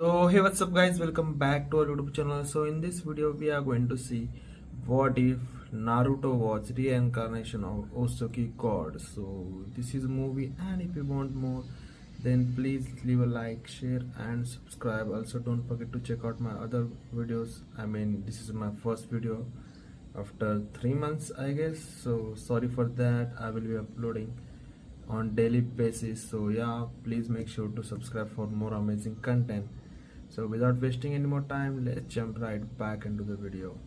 So hey, what's up guys, welcome back to our YouTube channel. So in this video we are going to see what if Naruto was reincarnation of Otsutsuki god. So this is a movie, and if you want more then please leave a like, share and subscribe. Also don't forget to check out my other videos. This is my first video after 3 months I guess, so sorry for that. I will be uploading on daily basis, so yeah, please make sure to subscribe for more amazing content. So without wasting any more time, let's jump right back into the video.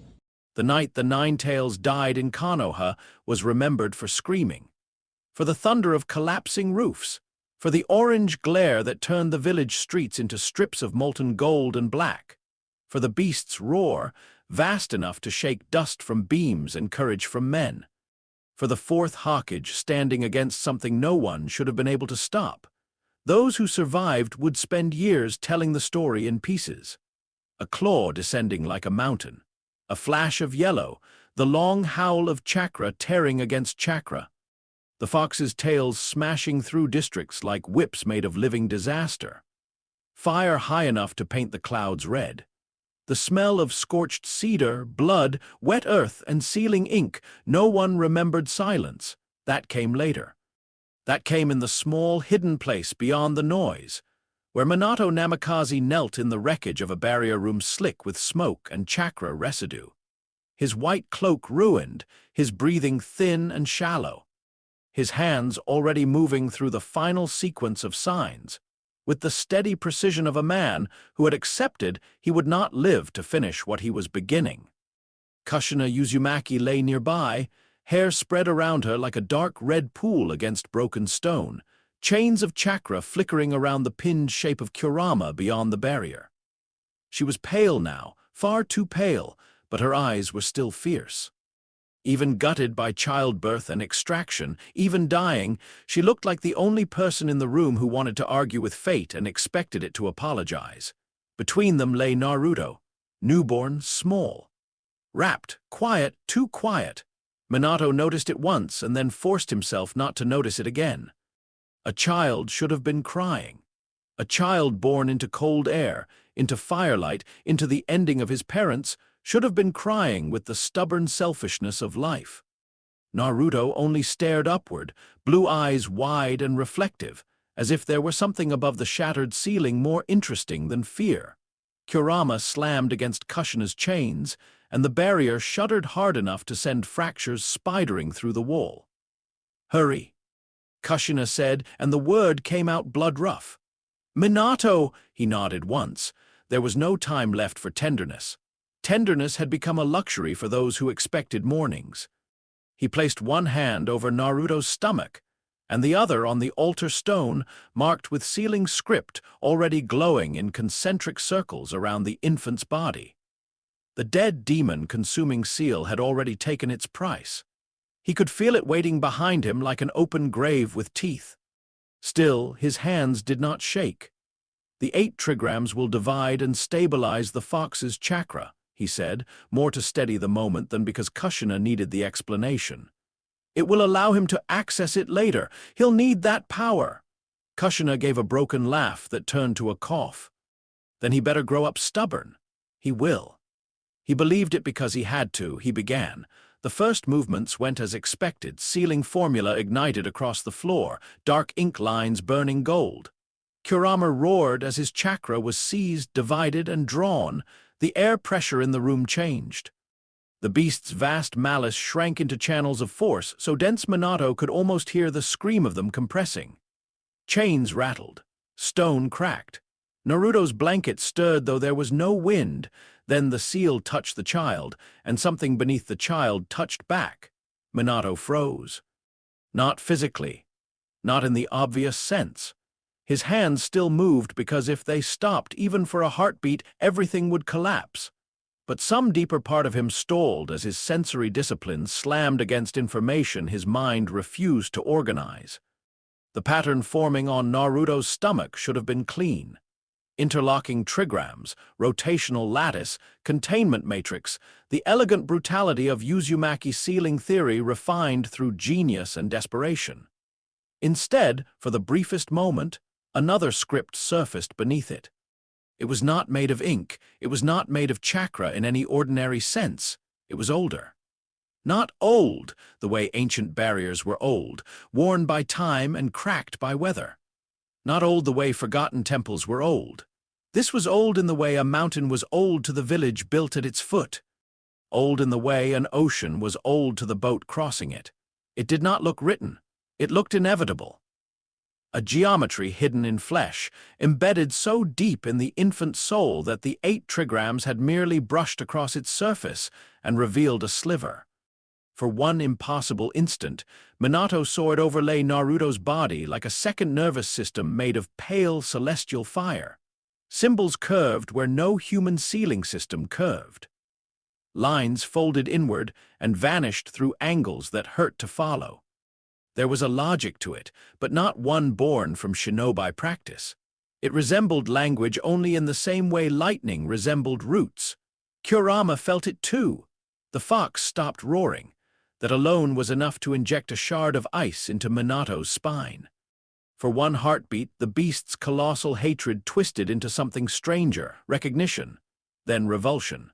The night the Nine-Tails died in Konoha was remembered for screaming, for the thunder of collapsing roofs, for the orange glare that turned the village streets into strips of molten gold and black, for the beast's roar, vast enough to shake dust from beams and courage from men, for the fourth Hokage standing against something no one should have been able to stop. Those who survived would spend years telling the story in pieces. A claw descending like a mountain, a flash of yellow, the long howl of chakra tearing against chakra, the fox's tails smashing through districts like whips made of living disaster, fire high enough to paint the clouds red, the smell of scorched cedar, blood, wet earth, and sealing ink. No one remembered silence. That came later. That came in the small, hidden place beyond the noise, where Minato Namikaze knelt in the wreckage of a barrier room slick with smoke and chakra residue. His white cloak ruined, his breathing thin and shallow, his hands already moving through the final sequence of signs, with the steady precision of a man who had accepted he would not live to finish what he was beginning. Kushina Uzumaki lay nearby, hair spread around her like a dark red pool against broken stone, chains of chakra flickering around the pinned shape of Kurama beyond the barrier. She was pale now, far too pale, but her eyes were still fierce. Even gutted by childbirth and extraction, even dying, she looked like the only person in the room who wanted to argue with fate and expected it to apologize. Between them lay Naruto, newborn, small. Wrapped, quiet, too quiet. Minato noticed it once and then forced himself not to notice it again. A child should have been crying. A child born into cold air, into firelight, into the ending of his parents, should have been crying with the stubborn selfishness of life. Naruto only stared upward, blue eyes wide and reflective, as if there were something above the shattered ceiling more interesting than fear. Kurama slammed against Kushina's chains, and the barrier shuddered hard enough to send fractures spidering through the wall. "Hurry," Kushina said, and the word came out blood-rough. "Minato," he nodded once. There was no time left for tenderness. Tenderness had become a luxury for those who expected mornings. He placed one hand over Naruto's stomach, and the other on the altar stone marked with sealing script already glowing in concentric circles around the infant's body. The dead demon-consuming seal had already taken its price. He could feel it waiting behind him like an open grave with teeth. Still, his hands did not shake. "The 8 trigrams will divide and stabilize the fox's chakra," he said, more to steady the moment than because Kushina needed the explanation. "It will allow him to access it later. He'll need that power." Kushina gave a broken laugh that turned to a cough. "Then he better grow up stubborn." "He will." He believed it because he had to. He began. The first movements went as expected, sealing formula ignited across the floor, dark ink lines burning gold. Kurama roared as his chakra was seized, divided, and drawn. The air pressure in the room changed. The beast's vast malice shrank into channels of force, so dense Minato could almost hear the scream of them compressing. Chains rattled. Stone cracked. Naruto's blanket stirred though there was no wind. Then the seal touched the child, and something beneath the child touched back. Minato froze. Not physically. Not in the obvious sense. His hands still moved because if they stopped, even for a heartbeat, everything would collapse. But some deeper part of him stalled as his sensory discipline slammed against information his mind refused to organize. The pattern forming on Naruto's stomach should have been clean. Interlocking trigrams, rotational lattice, containment matrix, the elegant brutality of Uzumaki sealing theory refined through genius and desperation. Instead, for the briefest moment, another script surfaced beneath it. It was not made of ink. It was not made of chakra in any ordinary sense. It was older. Not old, the way ancient barriers were old, worn by time and cracked by weather. Not old the way forgotten temples were old. This was old in the way a mountain was old to the village built at its foot. Old in the way an ocean was old to the boat crossing it. It did not look written. It looked inevitable. A geometry hidden in flesh, embedded so deep in the infant soul that the 8 trigrams had merely brushed across its surface and revealed a sliver. For one impossible instant, Minato saw it overlay Naruto's body like a second nervous system made of pale celestial fire. Symbols curved where no human sealing system curved. Lines folded inward and vanished through angles that hurt to follow. There was a logic to it, but not one born from shinobi practice. It resembled language only in the same way lightning resembled roots. Kurama felt it too. The fox stopped roaring. That alone was enough to inject a shard of ice into Minato's spine. For one heartbeat, the beast's colossal hatred twisted into something stranger, recognition, then revulsion.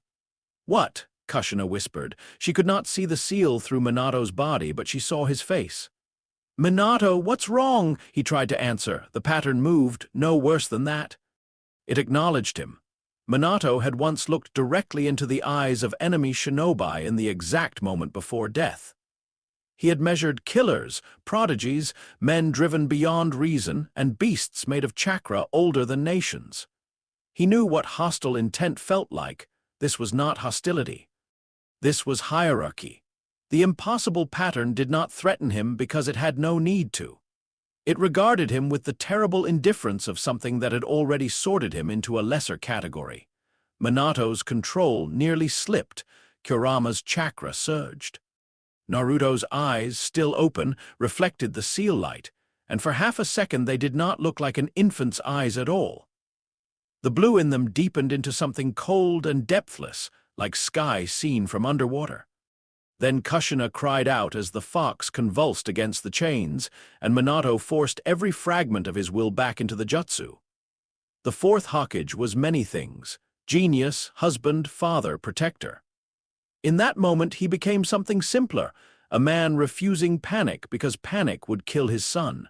"What?" Kushina whispered. She could not see the seal through Minato's body, but she saw his face. "Minato, what's wrong?" He tried to answer. The pattern moved, no worse than that. It acknowledged him. Minato had once looked directly into the eyes of enemy shinobi in the exact moment before death. He had measured killers, prodigies, men driven beyond reason, and beasts made of chakra older than nations. He knew what hostile intent felt like. This was not hostility. This was hierarchy. The impossible pattern did not threaten him because it had no need to. It regarded him with the terrible indifference of something that had already sorted him into a lesser category. Minato's control nearly slipped. Kurama's chakra surged. Naruto's eyes, still open, reflected the seal light, and for half a second they did not look like an infant's eyes at all. The blue in them deepened into something cold and depthless, like sky seen from underwater. Then Kushina cried out as the fox convulsed against the chains, and Minato forced every fragment of his will back into the jutsu. The fourth Hokage was many things: genius, husband, father, protector. In that moment he became something simpler, a man refusing panic because panic would kill his son.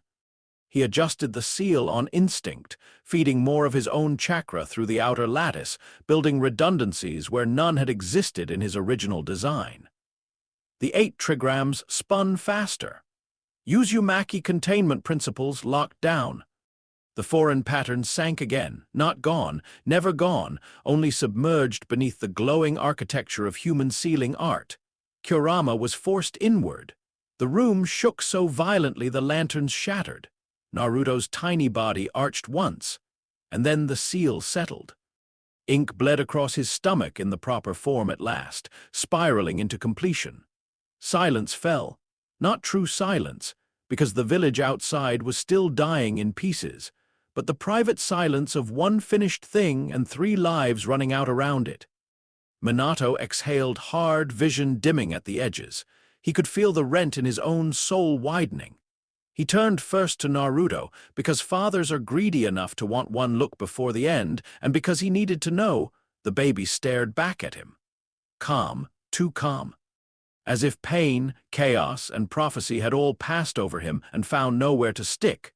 He adjusted the seal on instinct, feeding more of his own chakra through the outer lattice, building redundancies where none had existed in his original design. The 8 trigrams spun faster. Uzumaki containment principles locked down. The foreign pattern sank again, not gone, never gone, only submerged beneath the glowing architecture of human sealing art. Kurama was forced inward. The room shook so violently the lanterns shattered. Naruto's tiny body arched once, and then the seal settled. Ink bled across his stomach in the proper form at last, spiraling into completion. Silence fell, not true silence, because the village outside was still dying in pieces, but the private silence of one finished thing and 3 lives running out around it. Minato exhaled hard, vision dimming at the edges. He could feel the rent in his own soul widening. He turned first to Naruto, because fathers are greedy enough to want one look before the end, and because he needed to know. The baby stared back at him. Calm, too calm. As if pain, chaos, and prophecy had all passed over him and found nowhere to stick.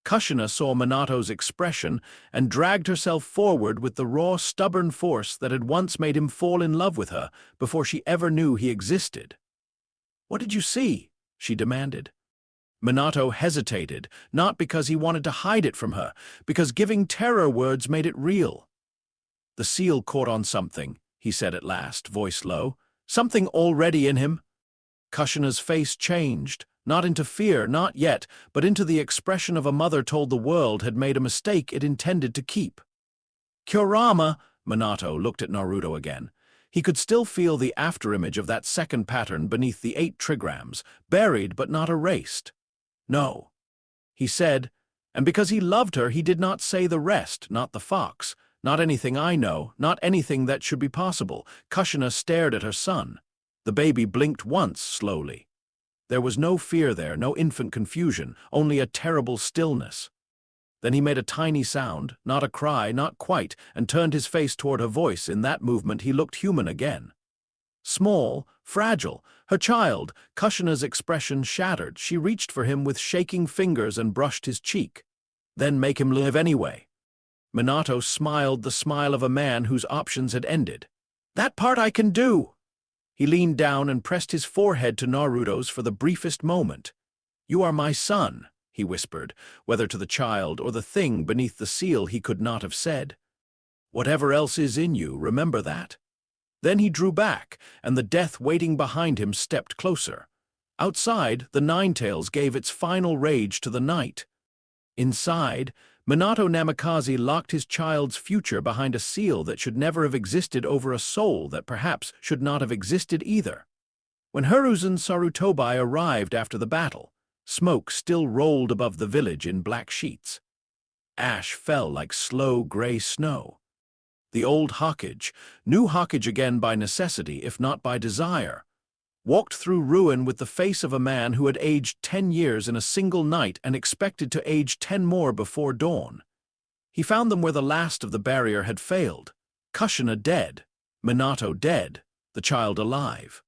Kushina saw Minato's expression and dragged herself forward with the raw, stubborn force that had once made him fall in love with her before she ever knew he existed. "What did you see?" she demanded. Minato hesitated, not because he wanted to hide it from her, because giving terror words made it real. "The seal caught on something," he said at last, voice low. "Something already in him." Kushina's face changed, not into fear, not yet, but into the expression of a mother told the world had made a mistake it intended to keep. "Kurama!" Minato looked at Naruto again. He could still feel the afterimage of that second pattern beneath the 8 trigrams, buried but not erased. "No," he said, and because he loved her he did not say the rest, not the fox, not anything I know, not anything that should be possible. Kushina stared at her son. The baby blinked once, slowly. There was no fear there, no infant confusion, only a terrible stillness. Then he made a tiny sound, not a cry, not quite, and turned his face toward her voice. In that movement he looked human again. Small, fragile, her child, Kushina's expression shattered. She reached for him with shaking fingers and brushed his cheek. Then make him live anyway. Minato smiled the smile of a man whose options had ended. That part I can do. He leaned down and pressed his forehead to Naruto's for the briefest moment. You are my son, he whispered, whether to the child or the thing beneath the seal he could not have said. Whatever else is in you, remember that. Then he drew back, and the death waiting behind him stepped closer. Outside, the Ninetales gave its final rage to the night. Inside, Minato Namikaze locked his child's future behind a seal that should never have existed over a soul that perhaps should not have existed either. When Hiruzen Sarutobi arrived after the battle, smoke still rolled above the village in black sheets. Ash fell like slow gray snow. The old Hokage, new Hokage again by necessity if not by desire, walked through ruin with the face of a man who had aged 10 years in a single night and expected to age 10 more before dawn. He found them where the last of the barrier had failed. Kushina dead, Minato dead, the child alive.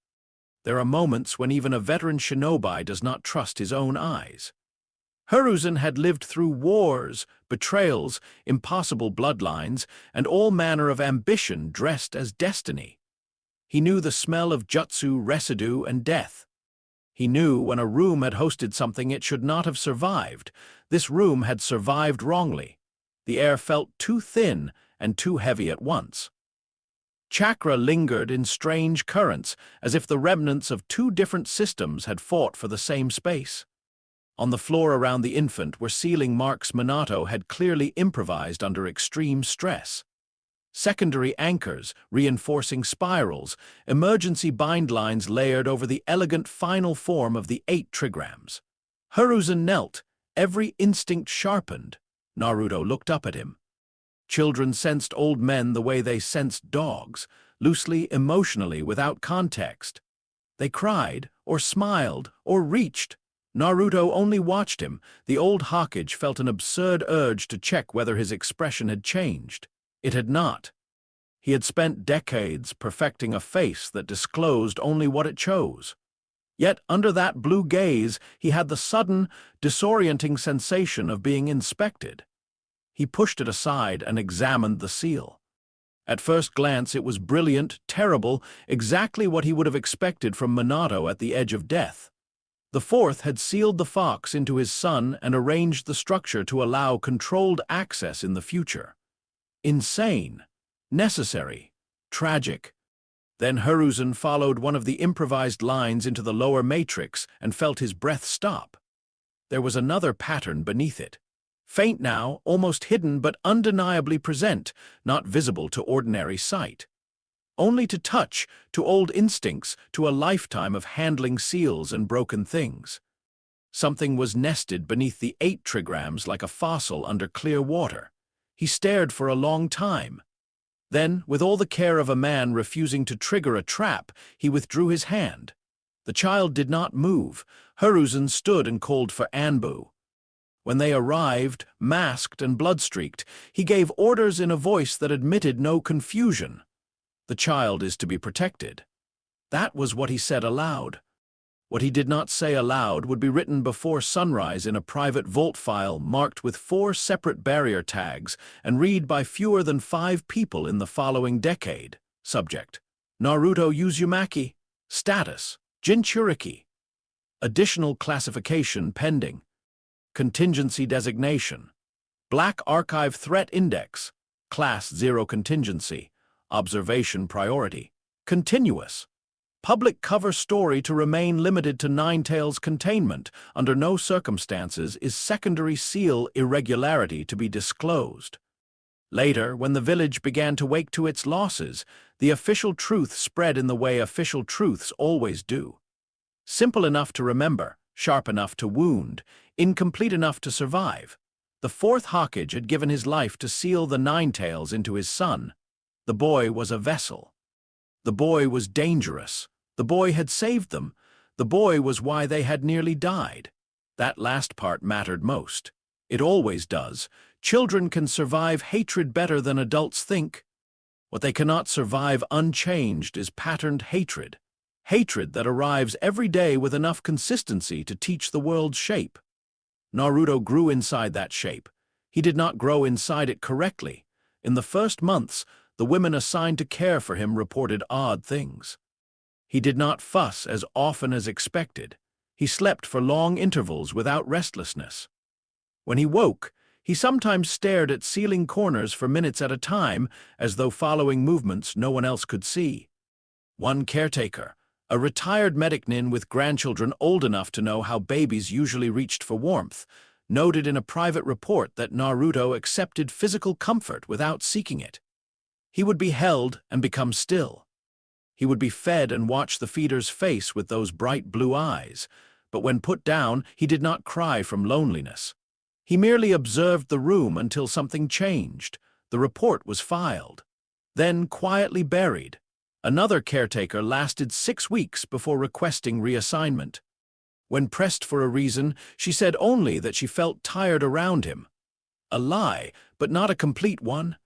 There are moments when even a veteran shinobi does not trust his own eyes. Hiruzen had lived through wars, betrayals, impossible bloodlines, and all manner of ambition dressed as destiny. He knew the smell of jutsu, residue, and death. He knew when a room had hosted something it should not have survived. This room had survived wrongly. The air felt too thin and too heavy at once. Chakra lingered in strange currents, as if the remnants of two different systems had fought for the same space. On the floor around the infant were sealing marks Minato had clearly improvised under extreme stress. Secondary anchors, reinforcing spirals, emergency bind lines layered over the elegant final form of the 8 trigrams. Hiruzen knelt, every instinct sharpened. Naruto looked up at him. Children sensed old men the way they sensed dogs, loosely, emotionally, without context. They cried, or smiled, or reached. Naruto only watched him. The old Hokage felt an absurd urge to check whether his expression had changed. It had not. He had spent decades perfecting a face that disclosed only what it chose. Yet under that blue gaze he had the sudden, disorienting sensation of being inspected. He pushed it aside and examined the seal. At first glance it was brilliant, terrible, exactly what he would have expected from Minato at the edge of death. The fourth had sealed the fox into his son and arranged the structure to allow controlled access in the future. Insane, necessary, tragic. Then Hiruzen followed one of the improvised lines into the lower matrix and felt his breath stop. There was another pattern beneath it. Faint now, almost hidden but undeniably present, not visible to ordinary sight. Only to touch, to old instincts, to a lifetime of handling seals and broken things. Something was nested beneath the 8 trigrams like a fossil under clear water. He stared for a long time. Then, with all the care of a man refusing to trigger a trap, he withdrew his hand. The child did not move. Hiruzen stood and called for Anbu. When they arrived, masked and blood-streaked, he gave orders in a voice that admitted no confusion. The child is to be protected. That was what he said aloud. What he did not say aloud would be written before sunrise in a private vault file marked with 4 separate barrier tags and read by fewer than 5 people in the following decade. Subject: Naruto Uzumaki. Status: Jinchuriki. Additional classification pending. Contingency designation: Black Archive Threat Index. Class 0 contingency. Observation priority. Continuous. Public cover story to remain limited to Ninetales containment. Under no circumstances is secondary seal irregularity to be disclosed. Later, when the village began to wake to its losses, the official truth spread in the way official truths always do. Simple enough to remember, sharp enough to wound, incomplete enough to survive. The 4th Hokage had given his life to seal the Ninetales into his son. The boy was a vessel. The boy was dangerous. The boy had saved them. The boy was why they had nearly died. That last part mattered most. It always does. Children can survive hatred better than adults think. What they cannot survive unchanged is patterned hatred. Hatred that arrives every day with enough consistency to teach the world's shape. Naruto grew inside that shape. He did not grow inside it correctly. In the first months, the women assigned to care for him reported odd things. He did not fuss as often as expected. He slept for long intervals without restlessness. When he woke, he sometimes stared at ceiling corners for minutes at a time, as though following movements no one else could see. One caretaker, a retired medic nin with grandchildren old enough to know how babies usually reached for warmth, noted in a private report that Naruto accepted physical comfort without seeking it. He would be held and become still. He would be fed and watch the feeder's face with those bright blue eyes, but when put down, he did not cry from loneliness. He merely observed the room until something changed. The report was filed, then quietly buried. Another caretaker lasted 6 weeks before requesting reassignment. When pressed for a reason, she said only that she felt tired around him. A lie, but not a complete one.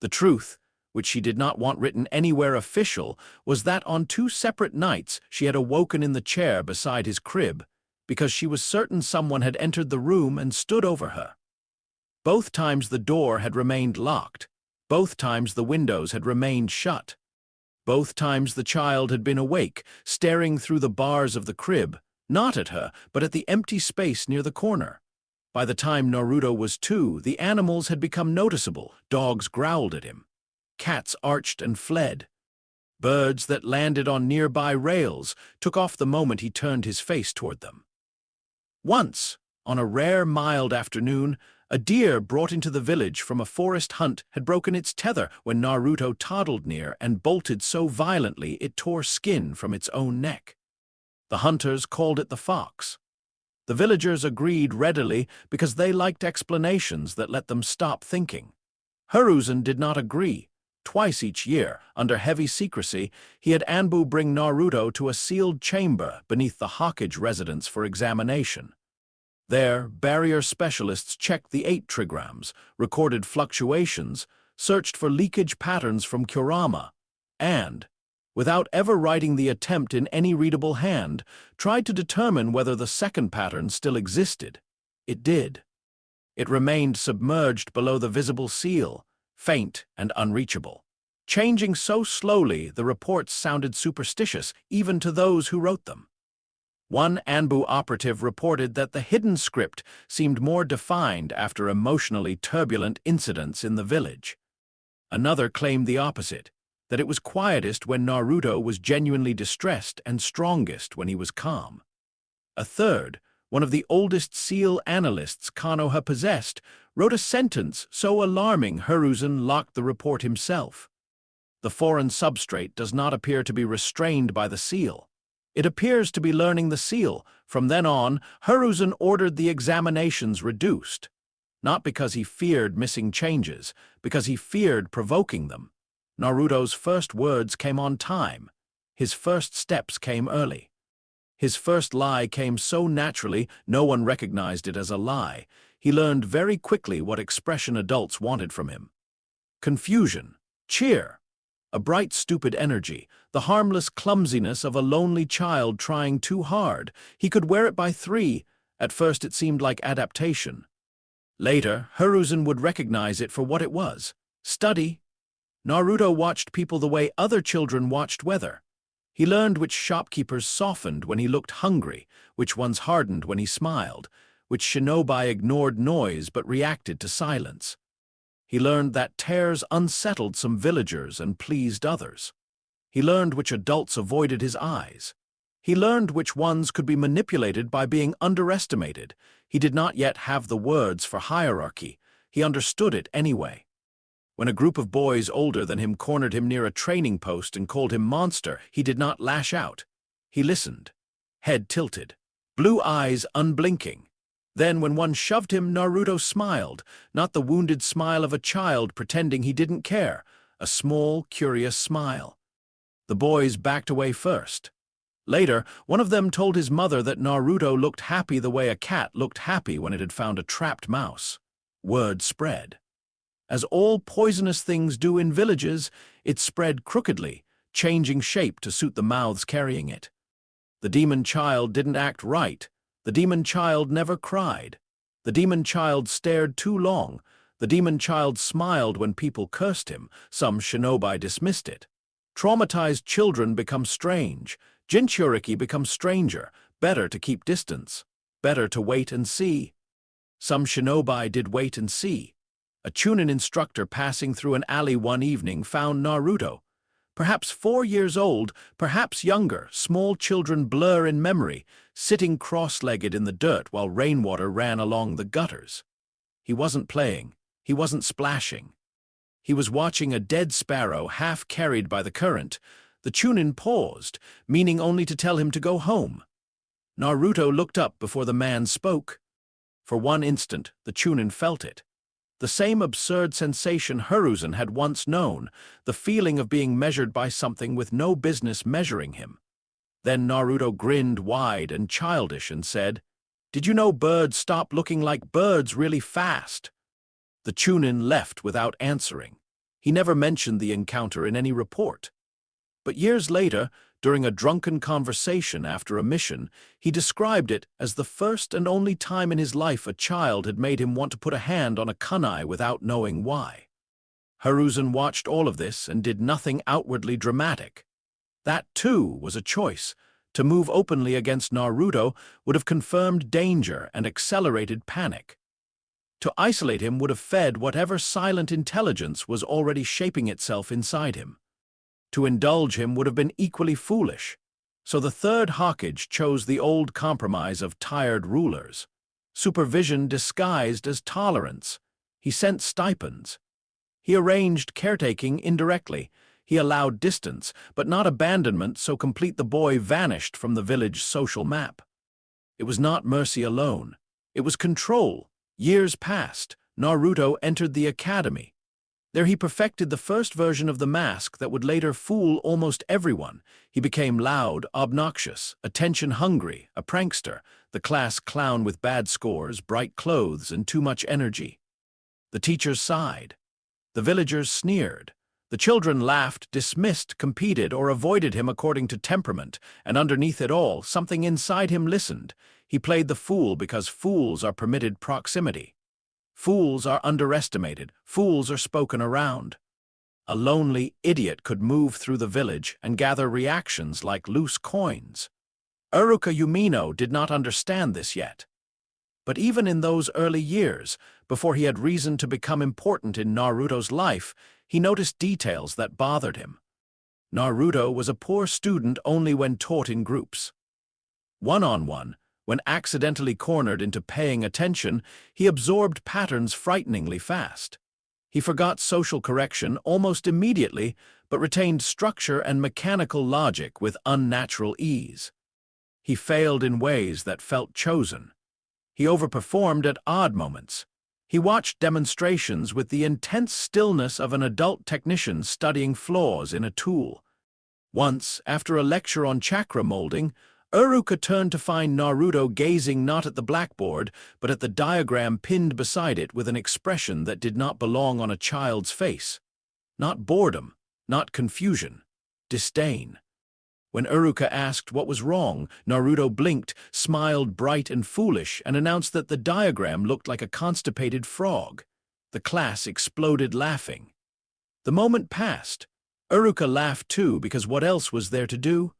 The truth, which she did not want written anywhere official, was that on 2 separate nights she had awoken in the chair beside his crib, because she was certain someone had entered the room and stood over her. Both times the door had remained locked. Both times the windows had remained shut. Both times the child had been awake, staring through the bars of the crib, not at her, but at the empty space near the corner. By the time Naruto was 2, the animals had become noticeable. Dogs growled at him. Cats arched and fled. Birds that landed on nearby rails took off the moment he turned his face toward them. Once, on a rare mild afternoon, a deer brought into the village from a forest hunt had broken its tether when Naruto toddled near and bolted so violently it tore skin from its own neck. The hunters called it the fox. The villagers agreed readily because they liked explanations that let them stop thinking. Hiruzen did not agree. Twice each year, under heavy secrecy, he had Anbu bring Naruto to a sealed chamber beneath the Hokage residence for examination. There, barrier specialists checked the 8 trigrams, recorded fluctuations, searched for leakage patterns from Kurama, and, without ever writing the attempt in any readable hand, tried to determine whether the second pattern still existed. It did. It remained submerged below the visible seal, faint and unreachable. Changing so slowly, the reports sounded superstitious, even to those who wrote them. One Anbu operative reported that the hidden script seemed more defined after emotionally turbulent incidents in the village. Another claimed the opposite, that it was quietest when Naruto was genuinely distressed and strongest when he was calm. A third, one of the oldest seal analysts Konoha possessed, wrote a sentence so alarming Hiruzen locked the report himself. The foreign substrate does not appear to be restrained by the seal. It appears to be learning the seal. From then on, Hiruzen ordered the examinations reduced. Not because he feared missing changes, because he feared provoking them. Naruto's first words came on time. His first steps came early. His first lie came so naturally no one recognized it as a lie. He learned very quickly what expression adults wanted from him. Confusion, cheer, a bright, stupid energy, the harmless clumsiness of a lonely child trying too hard. He could wear it by 3. At first it seemed like adaptation. Later, Hiruzen would recognize it for what it was: study. Naruto watched people the way other children watched weather. He learned which shopkeepers softened when he looked hungry, which ones hardened when he smiled, which shinobi ignored noise but reacted to silence. He learned that tears unsettled some villagers and pleased others. He learned which adults avoided his eyes. He learned which ones could be manipulated by being underestimated. He did not yet have the words for hierarchy. He understood it anyway. When a group of boys older than him cornered him near a training post and called him monster, he did not lash out. He listened, head tilted, blue eyes unblinking. Then, when one shoved him, Naruto smiled, not the wounded smile of a child pretending he didn't care, a small, curious smile. The boys backed away first. Later, one of them told his mother that Naruto looked happy the way a cat looked happy when it had found a trapped mouse. Word spread. As all poisonous things do in villages, it spread crookedly, changing shape to suit the mouths carrying it. The demon child didn't act right. The demon child never cried. The demon child stared too long. The demon child smiled when people cursed him. Some shinobi dismissed it. Traumatized children become strange. Jinchuriki becomes stranger. Better to keep distance. Better to wait and see. Some shinobi did wait and see. A Chunin instructor passing through an alley one evening found Naruto. Perhaps 4 years old, perhaps younger, small children blur in memory, sitting cross-legged in the dirt while rainwater ran along the gutters. He wasn't playing. He wasn't splashing. He was watching a dead sparrow half carried by the current. The Chunin paused, meaning only to tell him to go home. Naruto looked up before the man spoke. For one instant, the Chunin felt it. The same absurd sensation Hiruzen had once known, the feeling of being measured by something with no business measuring him. Then Naruto grinned wide and childish and said, "Did you know birds stop looking like birds really fast?" The Chunin left without answering. He never mentioned the encounter in any report. But years later, during a drunken conversation after a mission, he described it as the first and only time in his life a child had made him want to put a hand on a kunai without knowing why. Hiruzen watched all of this and did nothing outwardly dramatic. That, too, was a choice. To move openly against Naruto would have confirmed danger and accelerated panic. To isolate him would have fed whatever silent intelligence was already shaping itself inside him. To indulge him would have been equally foolish. So the third Hokage chose the old compromise of tired rulers. Supervision disguised as tolerance. He sent stipends. He arranged caretaking indirectly. He allowed distance, but not abandonment, so complete the boy vanished from the village social map. It was not mercy alone. It was control. Years passed. Naruto entered the academy. There he perfected the first version of the mask that would later fool almost everyone. He became loud, obnoxious, attention-hungry, a prankster, the class clown with bad scores, bright clothes, and too much energy. The teachers sighed. The villagers sneered. The children laughed, dismissed, competed, or avoided him according to temperament, and underneath it all, something inside him listened. He played the fool because fools are permitted proximity. Fools are underestimated. Fools are spoken around. A lonely idiot could move through the village and gather reactions like loose coins. Iruka Umino did not understand this yet. But even in those early years, before he had reason to become important in Naruto's life, he noticed details that bothered him. Naruto was a poor student only when taught in groups. One-on-one, when accidentally cornered into paying attention, he absorbed patterns frighteningly fast. He forgot social correction almost immediately, but retained structure and mechanical logic with unnatural ease. He failed in ways that felt chosen. He overperformed at odd moments. He watched demonstrations with the intense stillness of an adult technician studying flaws in a tool. Once, after a lecture on chakra molding, Iruka turned to find Naruto gazing not at the blackboard, but at the diagram pinned beside it with an expression that did not belong on a child's face. Not boredom, not confusion, disdain. When Iruka asked what was wrong, Naruto blinked, smiled bright and foolish, and announced that the diagram looked like a constipated frog. The class exploded laughing. The moment passed. Iruka laughed too, because what else was there to do?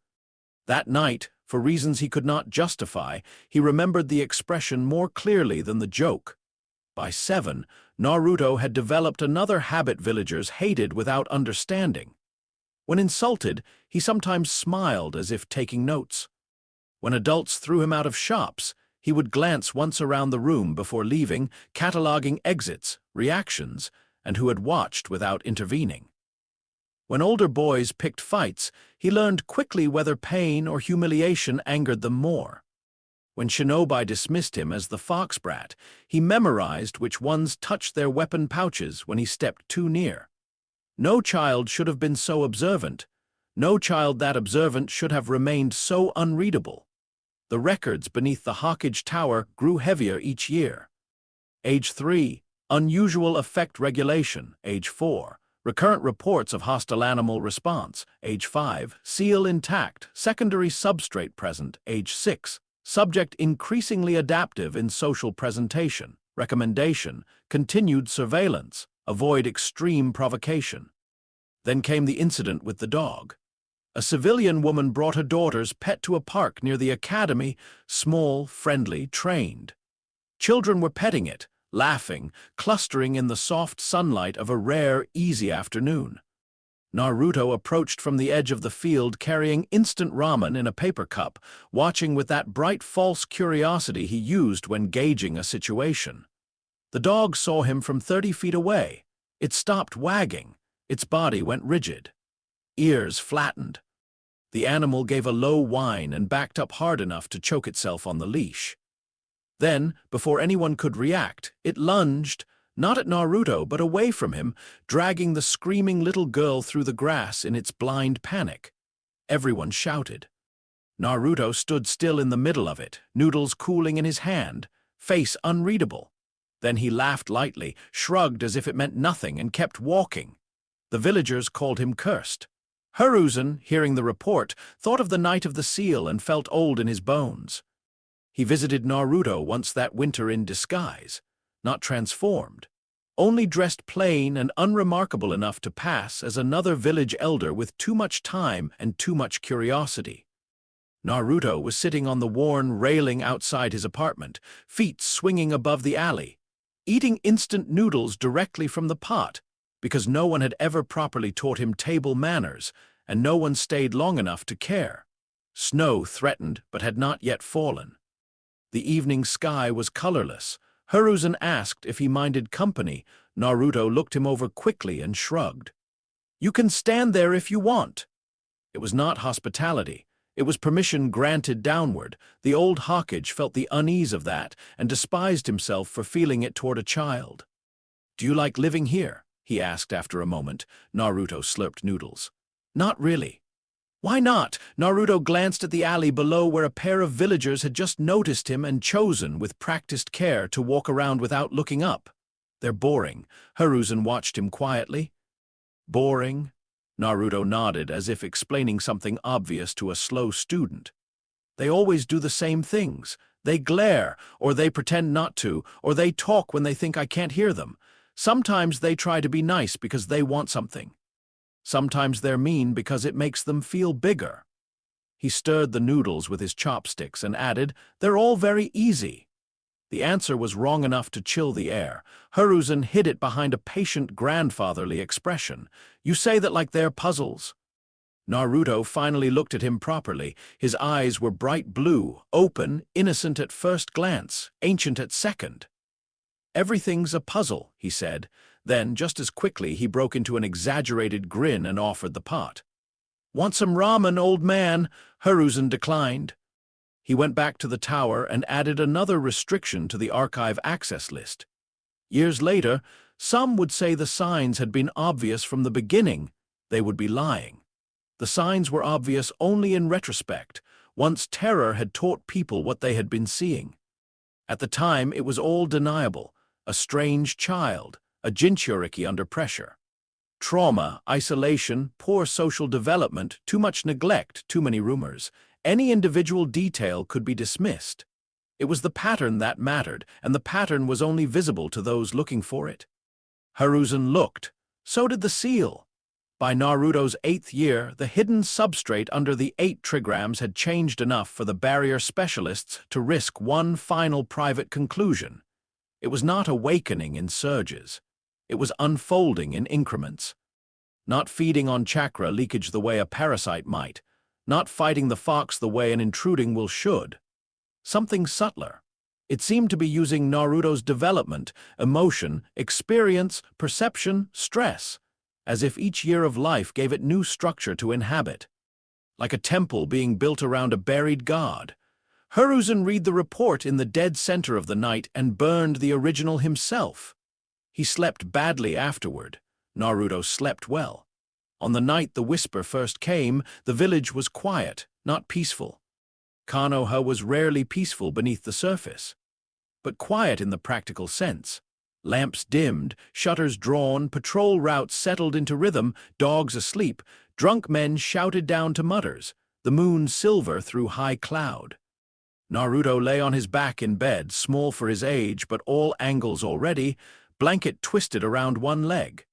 That night, for reasons he could not justify, he remembered the expression more clearly than the joke. By 7, Naruto had developed another habit villagers hated without understanding. When insulted, he sometimes smiled as if taking notes. When adults threw him out of shops, he would glance once around the room before leaving, cataloging exits, reactions, and who had watched without intervening. When older boys picked fights, he learned quickly whether pain or humiliation angered them more. When shinobi dismissed him as the fox brat, he memorized which ones touched their weapon pouches when he stepped too near. No child should have been so observant. No child that observant should have remained so unreadable. The records beneath the Hawkage Tower grew heavier each year. Age 3, unusual effect regulation. Age 4, recurrent reports of hostile animal response. Age 5, seal intact, secondary substrate present. Age 6, subject increasingly adaptive in social presentation. Recommendation, continued surveillance, avoid extreme provocation. Then came the incident with the dog. A civilian woman brought her daughter's pet to a park near the academy, small, friendly, trained. Children were petting it, laughing, clustering in the soft sunlight of a rare, easy afternoon. Naruto approached from the edge of the field carrying instant ramen in a paper cup, watching with that bright false curiosity he used when gauging a situation. The dog saw him from 30 feet away. It stopped wagging. Its body went rigid. Ears flattened. The animal gave a low whine and backed up hard enough to choke itself on the leash. Then, before anyone could react, it lunged, not at Naruto but away from him, dragging the screaming little girl through the grass in its blind panic. Everyone shouted. Naruto stood still in the middle of it, noodles cooling in his hand, face unreadable. Then he laughed lightly, shrugged as if it meant nothing, and kept walking. The villagers called him cursed. Hiruzen, hearing the report, thought of the night of the seal and felt old in his bones. He visited Naruto once that winter in disguise, not transformed, only dressed plain and unremarkable enough to pass as another village elder with too much time and too much curiosity. Naruto was sitting on the worn railing outside his apartment, feet swinging above the alley, eating instant noodles directly from the pot, because no one had ever properly taught him table manners, and no one stayed long enough to care. Snow threatened but had not yet fallen. The evening sky was colorless. Hiruzen asked if he minded company. Naruto looked him over quickly and shrugged. "You can stand there if you want." It was not hospitality. It was permission granted downward. The old Hawkage felt the unease of that and despised himself for feeling it toward a child. "Do you like living here?" he asked after a moment. Naruto slurped noodles. "Not really." "Why not?" Naruto glanced at the alley below where a pair of villagers had just noticed him and chosen, with practiced care, to walk around without looking up. "They're boring." Hiruzen watched him quietly. "Boring?" Naruto nodded as if explaining something obvious to a slow student. "They always do the same things. They glare, or they pretend not to, or they talk when they think I can't hear them. Sometimes they try to be nice because they want something. Sometimes they're mean because it makes them feel bigger." He stirred the noodles with his chopsticks and added, "They're all very easy." The answer was wrong enough to chill the air. Hiruzen hid it behind a patient grandfatherly expression. "You say that like they're puzzles." Naruto finally looked at him properly. His eyes were bright blue, open, innocent at first glance, ancient at second. "Everything's a puzzle," he said. Then, just as quickly, he broke into an exaggerated grin and offered the pot. "Want some ramen, old man?" Hiruzen declined. He went back to the tower and added another restriction to the archive access list. Years later, some would say the signs had been obvious from the beginning. They would be lying. The signs were obvious only in retrospect, once terror had taught people what they had been seeing. At the time, it was all deniable. A strange child, a Jinchuriki under pressure. Trauma, isolation, poor social development, too much neglect, too many rumors. Any individual detail could be dismissed. It was the pattern that mattered, and the pattern was only visible to those looking for it. Hiruzen looked. So did the seal. By Naruto's 8th year, the hidden substrate under the 8 trigrams had changed enough for the barrier specialists to risk one final private conclusion. It was not awakening in surges. It was unfolding in increments. Not feeding on chakra leakage the way a parasite might. Not fighting the fox the way an intruding will should. Something subtler. It seemed to be using Naruto's development, emotion, experience, perception, stress, as if each year of life gave it new structure to inhabit. Like a temple being built around a buried god. Hiruzen read the report in the dead center of the night and burned the original himself. He slept badly afterward. Naruto slept well. On the night the whisper first came, the village was quiet, not peaceful. Konoha was rarely peaceful beneath the surface, but quiet in the practical sense. Lamps dimmed, shutters drawn, patrol routes settled into rhythm, dogs asleep, drunk men shouted down to mutters, the moon silver through high cloud. Naruto lay on his back in bed, small for his age, but all angles already, blanket twisted around one leg.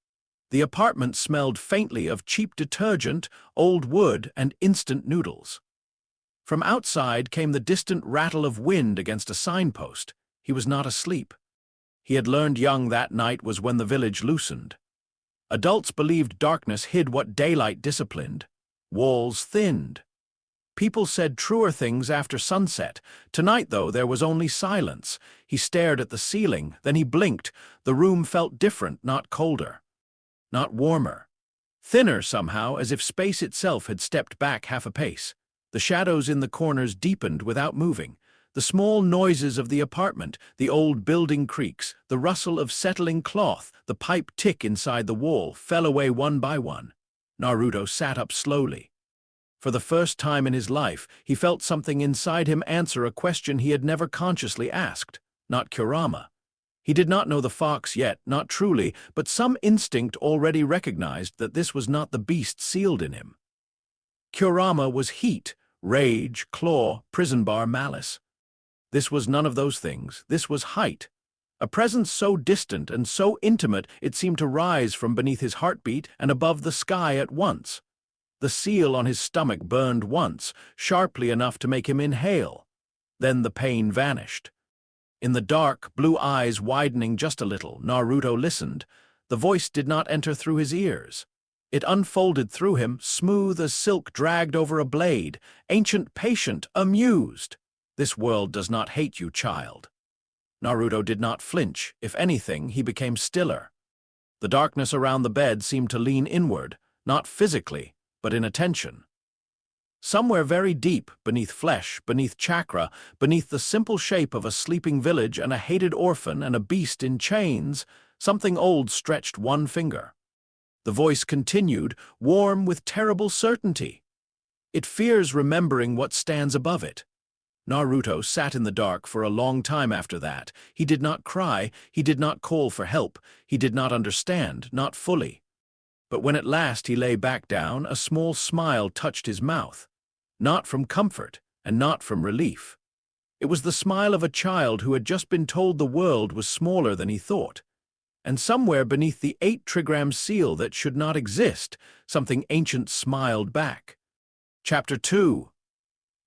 The apartment smelled faintly of cheap detergent, old wood, and instant noodles. From outside came the distant rattle of wind against a signpost. He was not asleep. He had learned young that night was when the village loosened. Adults believed darkness hid what daylight disciplined. Walls thinned. People said truer things after sunset. Tonight, though, there was only silence. He stared at the ceiling, then he blinked. The room felt different, not colder, not warmer. Thinner somehow, as if space itself had stepped back half a pace. The shadows in the corners deepened without moving. The small noises of the apartment, the old building creaks, the rustle of settling cloth, the pipe tick inside the wall, fell away one by one. Naruto sat up slowly. For the first time in his life, he felt something inside him answer a question he had never consciously asked. Not Kurama. He did not know the fox yet, not truly, but some instinct already recognized that this was not the beast sealed in him. Kurama was heat, rage, claw, prison bar malice. This was none of those things. This was height. A presence so distant and so intimate it seemed to rise from beneath his heartbeat and above the sky at once. The seal on his stomach burned once, sharply enough to make him inhale. Then the pain vanished. In the dark, blue eyes widening just a little, Naruto listened. The voice did not enter through his ears. It unfolded through him, smooth as silk dragged over a blade, ancient, patient, amused. This world does not hate you, child. Naruto did not flinch. If anything, he became stiller. The darkness around the bed seemed to lean inward, not physically, but in attention. Somewhere very deep, beneath flesh, beneath chakra, beneath the simple shape of a sleeping village and a hated orphan and a beast in chains, something old stretched one finger. The voice continued, warm with terrible certainty. It fears remembering what stands above it. Naruto sat in the dark for a long time after that. He did not cry, he did not call for help, he did not understand, not fully. But when at last he lay back down, a small smile touched his mouth. Not from comfort, and not from relief. It was the smile of a child who had just been told the world was smaller than he thought. And somewhere beneath the 8-trigram seal that should not exist, something ancient smiled back. Chapter 2.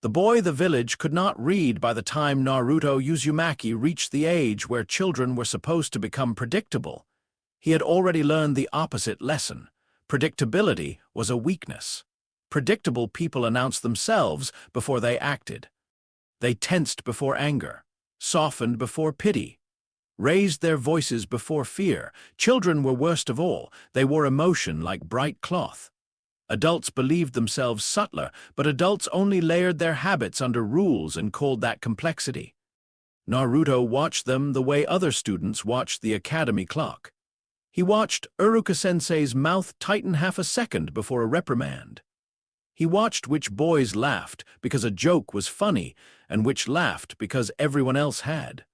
The boy the village could not read by the time Naruto Uzumaki reached the age where children were supposed to become predictable. He had already learned the opposite lesson. Predictability was a weakness. Predictable people announced themselves before they acted. They tensed before anger, softened before pity, raised their voices before fear. Children were worst of all. They wore emotion like bright cloth. Adults believed themselves subtler, but adults only layered their habits under rules and called that complexity. Naruto watched them the way other students watched the academy clock. He watched Uruka-sensei's mouth tighten half a second before a reprimand. He watched which boys laughed because a joke was funny and which laughed because everyone else had.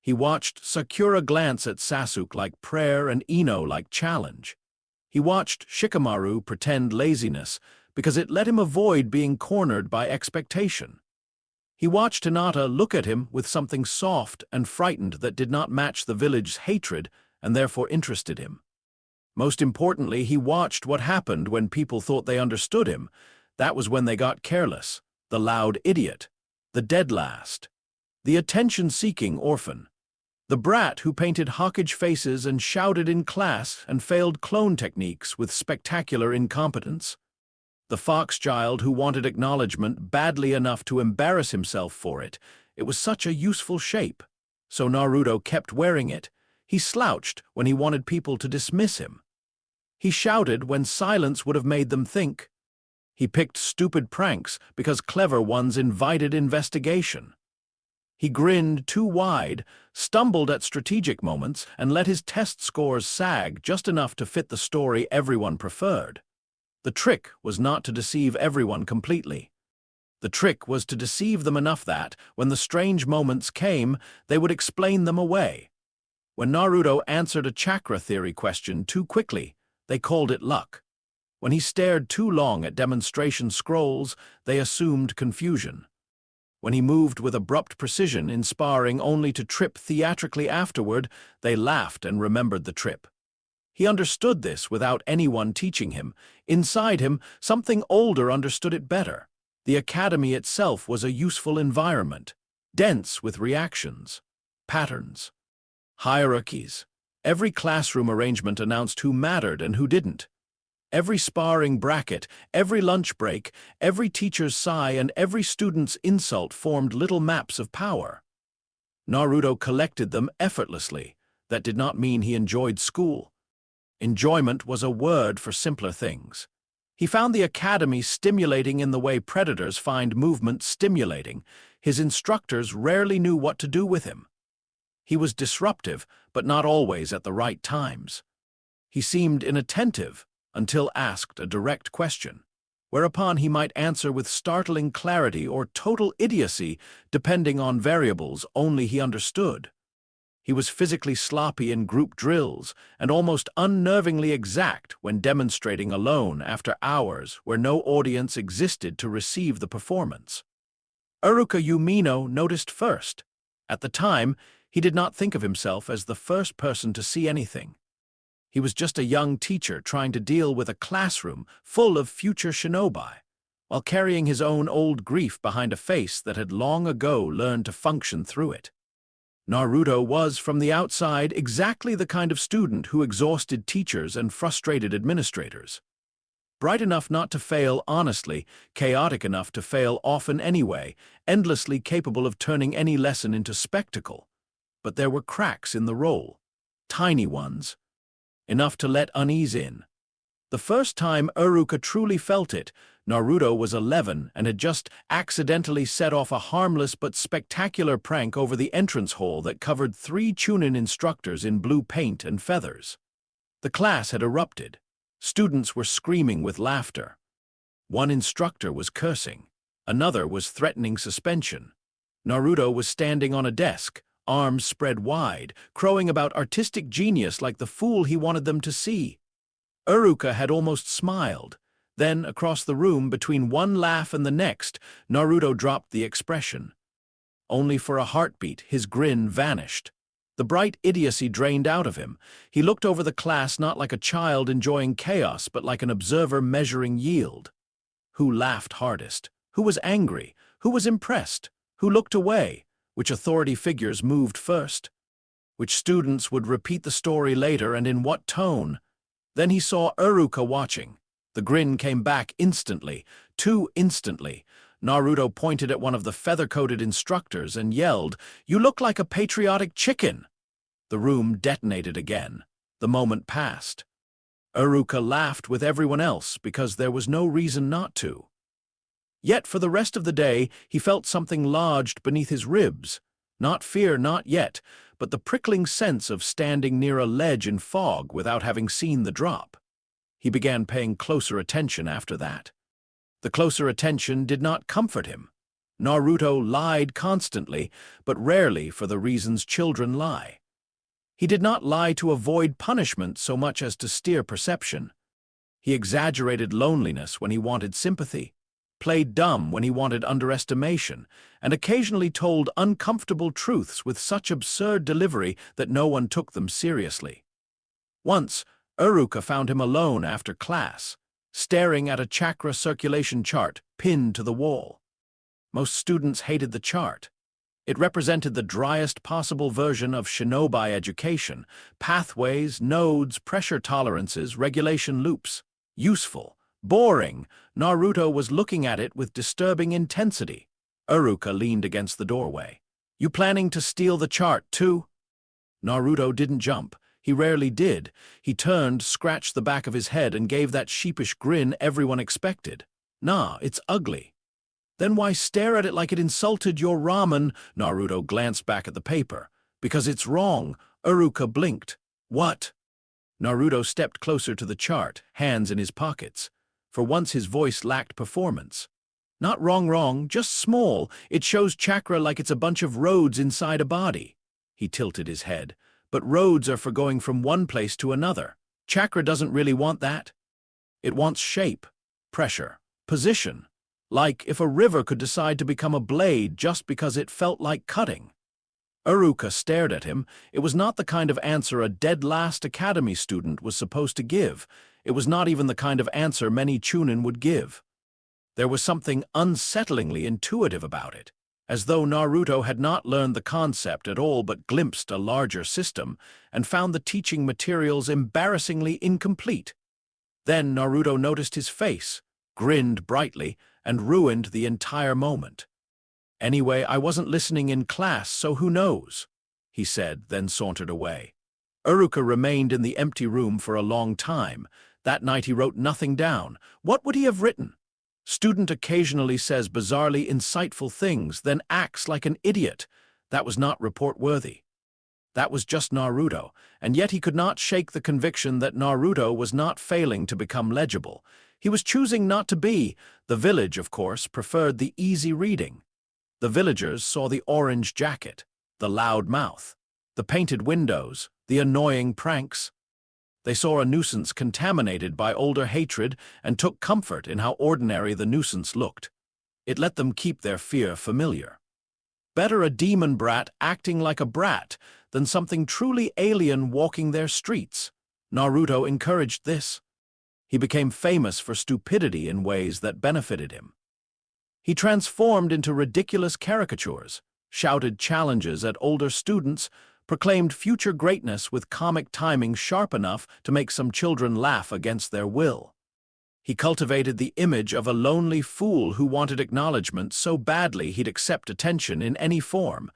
He watched Sakura glance at Sasuke like prayer and Ino like challenge. He watched Shikamaru pretend laziness because it let him avoid being cornered by expectation. He watched Hinata look at him with something soft and frightened that did not match the village's hatred and therefore interested him. Most importantly, he watched what happened when people thought they understood him. That was when they got careless, the loud idiot, the dead last, the attention-seeking orphan, the brat who painted hawkish faces and shouted in class and failed clone techniques with spectacular incompetence, the fox child who wanted acknowledgement badly enough to embarrass himself for it. It was such a useful shape, so Naruto kept wearing it. He slouched when he wanted people to dismiss him. He shouted when silence would have made them think. He picked stupid pranks because clever ones invited investigation. He grinned too wide, stumbled at strategic moments, and let his test scores sag just enough to fit the story everyone preferred. The trick was not to deceive everyone completely. The trick was to deceive them enough that, when the strange moments came, they would explain them away. When Naruto answered a chakra theory question too quickly, they called it luck. When he stared too long at demonstration scrolls, they assumed confusion. When he moved with abrupt precision in sparring only to trip theatrically afterward, they laughed and remembered the trip. He understood this without anyone teaching him. Inside him, something older understood it better. The academy itself was a useful environment, dense with reactions, patterns, hierarchies. Every classroom arrangement announced who mattered and who didn't. Every sparring bracket, every lunch break, every teacher's sigh, and every student's insult formed little maps of power. Naruto collected them effortlessly. That did not mean he enjoyed school. Enjoyment was a word for simpler things. He found the academy stimulating in the way predators find movement stimulating. His instructors rarely knew what to do with him. He was disruptive, but not always at the right times. He seemed inattentive until asked a direct question, whereupon he might answer with startling clarity or total idiocy, depending on variables only he understood. He was physically sloppy in group drills and almost unnervingly exact when demonstrating alone after hours where no audience existed to receive the performance. Iruka Umino noticed first. At the time, he did not think of himself as the first person to see anything. He was just a young teacher trying to deal with a classroom full of future shinobi, while carrying his own old grief behind a face that had long ago learned to function through it. Naruto was, from the outside, exactly the kind of student who exhausted teachers and frustrated administrators. Bright enough not to fail honestly, chaotic enough to fail often anyway, endlessly capable of turning any lesson into spectacle. But there were cracks in the role, tiny ones, enough to let unease in. The first time Iruka truly felt it, Naruto was 11 and had just accidentally set off a harmless but spectacular prank over the entrance hole that covered 3 Chunin instructors in blue paint and feathers. The class had erupted. Students were screaming with laughter. One instructor was cursing. Another was threatening suspension. Naruto was standing on a desk, arms spread wide, crowing about artistic genius like the fool he wanted them to see. Iruka had almost smiled. Then, across the room, between one laugh and the next, Naruto dropped the expression. Only for a heartbeat, his grin vanished. The bright idiocy drained out of him. He looked over the class not like a child enjoying chaos, but like an observer measuring yield. Who laughed hardest? Who was angry? Who was impressed? Who looked away? Which authority figures moved first? Which students would repeat the story later and in what tone? Then he saw Iruka watching. The grin came back instantly, too instantly. Naruto pointed at one of the feather-coated instructors and yelled, "You look like a patriotic chicken!" The room detonated again. The moment passed. Iruka laughed with everyone else because there was no reason not to. Yet for the rest of the day he felt something lodged beneath his ribs. Not fear, not yet, but the prickling sense of standing near a ledge in fog without having seen the drop. He began paying closer attention after that. The closer attention did not comfort him. Naruto lied constantly, but rarely for the reasons children lie. He did not lie to avoid punishment so much as to steer perception. He exaggerated loneliness when he wanted sympathy, played dumb when he wanted underestimation, and occasionally told uncomfortable truths with such absurd delivery that no one took them seriously. Once, Iruka found him alone after class, staring at a chakra circulation chart pinned to the wall. Most students hated the chart. It represented the driest possible version of shinobi education: pathways, nodes, pressure tolerances, regulation loops. Useful. Boring. Naruto was looking at it with disturbing intensity. Iruka leaned against the doorway. "You planning to steal the chart, too?" Naruto didn't jump. He rarely did. He turned, scratched the back of his head, and gave that sheepish grin everyone expected. "Nah, it's ugly." "Then why stare at it like it insulted your ramen?" Naruto glanced back at the paper. "Because it's wrong." Iruka blinked. "What?" Naruto stepped closer to the chart, hands in his pockets. For once his voice lacked performance. Not wrong, just small. It shows chakra like it's a bunch of roads inside a body. He tilted his head. But roads are for going from one place to another. Chakra doesn't really want that. It wants shape, pressure, position. Like if a river could decide to become a blade just because it felt like cutting. Uruka stared at him. It was not the kind of answer a dead-last academy student was supposed to give. It was not even the kind of answer many Chunin would give. There was something unsettlingly intuitive about it, as though Naruto had not learned the concept at all but glimpsed a larger system and found the teaching materials embarrassingly incomplete. Then Naruto noticed his face, grinned brightly, and ruined the entire moment. "Anyway, I wasn't listening in class, so who knows?" he said, then sauntered away. Uruka remained in the empty room for a long time. That night he wrote nothing down. What would he have written? Student occasionally says bizarrely insightful things, then acts like an idiot. That was not report-worthy. That was just Naruto, and yet he could not shake the conviction that Naruto was not failing to become legible. He was choosing not to be. The village, of course, preferred the easy reading. The villagers saw the orange jacket, the loud mouth, the painted windows, the annoying pranks. They saw a nuisance contaminated by older hatred and took comfort in how ordinary the nuisance looked. It let them keep their fear familiar. Better a demon brat acting like a brat than something truly alien walking their streets. Naruto encouraged this. He became famous for stupidity in ways that benefited him. He transformed into ridiculous caricatures, shouted challenges at older students, proclaimed future greatness with comic timing sharp enough to make some children laugh against their will. He cultivated the image of a lonely fool who wanted acknowledgement so badly he'd accept attention in any form.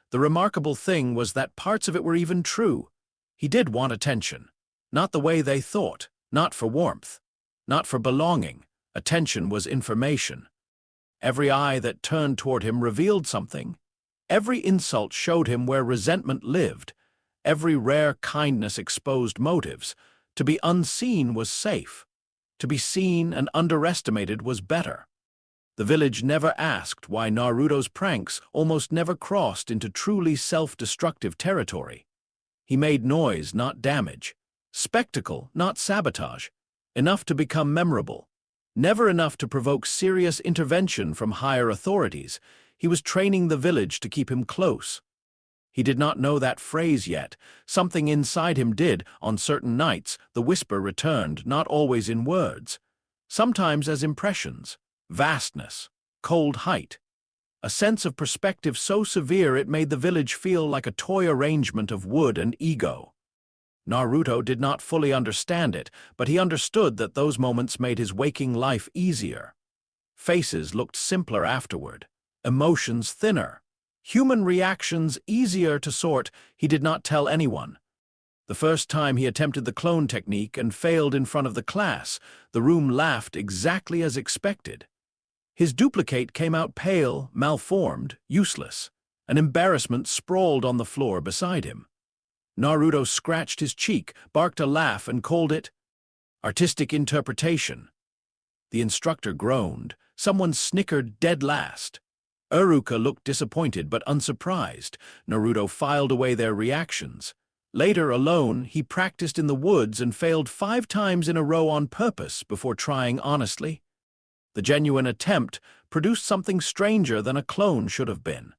The remarkable thing was that parts of it were even true. He did want attention. Not the way they thought, not for warmth, not for belonging. Attention was information. Every eye that turned toward him revealed something. Every insult showed him where resentment lived. Every rare kindness exposed motives. To be unseen was safe. To be seen and underestimated was better. The village never asked why Naruto's pranks almost never crossed into truly self-destructive territory. He made noise, not damage. Spectacle, not sabotage. Enough to become memorable. Never enough to provoke serious intervention from higher authorities. He was training the village to keep him close. He did not know that phrase yet. Something inside him did. On certain nights, the whisper returned, not always in words. Sometimes as impressions. Vastness. Cold height. A sense of perspective so severe it made the village feel like a toy arrangement of wood and ego. Naruto did not fully understand it, but he understood that those moments made his waking life easier. Faces looked simpler afterward. Emotions thinner. Human reactions easier to sort. He did not tell anyone. The first time he attempted the clone technique and failed in front of the class, the room laughed exactly as expected. His duplicate came out pale, malformed, useless. An embarrassment sprawled on the floor beside him. Naruto scratched his cheek, barked a laugh, and called it artistic interpretation. The instructor groaned. Someone snickered dead last. Uruka looked disappointed but unsurprised. Naruto filed away their reactions. Later, alone, he practiced in the woods and failed 5 times in a row on purpose before trying honestly. The genuine attempt produced something stranger than a clone should have been.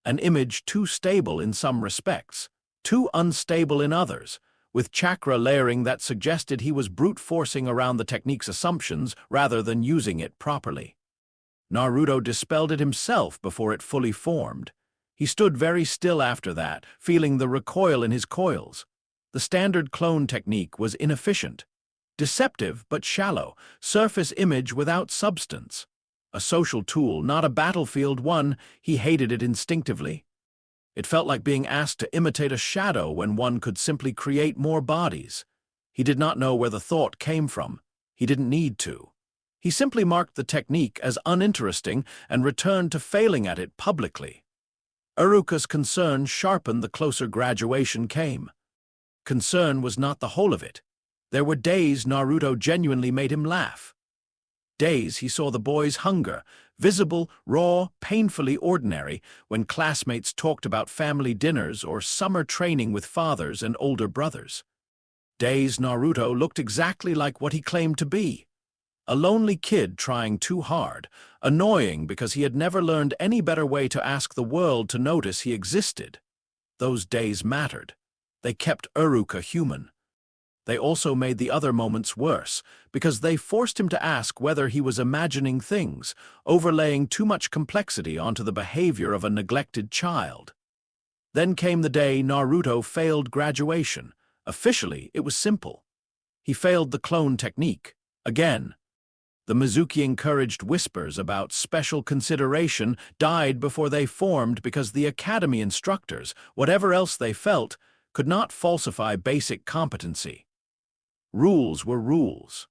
An image too stable in some respects, too unstable in others, with chakra layering that suggested he was brute-forcing around the technique's assumptions rather than using it properly. Naruto dispelled it himself before it fully formed. He stood very still after that, feeling the recoil in his coils. The standard clone technique was inefficient. Deceptive but shallow, surface image without substance. A social tool, not a battlefield one. He hated it instinctively. It felt like being asked to imitate a shadow when one could simply create more bodies. He did not know where the thought came from. He didn't need to. He simply marked the technique as uninteresting and returned to failing at it publicly. Uruka's concern sharpened the closer graduation came. Concern was not the whole of it. There were days Naruto genuinely made him laugh. Days he saw the boy's hunger, visible, raw, painfully ordinary, when classmates talked about family dinners or summer training with fathers and older brothers. Days Naruto looked exactly like what he claimed to be. A lonely kid trying too hard, annoying because he had never learned any better way to ask the world to notice he existed. Those days mattered. They kept Iruka human. They also made the other moments worse, because they forced him to ask whether he was imagining things, overlaying too much complexity onto the behavior of a neglected child. Then came the day Naruto failed graduation. Officially, it was simple. He failed the clone technique. Again. The Mizuki-encouraged whispers about special consideration died before they formed because the academy instructors, whatever else they felt, could not falsify basic competency. Rules were rules.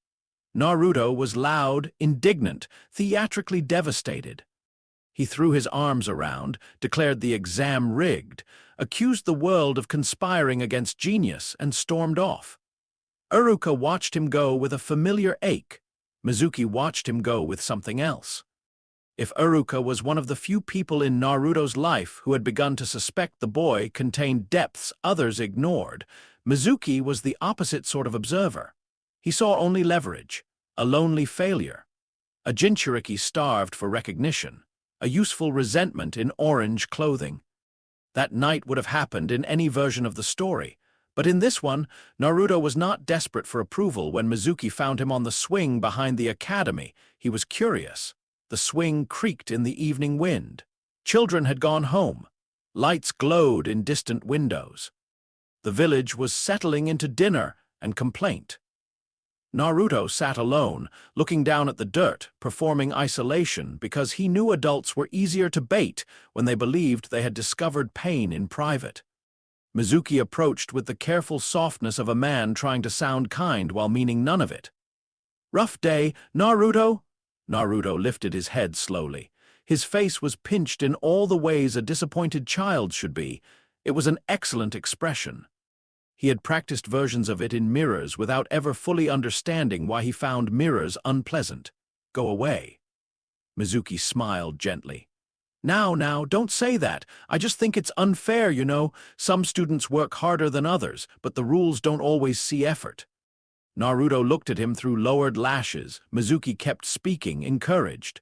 Naruto was loud, indignant, theatrically devastated. He threw his arms around, declared the exam rigged, accused the world of conspiring against genius, and stormed off. Iruka watched him go with a familiar ache. Mizuki watched him go with something else. If Iruka was one of the few people in Naruto's life who had begun to suspect the boy contained depths others ignored, Mizuki was the opposite sort of observer. He saw only leverage, a lonely failure, a Jinchuriki starved for recognition, a useful resentment in orange clothing. That night would have happened in any version of the story, but in this one, Naruto was not desperate for approval when Mizuki found him on the swing behind the academy. He was curious. The swing creaked in the evening wind. Children had gone home. Lights glowed in distant windows. The village was settling into dinner and complaint. Naruto sat alone, looking down at the dirt, performing isolation because he knew adults were easier to bait when they believed they had discovered pain in private. Mizuki approached with the careful softness of a man trying to sound kind while meaning none of it. "Rough day, Naruto?" Naruto lifted his head slowly. His face was pinched in all the ways a disappointed child should be. It was an excellent expression. He had practiced versions of it in mirrors without ever fully understanding why he found mirrors unpleasant. "Go away." Mizuki smiled gently. Now, don't say that. I just think it's unfair, you know. Some students work harder than others, but the rules don't always see effort." Naruto looked at him through lowered lashes. Mizuki kept speaking, encouraged.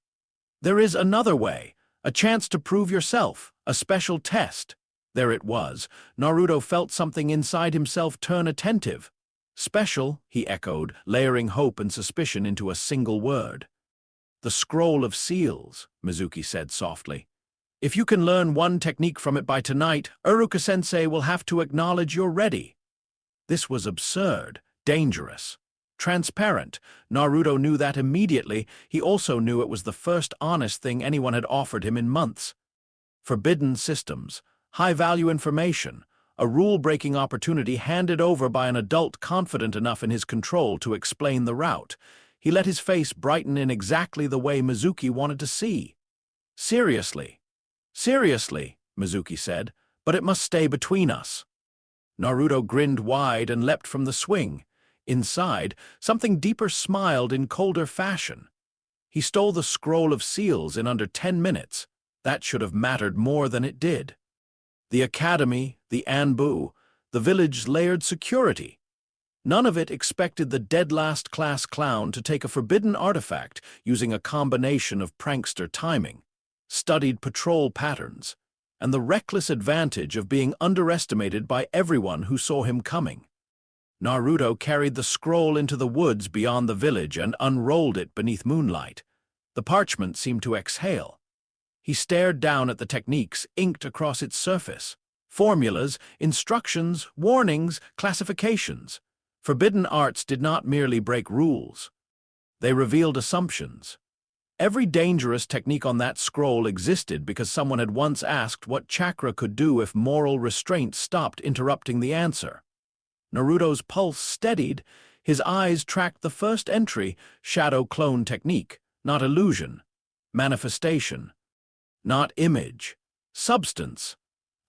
"There is another way, a chance to prove yourself, a special test." There it was. Naruto felt something inside himself turn attentive. "Special," he echoed, layering hope and suspicion into a single word. "The scroll of seals," Mizuki said softly. "If you can learn one technique from it by tonight, Iruka-sensei will have to acknowledge you're ready." This was absurd, dangerous, transparent. Naruto knew that immediately. He also knew it was the first honest thing anyone had offered him in months. Forbidden systems, high-value information, a rule-breaking opportunity handed over by an adult confident enough in his control to explain the route. He let his face brighten in exactly the way Mizuki wanted to see. "Seriously, Mizuki said, but it must stay between us." Naruto grinned wide and leapt from the swing. Inside, something deeper smiled in colder fashion. He stole the scroll of seals in under 10 minutes. That should have mattered more than it did. The academy, the Anbu, the village layered security. None of it expected the dead-last class clown to take a forbidden artifact using a combination of prankster timing, studied patrol patterns, and the reckless advantage of being underestimated by everyone who saw him coming. Naruto carried the scroll into the woods beyond the village and unrolled it beneath moonlight. The parchment seemed to exhale. He stared down at the techniques inked across its surface. Formulas, instructions, warnings, classifications. Forbidden arts did not merely break rules. They revealed assumptions. Every dangerous technique on that scroll existed because someone had once asked what chakra could do if moral restraint stopped interrupting the answer. Naruto's pulse steadied. His eyes tracked the first entry, shadow clone technique, not illusion, manifestation, not image, substance.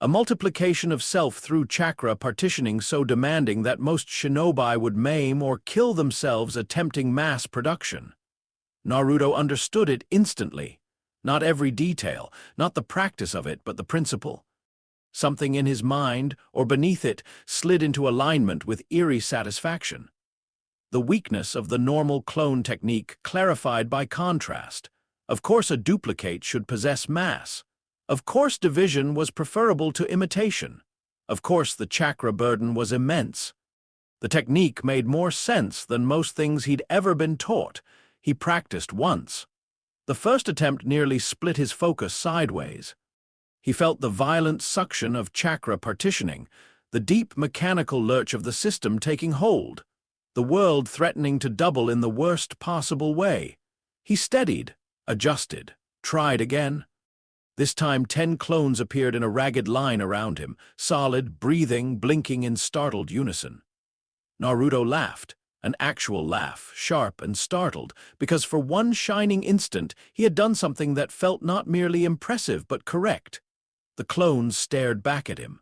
A multiplication of self through chakra partitioning so demanding that most shinobi would maim or kill themselves attempting mass production. Naruto understood it instantly. Not every detail, not the practice of it, but the principle. Something in his mind, or beneath it, slid into alignment with eerie satisfaction. The weakness of the normal clone technique clarified by contrast. Of course a duplicate should possess mass. Of course division was preferable to imitation. Of course the chakra burden was immense. The technique made more sense than most things he'd ever been taught. He practiced once. The first attempt nearly split his focus sideways. He felt the violent suction of chakra partitioning, the deep mechanical lurch of the system taking hold, the world threatening to double in the worst possible way. He steadied, adjusted, tried again. This time 10 clones appeared in a ragged line around him, solid, breathing, blinking in startled unison. Naruto laughed, an actual laugh, sharp and startled, because for one shining instant he had done something that felt not merely impressive but correct. The clones stared back at him.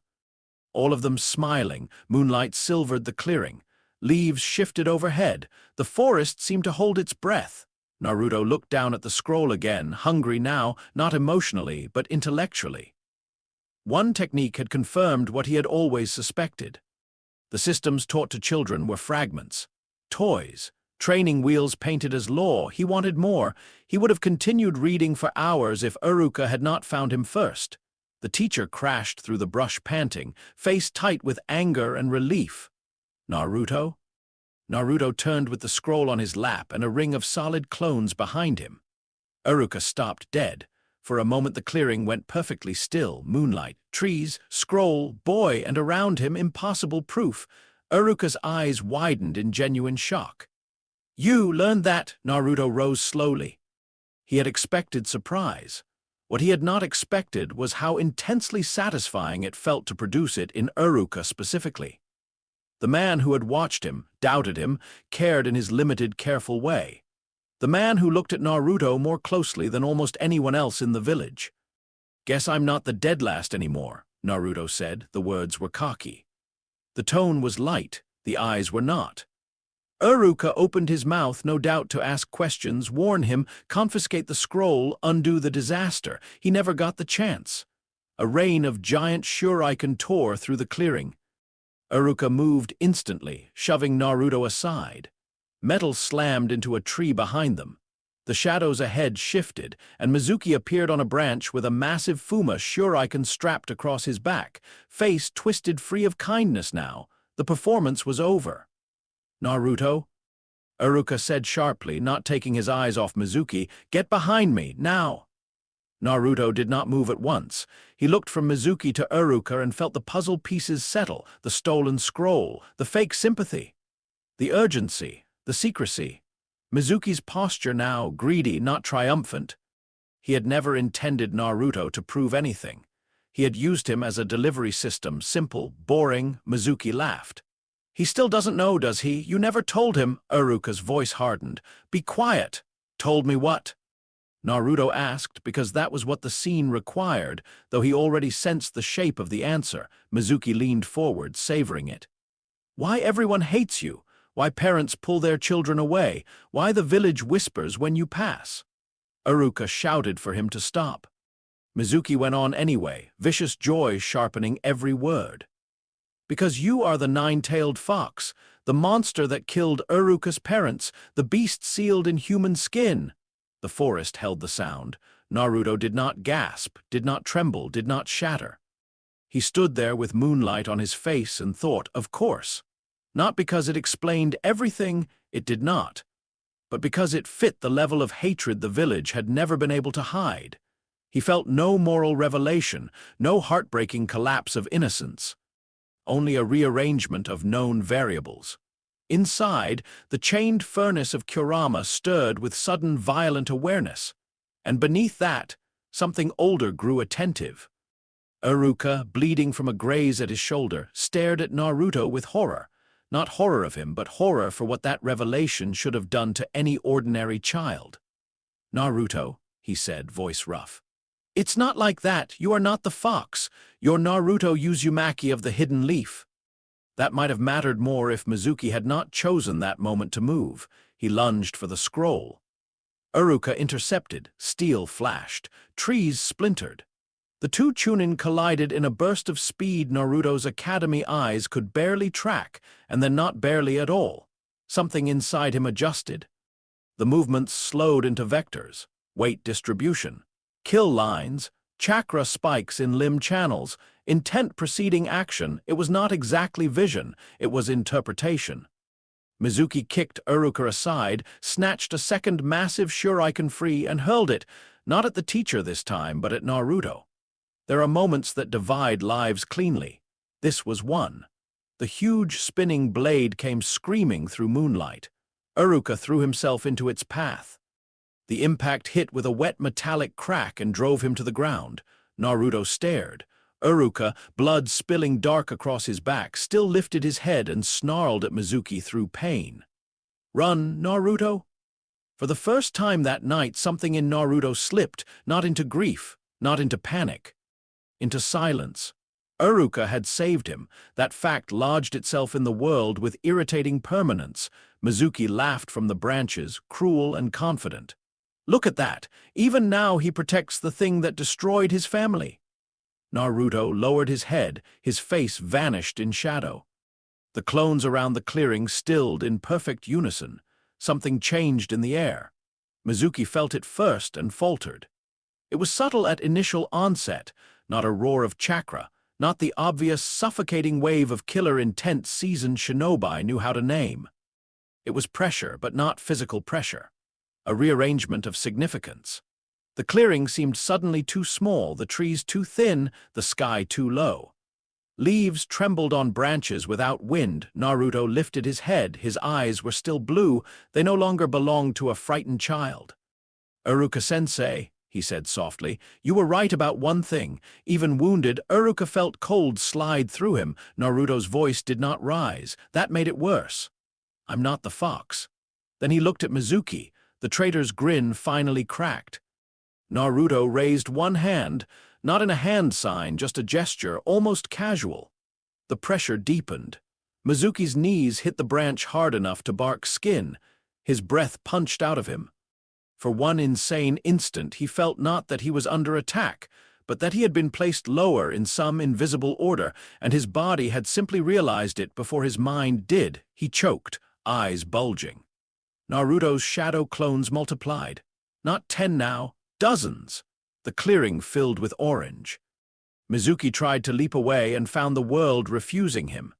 All of them smiling, moonlight silvered the clearing. Leaves shifted overhead. The forest seemed to hold its breath. Naruto looked down at the scroll again, hungry now, not emotionally, but intellectually. One technique had confirmed what he had always suspected. The systems taught to children were fragments, toys, training wheels painted as law. He wanted more. He would have continued reading for hours if Iruka had not found him first. The teacher crashed through the brush panting, face tight with anger and relief. Naruto? Naruto turned with the scroll on his lap and a ring of solid clones behind him. Iruka stopped dead. For a moment the clearing went perfectly still, moonlight, trees, scroll, boy, and around him impossible proof. Iruka's eyes widened in genuine shock. "You learned that?" Naruto rose slowly. He had expected surprise. What he had not expected was how intensely satisfying it felt to produce it in Iruka specifically. The man who had watched him, doubted him, cared in his limited, careful way. The man who looked at Naruto more closely than almost anyone else in the village. "Guess I'm not the dead last anymore," Naruto said. The words were cocky. The tone was light, the eyes were not. Iruka opened his mouth, no doubt to ask questions, warn him, confiscate the scroll, undo the disaster. He never got the chance. A rain of giant shuriken tore through the clearing. Iruka moved instantly, shoving Naruto aside. Metal slammed into a tree behind them. The shadows ahead shifted, and Mizuki appeared on a branch with a massive Fuma shuriken strapped across his back, face twisted free of kindness now. The performance was over. "Naruto?" Iruka said sharply, not taking his eyes off Mizuki. "Get behind me, now!" Naruto did not move at once. He looked from Mizuki to Iruka and felt the puzzle pieces settle, the stolen scroll, the fake sympathy, the urgency, the secrecy. Mizuki's posture now, greedy, not triumphant. He had never intended Naruto to prove anything. He had used him as a delivery system, simple, boring. Mizuki laughed. "He still doesn't know, does he? You never told him." Iruka's voice hardened. "Be quiet." "Told me what?" Naruto asked, because that was what the scene required, though he already sensed the shape of the answer. Mizuki leaned forward, savoring it. "Why everyone hates you, why parents pull their children away, why the village whispers when you pass." Iruka shouted for him to stop. Mizuki went on anyway, vicious joy sharpening every word. "Because you are the nine-tailed fox, the monster that killed Iruka's parents, the beast sealed in human skin." The forest held the sound. Naruto did not gasp, did not tremble, did not shatter. He stood there with moonlight on his face and thought, of course. Not because it explained everything, it did not, but because it fit the level of hatred the village had never been able to hide. He felt no moral revelation, no heartbreaking collapse of innocence. Only a rearrangement of known variables. Inside, the chained furnace of Kurama stirred with sudden violent awareness, and beneath that, something older grew attentive. Iruka, bleeding from a graze at his shoulder, stared at Naruto with horror. Not horror of him, but horror for what that revelation should have done to any ordinary child. "Naruto," he said, voice rough. "It's not like that. You are not the fox. You're Naruto Uzumaki of the Hidden Leaf." That might have mattered more if Mizuki had not chosen that moment to move. He lunged for the scroll. Uruka intercepted, steel flashed, trees splintered. The two Chunin collided in a burst of speed Naruto's academy eyes could barely track, and then not barely at all. Something inside him adjusted. The movements slowed into vectors, weight distribution, kill lines, chakra spikes in limb channels, intent preceding action. It was not exactly vision, it was interpretation. Mizuki kicked Uruka aside, snatched a second massive shuriken free, and hurled it, not at the teacher this time, but at Naruto. There are moments that divide lives cleanly. This was one. The huge spinning blade came screaming through moonlight. Uruka threw himself into its path. The impact hit with a wet metallic crack and drove him to the ground. Naruto stared. Uruka, blood spilling dark across his back, still lifted his head and snarled at Mizuki through pain. "Run, Naruto?" For the first time that night, something in Naruto slipped, not into grief, not into panic, into silence. Uruka had saved him. That fact lodged itself in the world with irritating permanence. Mizuki laughed from the branches, cruel and confident. "Look at that! Even now he protects the thing that destroyed his family." Naruto lowered his head, his face vanished in shadow. The clones around the clearing stilled in perfect unison. Something changed in the air. Mizuki felt it first and faltered. It was subtle at initial onset, not a roar of chakra, not the obvious suffocating wave of killer intent seasoned shinobi knew how to name. It was pressure, but not physical pressure. A rearrangement of significance. The clearing seemed suddenly too small, the trees too thin, the sky too low. Leaves trembled on branches without wind. Naruto lifted his head, his eyes were still blue, they no longer belonged to a frightened child. "Uruka-sensei," he said softly, "you were right about one thing." Even wounded, Uruka felt cold slide through him. Naruto's voice did not rise. That made it worse. "I'm not the fox." Then he looked at Mizuki. The traitor's grin finally cracked. Naruto raised one hand, not in a hand sign, just a gesture, almost casual. The pressure deepened. Mizuki's knees hit the branch hard enough to bark skin. His breath punched out of him. For one insane instant, he felt not that he was under attack, but that he had been placed lower in some invisible order, and his body had simply realized it before his mind did. He choked, eyes bulging. Naruto's shadow clones multiplied. Not 10 now, dozens. The clearing filled with orange. Mizuki tried to leap away and found the world refusing him.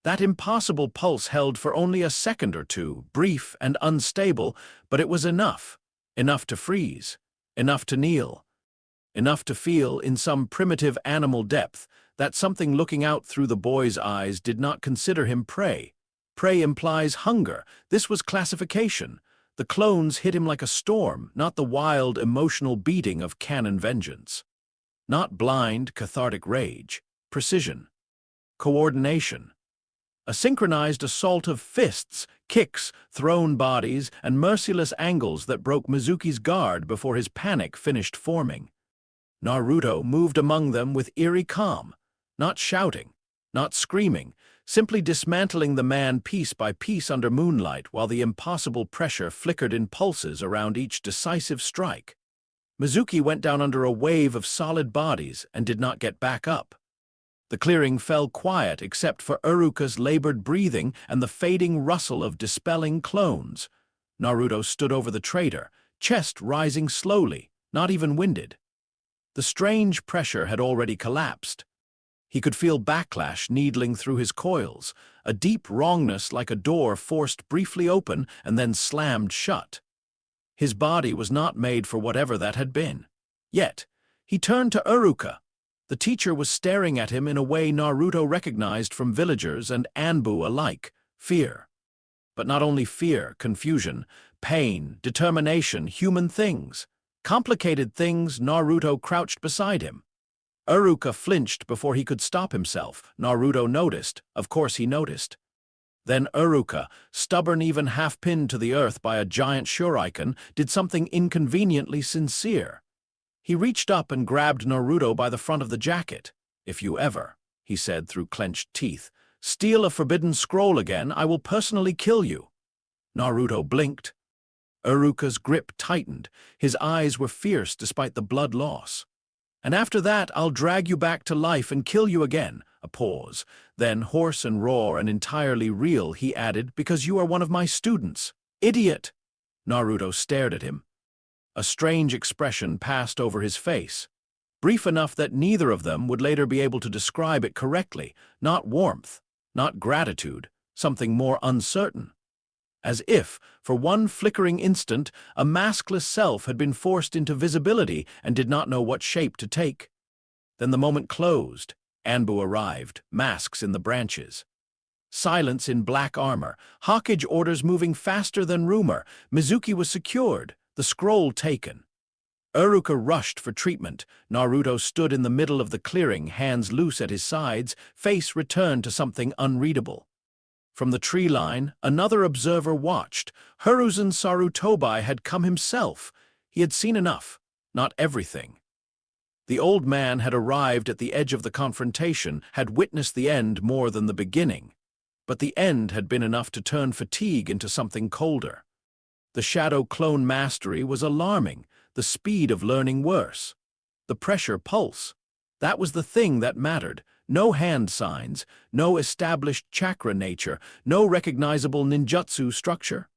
That impossible pulse held for only a second or two, brief and unstable, but it was enough. Enough to freeze. Enough to kneel. Enough to feel, in some primitive animal depth, that something looking out through the boy's eyes did not consider him prey. Prey implies hunger. This was classification. The clones hit him like a storm, not the wild, emotional beating of cannon vengeance. Not blind, cathartic rage. Precision. Coordination. A synchronized assault of fists, kicks, thrown bodies, and merciless angles that broke Mizuki's guard before his panic finished forming. Naruto moved among them with eerie calm, not shouting, not screaming, simply dismantling the man piece by piece under moonlight while the impossible pressure flickered in pulses around each decisive strike. Mizuki went down under a wave of solid bodies and did not get back up. The clearing fell quiet except for Uruka's labored breathing and the fading rustle of dispelling clones. Naruto stood over the traitor, chest rising slowly, not even winded. The strange pressure had already collapsed. He could feel backlash needling through his coils, a deep wrongness like a door forced briefly open and then slammed shut. His body was not made for whatever that had been. Yet, he turned to Uruka. The teacher was staring at him in a way Naruto recognized from villagers and Anbu alike, fear. But not only fear, confusion, pain, determination, human things. Complicated things. Naruto crouched beside him. Uruka flinched before he could stop himself. Naruto noticed. Of course he noticed. Then Uruka, stubborn even half-pinned to the earth by a giant shuriken, did something inconveniently sincere. He reached up and grabbed Naruto by the front of the jacket. "If you ever," he said through clenched teeth, "steal a forbidden scroll again, I will personally kill you." Naruto blinked. Uruka's grip tightened. His eyes were fierce despite the blood loss. "And after that, I'll drag you back to life and kill you again." A pause. Then, hoarse and raw and entirely real, he added, "Because you are one of my students." "Idiot!" Naruto stared at him. A strange expression passed over his face, brief enough that neither of them would later be able to describe it correctly. Not warmth, not gratitude, something more uncertain. As if, for one flickering instant, a maskless self had been forced into visibility and did not know what shape to take. Then the moment closed. Anbu arrived, masks in the branches. Silence in black armor, Hokage orders moving faster than rumor. Mizuki was secured, the scroll taken. Uruka rushed for treatment. Naruto stood in the middle of the clearing, hands loose at his sides, face returned to something unreadable. From the tree line, another observer watched. Hiruzen Sarutobi had come himself. He had seen enough, not everything. The old man had arrived at the edge of the confrontation, had witnessed the end more than the beginning. But the end had been enough to turn fatigue into something colder. The shadow clone mastery was alarming, the speed of learning worse. The pressure pulse. That was the thing that mattered. No hand signs, no established chakra nature, no recognizable ninjutsu structure.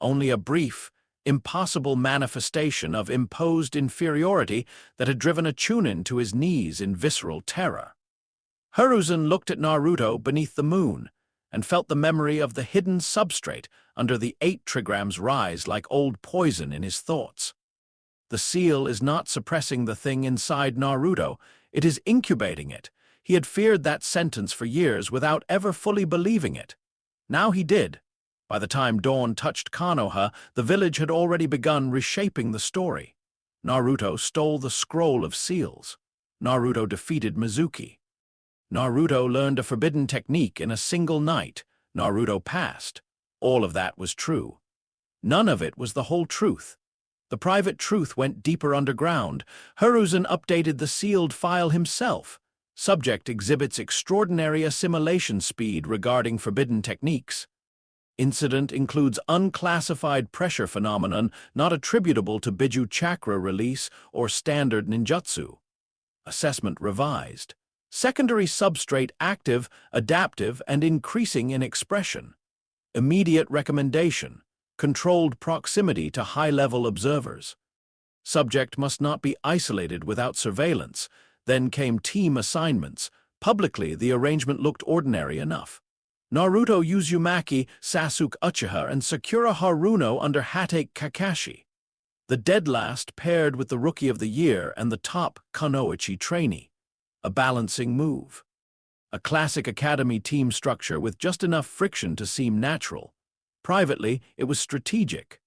Only a brief, impossible manifestation of imposed inferiority that had driven a Chunin to his knees in visceral terror. Hiruzen looked at Naruto beneath the moon and felt the memory of the hidden substrate under the 8 trigrams rise like old poison in his thoughts. The seal is not suppressing the thing inside Naruto, it is incubating it. He had feared that sentence for years without ever fully believing it. Now he did. By the time dawn touched Konoha, the village had already begun reshaping the story. Naruto stole the scroll of seals. Naruto defeated Mizuki. Naruto learned a forbidden technique in a single night. Naruto passed. All of that was true. None of it was the whole truth. The private truth went deeper underground. Hiruzen updated the sealed file himself. Subject exhibits extraordinary assimilation speed regarding forbidden techniques. Incident includes unclassified pressure phenomenon not attributable to Biju chakra release or standard ninjutsu. Assessment revised. Secondary substrate active, adaptive, and increasing in expression. Immediate recommendation. Controlled proximity to high-level observers. Subject must not be isolated without surveillance. Then came team assignments. Publicly, the arrangement looked ordinary enough. Naruto Uzumaki, Sasuke Uchiha, and Sakura Haruno under Hatake Kakashi. The dead last paired with the Rookie of the Year and the top Kunoichi trainee. A balancing move. A classic academy team structure with just enough friction to seem natural. Privately, it was strategic.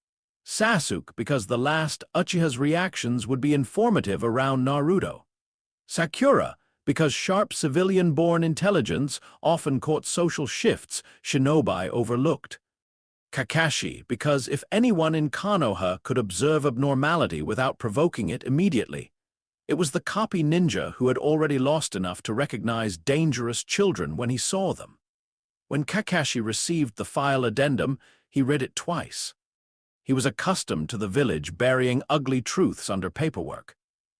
Sasuke because the last Uchiha's reactions would be informative around Naruto. Sakura because sharp civilian-born intelligence often caught social shifts shinobi overlooked. Kakashi because if anyone in Konoha could observe abnormality without provoking it immediately, it was the copy ninja who had already lost enough to recognize dangerous children when he saw them. When Kakashi received the file addendum, he read it twice. He was accustomed to the village burying ugly truths under paperwork.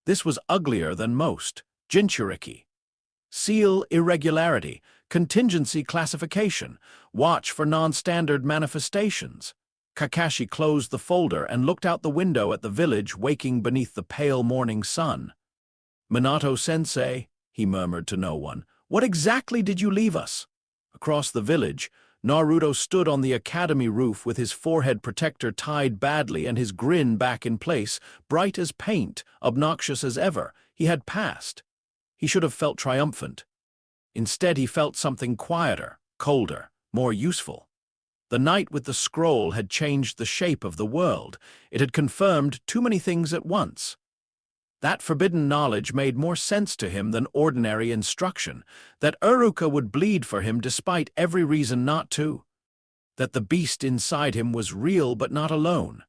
This was uglier than most. Jinchuriki. Seal irregularity, contingency classification, watch for non-standard manifestations. Kakashi closed the folder and looked out the window at the village waking beneath the pale morning sun. "Minato-sensei," he murmured to no one, "what exactly did you leave us?" Across the village, Naruto stood on the academy roof with his forehead protector tied badly and his grin back in place, bright as paint, obnoxious as ever. He had passed. He should have felt triumphant. Instead, he felt something quieter, colder, more useful. The night with the scroll had changed the shape of the world. It had confirmed too many things at once. That forbidden knowledge made more sense to him than ordinary instruction, that Uruka would bleed for him despite every reason not to, that the beast inside him was real but not alone,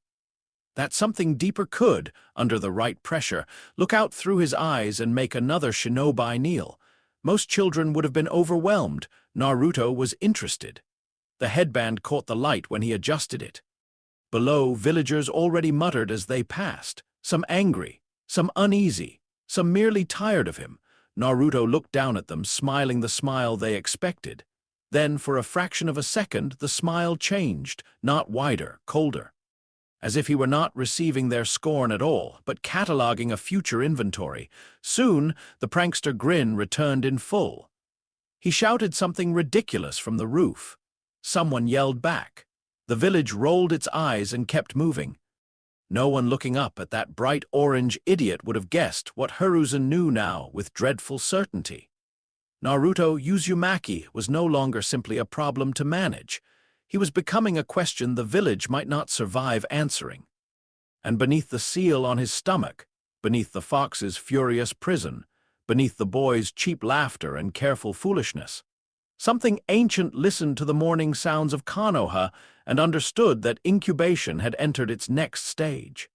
that something deeper could, under the right pressure, look out through his eyes and make another shinobi kneel. Most children would have been overwhelmed. Naruto was interested. The headband caught the light when he adjusted it. Below, villagers already muttered as they passed, some angry, some uneasy, some merely tired of him. Naruto looked down at them, smiling the smile they expected. Then, for a fraction of a second, the smile changed, not wider, colder. As if he were not receiving their scorn at all, but cataloging a future inventory. Soon, the prankster grin returned in full. He shouted something ridiculous from the roof. Someone yelled back. The village rolled its eyes and kept moving. No one looking up at that bright orange idiot would have guessed what Hiruzen knew now with dreadful certainty. Naruto Uzumaki was no longer simply a problem to manage. He was becoming a question the village might not survive answering. And beneath the seal on his stomach, beneath the fox's furious prison, beneath the boy's cheap laughter and careful foolishness, something ancient listened to the morning sounds of Konoha and understood that incubation had entered its next stage.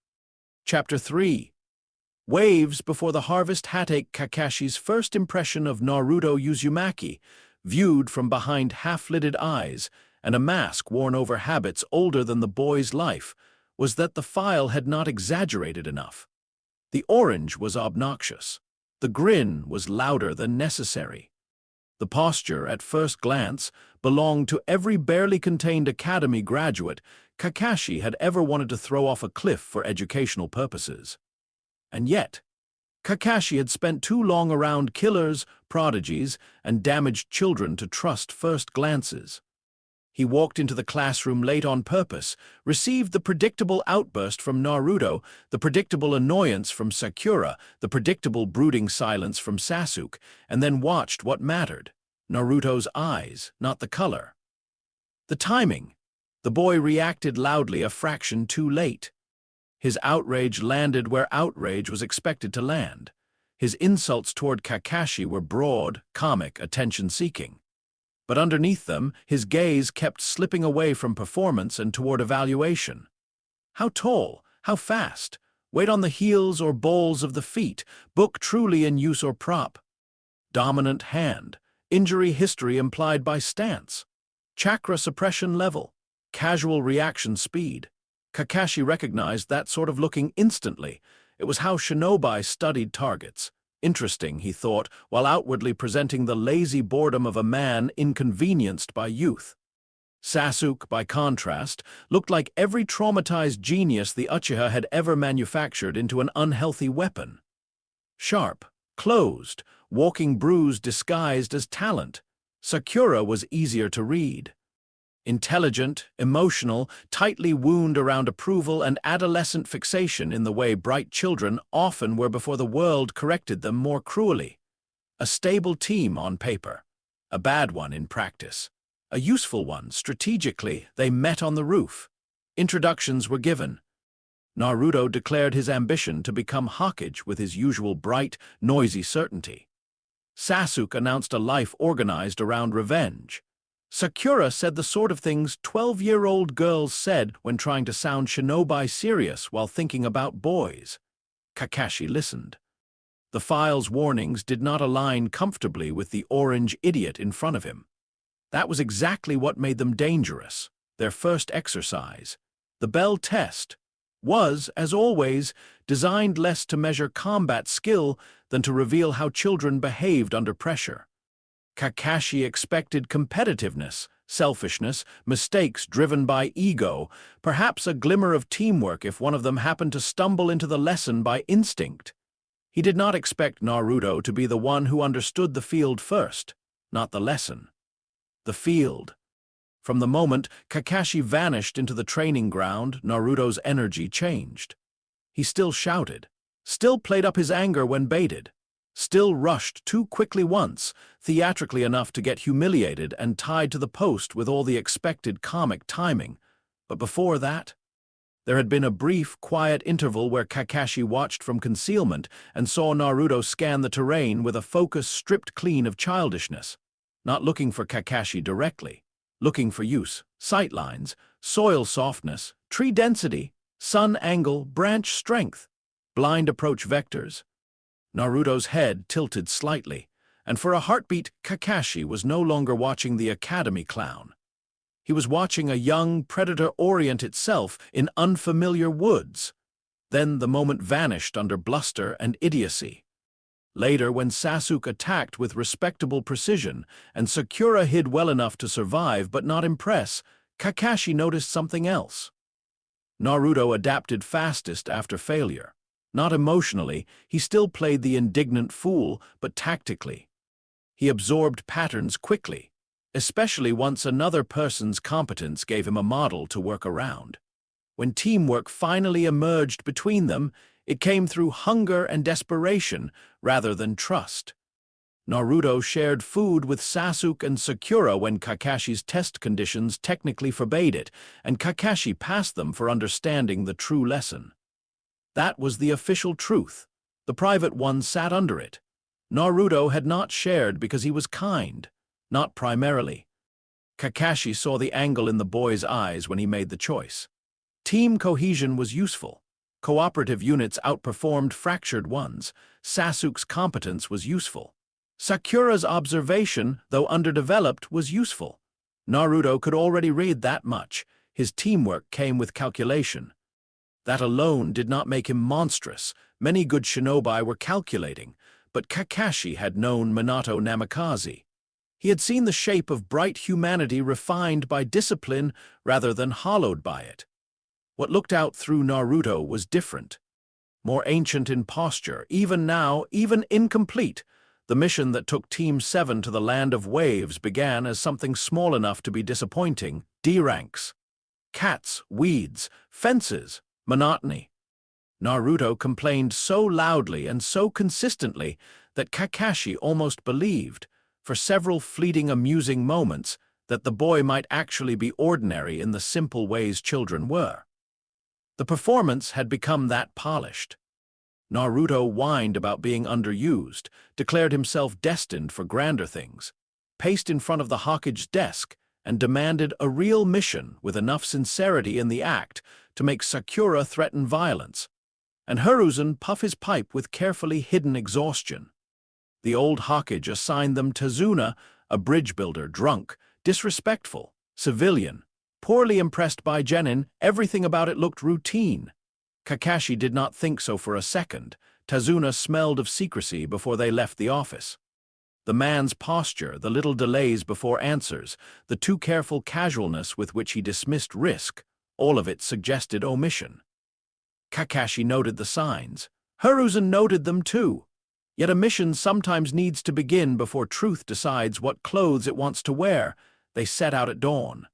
Chapter 3. Waves before the harvest. Hatake Kakashi's first impression of Naruto Uzumaki, viewed from behind half-lidded eyes and a mask worn over habits older than the boy's life, was that the file had not exaggerated enough. The orange was obnoxious. The grin was louder than necessary. The posture, at first glance, belonged to every barely contained academy graduate Kakashi had ever wanted to throw off a cliff for educational purposes. And yet, Kakashi had spent too long around killers, prodigies, and damaged children to trust first glances. He walked into the classroom late on purpose, received the predictable outburst from Naruto, the predictable annoyance from Sakura, the predictable brooding silence from Sasuke, and then watched what mattered: Naruto's eyes, not the color. The timing. The boy reacted loudly a fraction too late. His outrage landed where outrage was expected to land. His insults toward Kakashi were broad, comic, attention-seeking. But underneath them, his gaze kept slipping away from performance and toward evaluation. How tall? How fast? Weight on the heels or balls of the feet? Book truly in use or prop? Dominant hand? Injury history implied by stance? Chakra suppression level? Casual reaction speed? Kakashi recognized that sort of looking instantly. It was how shinobi studied targets. Interesting, he thought, while outwardly presenting the lazy boredom of a man inconvenienced by youth. Sasuke, by contrast, looked like every traumatized genius the Uchiha had ever manufactured into an unhealthy weapon. Sharp, closed, walking bruise disguised as talent. Sakura was easier to read. Intelligent, emotional, tightly wound around approval and adolescent fixation in the way bright children often were before the world corrected them more cruelly. A stable team on paper, a bad one in practice. A useful one strategically. They met on the roof. Introductions were given. Naruto declared his ambition to become Hokage with his usual bright, noisy certainty. Sasuke announced a life organized around revenge. Sakura said the sort of things 12-year-old girls said when trying to sound shinobi serious while thinking about boys. Kakashi listened. The file's warnings did not align comfortably with the orange idiot in front of him. That was exactly what made them dangerous. Their first exercise, the bell test, was, as always, designed less to measure combat skill than to reveal how children behaved under pressure. Kakashi expected competitiveness, selfishness, mistakes driven by ego, perhaps a glimmer of teamwork if one of them happened to stumble into the lesson by instinct. He did not expect Naruto to be the one who understood the field first, not the lesson. The field. From the moment Kakashi vanished into the training ground, Naruto's energy changed. He still shouted, still played up his anger when baited, still rushed too quickly once, theatrically enough to get humiliated and tied to the post with all the expected comic timing. But before that, there had been a brief, quiet interval where Kakashi watched from concealment and saw Naruto scan the terrain with a focus stripped clean of childishness, not looking for Kakashi directly, looking for use, sightlines, soil softness, tree density, sun angle, branch strength, blind approach vectors. Naruto's head tilted slightly, and for a heartbeat, Kakashi was no longer watching the academy clown. He was watching a young predator orient itself in unfamiliar woods. Then the moment vanished under bluster and idiocy. Later, when Sasuke attacked with respectable precision and Sakura hid well enough to survive but not impress, Kakashi noticed something else. Naruto adapted fastest after failure. Not emotionally, he still played the indignant fool, but tactically. He absorbed patterns quickly, especially once another person's competence gave him a model to work around. When teamwork finally emerged between them, it came through hunger and desperation rather than trust. Naruto shared food with Sasuke and Sakura when Kakashi's test conditions technically forbade it, and Kakashi passed them for understanding the true lesson. That was the official truth. The private one sat under it. Naruto had not shared because he was kind, not primarily. Kakashi saw the angle in the boy's eyes when he made the choice. Team cohesion was useful. Cooperative units outperformed fractured ones. Sasuke's competence was useful. Sakura's observation, though underdeveloped, was useful. Naruto could already read that much. His teamwork came with calculation. That alone did not make him monstrous. Many good shinobi were calculating, but Kakashi had known Minato Namikaze. He had seen the shape of bright humanity refined by discipline rather than hollowed by it. What looked out through Naruto was different, more ancient in posture, even now, even incomplete. The mission that took Team 7 to the Land of Waves began as something small enough to be disappointing: D-ranks. Cats, weeds, fences, monotony. Naruto complained so loudly and so consistently that Kakashi almost believed, for several fleeting amusing moments, that the boy might actually be ordinary in the simple ways children were. The performance had become that polished. Naruto whined about being underused, declared himself destined for grander things, paced in front of the Hokage's desk, and demanded a real mission with enough sincerity in the act to make Sakura threaten violence, and Hiruzen puff his pipe with carefully hidden exhaustion. The old Hokage assigned them Tazuna, a bridge builder, drunk, disrespectful, civilian, poorly impressed by Genin. Everything about it looked routine. Kakashi did not think so for a second. Tazuna smelled of secrecy before they left the office. The man's posture, the little delays before answers, the too careful casualness with which he dismissed risk, all of it suggested omission. Kakashi noted the signs. Hiruzen noted them too. Yet a mission sometimes needs to begin before truth decides what clothes it wants to wear. They set out at dawn.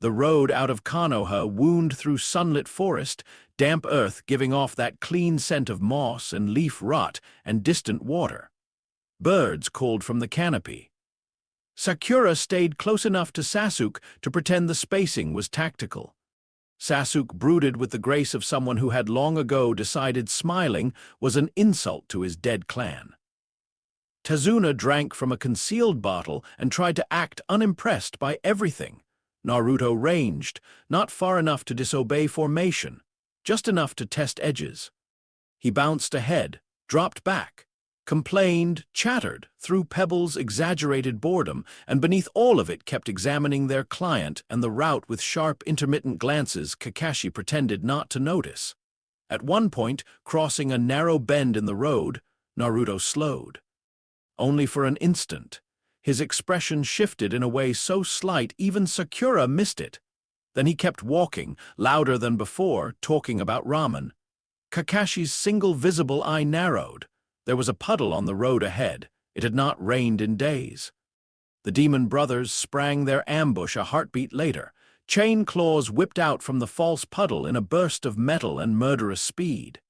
The road out of Konoha wound through sunlit forest, damp earth giving off that clean scent of moss and leaf rot and distant water. Birds called from the canopy. Sakura stayed close enough to Sasuke to pretend the spacing was tactical. Sasuke brooded with the grace of someone who had long ago decided smiling was an insult to his dead clan. Tazuna drank from a concealed bottle and tried to act unimpressed by everything. Naruto ranged, not far enough to disobey formation, just enough to test edges. He bounced ahead, dropped back, complained, chattered, threw pebbles, exaggerated boredom, and beneath all of it kept examining their client and the route with sharp, intermittent glances Kakashi pretended not to notice. At one point, crossing a narrow bend in the road, Naruto slowed. Only for an instant. His expression shifted in a way so slight even Sakura missed it. Then he kept walking, louder than before, talking about ramen. Kakashi's single visible eye narrowed. There was a puddle on the road ahead. It had not rained in days. The demon brothers sprang their ambush a heartbeat later. Chain claws whipped out from the false puddle in a burst of metal and murderous speed.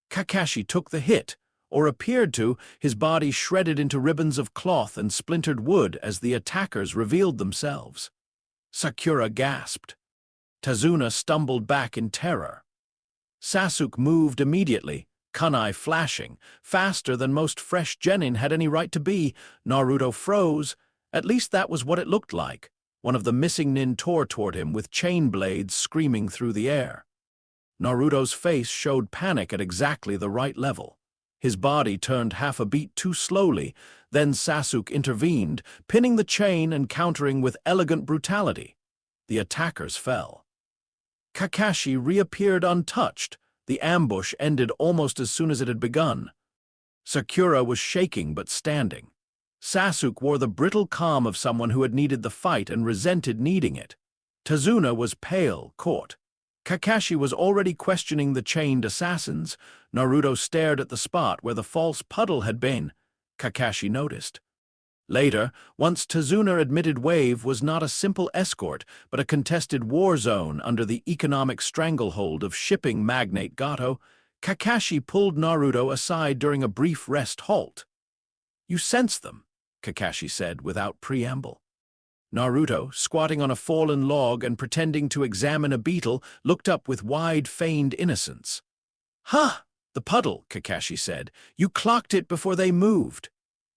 Kakashi took the hit, or appeared to, his body shredded into ribbons of cloth and splintered wood as the attackers revealed themselves. Sakura gasped. Tazuna stumbled back in terror. Sasuke moved immediately, kunai flashing, faster than most fresh genin had any right to be. Naruto froze. At least that was what it looked like. One of the missing nin tore toward him with chain blades screaming through the air. Naruto's face showed panic at exactly the right level. His body turned half a beat too slowly, then Sasuke intervened, pinning the chain and countering with elegant brutality. The attackers fell. Kakashi reappeared untouched. The ambush ended almost as soon as it had begun. Sakura was shaking but standing. Sasuke wore the brittle calm of someone who had needed the fight and resented needing it. Tazuna was pale, caught. Kakashi was already questioning the chained assassins. Naruto stared at the spot where the false puddle had been. Kakashi noticed. Later, once Tazuna admitted Wave was not a simple escort, but a contested war zone under the economic stranglehold of shipping magnate Gato, Kakashi pulled Naruto aside during a brief rest halt. "You sense them," Kakashi said without preamble. Naruto, squatting on a fallen log and pretending to examine a beetle, looked up with wide, feigned innocence. "Huh! The puddle," Kakashi said. "You clocked it before they moved."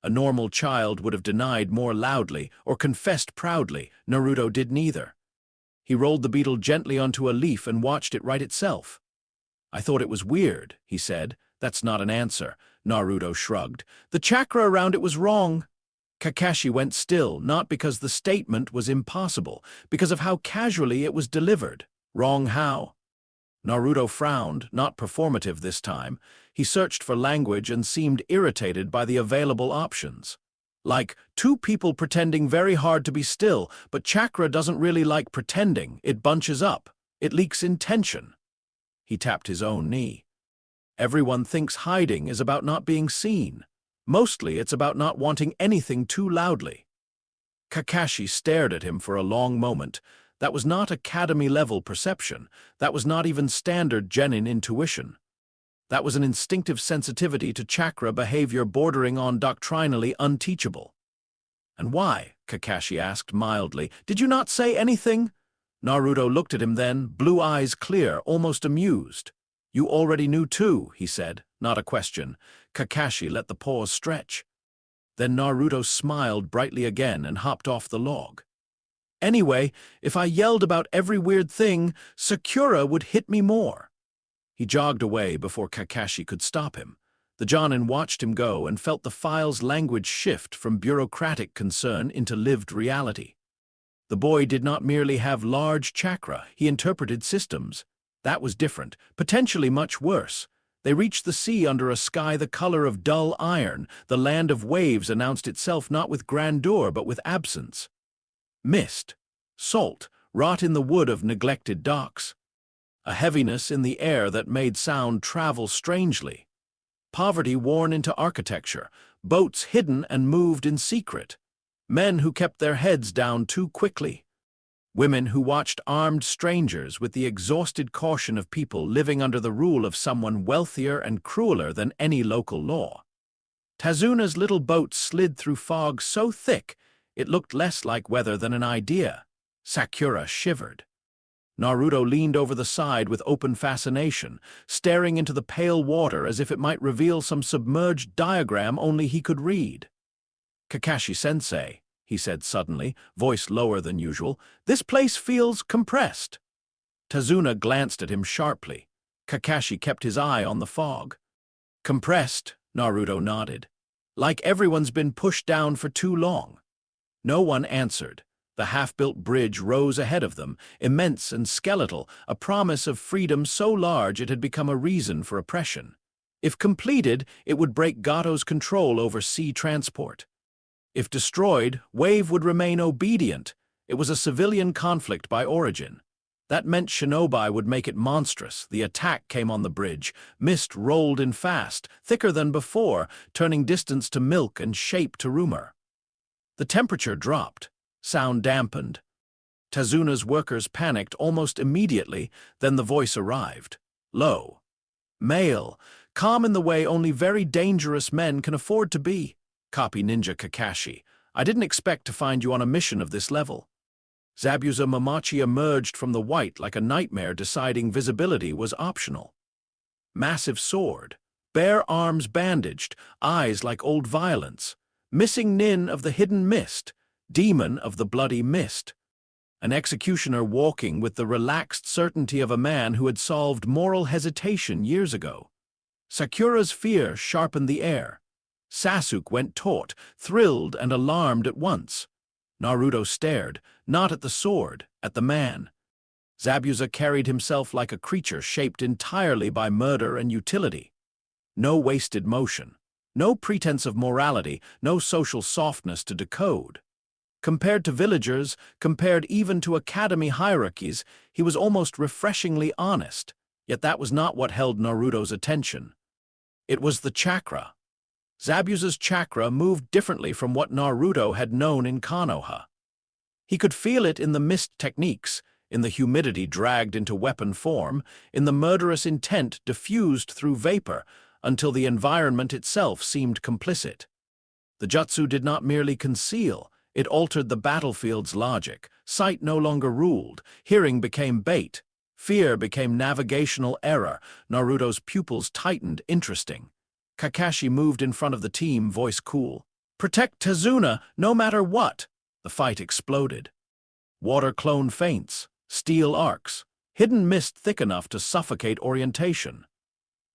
A normal child would have denied more loudly or confessed proudly. Naruto did neither. He rolled the beetle gently onto a leaf and watched it right itself. "I thought it was weird," he said. "That's not an answer." Naruto shrugged. "The chakra around it was wrong." Kakashi went still, not because the statement was impossible, because of how casually it was delivered. Wrong how? Naruto frowned, not performative this time. He searched for language and seemed irritated by the available options. Like, two people pretending very hard to be still, but chakra doesn't really like pretending. It bunches up. It leaks in tension. He tapped his own knee. Everyone thinks hiding is about not being seen. Mostly it's about not wanting anything too loudly. Kakashi stared at him for a long moment. That was not academy-level perception. That was not even standard genin intuition. That was an instinctive sensitivity to chakra behavior bordering on doctrinally unteachable. "And why?" Kakashi asked mildly. "Did you not say anything?" Naruto looked at him then, blue eyes clear, almost amused. "You already knew too," he said, not a question. Kakashi let the pause stretch. Then Naruto smiled brightly again and hopped off the log. "Anyway, if I yelled about every weird thing, Sakura would hit me more." He jogged away before Kakashi could stop him. The Jonin watched him go and felt the file's language shift from bureaucratic concern into lived reality. The boy did not merely have large chakra, he interpreted systems. That was different, potentially much worse. They reached the sea under a sky the color of dull iron. The land of waves announced itself not with grandeur but with absence. Mist, salt, rot in the wood of neglected docks. A heaviness in the air that made sound travel strangely. Poverty worn into architecture, boats hidden and moved in secret. Men who kept their heads down too quickly. Women who watched armed strangers with the exhausted caution of people living under the rule of someone wealthier and crueler than any local law. Tazuna's little boat slid through fog so thick it looked less like weather than an idea. Sakura shivered. Naruto leaned over the side with open fascination, staring into the pale water as if it might reveal some submerged diagram only he could read. "Kakashi-sensei," he said suddenly, voice lower than usual, "this place feels compressed." Tazuna glanced at him sharply. Kakashi kept his eye on the fog. "Compressed," Naruto nodded. "Like everyone's been pushed down for too long." No one answered. The half-built bridge rose ahead of them, immense and skeletal, a promise of freedom so large it had become a reason for oppression. If completed, it would break Gato's control over sea transport. If destroyed, Wave would remain obedient. It was a civilian conflict by origin. That meant Shinobi would make it monstrous. The attack came on the bridge. Mist rolled in fast, thicker than before, turning distance to milk and shape to rumor. The temperature dropped. Sound dampened. Tazuna's workers panicked almost immediately, then the voice arrived. Low. Male. Calm in the way only very dangerous men can afford to be. Copy Ninja Kakashi. I didn't expect to find you on a mission of this level. Zabuza Mamachi emerged from the white like a nightmare, deciding visibility was optional. Massive sword. Bare arms bandaged, eyes like old violets. Missing Nin of the hidden mist. Demon of the bloody mist. An executioner walking with the relaxed certainty of a man who had solved moral hesitation years ago. Sakura's fear sharpened the air. Sasuke went taut, thrilled and alarmed at once. Naruto stared. not at the sword, at the man. Zabuza carried himself like a creature shaped entirely by murder and utility. No wasted motion, no pretense of morality, no social softness to decode. Compared to villagers, compared even to academy hierarchies, he was almost refreshingly honest, yet that was not what held Naruto's attention. It was the chakra. Zabuza's chakra moved differently from what Naruto had known in Konoha. He could feel it in the mist techniques, in the humidity dragged into weapon form, in the murderous intent diffused through vapor, until the environment itself seemed complicit. The jutsu did not merely conceal, it altered the battlefield's logic. Sight no longer ruled, hearing became bait, fear became navigational error. Naruto's pupils tightened, interesting. Kakashi moved in front of the team, voice cool. "Protect Tazuna, no matter what!" The fight exploded. Water clone feints, steel arcs, hidden mist thick enough to suffocate orientation.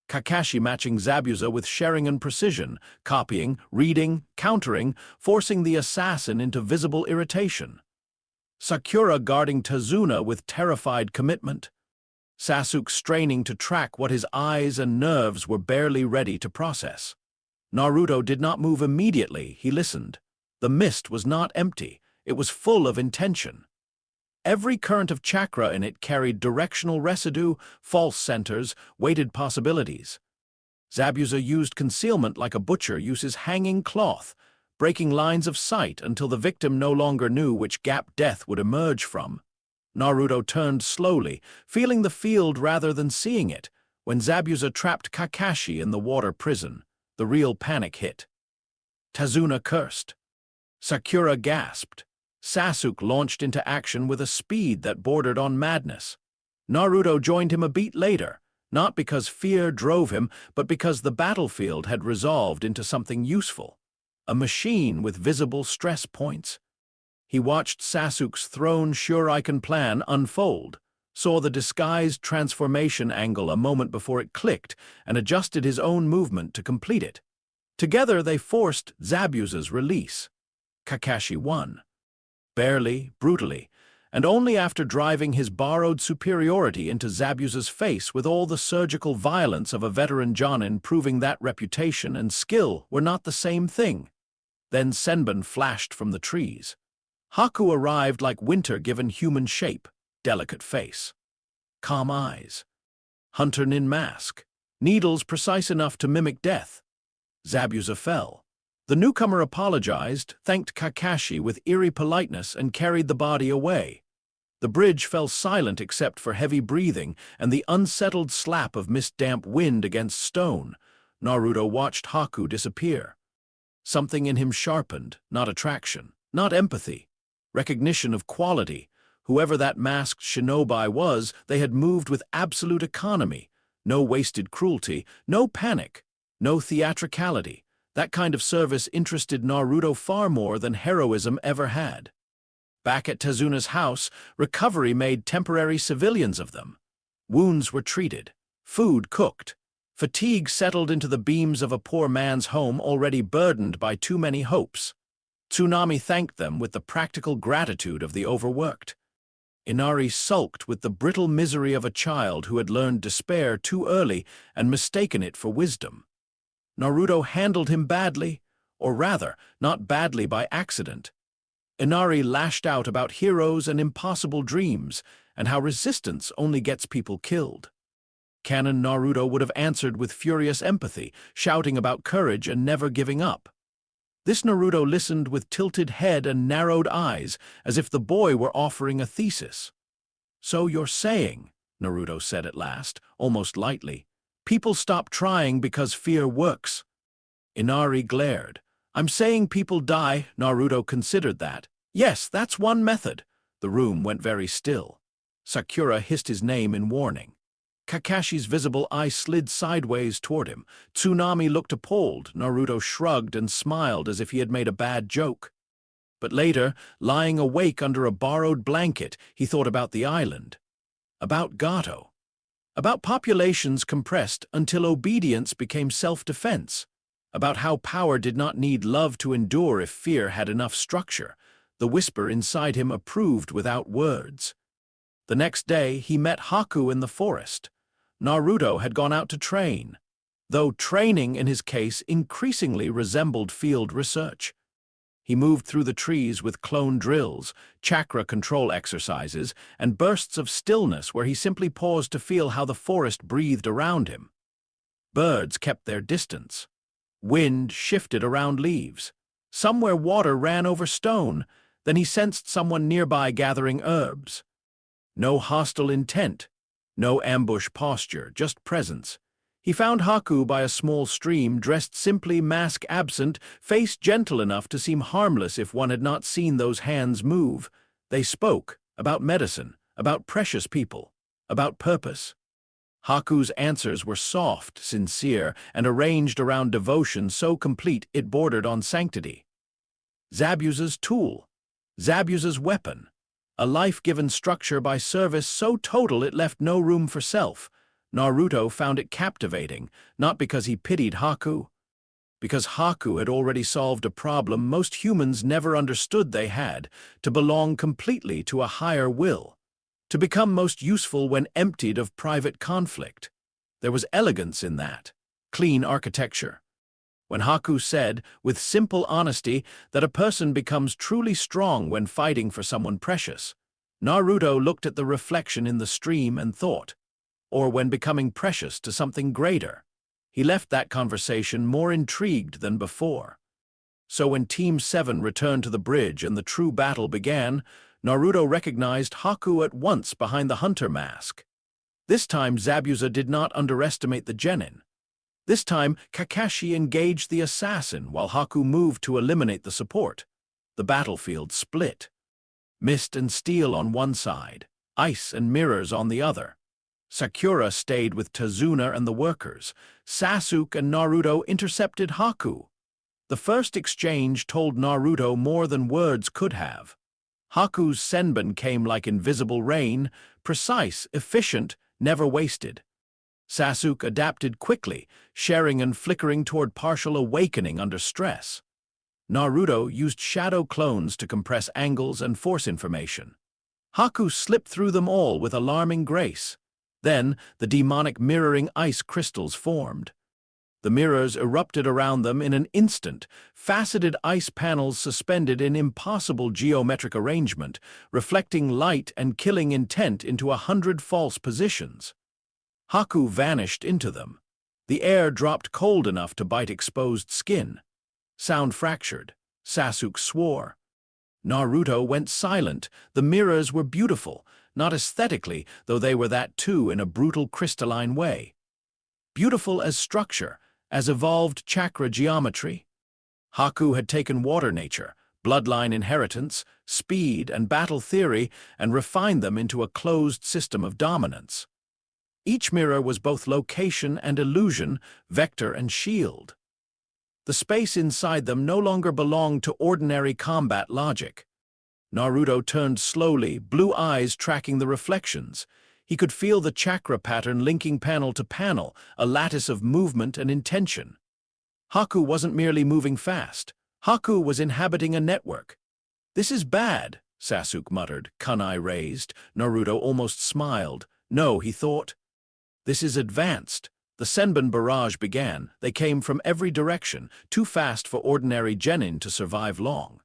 Kakashi matching Zabuza with Sharingan precision, copying, reading, countering, forcing the assassin into visible irritation. Sakura guarding Tazuna with terrified commitment. Sasuke straining to track what his eyes and nerves were barely ready to process. Naruto did not move immediately, he listened. The mist was not empty, it was full of intention. Every current of chakra in it carried directional residue, false centers, weighted possibilities. Zabuza used concealment like a butcher uses hanging cloth, breaking lines of sight until the victim no longer knew which gap death would emerge from. Naruto turned slowly, feeling the field rather than seeing it, when Zabuza trapped Kakashi in the water prison. The real panic hit. Tazuna cursed. Sakura gasped. Sasuke launched into action with a speed that bordered on madness. Naruto joined him a beat later, not because fear drove him, but because the battlefield had resolved into something useful. A machine with visible stress points. He watched Sasuke's thrown Shuriken plan unfold, saw the disguised transformation angle a moment before it clicked, and adjusted his own movement to complete it. Together they forced Zabuza's release. Kakashi won. Barely, brutally, and only after driving his borrowed superiority into Zabuza's face with all the surgical violence of a veteran Jonin, proving that reputation and skill were not the same thing. Then Senbon flashed from the trees. Haku arrived like winter given human shape, delicate face. Calm eyes. Hunter Nin mask. Needles precise enough to mimic death. Zabuza fell. The newcomer apologized, thanked Kakashi with eerie politeness, and carried the body away. The bridge fell silent except for heavy breathing and the unsettled slap of mist-damp wind against stone. Naruto watched Haku disappear. Something in him sharpened, not attraction, not empathy. Recognition of quality. Whoever that masked shinobi was, they had moved with absolute economy. No wasted cruelty, no panic, no theatricality. That kind of service interested Naruto far more than heroism ever had. Back at Tazuna's house, recovery made temporary civilians of them. Wounds were treated, food cooked. Fatigue settled into the beams of a poor man's home already burdened by too many hopes. Tsunami thanked them with the practical gratitude of the overworked. Inari sulked with the brittle misery of a child who had learned despair too early and mistaken it for wisdom. Naruto handled him badly, or rather, not badly by accident. Inari lashed out about heroes and impossible dreams, and how resistance only gets people killed. Canon Naruto would have answered with furious empathy, shouting about courage and never giving up. This Naruto listened with tilted head and narrowed eyes, as if the boy were offering a thesis. "So you're saying," Naruto said at last, almost lightly, "people stop trying because fear works." Inari glared. "I'm saying people die." Naruto considered that. "Yes, that's one method." The room went very still. Sakura hissed his name in warning. Kakashi's visible eye slid sideways toward him. Tsunami looked appalled. Naruto shrugged and smiled as if he had made a bad joke. But later, lying awake under a borrowed blanket, he thought about the island. About Gato. About populations compressed until obedience became self-defense. About how power did not need love to endure if fear had enough structure. The whisper inside him approved without words. The next day, he met Haku in the forest. Naruto had gone out to train, though training in his case increasingly resembled field research. He moved through the trees with clone drills, chakra control exercises, and bursts of stillness where he simply paused to feel how the forest breathed around him. Birds kept their distance. Wind shifted around leaves. Somewhere water ran over stone. Then he sensed someone nearby gathering herbs. No hostile intent, no ambush posture, just presence. He found Haku by a small stream, dressed simply, mask absent, face gentle enough to seem harmless if one had not seen those hands move. They spoke about medicine, about precious people, about purpose. Haku's answers were soft, sincere, and arranged around devotion so complete it bordered on sanctity. Zabuza's tool, Zabuza's weapon, a life-given structure by service so total it left no room for self. Naruto found it captivating, not because he pitied Haku, because Haku had already solved a problem most humans never understood they had, to belong completely to a higher will, to become most useful when emptied of private conflict. There was elegance in that, clean architecture. When Haku said, with simple honesty, that a person becomes truly strong when fighting for someone precious, Naruto looked at the reflection in the stream and thought, or when becoming precious to something greater. He left that conversation more intrigued than before. So when Team 7 returned to the bridge and the true battle began, Naruto recognized Haku at once behind the hunter mask. This time Zabuza did not underestimate the genin. This time Kakashi engaged the assassin while Haku moved to eliminate the support. The battlefield split. Mist and steel on one side, ice and mirrors on the other. Sakura stayed with Tazuna and the workers. Sasuke and Naruto intercepted Haku. The first exchange told Naruto more than words could have. Haku's senbon came like invisible rain, precise, efficient, never wasted. Sasuke adapted quickly, sharing and flickering toward partial awakening under stress. Naruto used shadow clones to compress angles and force information. Haku slipped through them all with alarming grace. Then, the demonic mirroring ice crystals formed. The mirrors erupted around them in an instant, faceted ice panels suspended in impossible geometric arrangement, reflecting light and killing intent into 100 false positions. Haku vanished into them. The air dropped cold enough to bite exposed skin. Sound fractured. Sasuke swore. Naruto went silent. The mirrors were beautiful, not aesthetically, though they were that too in a brutal crystalline way. Beautiful as structure, as evolved chakra geometry. Haku had taken water nature, bloodline inheritance, speed, and battle theory, and refined them into a closed system of dominance. Each mirror was both location and illusion, vector and shield. The space inside them no longer belonged to ordinary combat logic. Naruto turned slowly, blue eyes tracking the reflections. He could feel the chakra pattern linking panel to panel, a lattice of movement and intention. Haku wasn't merely moving fast. Haku was inhabiting a network. "This is bad," Sasuke muttered, kunai raised. Naruto almost smiled. No, he thought. This is advanced. The senbon barrage began. They came from every direction, too fast for ordinary genin to survive long.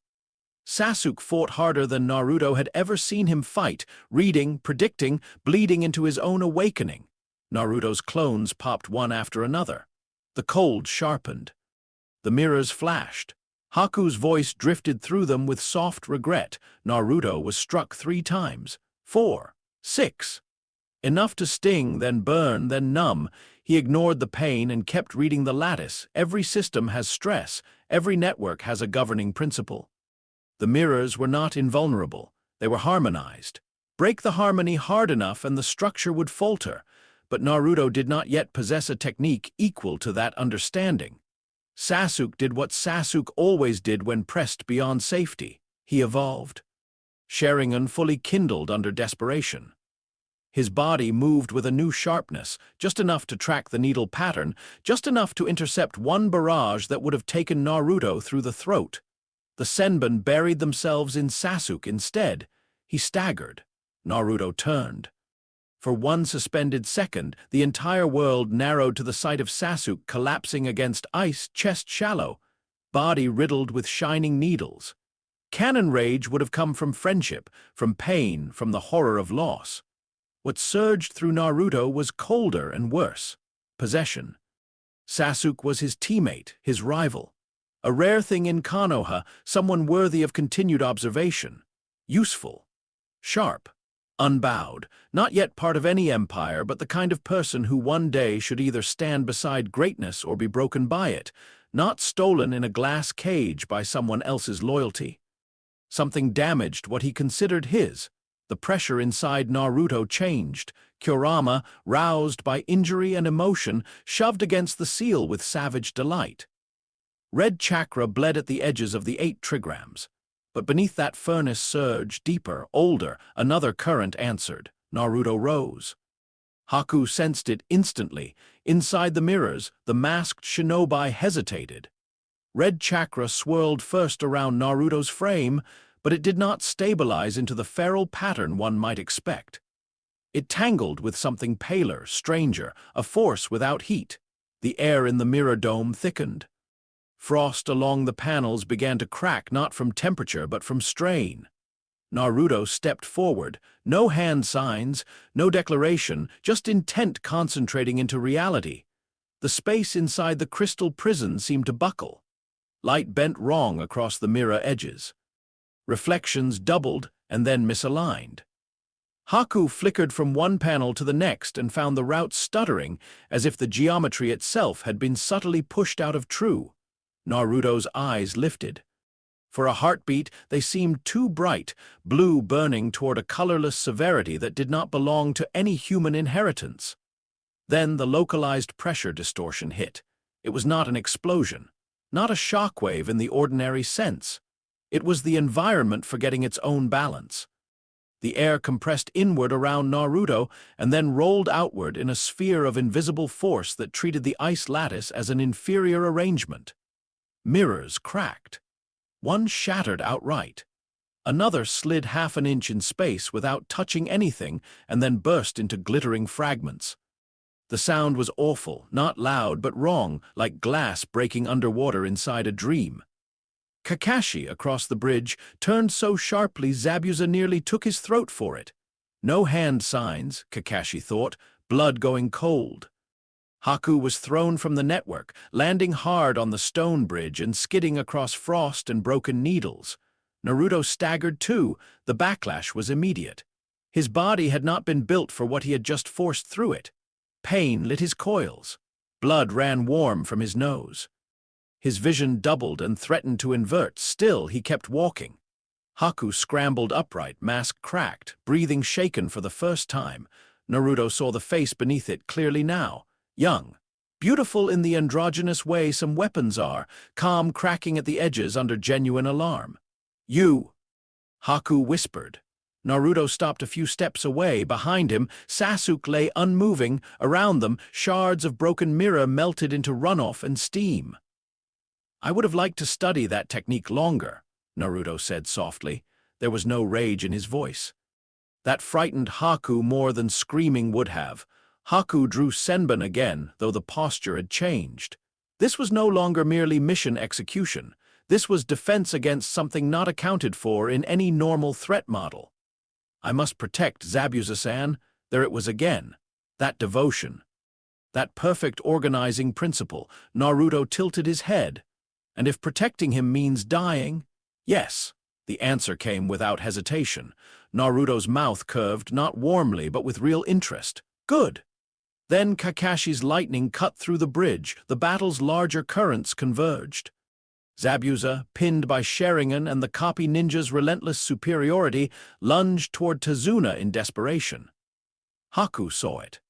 Sasuke fought harder than Naruto had ever seen him fight, reading, predicting, bleeding into his own awakening. Naruto's clones popped one after another. The cold sharpened. The mirrors flashed. Haku's voice drifted through them with soft regret. Naruto was struck 3 times. 4. 6. Enough to sting, then burn, then numb. He ignored the pain and kept reading the lattice. Every system has stress. Every network has a governing principle. The mirrors were not invulnerable. They were harmonized. Break the harmony hard enough and the structure would falter. But Naruto did not yet possess a technique equal to that understanding. Sasuke did what Sasuke always did when pressed beyond safety. He evolved. Sharingan fully kindled under desperation. His body moved with a new sharpness, just enough to track the needle pattern, just enough to intercept one barrage that would have taken Naruto through the throat. The Senbon buried themselves in Sasuke instead. He staggered. Naruto turned. For one suspended second, the entire world narrowed to the sight of Sasuke collapsing against ice, chest shallow, body riddled with shining needles. Canon rage would have come from friendship, from pain, from the horror of loss. What surged through Naruto was colder and worse: possession. Sasuke was his teammate, his rival. A rare thing in Konoha, someone worthy of continued observation. Useful. Sharp. Unbowed. Not yet part of any empire, but the kind of person who one day should either stand beside greatness or be broken by it, not stolen in a glass cage by someone else's loyalty. Something damaged what he considered his. The pressure inside Naruto changed. Kurama, roused by injury and emotion, shoved against the seal with savage delight. Red chakra bled at the edges of the 8 trigrams. But beneath that furnace surge, deeper, older, another current answered. Naruto rose. Haku sensed it instantly. Inside the mirrors, the masked shinobi hesitated. Red chakra swirled first around Naruto's frame, but it did not stabilize into the feral pattern one might expect. It tangled with something paler, stranger, a force without heat. The air in the mirror dome thickened. Frost along the panels began to crack not from temperature but from strain. Naruto stepped forward. No hand signs, no declaration, just intent concentrating into reality. The space inside the crystal prison seemed to buckle. Light bent wrong across the mirror edges. Reflections doubled and then misaligned. Haku flickered from one panel to the next and found the route stuttering, as if the geometry itself had been subtly pushed out of true. Naruto's eyes lifted. For a heartbeat, they seemed too bright, blue burning toward a colorless severity that did not belong to any human inheritance. Then the localized pressure distortion hit. It was not an explosion, not a shockwave in the ordinary sense. It was the environment forgetting its own balance. The air compressed inward around Naruto and then rolled outward in a sphere of invisible force that treated the ice lattice as an inferior arrangement. Mirrors cracked. One shattered outright. Another slid half an inch in space without touching anything and then burst into glittering fragments. The sound was awful, not loud but wrong, like glass breaking underwater inside a dream. Kakashi, across the bridge, turned so sharply Zabuza nearly took his throat for it. No hand signs, Kakashi thought, blood going cold. Haku was thrown from the network, landing hard on the stone bridge and skidding across frost and broken needles. Naruto staggered too. The backlash was immediate. His body had not been built for what he had just forced through it. Pain lit his coils. Blood ran warm from his nose. His vision doubled and threatened to invert. Still, he kept walking. Haku scrambled upright, mask cracked, breathing shaken for the first time. Naruto saw the face beneath it clearly now. Young. Beautiful in the androgynous way some weapons are, calm cracking at the edges under genuine alarm. "You!" Haku whispered. Naruto stopped a few steps away. Behind him, Sasuke lay unmoving. Around them, shards of broken mirror melted into runoff and steam. "I would have liked to study that technique longer," Naruto said softly. There was no rage in his voice. That frightened Haku more than screaming would have. Haku drew Senbon again, though the posture had changed. This was no longer merely mission execution. This was defense against something not accounted for in any normal threat model. "I must protect Zabuza-san." There it was again. That devotion. That perfect organizing principle. Naruto tilted his head. And if protecting him means dying? Yes. The answer came without hesitation. Naruto's mouth curved, not warmly, but with real interest. Good. Then Kakashi's lightning cut through the bridge. The battle's larger currents converged. Zabuza, pinned by Sharingan and the copy ninja's relentless superiority, lunged toward Tazuna in desperation. Haku saw it.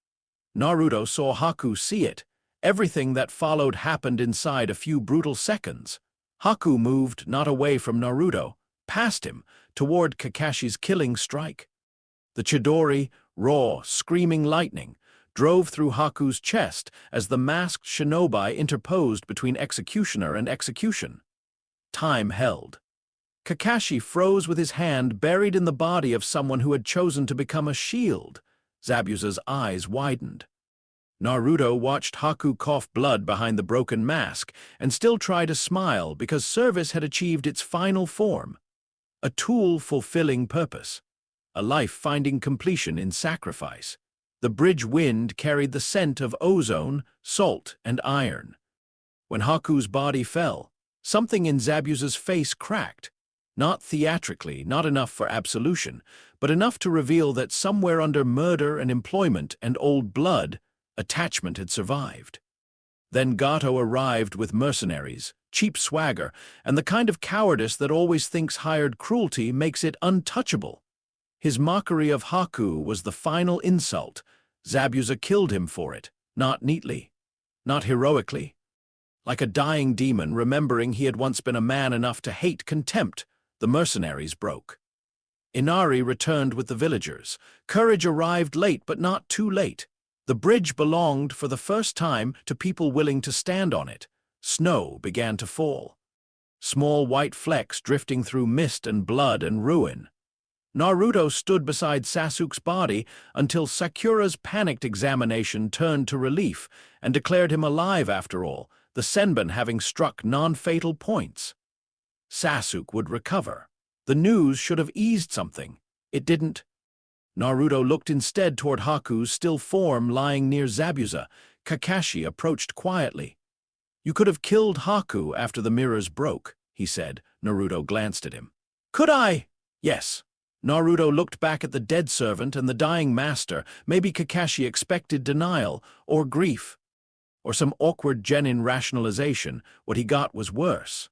Naruto saw Haku see it. Everything that followed happened inside a few brutal seconds. Haku moved not away from Naruto, past him, toward Kakashi's killing strike. The Chidori, raw, screaming lightning, drove through Haku's chest as the masked shinobi interposed between executioner and execution. Time held. Kakashi froze with his hand buried in the body of someone who had chosen to become a shield. Zabuza's eyes widened. Naruto watched Haku cough blood behind the broken mask and still try to smile because service had achieved its final form. A tool fulfilling purpose. A life finding completion in sacrifice. The bridge wind carried the scent of ozone, salt, and iron. When Haku's body fell, something in Zabuza's face cracked. Not theatrically, not enough for absolution, but enough to reveal that somewhere under murder and employment and old blood, attachment had survived. Then Gato arrived with mercenaries, cheap swagger, and the kind of cowardice that always thinks hired cruelty makes it untouchable. His mockery of Haku was the final insult. Zabuza killed him for it, not neatly, not heroically. Like a dying demon, remembering he had once been a man enough to hate contempt, the mercenaries broke. Inari returned with the villagers. Courage arrived late, but not too late. The bridge belonged, for the first time, to people willing to stand on it. Snow began to fall. Small white flecks drifting through mist and blood and ruin. Naruto stood beside Sasuke's body until Sakura's panicked examination turned to relief and declared him alive after all, the Senbon having struck non-fatal points. Sasuke would recover. The news should have eased something. It didn't. Naruto looked instead toward Haku's still form lying near Zabuza. Kakashi approached quietly. "You could have killed Haku after the mirrors broke," he said. Naruto glanced at him. "Could I?" "Yes." Naruto looked back at the dead servant and the dying master. Maybe Kakashi expected denial, or grief, or some awkward genin rationalization. What he got was worse.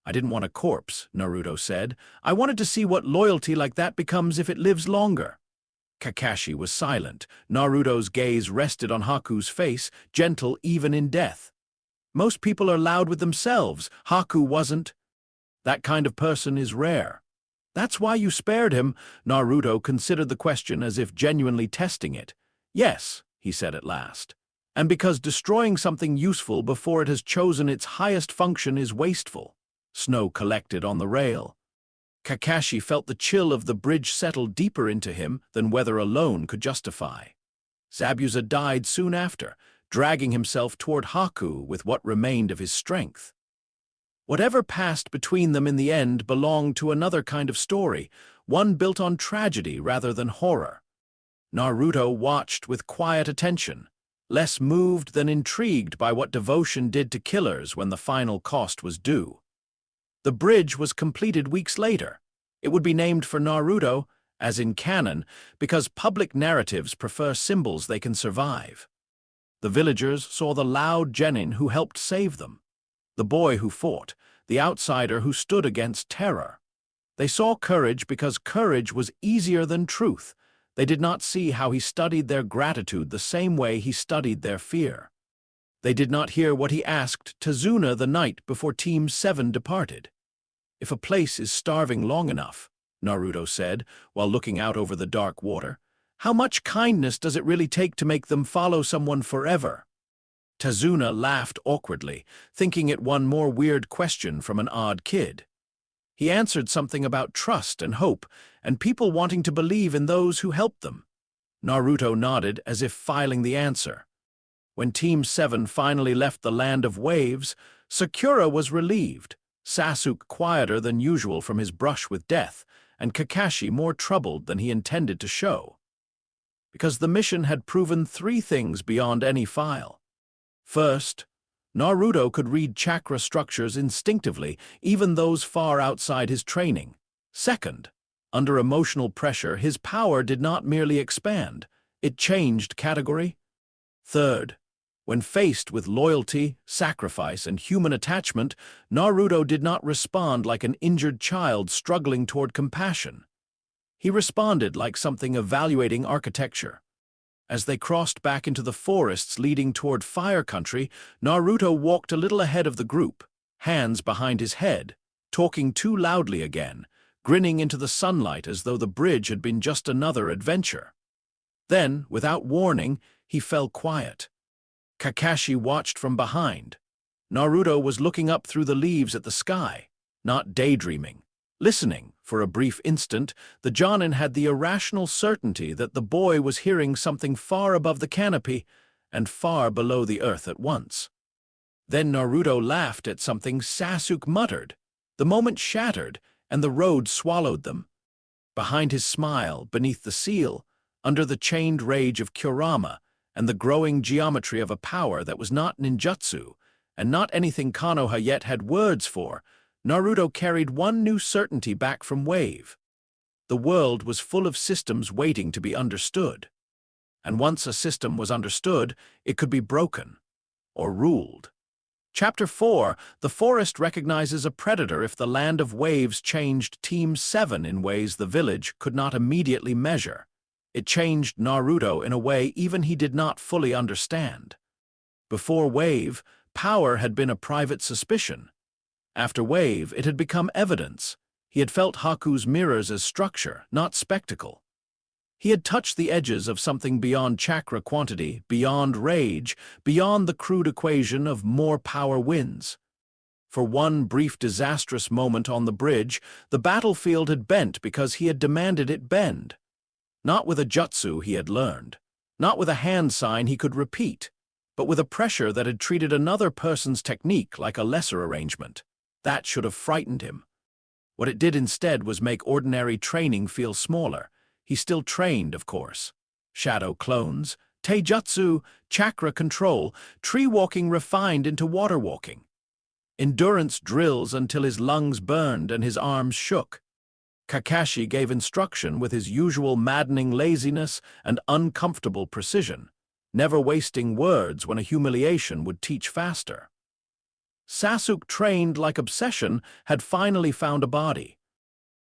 "I didn't want a corpse," Naruto said. "I wanted to see what loyalty like that becomes if it lives longer." Kakashi was silent. Naruto's gaze rested on Haku's face, gentle even in death. "Most people are loud with themselves. Haku wasn't. That kind of person is rare." "That's why you spared him." Naruto considered the question as if genuinely testing it. "Yes," he said at last. "And because destroying something useful before it has chosen its highest function is wasteful." Snow collected on the rail. Kakashi felt the chill of the bridge settle deeper into him than weather alone could justify. Zabuza died soon after, dragging himself toward Haku with what remained of his strength. Whatever passed between them in the end belonged to another kind of story, one built on tragedy rather than horror. Naruto watched with quiet attention, less moved than intrigued by what devotion did to killers when the final cost was due. The bridge was completed weeks later. It would be named for Naruto, as in canon, because public narratives prefer symbols they can survive. The villagers saw the loud genin who helped save them, the boy who fought, the outsider who stood against terror. They saw courage because courage was easier than truth. They did not see how he studied their gratitude the same way he studied their fear. They did not hear what he asked Tazuna the night before Team 7 departed. "If a place is starving long enough," Naruto said, while looking out over the dark water, "how much kindness does it really take to make them follow someone forever?" Tazuna laughed awkwardly, thinking it one more weird question from an odd kid. He answered something about trust and hope, and people wanting to believe in those who helped them. Naruto nodded as if filing the answer. When Team 7 finally left the land of waves, Sakura was relieved, Sasuke quieter than usual from his brush with death, and Kakashi more troubled than he intended to show. Because the mission had proven three things beyond any file. First, Naruto could read chakra structures instinctively, even those far outside his training. Second, under emotional pressure, his power did not merely expand, it changed category. Third, when faced with loyalty, sacrifice, and human attachment, Naruto did not respond like an injured child struggling toward compassion. He responded like something evaluating architecture. As they crossed back into the forests leading toward Fire Country, Naruto walked a little ahead of the group, hands behind his head, talking too loudly again, grinning into the sunlight as though the bridge had been just another adventure. Then, without warning, he fell quiet. Kakashi watched from behind. Naruto was looking up through the leaves at the sky, not daydreaming, Listening, for a brief instant, the Jonin had the irrational certainty that the boy was hearing something far above the canopy and far below the earth at once. Then Naruto laughed at something Sasuke muttered. The moment shattered, and the road swallowed them. Behind his smile, beneath the seal, under the chained rage of Kurama, and the growing geometry of a power that was not ninjutsu, and not anything Konoha yet had words for, Naruto carried one new certainty back from Wave. The world was full of systems waiting to be understood. And once a system was understood, it could be broken, or ruled. Chapter 4, The Forest recognizes a predator if the Land of Waves changed Team 7 in ways the village could not immediately measure. It changed Naruto in a way even he did not fully understand. Before Wave, power had been a private suspicion. After Wave, it had become evidence. He had felt Haku's mirrors as structure, not spectacle. He had touched the edges of something beyond chakra quantity, beyond rage, beyond the crude equation of more power wins. For one brief disastrous moment on the bridge, the battlefield had bent because he had demanded it bend. Not with a jutsu he had learned, not with a hand sign he could repeat, but with a pressure that had treated another person's technique like a lesser arrangement. That should have frightened him. What it did instead was make ordinary training feel smaller. He still trained, of course. Shadow clones, taijutsu, chakra control, tree walking refined into water walking. Endurance drills until his lungs burned and his arms shook. Kakashi gave instruction with his usual maddening laziness and uncomfortable precision, never wasting words when a humiliation would teach faster. Sasuke, trained like obsession, had finally found a body.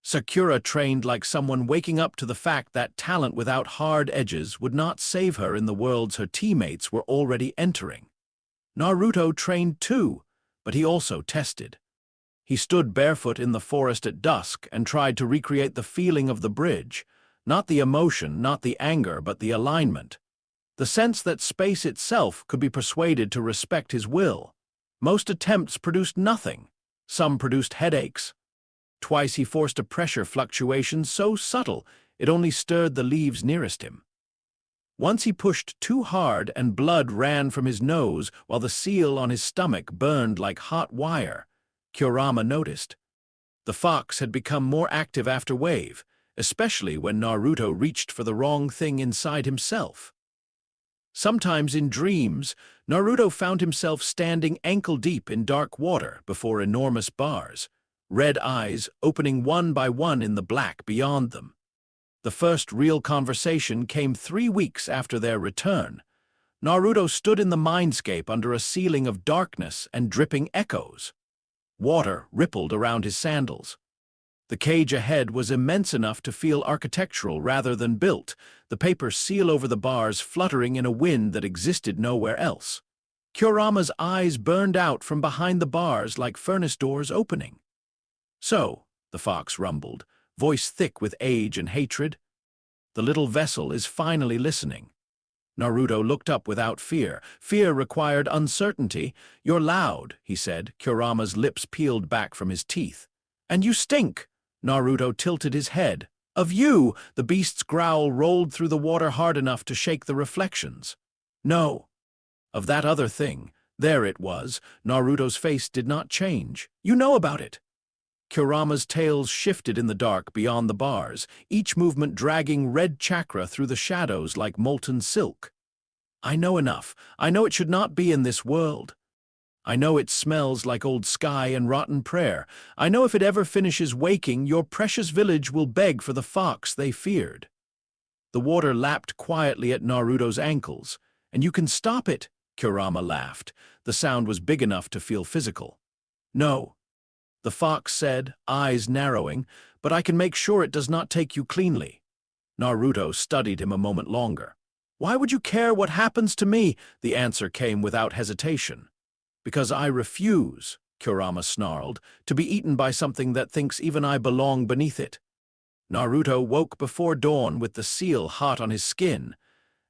Sakura trained like someone waking up to the fact that talent without hard edges would not save her in the worlds her teammates were already entering. Naruto trained too, but he also tested. He stood barefoot in the forest at dusk and tried to recreate the feeling of the bridge, not the emotion, not the anger, but the alignment. The sense that space itself could be persuaded to respect his will. Most attempts produced nothing. Some produced headaches. Twice he forced a pressure fluctuation so subtle it only stirred the leaves nearest him. Once he pushed too hard and blood ran from his nose while the seal on his stomach burned like hot wire. Kurama noticed. The fox had become more active after Wave, especially when Naruto reached for the wrong thing inside himself. Sometimes in dreams, Naruto found himself standing ankle-deep in dark water before enormous bars, red eyes opening one by one in the black beyond them. The first real conversation came 3 weeks after their return. Naruto stood in the mindscape under a ceiling of darkness and dripping echoes. Water rippled around his sandals. The cage ahead was immense enough to feel architectural rather than built, the paper seal over the bars fluttering in a wind that existed nowhere else. Kurama's eyes burned out from behind the bars like furnace doors opening. "So," the fox rumbled, voice thick with age and hatred, "the little vessel is finally listening." Naruto looked up without fear. Fear required uncertainty. "You're loud," he said, Kurama's lips peeled back from his teeth. "And you stink." Naruto tilted his head. "Of you," the beast's growl rolled through the water hard enough to shake the reflections. "No. Of that other thing." There it was. Naruto's face did not change. "You know about it." Kurama's tails shifted in the dark beyond the bars, each movement dragging red chakra through the shadows like molten silk. "I know enough. I know it should not be in this world. I know it smells like old sky and rotten prayer. I know if it ever finishes waking, your precious village will beg for the fox they feared." The water lapped quietly at Naruto's ankles. "And you can stop it," Kurama laughed. The sound was big enough to feel physical. "No," the fox said, eyes narrowing, "but I can make sure it does not take you cleanly." Naruto studied him a moment longer. "Why would you care what happens to me?" The answer came without hesitation. "Because I refuse," Kurama snarled, "to be eaten by something that thinks even I belong beneath it." Naruto woke before dawn with the seal hot on his skin,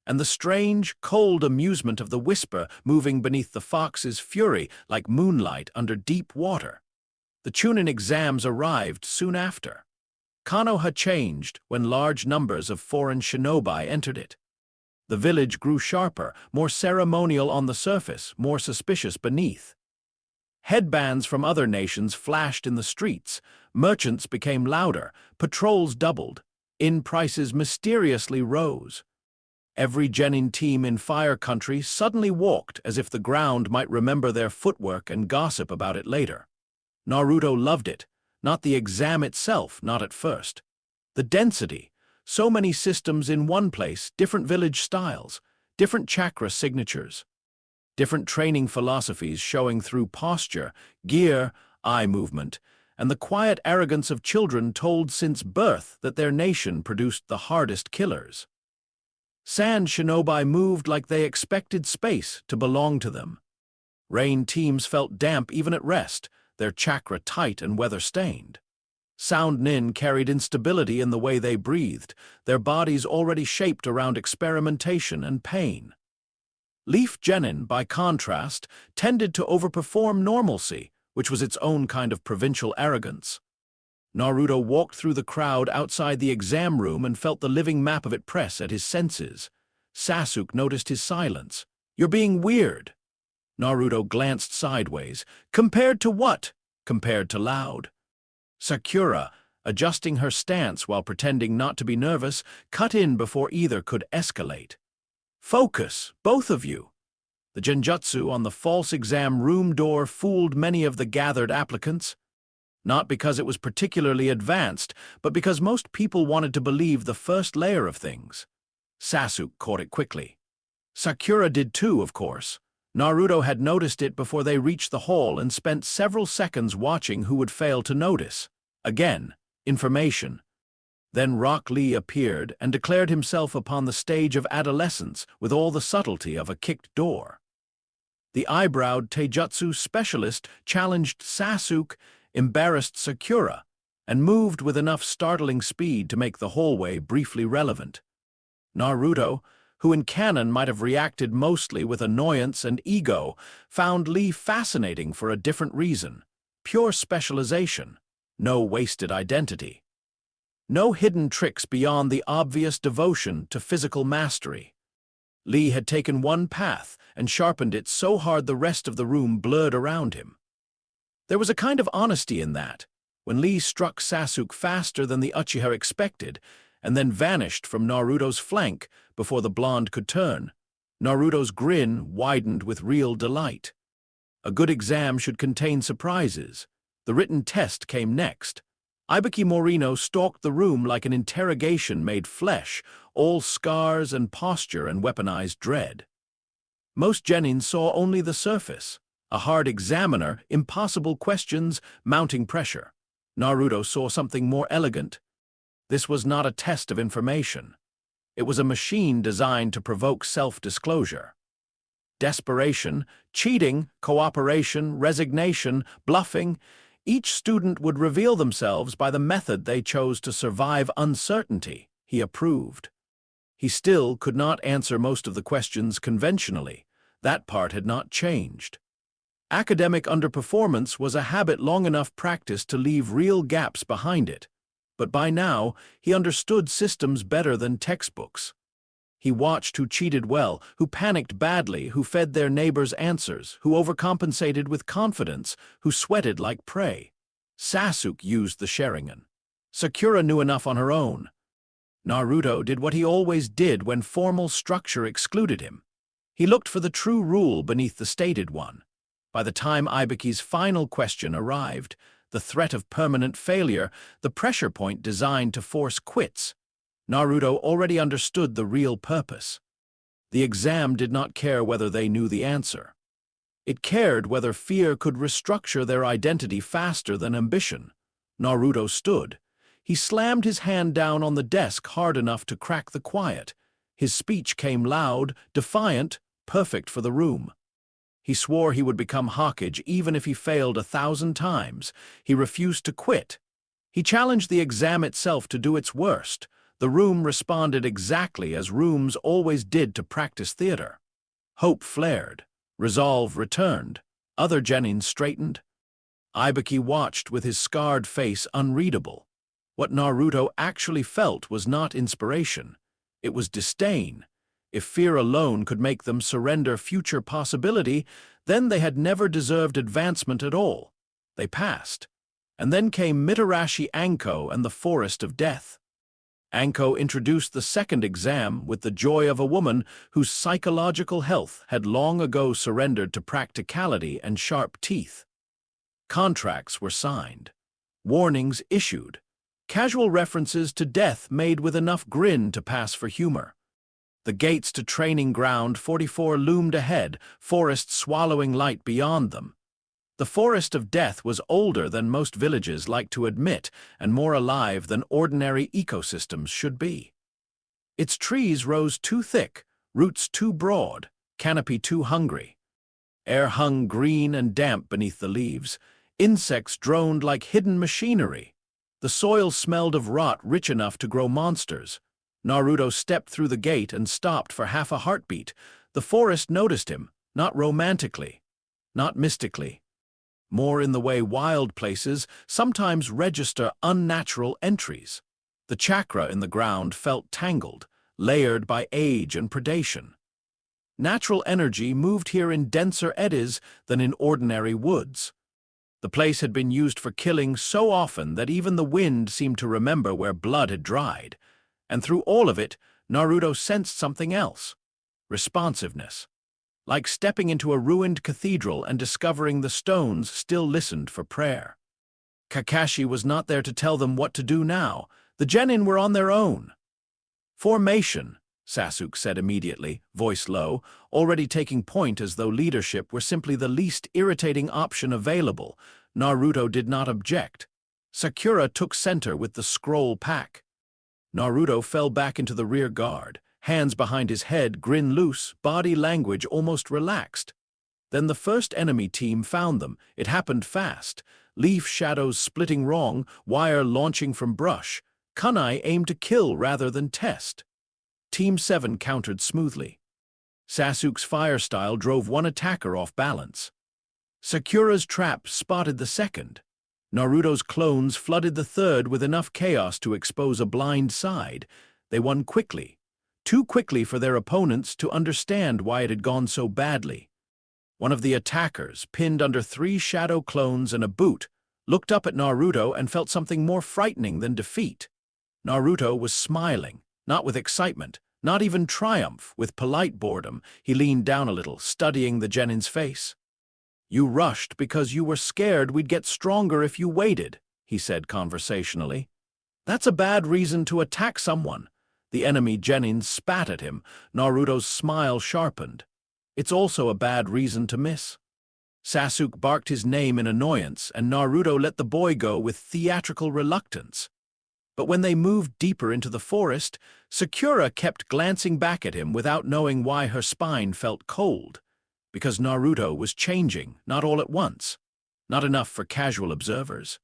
and the strange, cold amusement of the whisper moving beneath the fox's fury like moonlight under deep water. The Chunin exams arrived soon after. Konoha changed when large numbers of foreign shinobi entered it. The village grew sharper, more ceremonial on the surface, more suspicious beneath. Headbands from other nations flashed in the streets, merchants became louder, patrols doubled, inn prices mysteriously rose. Every genin team in Fire Country suddenly walked as if the ground might remember their footwork and gossip about it later. Naruto loved it, not the exam itself, not at first. The density, so many systems in one place, different village styles, different chakra signatures, different training philosophies showing through posture, gear, eye movement, and the quiet arrogance of children told since birth that their nation produced the hardest killers. Sand shinobi moved like they expected space to belong to them. Rain teams felt damp even at rest, their chakra tight and weather-stained. Sound nin carried instability in the way they breathed, their bodies already shaped around experimentation and pain. Leaf genin, by contrast, tended to overperform normalcy, which was its own kind of provincial arrogance. Naruto walked through the crowd outside the exam room and felt the living map of it press at his senses. Sasuke noticed his silence. "You're being weird." Naruto glanced sideways. "Compared to what?" "Compared to loud." Sakura, adjusting her stance while pretending not to be nervous, cut in before either could escalate. "Focus, both of you." The genjutsu on the false exam room door fooled many of the gathered applicants. Not because it was particularly advanced, but because most people wanted to believe the first layer of things. Sasuke caught it quickly. Sakura did too, of course. Naruto had noticed it before they reached the hall and spent several seconds watching who would fail to notice. Again, information. Then Rock Lee appeared and declared himself upon the stage of adolescence with all the subtlety of a kicked door. The eyebrowed taijutsu specialist challenged Sasuke, embarrassed Sakura, and moved with enough startling speed to make the hallway briefly relevant. Naruto, who in canon might have reacted mostly with annoyance and ego, found Lee fascinating for a different reason. Pure specialization, no wasted identity. No hidden tricks beyond the obvious devotion to physical mastery. Lee had taken one path and sharpened it so hard the rest of the room blurred around him. There was a kind of honesty in that, when Lee struck Sasuke faster than the Uchiha expected, and then vanished from Naruto's flank before the blonde could turn. Naruto's grin widened with real delight. A good exam should contain surprises. The written test came next. Ibiki Morino stalked the room like an interrogation made flesh, all scars and posture and weaponized dread. Most genin saw only the surface. A hard examiner, impossible questions, mounting pressure. Naruto saw something more elegant. This was not a test of information. It was a machine designed to provoke self-disclosure. Desperation, cheating, cooperation, resignation, bluffing, each student would reveal themselves by the method they chose to survive uncertainty. He approved. He still could not answer most of the questions conventionally. That part had not changed. Academic underperformance was a habit long enough practiced to leave real gaps behind it. But by now, he understood systems better than textbooks. He watched who cheated well, who panicked badly, who fed their neighbors' answers, who overcompensated with confidence, who sweated like prey. Sasuke used the Sharingan. Sakura knew enough on her own. Naruto did what he always did when formal structure excluded him. He looked for the true rule beneath the stated one. By the time Ibiki's final question arrived, the threat of permanent failure, the pressure point designed to force quits, Naruto already understood the real purpose. The exam did not care whether they knew the answer. It cared whether fear could restructure their identity faster than ambition. Naruto stood. He slammed his hand down on the desk hard enough to crack the quiet. His speech came loud, defiant, perfect for the room. He swore he would become Hokage even if he failed 1,000 times. He refused to quit. He challenged the exam itself to do its worst. The room responded exactly as rooms always did to practice theater. Hope flared. Resolve returned. Other genin straightened. Ibiki watched with his scarred face unreadable. What Naruto actually felt was not inspiration. It was disdain. If fear alone could make them surrender future possibility, then they had never deserved advancement at all. They passed. And then came Mitarashi Anko and the Forest of Death. Anko introduced the second exam with the joy of a woman whose psychological health had long ago surrendered to practicality and sharp teeth. Contracts were signed. Warnings issued. Casual references to death made with enough grin to pass for humor. The gates to Training Ground 44 loomed ahead, forest swallowing light beyond them. The Forest of Death was older than most villages like to admit and more alive than ordinary ecosystems should be. Its trees rose too thick, roots too broad, canopy too hungry. Air hung green and damp beneath the leaves. Insects droned like hidden machinery. The soil smelled of rot rich enough to grow monsters. Naruto stepped through the gate and stopped for half a heartbeat. The forest noticed him, not romantically, not mystically. More in the way wild places sometimes register unnatural entries. The chakra in the ground felt tangled, layered by age and predation. Natural energy moved here in denser eddies than in ordinary woods. The place had been used for killing so often that even the wind seemed to remember where blood had dried. And through all of it, Naruto sensed something else: responsiveness. Like stepping into a ruined cathedral and discovering the stones still listened for prayer. Kakashi was not there to tell them what to do now. The genin were on their own. Formation, Sasuke said immediately, voice low, already taking point as though leadership were simply the least irritating option available. Naruto did not object. Sakura took center with the scroll pack. Naruto fell back into the rear guard, hands behind his head, grin loose, body language almost relaxed. Then the first enemy team found them. It happened fast. Leaf shadows splitting wrong, wire launching from brush. Kunai aimed to kill rather than test. Team 7 countered smoothly. Sasuke's fire style drove one attacker off balance. Sakura's trap spotted the second. Naruto's clones flooded the third with enough chaos to expose a blind side. They won quickly. Too quickly for their opponents to understand why it had gone so badly. One of the attackers, pinned under 3 shadow clones and a boot, looked up at Naruto and felt something more frightening than defeat. Naruto was smiling, not with excitement, not even triumph, with polite boredom. He leaned down a little, studying the genin's face. "You rushed because you were scared we'd get stronger if you waited," he said conversationally. "That's a bad reason to attack someone." The enemy genin spat at him. Naruto's smile sharpened. "It's also a bad reason to miss." Sasuke barked his name in annoyance, and Naruto let the boy go with theatrical reluctance. But when they moved deeper into the forest, Sakura kept glancing back at him without knowing why her spine felt cold. Because Naruto was changing, not all at once. Not enough for casual observers.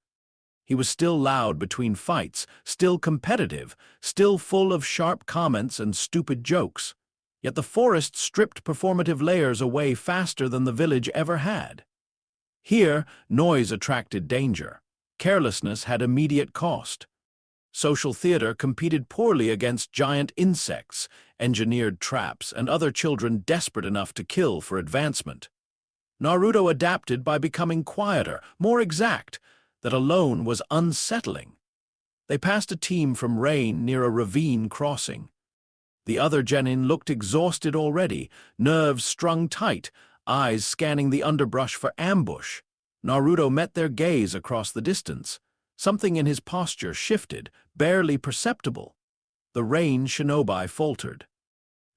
He was still loud between fights, still competitive, still full of sharp comments and stupid jokes. Yet the forest stripped performative layers away faster than the village ever had. Here, noise attracted danger. Carelessness had immediate cost. Social theater competed poorly against giant insects, engineered traps, and other children desperate enough to kill for advancement. Naruto adapted by becoming quieter, more exact. That alone was unsettling. They passed a team from rain near a ravine crossing. The other genin looked exhausted already, nerves strung tight, eyes scanning the underbrush for ambush. Naruto met their gaze across the distance. Something in his posture shifted, barely perceptible. The rain shinobi faltered.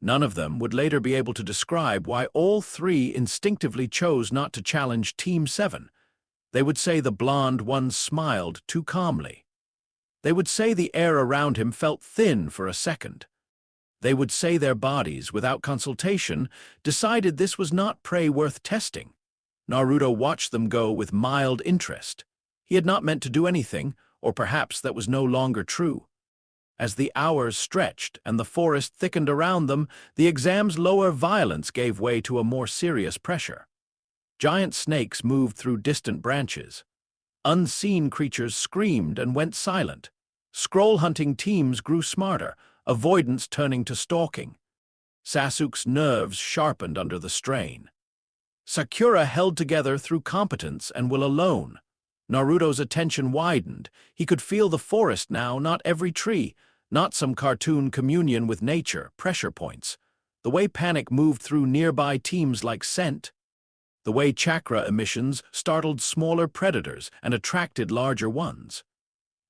None of them would later be able to describe why all 3 instinctively chose not to challenge Team 7. They would say the blonde one smiled too calmly. They would say the air around him felt thin for a second. They would say their bodies, without consultation, decided this was not prey worth testing. Naruto watched them go with mild interest. He had not meant to do anything, or perhaps that was no longer true. As the hours stretched and the forest thickened around them, the exam's lower violence gave way to a more serious pressure. Giant snakes moved through distant branches. Unseen creatures screamed and went silent. Scroll-hunting teams grew smarter, avoidance turning to stalking. Sasuke's nerves sharpened under the strain. Sakura held together through competence and will alone. Naruto's attention widened. He could feel the forest now, not every tree, not some cartoon communion with nature, pressure points. The way panic moved through nearby teams like scent. The way chakra emissions startled smaller predators and attracted larger ones.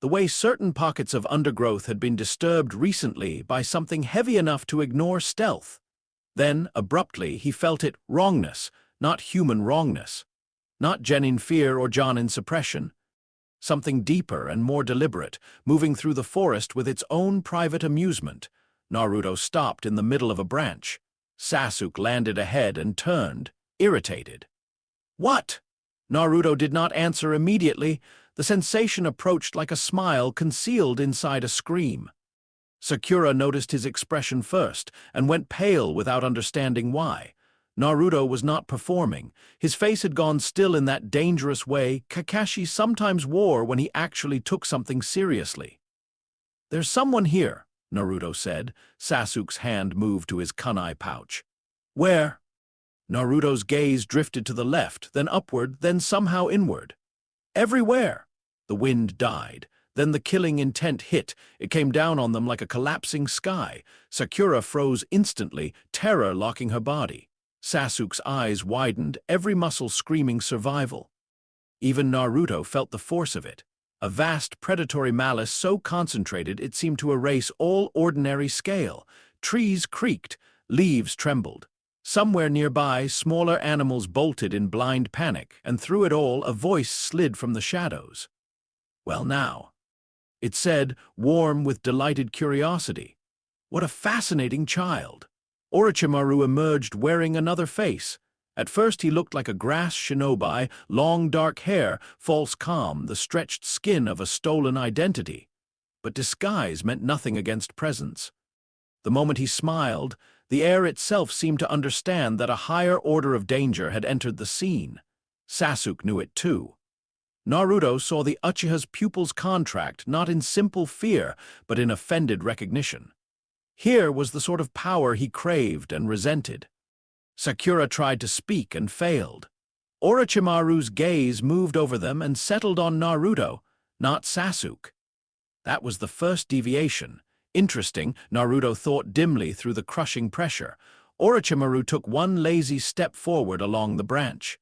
The way certain pockets of undergrowth had been disturbed recently by something heavy enough to ignore stealth. Then, abruptly, he felt it wrongness, not human wrongness. Not genuine fear or genuine suppression. Something deeper and more deliberate, moving through the forest with its own private amusement. Naruto stopped in the middle of a branch. Sasuke landed ahead and turned, irritated. "What?" Naruto did not answer immediately. The sensation approached like a smile concealed inside a scream. Sakura noticed his expression first and went pale without understanding why. Naruto was not performing. His face had gone still in that dangerous way Kakashi sometimes wore when he actually took something seriously. "There's someone here," Naruto said. Sasuke's hand moved to his kunai pouch. "Where?" Naruto's gaze drifted to the left, then upward, then somehow inward. "Everywhere." The wind died. Then the killing intent hit. It came down on them like a collapsing sky. Sakura froze instantly, terror locking her body. Sasuke's eyes widened, every muscle screaming survival. Even Naruto felt the force of it. A vast predatory malice so concentrated it seemed to erase all ordinary scale. Trees creaked, leaves trembled. Somewhere nearby, smaller animals bolted in blind panic, and through it all a voice slid from the shadows. "Well now," it said, warm with delighted curiosity. "What a fascinating child." Orochimaru emerged wearing another face. At first he looked like a grass shinobi, long dark hair, false calm, the stretched skin of a stolen identity. But disguise meant nothing against presence. The moment he smiled, the air itself seemed to understand that a higher order of danger had entered the scene. Sasuke knew it too. Naruto saw the Uchiha's pupils contract not in simple fear, but in offended recognition. Here was the sort of power he craved and resented. Sakura tried to speak and failed. Orochimaru's gaze moved over them and settled on Naruto, not Sasuke. That was the first deviation. Interesting, Naruto thought dimly through the crushing pressure. Orochimaru took one lazy step forward along the branch.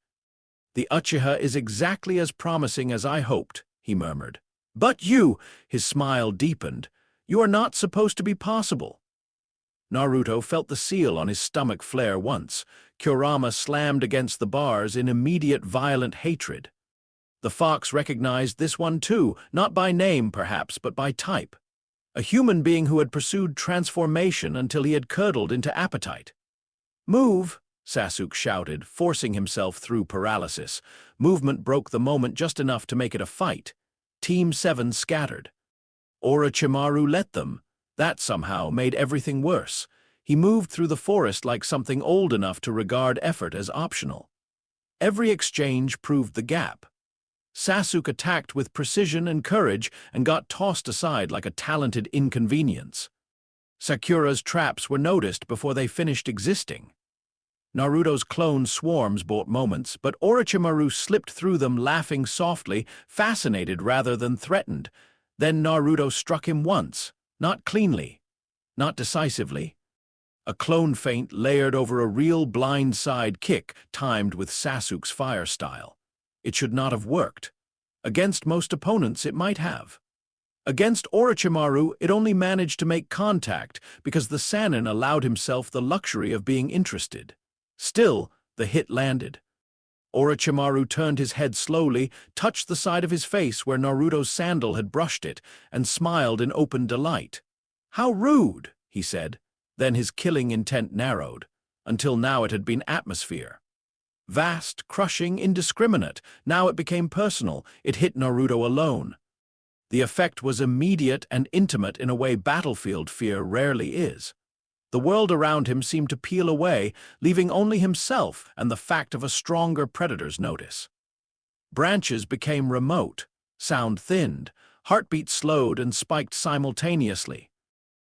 "The Uchiha is exactly as promising as I hoped," he murmured. "But you," his smile deepened, "you are not supposed to be possible." Naruto felt the seal on his stomach flare once. Kurama slammed against the bars in immediate violent hatred. The fox recognized this one too, not by name perhaps, but by type. A human being who had pursued transformation until he had curdled into appetite. "Move!" Sasuke shouted, forcing himself through paralysis. Movement broke the moment just enough to make it a fight. Team 7 scattered. Orochimaru let them. That somehow made everything worse. He moved through the forest like something old enough to regard effort as optional. Every exchange proved the gap. Sasuke attacked with precision and courage and got tossed aside like a talented inconvenience. Sakura's traps were noticed before they finished existing. Naruto's clone swarms bought moments, but Orochimaru slipped through them laughing softly, fascinated rather than threatened. Then Naruto struck him once. Not cleanly, not decisively. A clone feint layered over a real blind-side kick timed with Sasuke's fire style. It should not have worked. Against most opponents, it might have. Against Orochimaru, it only managed to make contact because the Sannin allowed himself the luxury of being interested. Still, the hit landed. Orochimaru turned his head slowly, touched the side of his face where Naruto's sandal had brushed it, and smiled in open delight. "How rude," he said. Then his killing intent narrowed. Until now it had been atmosphere. Vast, crushing, indiscriminate. Now it became personal. It hit Naruto alone. The effect was immediate and intimate in a way battlefield fear rarely is. The world around him seemed to peel away, leaving only himself and the fact of a stronger predator's notice. Branches became remote, sound thinned, heartbeat slowed and spiked simultaneously.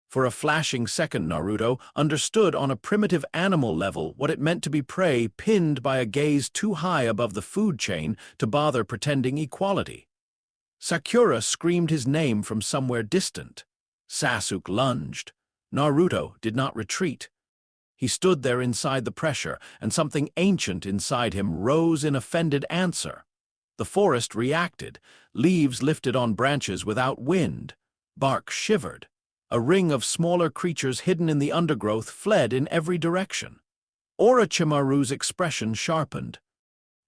For a flashing second, Naruto understood on a primitive animal level what it meant to be prey pinned by a gaze too high above the food chain to bother pretending equality. Sakura screamed his name from somewhere distant. Sasuke lunged. Naruto did not retreat. He stood there inside the pressure, and something ancient inside him rose in offended answer. The forest reacted. Leaves lifted on branches without wind. Bark shivered. A ring of smaller creatures hidden in the undergrowth fled in every direction. Orochimaru's expression sharpened.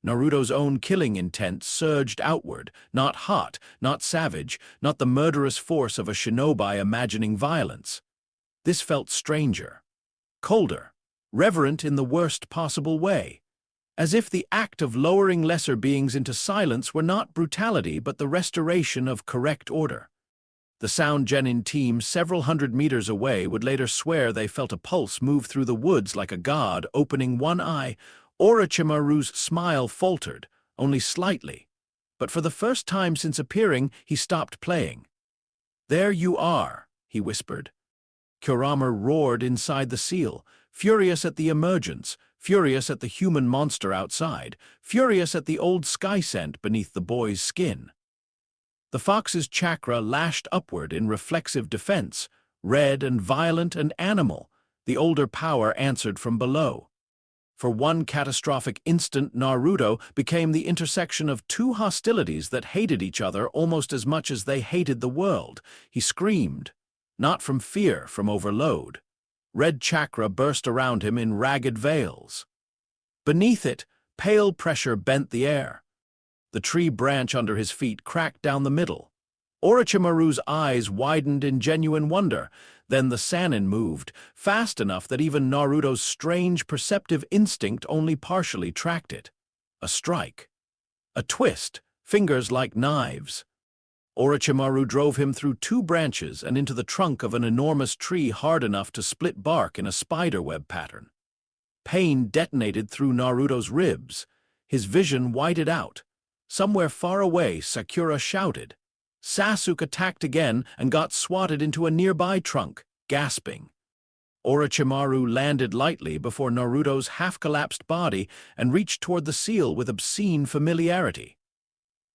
Naruto's own killing intent surged outward, not hot, not savage, not the murderous force of a shinobi imagining violence. This felt stranger, colder, reverent in the worst possible way, as if the act of lowering lesser beings into silence were not brutality but the restoration of correct order. The Sound Genin team several hundred meters away would later swear they felt a pulse move through the woods like a god opening one eye. Orochimaru's smile faltered, only slightly, but for the first time since appearing, he stopped playing. "There you are," he whispered. Kurama roared inside the seal, furious at the emergence, furious at the human monster outside, furious at the old sky scent beneath the boy's skin. The fox's chakra lashed upward in reflexive defense, red and violent and animal. The older power answered from below. For one catastrophic instant, Naruto became the intersection of two hostilities that hated each other almost as much as they hated the world. He screamed, not from fear, from overload. Red chakra burst around him in ragged veils. Beneath it, pale pressure bent the air. The tree branch under his feet cracked down the middle. Orochimaru's eyes widened in genuine wonder. Then the Sannin moved, fast enough that even Naruto's strange perceptive instinct only partially tracked it. A strike. A twist, fingers like knives. Orochimaru drove him through two branches and into the trunk of an enormous tree hard enough to split bark in a spiderweb pattern. Pain detonated through Naruto's ribs. His vision whited out. Somewhere far away, Sakura shouted. Sasuke attacked again and got swatted into a nearby trunk, gasping. Orochimaru landed lightly before Naruto's half-collapsed body and reached toward the seal with obscene familiarity.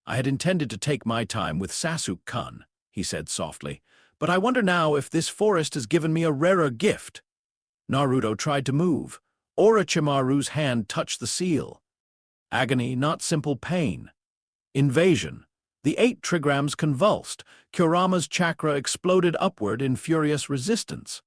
"I had intended to take my time with Sasuke-kun," he said softly, "but I wonder now if this forest has given me a rarer gift." Naruto tried to move. Orochimaru's hand touched the seal. Agony, not simple pain. Invasion. The 8 trigrams convulsed. Kurama's chakra exploded upward in furious resistance.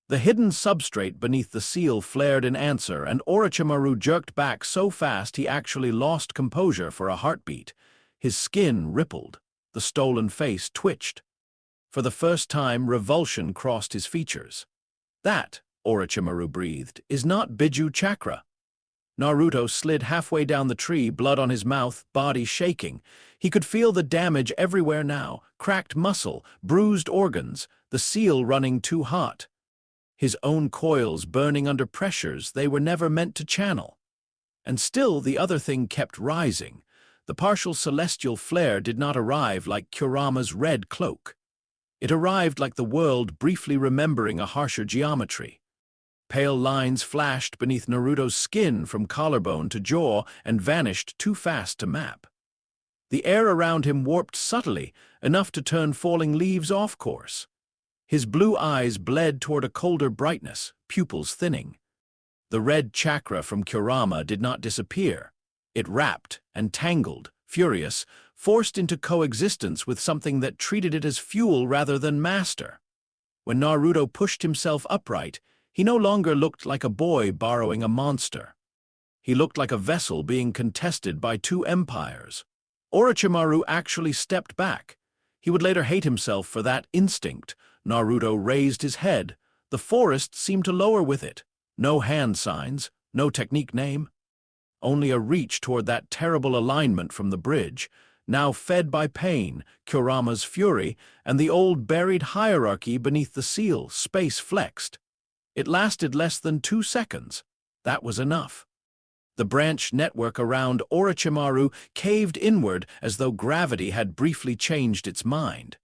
The hidden substrate beneath the seal flared in answer, and Orochimaru jerked back so fast he actually lost composure for a heartbeat. His skin rippled. The stolen face twitched. For the first time, revulsion crossed his features. "That," Orochimaru breathed, "is not Biju chakra." Naruto slid halfway down the tree, blood on his mouth, body shaking. He could feel the damage everywhere now, cracked muscle, bruised organs, the seal running too hot. His own coils burning under pressures they were never meant to channel. And still the other thing kept rising. The partial celestial flare did not arrive like Kurama's red cloak. It arrived like the world briefly remembering a harsher geometry. Pale lines flashed beneath Naruto's skin from collarbone to jaw and vanished too fast to map. The air around him warped subtly, enough to turn falling leaves off course. His blue eyes bled toward a colder brightness, pupils thinning. The red chakra from Kurama did not disappear. It wrapped and tangled, furious, forced into coexistence with something that treated it as fuel rather than master. When Naruto pushed himself upright, he no longer looked like a boy borrowing a monster. He looked like a vessel being contested by two empires. Orochimaru actually stepped back. He would later hate himself for that instinct. Naruto raised his head. The forest seemed to lower with it. No hand signs, no technique name. Only a reach toward that terrible alignment from the bridge, now fed by pain, Kurama's fury, and the old buried hierarchy beneath the seal, space flexed. It lasted less than 2 seconds. That was enough. The branch network around Orochimaru caved inward as though gravity had briefly changed its mind.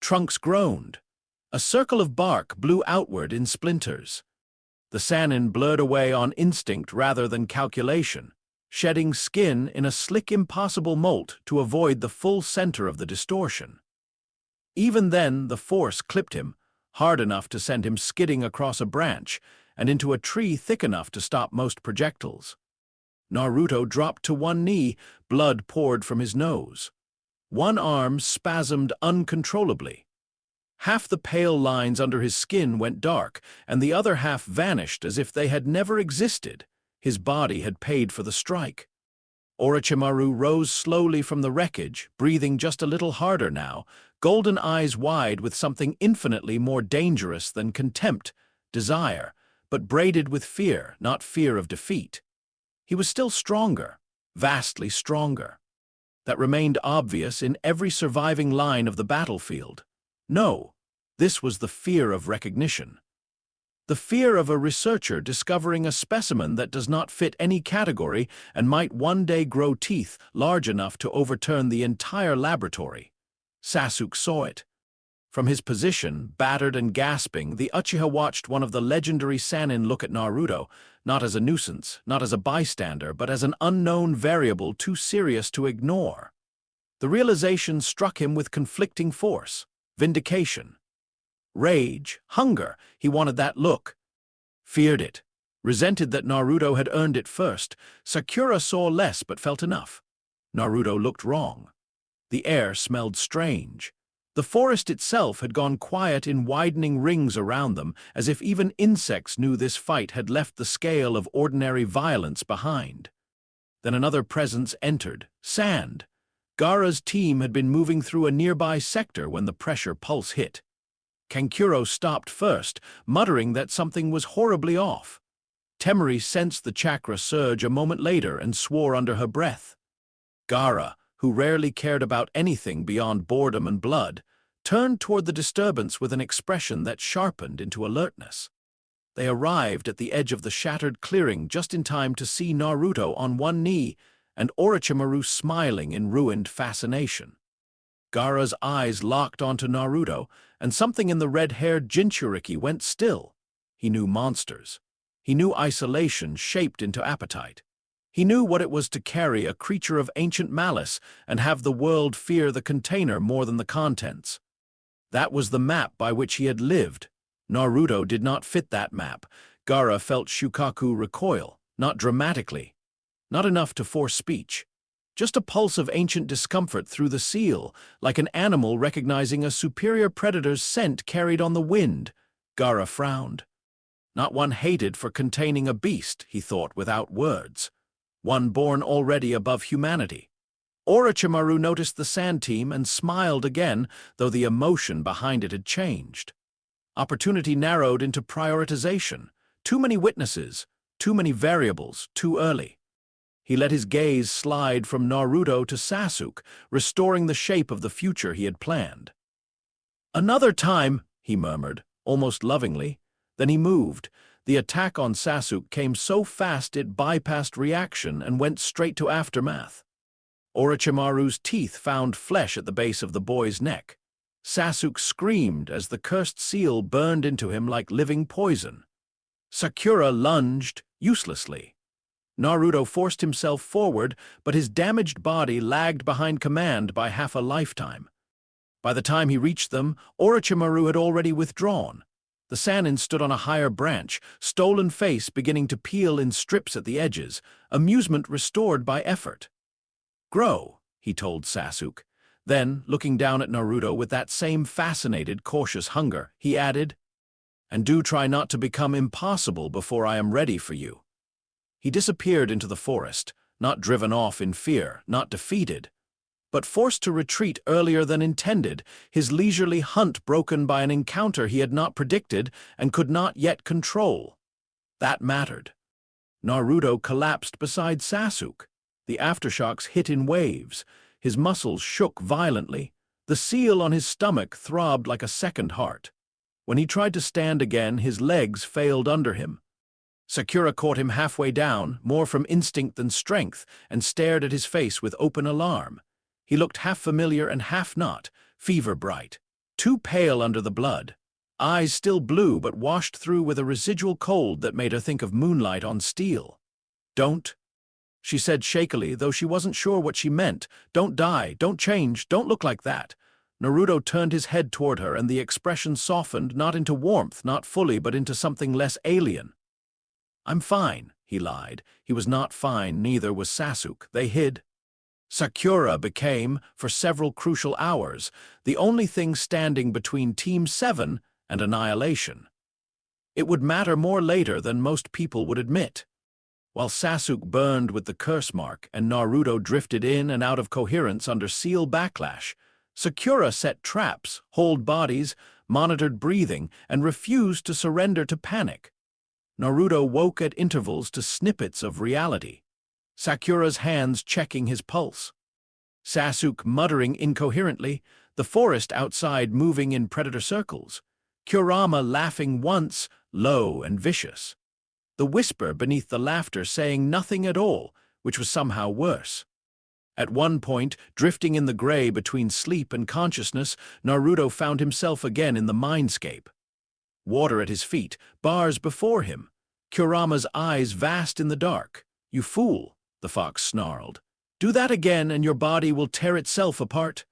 Trunks groaned. A circle of bark blew outward in splinters. The Sannin blurred away on instinct rather than calculation, shedding skin in a slick, impossible molt to avoid the full center of the distortion. Even then, the force clipped him, hard enough to send him skidding across a branch and into a tree thick enough to stop most projectiles. Naruto dropped to one knee, blood poured from his nose. One arm spasmed uncontrollably. Half the pale lines under his skin went dark, and the other half vanished as if they had never existed. His body had paid for the strike. Orochimaru rose slowly from the wreckage, breathing just a little harder now, golden eyes wide with something infinitely more dangerous than contempt, desire, but braided with fear, not fear of defeat. He was still stronger, vastly stronger. That remained obvious in every surviving line of the battlefield. No, this was the fear of recognition. The fear of a researcher discovering a specimen that does not fit any category and might one day grow teeth large enough to overturn the entire laboratory. Sasuke saw it. From his position, battered and gasping, the Uchiha watched one of the legendary Sannin look at Naruto, not as a nuisance, not as a bystander, but as an unknown variable too serious to ignore. The realization struck him with conflicting force. Vindication. Rage, hunger, he wanted that look. Feared it. Resented that Naruto had earned it first. Sakura saw less but felt enough. Naruto looked wrong. The air smelled strange. The forest itself had gone quiet in widening rings around them, as if even insects knew this fight had left the scale of ordinary violence behind. Then another presence entered. Sand. Gaara's team had been moving through a nearby sector when the pressure pulse hit. Kankuro stopped first, muttering that something was horribly off. Temari sensed the chakra surge a moment later and swore under her breath. Gaara, who rarely cared about anything beyond boredom and blood, turned toward the disturbance with an expression that sharpened into alertness. They arrived at the edge of the shattered clearing just in time to see Naruto on one knee and Orochimaru smiling in ruined fascination. Gaara's eyes locked onto Naruto, and something in the red-haired Jinchuriki went still. He knew monsters. He knew isolation shaped into appetite. He knew what it was to carry a creature of ancient malice and have the world fear the container more than the contents. That was the map by which he had lived. Naruto did not fit that map. Gaara felt Shukaku recoil, not dramatically, not enough to force speech. Just a pulse of ancient discomfort through the seal, like an animal recognizing a superior predator's scent carried on the wind. Gaara frowned. Not one hated for containing a beast, he thought without words. One born already above humanity. Orochimaru noticed the sand team and smiled again, though the emotion behind it had changed. Opportunity narrowed into prioritization. Too many witnesses, too many variables, too early. He let his gaze slide from Naruto to Sasuke, restoring the shape of the future he had planned. "Another time," he murmured, almost lovingly. Then he moved. The attack on Sasuke came so fast it bypassed reaction and went straight to aftermath. Orochimaru's teeth found flesh at the base of the boy's neck. Sasuke screamed as the cursed seal burned into him like living poison. Sakura lunged, uselessly. Naruto forced himself forward, but his damaged body lagged behind command by half a lifetime. By the time he reached them, Orochimaru had already withdrawn. The Sannin stood on a higher branch, stolen face beginning to peel in strips at the edges, amusement restored by effort. "Grow," he told Sasuke. Then, looking down at Naruto with that same fascinated, cautious hunger, he added, "And do try not to become impossible before I am ready for you." He disappeared into the forest, not driven off in fear, not defeated, but forced to retreat earlier than intended, his leisurely hunt broken by an encounter he had not predicted and could not yet control. That mattered. Naruto collapsed beside Sasuke. The aftershocks hit in waves. His muscles shook violently. The seal on his stomach throbbed like a second heart. When he tried to stand again, his legs failed under him. Sakura caught him halfway down, more from instinct than strength, and stared at his face with open alarm. He looked half familiar and half not, fever-bright, too pale under the blood, eyes still blue but washed through with a residual cold that made her think of moonlight on steel. "Don't," she said shakily, though she wasn't sure what she meant. "Don't die, don't change, don't look like that." Naruto turned his head toward her, and the expression softened, not into warmth, not fully, but into something less alien. "I'm fine," he lied. He was not fine, neither was Sasuke. They hid. Sakura became, for several crucial hours, the only thing standing between Team 7 and annihilation. It would matter more later than most people would admit. While Sasuke burned with the curse mark and Naruto drifted in and out of coherence under Seal backlash, Sakura set traps, holed bodies, monitored breathing, and refused to surrender to panic. Naruto woke at intervals to snippets of reality, Sakura's hands checking his pulse, Sasuke muttering incoherently, the forest outside moving in predator circles, Kurama laughing once, low and vicious, the whisper beneath the laughter saying nothing at all, which was somehow worse. At one point, drifting in the gray between sleep and consciousness, Naruto found himself again in the mindscape. Water at his feet, bars before him, Kurama's eyes vast in the dark. "You fool," the fox snarled. "Do that again and your body will tear itself apart."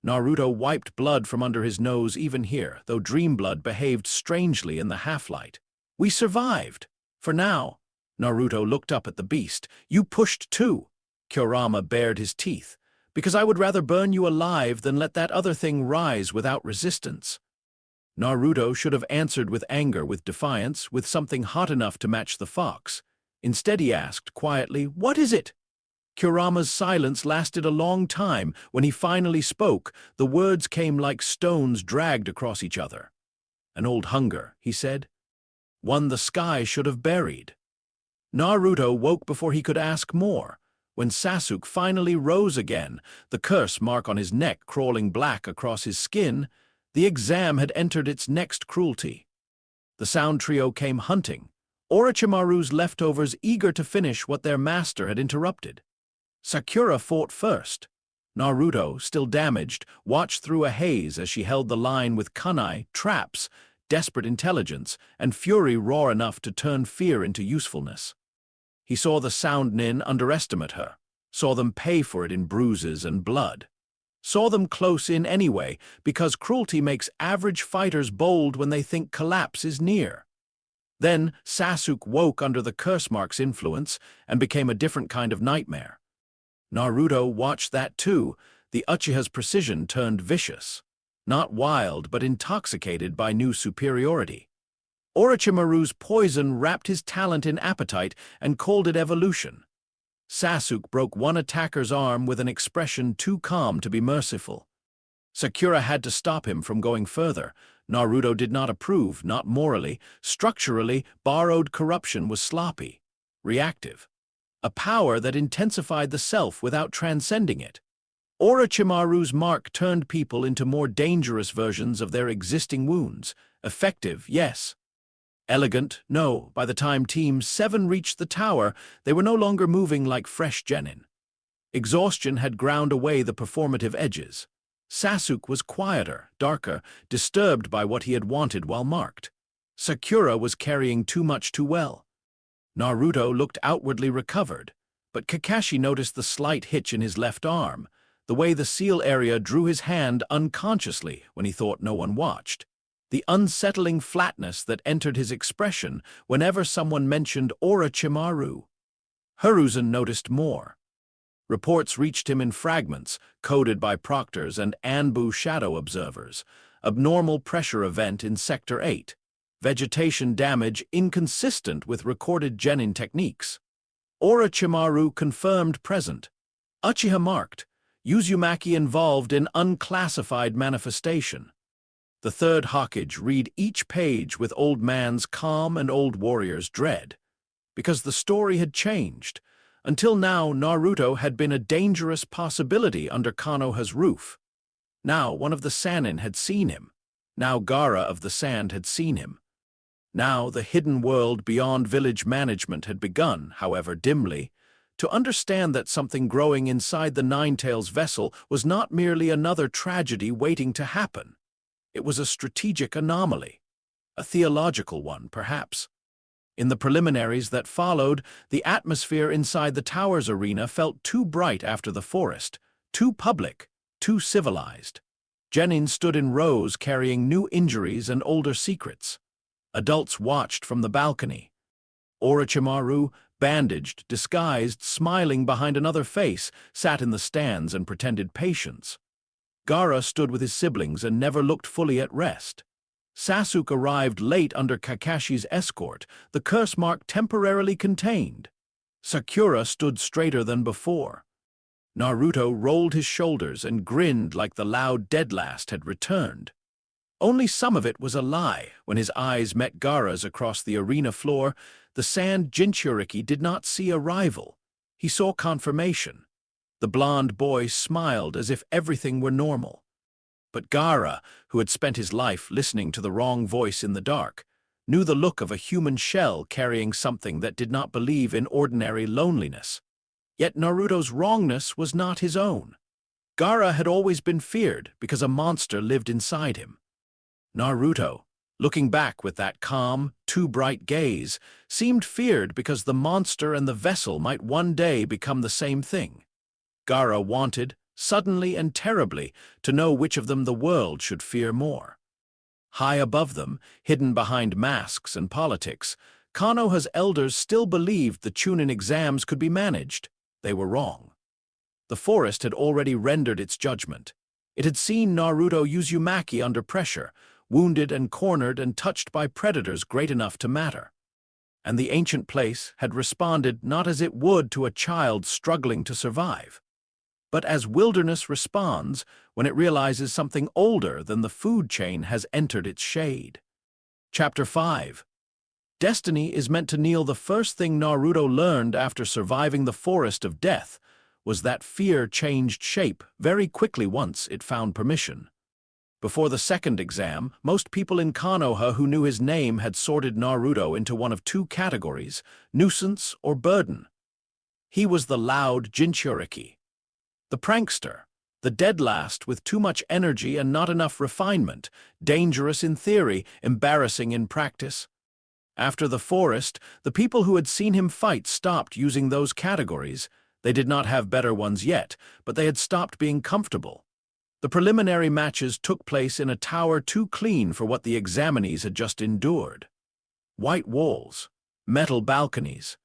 Naruto wiped blood from under his nose even here, though dream blood behaved strangely in the half-light. "We survived. For now." Naruto looked up at the beast. "You pushed too." Kurama bared his teeth. "Because I would rather burn you alive than let that other thing rise without resistance." Naruto should have answered with anger, with defiance, with something hot enough to match the fox. Instead he asked, quietly, "What is it?" Kurama's silence lasted a long time. When he finally spoke, the words came like stones dragged across each other. "An old hunger," he said. "One the sky should have buried." Naruto woke before he could ask more. When Sasuke finally rose again, the curse mark on his neck crawling black across his skin, the exam had entered its next cruelty. The sound trio came hunting, Orochimaru's leftovers eager to finish what their master had interrupted. Sakura fought first. Naruto, still damaged, watched through a haze as she held the line with kunai, traps, desperate intelligence, and fury raw enough to turn fear into usefulness. He saw the Sound Nin underestimate her, saw them pay for it in bruises and blood, saw them close in anyway, because cruelty makes average fighters bold when they think collapse is near. Then Sasuke woke under the curse mark's influence and became a different kind of nightmare. Naruto watched that too. The Uchiha's precision turned vicious, not wild but intoxicated by new superiority. Orochimaru's poison wrapped his talent in appetite and called it evolution. Sasuke broke one attacker's arm with an expression too calm to be merciful. Sakura had to stop him from going further. Naruto did not approve, not morally. Structurally, borrowed corruption was sloppy, reactive. A power that intensified the self without transcending it. Orochimaru's mark turned people into more dangerous versions of their existing wounds. Effective, yes. Elegant, no. By the time Team 7 reached the tower, they were no longer moving like fresh genin. Exhaustion had ground away the performative edges. Sasuke was quieter, darker, disturbed by what he had wanted while marked. Sakura was carrying too much too well. Naruto looked outwardly recovered, but Kakashi noticed the slight hitch in his left arm, the way the seal area drew his hand unconsciously when he thought no one watched, the unsettling flatness that entered his expression whenever someone mentioned Orochimaru. Hiruzen noticed more. Reports reached him in fragments, coded by proctors and Anbu shadow observers. Abnormal pressure event in Sector 8. Vegetation damage inconsistent with recorded genin techniques. Orochimaru confirmed present. Uchiha marked. Uzumaki involved in unclassified manifestation. The third Hokage read each page with old man's calm and old warrior's dread. Because the story had changed. Until now, Naruto had been a dangerous possibility under Konoha's roof. Now one of the Sannin had seen him. Now Gaara of the Sand had seen him. Now the hidden world beyond village management had begun, however dimly, to understand that something growing inside the Ninetails vessel was not merely another tragedy waiting to happen. It was a strategic anomaly, a theological one, perhaps. In the preliminaries that followed, the atmosphere inside the Towers arena felt too bright after the forest, too public, too civilized. Genin stood in rows carrying new injuries and older secrets. Adults watched from the balcony. Orochimaru, bandaged, disguised, smiling behind another face, sat in the stands and pretended patience. Gaara stood with his siblings and never looked fully at rest. Sasuke arrived late under Kakashi's escort, the curse mark temporarily contained. Sakura stood straighter than before. Naruto rolled his shoulders and grinned like the loud deadlast had returned. Only some of it was a lie. When his eyes met Gaara's across the arena floor, the sand Jinchuriki did not see a rival. He saw confirmation. The blond boy smiled as if everything were normal. But Gaara, who had spent his life listening to the wrong voice in the dark, knew the look of a human shell carrying something that did not believe in ordinary loneliness. Yet Naruto's wrongness was not his own. Gaara had always been feared because a monster lived inside him. Naruto, looking back with that calm, too bright gaze, seemed feared because the monster and the vessel might one day become the same thing. Gaara wanted, suddenly and terribly, to know which of them the world should fear more. High above them, hidden behind masks and politics, Konoha's elders still believed the Chunin exams could be managed. They were wrong. The forest had already rendered its judgment. It had seen Naruto use Uzumaki under pressure, wounded and cornered and touched by predators great enough to matter. And the ancient place had responded not as it would to a child struggling to survive, but as wilderness responds when it realizes something older than the food chain has entered its shade. Chapter 5. Destiny is meant to kneel. The first thing Naruto learned after surviving the forest of death was that fear changed shape very quickly once it found permission. Before the second exam, most people in Konoha who knew his name had sorted Naruto into one of two categories, nuisance or burden. He was the loud Jinchuriki, the prankster, the deadlast with too much energy and not enough refinement, dangerous in theory, embarrassing in practice. After the forest, the people who had seen him fight stopped using those categories. They did not have better ones yet, but they had stopped being comfortable. The preliminary matches took place in a tower too clean for what the examinees had just endured. White walls, metal balconies,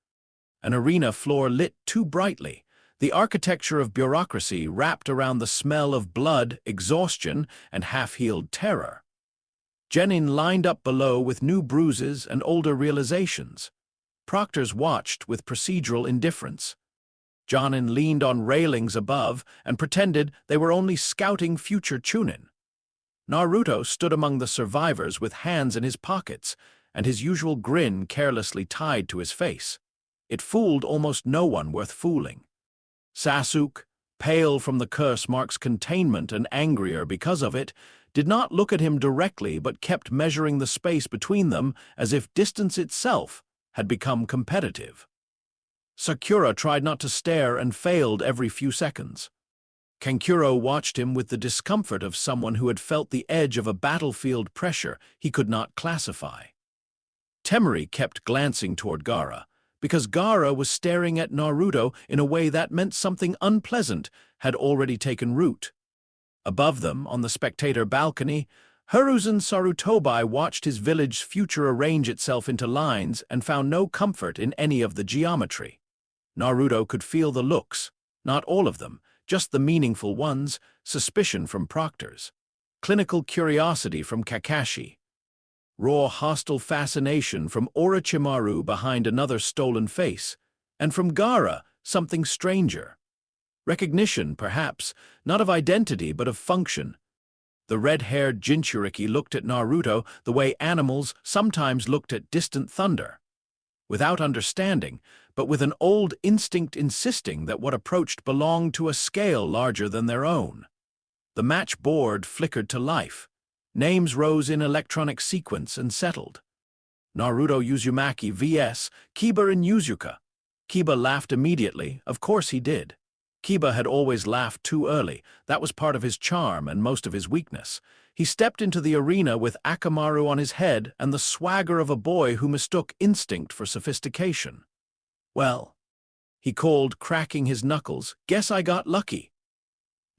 an arena floor lit too brightly, the architecture of bureaucracy wrapped around the smell of blood, exhaustion, and half-healed terror. Genin lined up below with new bruises and older realizations. Proctors watched with procedural indifference. Jonin leaned on railings above and pretended they were only scouting future Chunin. Naruto stood among the survivors with hands in his pockets and his usual grin carelessly tied to his face. It fooled almost no one worth fooling. Sasuke, pale from the curse mark's containment and angrier because of it, did not look at him directly but kept measuring the space between them as if distance itself had become competitive. Sakura tried not to stare and failed every few seconds. Kankuro watched him with the discomfort of someone who had felt the edge of a battlefield pressure he could not classify. Temari kept glancing toward Gaara, because Gaara was staring at Naruto in a way that meant something unpleasant had already taken root. Above them, on the spectator balcony, Hiruzen Sarutobi watched his village's future arrange itself into lines and found no comfort in any of the geometry. Naruto could feel the looks, not all of them, just the meaningful ones, suspicion from proctors, clinical curiosity from Kakashi, raw hostile fascination from Orochimaru behind another stolen face, and from Gaara, something stranger. Recognition, perhaps, not of identity but of function. The red-haired Jinchuriki looked at Naruto the way animals sometimes looked at distant thunder. Without understanding, but with an old instinct insisting that what approached belonged to a scale larger than their own. The match board flickered to life. Names rose in electronic sequence and settled. Naruto Uzumaki vs. Kiba and Yuzuka. Kiba laughed immediately. Of course he did. Kiba had always laughed too early. That was part of his charm and most of his weakness. He stepped into the arena with Akamaru on his head and the swagger of a boy who mistook instinct for sophistication. "Well," he called, cracking his knuckles, "guess I got lucky."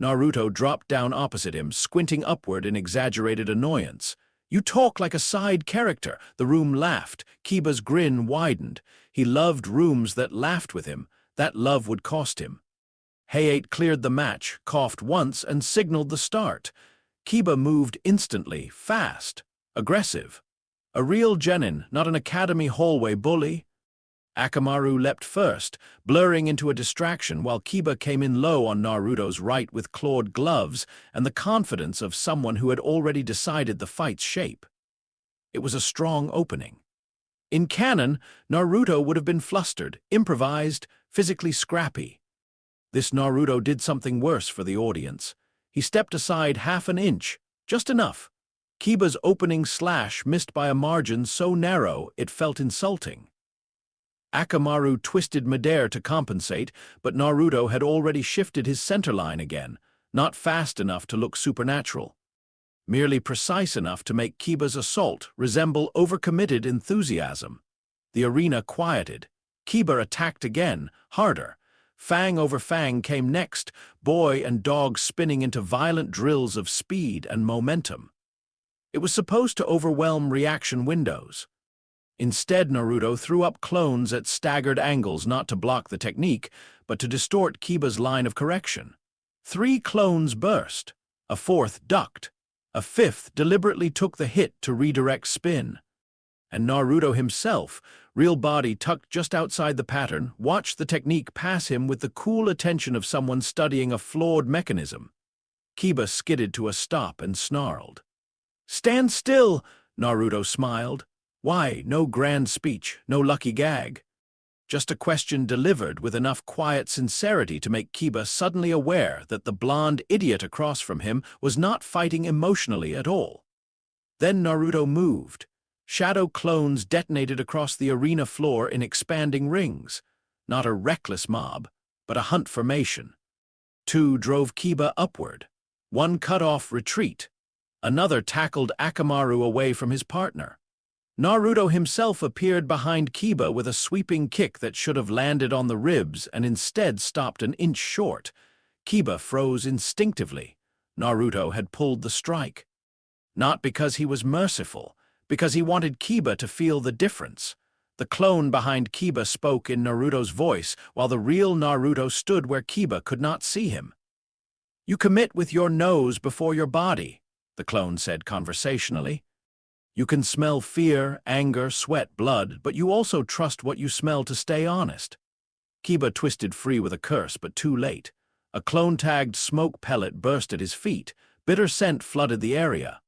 Naruto dropped down opposite him, squinting upward in exaggerated annoyance. "You talk like a side character." The room laughed. Kiba's grin widened. He loved rooms that laughed with him. That love would cost him. Hayate cleared the match, coughed once, and signaled the start. Kiba moved instantly, fast, aggressive. A real genin, not an academy hallway bully. Akamaru leapt first, blurring into a distraction while Kiba came in low on Naruto's right with clawed gloves and the confidence of someone who had already decided the fight's shape. It was a strong opening. In canon, Naruto would have been flustered, improvised, physically scrappy. This Naruto did something worse for the audience. He stepped aside half an inch, just enough. Kiba's opening slash missed by a margin so narrow it felt insulting. Akamaru twisted midair to compensate, but Naruto had already shifted his centerline again, not fast enough to look supernatural. Merely precise enough to make Kiba's assault resemble overcommitted enthusiasm. The arena quieted. Kiba attacked again, harder. Fang over fang came next, boy and dog spinning into violent drills of speed and momentum. It was supposed to overwhelm reaction windows. Instead, Naruto threw up clones at staggered angles not to block the technique, but to distort Kiba's line of correction. 3 clones burst. A 4th ducked. A 5th deliberately took the hit to redirect spin. And Naruto himself, real body tucked just outside the pattern, watched the technique pass him with the cool attention of someone studying a flawed mechanism. Kiba skidded to a stop and snarled. "Stand still!" Naruto smiled. "Why, no grand speech, no lucky gag. Just a question delivered with enough quiet sincerity to make Kiba suddenly aware that the blonde idiot across from him was not fighting emotionally at all." Then Naruto moved. Shadow clones detonated across the arena floor in expanding rings. Not a reckless mob, but a hunt formation. 2 drove Kiba upward. 1 cut off retreat. Another tackled Akamaru away from his partner. Naruto himself appeared behind Kiba with a sweeping kick that should have landed on the ribs and instead stopped an inch short. Kiba froze instinctively. Naruto had pulled the strike. Not because he was merciful, because he wanted Kiba to feel the difference. The clone behind Kiba spoke in Naruto's voice, while the real Naruto stood where Kiba could not see him. "You commit with your nose before your body," the clone said conversationally. "You can smell fear, anger, sweat, blood, but you also trust what you smell to stay honest." Kiba twisted free with a curse, but too late. A clone-tagged smoke pellet burst at his feet. Bitter scent flooded the area.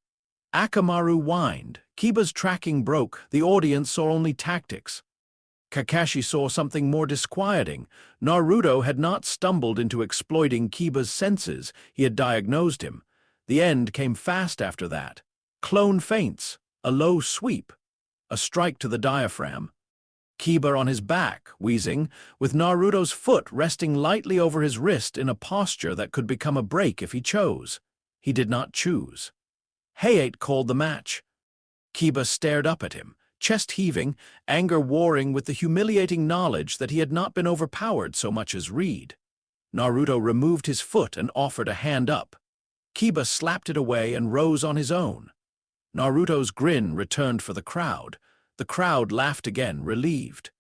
Akamaru whined. Kiba's tracking broke. The audience saw only tactics. Kakashi saw something more disquieting. Naruto had not stumbled into exploiting Kiba's senses. He had diagnosed him. The end came fast after that. Clone feints. A low sweep. A strike to the diaphragm. Kiba on his back, wheezing, with Naruto's foot resting lightly over his wrist in a posture that could become a break if he chose. He did not choose. Hayate called the match. Kiba stared up at him, chest heaving, anger warring with the humiliating knowledge that he had not been overpowered so much as read. Naruto removed his foot and offered a hand up. Kiba slapped it away and rose on his own. Naruto's grin returned for the crowd. The crowd laughed again, relieved.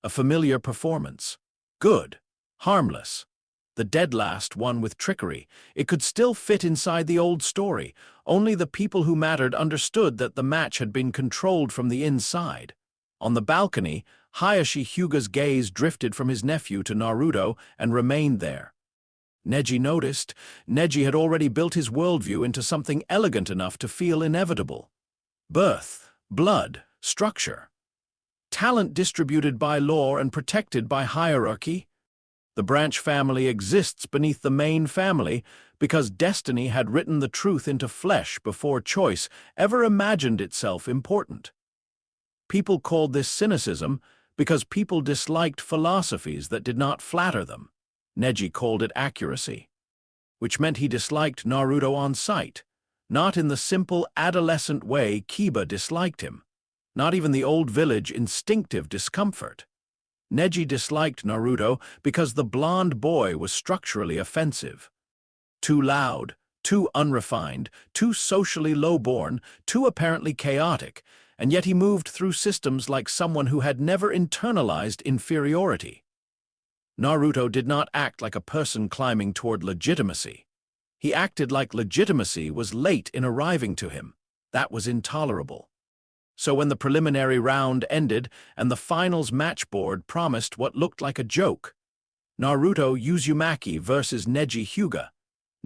A familiar performance. Good. Harmless. The dead last one with trickery. It could still fit inside the old story. Only the people who mattered understood that the match had been controlled from the inside. On the balcony, Hayashi Hyuga's gaze drifted from his nephew to Naruto and remained there. Neji noticed. Neji had already built his worldview into something elegant enough to feel inevitable. Birth, blood, structure. Talent distributed by law and protected by hierarchy. The branch family exists beneath the main family because destiny had written the truth into flesh before choice ever imagined itself important. People called this cynicism because people disliked philosophies that did not flatter them. Neji called it accuracy, which meant he disliked Naruto on sight, not in the simple adolescent way Kiba disliked him, not even the old village instinctive discomfort. Neji disliked Naruto because the blonde boy was structurally offensive. Too loud, too unrefined, too socially low-born, too apparently chaotic, and yet he moved through systems like someone who had never internalized inferiority. Naruto did not act like a person climbing toward legitimacy. He acted like legitimacy was late in arriving to him. That was intolerable. So when the preliminary round ended and the finals matchboard promised what looked like a joke, Naruto Uzumaki versus Neji Hyuga,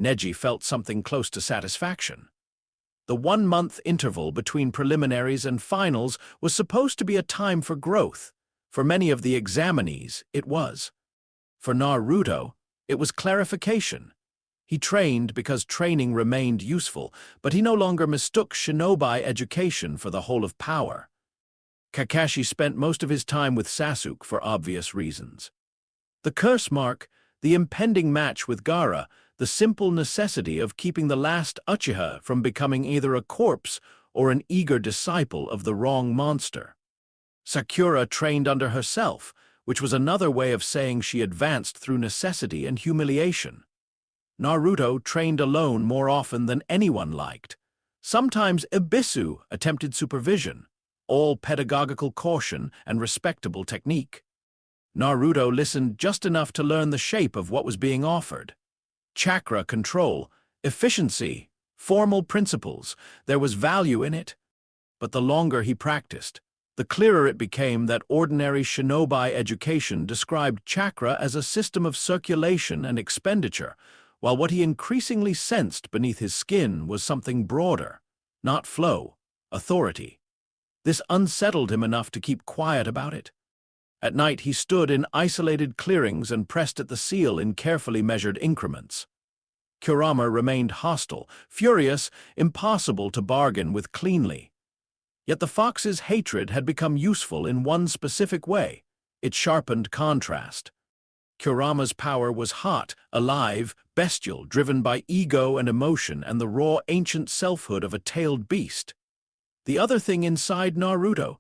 Neji felt something close to satisfaction. The 1-month interval between preliminaries and finals was supposed to be a time for growth. For many of the examinees, it was. For Naruto, it was clarification. He trained because training remained useful, but he no longer mistook shinobi education for the whole of power. Kakashi spent most of his time with Sasuke for obvious reasons. The curse mark, the impending match with Gaara, the simple necessity of keeping the last Uchiha from becoming either a corpse or an eager disciple of the wrong monster. Sakura trained under herself, which was another way of saying she advanced through necessity and humiliation. Naruto trained alone more often than anyone liked. Sometimes Ibisu attempted supervision, all pedagogical caution and respectable technique. Naruto listened just enough to learn the shape of what was being offered. Chakra control, efficiency, formal principles, there was value in it. But the longer he practiced, the clearer it became that ordinary shinobi education described chakra as a system of circulation and expenditure, while what he increasingly sensed beneath his skin was something broader, not flow, authority. This unsettled him enough to keep quiet about it. At night he stood in isolated clearings and pressed at the seal in carefully measured increments. Kurama remained hostile, furious, impossible to bargain with cleanly. Yet the fox's hatred had become useful in one specific way. It sharpened contrast. Kurama's power was hot, alive, bestial, driven by ego and emotion and the raw ancient selfhood of a tailed beast. The other thing inside Naruto,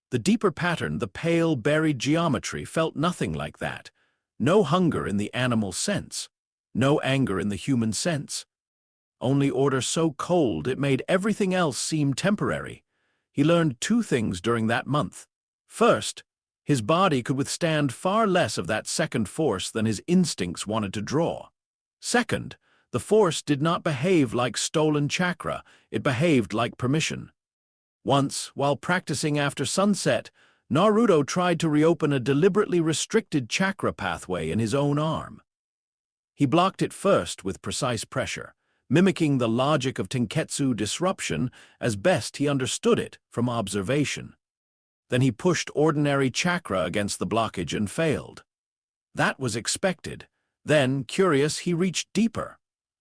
the deeper pattern, the pale, buried geometry, felt nothing like that. No hunger in the animal sense. No anger in the human sense. Only order so cold it made everything else seem temporary. He learned 2 things during that month. First, his body could withstand far less of that second force than his instincts wanted to draw. Second, the force did not behave like stolen chakra, it behaved like permission. Once, while practicing after sunset, Naruto tried to reopen a deliberately restricted chakra pathway in his own arm. He blocked it first with precise pressure, mimicking the logic of Tenketsu disruption as best he understood it from observation. Then he pushed ordinary chakra against the blockage and failed. That was expected. Then, curious, he reached deeper.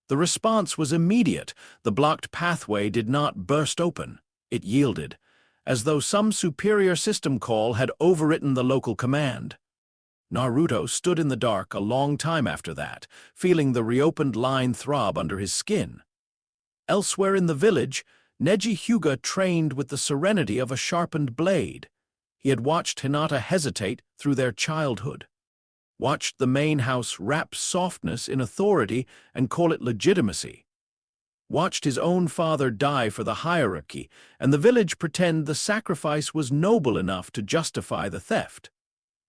The response was immediate. The blocked pathway did not burst open. It yielded, as though some superior system call had overwritten the local command. Naruto stood in the dark a long time after that, feeling the reopened line throb under his skin. Elsewhere in the village, Neji Hyuga trained with the serenity of a sharpened blade. He had watched Hinata hesitate through their childhood, watched the main house wrap softness in authority and call it legitimacy, watched his own father die for the hierarchy and the village pretend the sacrifice was noble enough to justify the theft.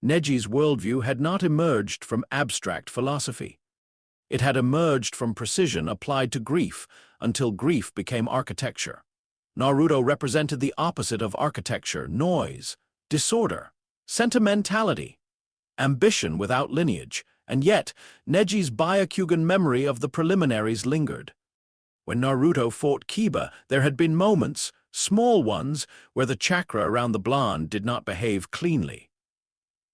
Neji's worldview had not emerged from abstract philosophy. It had emerged from precision applied to grief until grief became architecture. Naruto represented the opposite of architecture: noise, disorder, sentimentality, ambition without lineage, and yet Neji's Byakugan memory of the preliminaries lingered. When Naruto fought Kiba, there had been moments, small ones, where the chakra around the blonde did not behave cleanly.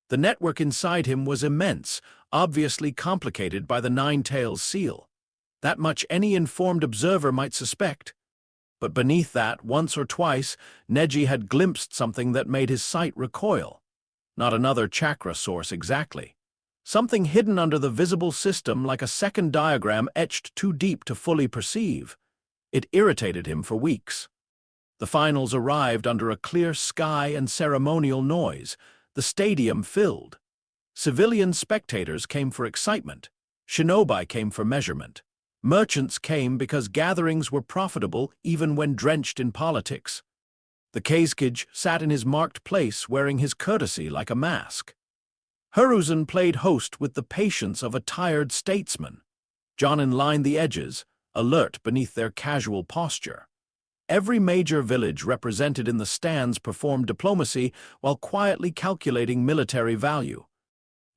The network inside him was immense, obviously complicated by the Nine-Tails seal. That much any informed observer might suspect. But beneath that, once or twice, Neji had glimpsed something that made his sight recoil. Not another chakra source exactly. Something hidden under the visible system like a second diagram etched too deep to fully perceive. It irritated him for weeks. The finals arrived under a clear sky and ceremonial noise. The stadium filled. Civilian spectators came for excitement. Shinobi came for measurement. Merchants came because gatherings were profitable even when drenched in politics. The Kazekage sat in his marked place wearing his courtesy like a mask. Hiruzen played host with the patience of a tired statesman. Jonin lined the edges, alert beneath their casual posture. Every major village represented in the stands performed diplomacy while quietly calculating military value.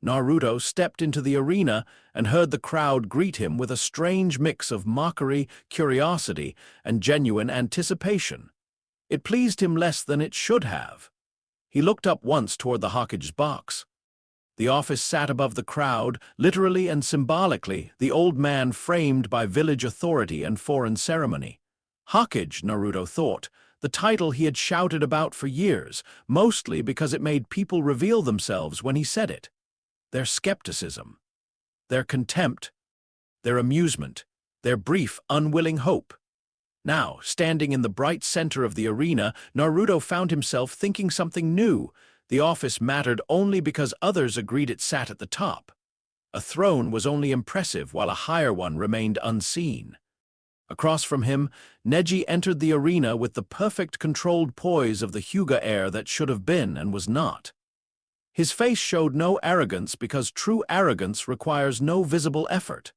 Naruto stepped into the arena and heard the crowd greet him with a strange mix of mockery, curiosity, and genuine anticipation. It pleased him less than it should have. He looked up once toward the Hokage's box. The office sat above the crowd, literally and symbolically, the old man framed by village authority and foreign ceremony. Hokage, Naruto thought, the title he had shouted about for years, mostly because it made people reveal themselves when he said it. Their skepticism, their contempt, their amusement, their brief, unwilling hope. Now, standing in the bright center of the arena, Naruto found himself thinking something new. The office mattered only because others agreed it sat at the top. A throne was only impressive while a higher one remained unseen. Across from him, Neji entered the arena with the perfect controlled poise of the Hyuga heir that should have been and was not. His face showed no arrogance because true arrogance requires no visible effort.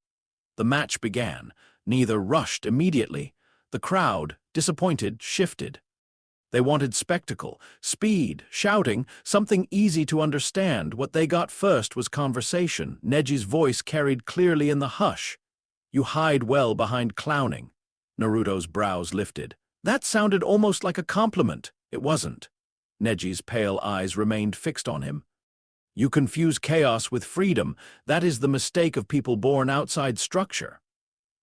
The match began. Neither rushed immediately. The crowd, disappointed, shifted. They wanted spectacle, speed, shouting, something easy to understand. What they got first was conversation. Neji's voice carried clearly in the hush. "You hide well behind clowning." Naruto's brows lifted. That sounded almost like a compliment. It wasn't. Neji's pale eyes remained fixed on him. "You confuse chaos with freedom. That is the mistake of people born outside structure."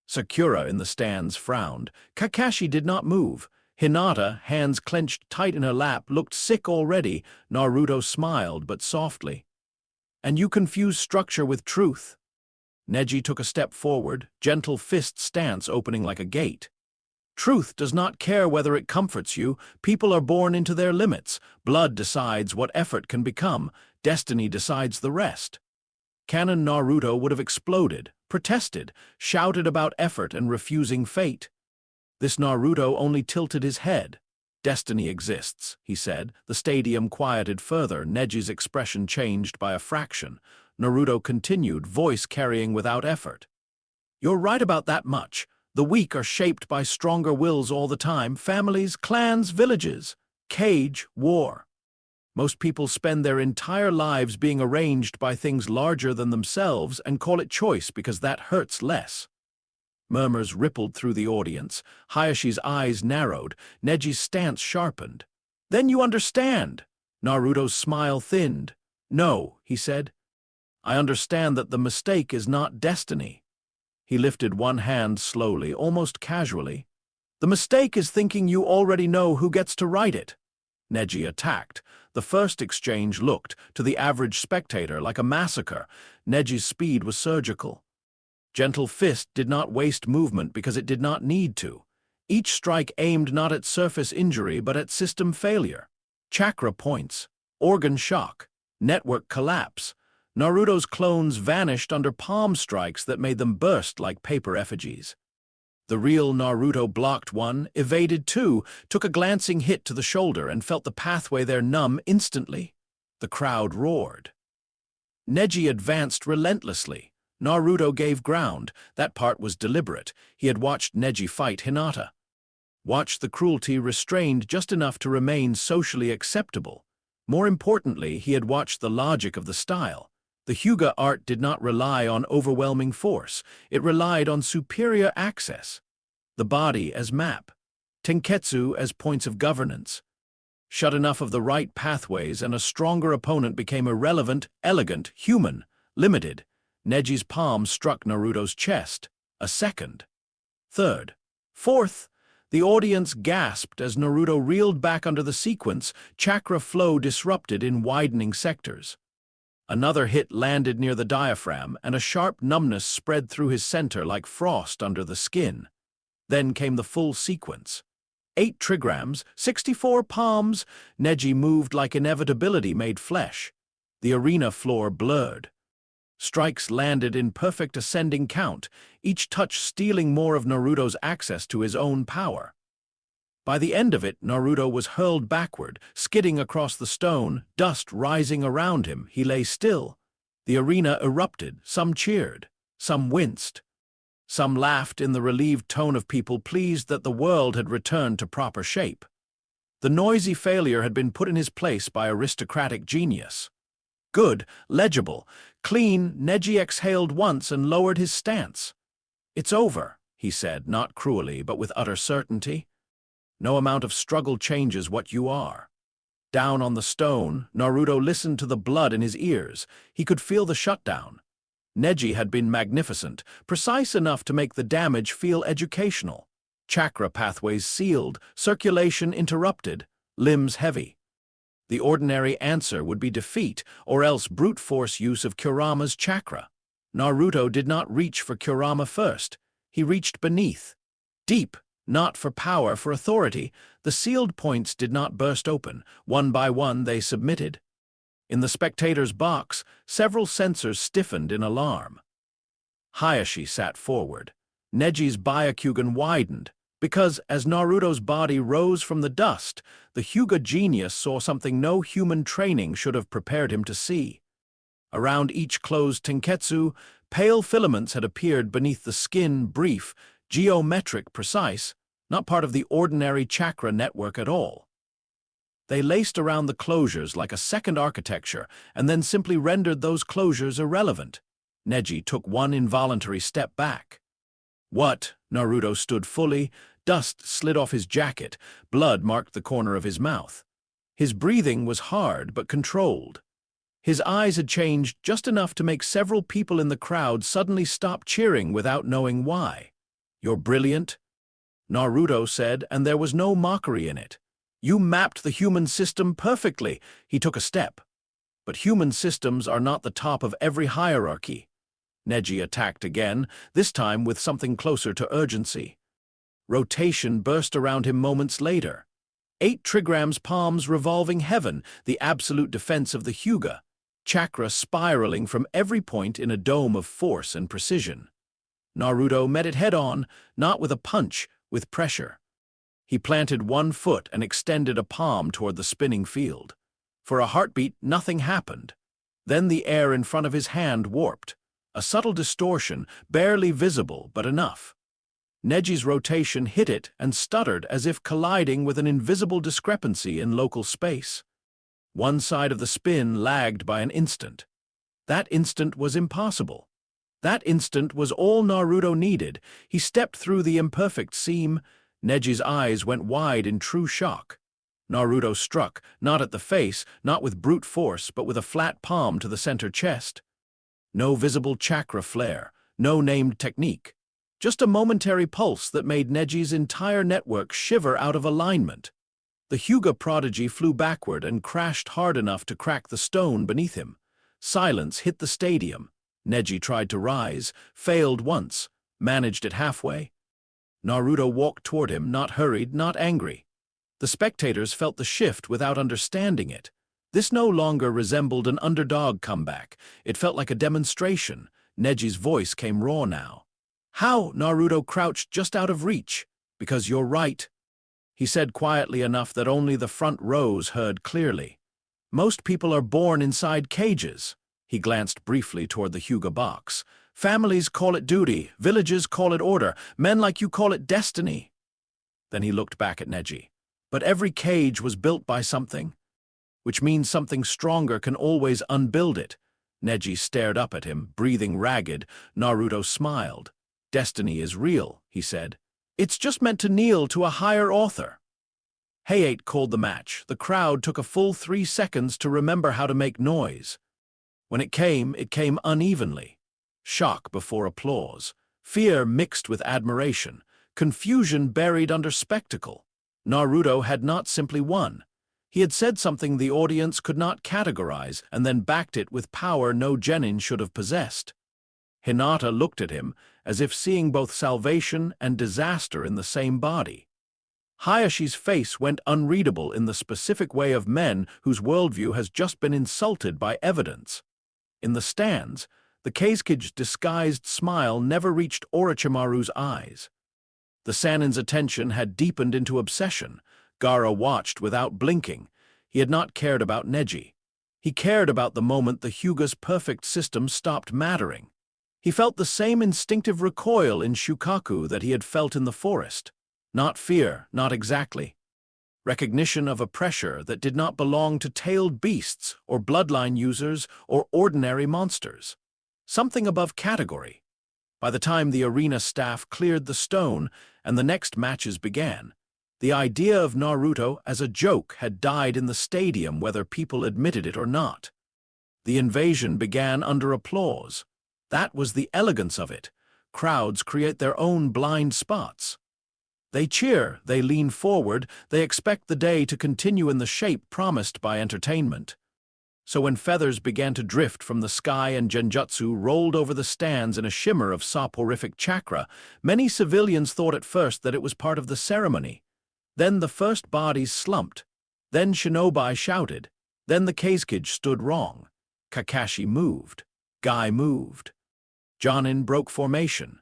Sakura in the stands frowned. Kakashi did not move. Hinata, hands clenched tight in her lap, looked sick already. Naruto smiled, but softly. "And you confuse structure with truth." Neji took a step forward, gentle fist stance opening like a gate. "Truth does not care whether it comforts you. People are born into their limits. Blood decides what effort can become. Destiny decides the rest." Canon Naruto would have exploded, protested, shouted about effort and refusing fate. This Naruto only tilted his head. "Destiny exists," he said. The stadium quieted further. Neji's expression changed by a fraction. Naruto continued, voice carrying without effort. "You're right about that much. The weak are shaped by stronger wills all the time. Families, clans, villages. Cage, war. Most people spend their entire lives being arranged by things larger than themselves and call it choice because that hurts less." Murmurs rippled through the audience. Hayashi's eyes narrowed. Neji's stance sharpened. "Then you understand." Naruto's smile thinned. "No," he said. "I understand that the mistake is not destiny." He lifted one hand slowly, almost casually. "The mistake is thinking you already know who gets to write it." Neji attacked. The first exchange looked, to the average spectator, like a massacre. Neji's speed was surgical. Gentle fist did not waste movement because it did not need to. Each strike aimed not at surface injury but at system failure. Chakra points, organ shock, network collapse. Naruto's clones vanished under palm strikes that made them burst like paper effigies. The real Naruto blocked one, evaded two, took a glancing hit to the shoulder and felt the pathway there numb instantly. The crowd roared. Neji advanced relentlessly. Naruto gave ground. That part was deliberate. He had watched Neji fight Hinata. Watched the cruelty restrained just enough to remain socially acceptable. More importantly, he had watched the logic of the style. The Hyuga art did not rely on overwhelming force. It relied on superior access. The body as map. Tenketsu as points of governance. Shut enough of the right pathways and a stronger opponent became irrelevant, elegant, human, limited. Neji's palm struck Naruto's chest. A second. Third. Fourth. The audience gasped as Naruto reeled back under the sequence, chakra flow disrupted in widening sectors. Another hit landed near the diaphragm, and a sharp numbness spread through his center like frost under the skin. Then came the full sequence. 8 trigrams, 64 palms. Neji moved like inevitability made flesh. The arena floor blurred. Strikes landed in perfect ascending count, each touch stealing more of Naruto's access to his own power. By the end of it, Naruto was hurled backward, skidding across the stone, dust rising around him. He lay still. The arena erupted. Some cheered. Some winced. Some laughed in the relieved tone of people pleased that the world had returned to proper shape. The noisy failure had been put in his place by aristocratic genius. Good, legible, clean. Neji exhaled once and lowered his stance. "It's over," he said, not cruelly, but with utter certainty. "No amount of struggle changes what you are." Down on the stone, Naruto listened to the blood in his ears. He could feel the shutdown. Neji had been magnificent, precise enough to make the damage feel educational. Chakra pathways sealed, circulation interrupted, limbs heavy. The ordinary answer would be defeat, or else brute force use of Kurama's chakra. Naruto did not reach for Kurama first. He reached beneath. Deep, not for power, for authority. The sealed points did not burst open. One by one they submitted. In the spectator's box, several sensors stiffened in alarm. Hayashi sat forward. Neji's Byakugan widened, because as Naruto's body rose from the dust, the Hyuga genius saw something no human training should have prepared him to see. Around each closed tenketsu, pale filaments had appeared beneath the skin, brief, geometric, precise, not part of the ordinary chakra network at all. They laced around the closures like a second architecture, and then simply rendered those closures irrelevant. Neji took one involuntary step back. "What?" Naruto stood fully. Dust slid off his jacket. Blood marked the corner of his mouth. His breathing was hard but controlled. His eyes had changed just enough to make several people in the crowd suddenly stop cheering without knowing why. "You're brilliant," Naruto said, and there was no mockery in it. "You mapped the human system perfectly." He took a step. "But human systems are not the top of every hierarchy." Neji attacked again, this time with something closer to urgency. Rotation burst around him moments later. 8 trigrams palms revolving heaven, the absolute defense of the Hyuga, chakra spiraling from every point in a dome of force and precision. Naruto met it head-on, not with a punch, with pressure. He planted one foot and extended a palm toward the spinning field. For a heartbeat, nothing happened. Then the air in front of his hand warped. A subtle distortion, barely visible, but enough. Neji's rotation hit it and stuttered as if colliding with an invisible discrepancy in local space. One side of the spin lagged by an instant. That instant was impossible. That instant was all Naruto needed. He stepped through the imperfect seam. Neji's eyes went wide in true shock. Naruto struck, not at the face, not with brute force, but with a flat palm to the center chest. No visible chakra flare, no named technique. Just a momentary pulse that made Neji's entire network shiver out of alignment. The Hyuga prodigy flew backward and crashed hard enough to crack the stone beneath him. Silence hit the stadium. Neji tried to rise, failed once, managed it halfway. Naruto walked toward him, not hurried, not angry. The spectators felt the shift without understanding it. This no longer resembled an underdog comeback. It felt like a demonstration. Neji's voice came raw now. "How?" Naruto crouched just out of reach. "Because you're right," he said quietly enough that only the front rows heard clearly. "Most people are born inside cages." He glanced briefly toward the Hyuga box. "Families call it duty, villages call it order, men like you call it destiny." Then he looked back at Neji. "But every cage was built by something, which means something stronger can always unbuild it." Neji stared up at him, breathing ragged. Naruto smiled. "Destiny is real," he said. "It's just meant to kneel to a higher author." Hayate called the match. The crowd took a full 3 seconds to remember how to make noise. When it came unevenly. Shock before applause. Fear mixed with admiration. confusion buried under spectacle. Naruto had not simply won. He had said something the audience could not categorize and then backed it with power no genin should have possessed. Hinata looked at him as if seeing both salvation and disaster in the same body. Hayashi's face went unreadable in the specific way of men whose worldview has just been insulted by evidence. In the stands, the Kazekage disguised smile never reached Orochimaru's eyes. The Sannin's attention had deepened into obsession. Gaara watched without blinking. He had not cared about Neji. He cared about the moment the Hyuga's perfect system stopped mattering. He felt the same instinctive recoil in Shukaku that he had felt in the forest. Not fear, not exactly. Recognition of a pressure that did not belong to tailed beasts or bloodline users or ordinary monsters. Something above category. By the time the arena staff cleared the stone and the next matches began, the idea of Naruto as a joke had died in the stadium whether people admitted it or not. The invasion began under applause. That was the elegance of it. Crowds create their own blind spots. They cheer, they lean forward, they expect the day to continue in the shape promised by entertainment. So when feathers began to drift from the sky and genjutsu rolled over the stands in a shimmer of soporific chakra, many civilians thought at first that it was part of the ceremony. Then the first bodies slumped. Then shinobi shouted. Then the Kazekage stood wrong. Kakashi moved. Guy moved. Jonin broke formation.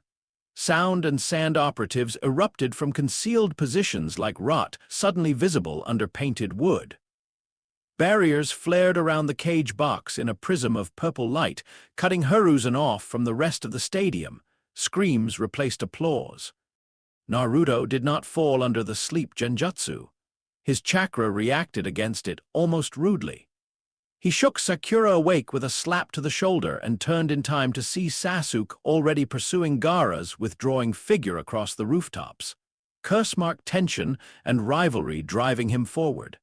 Sound and sand operatives erupted from concealed positions like rot suddenly visible under painted wood. Barriers flared around the cage box in a prism of purple light, cutting Hiruzen off from the rest of the stadium. Screams replaced applause. Naruto did not fall under the sleep genjutsu. His chakra reacted against it almost rudely. He shook Sakura awake with a slap to the shoulder and turned in time to see Sasuke already pursuing Gaara's withdrawing figure across the rooftops. Curse-marked tension and rivalry driving him forward.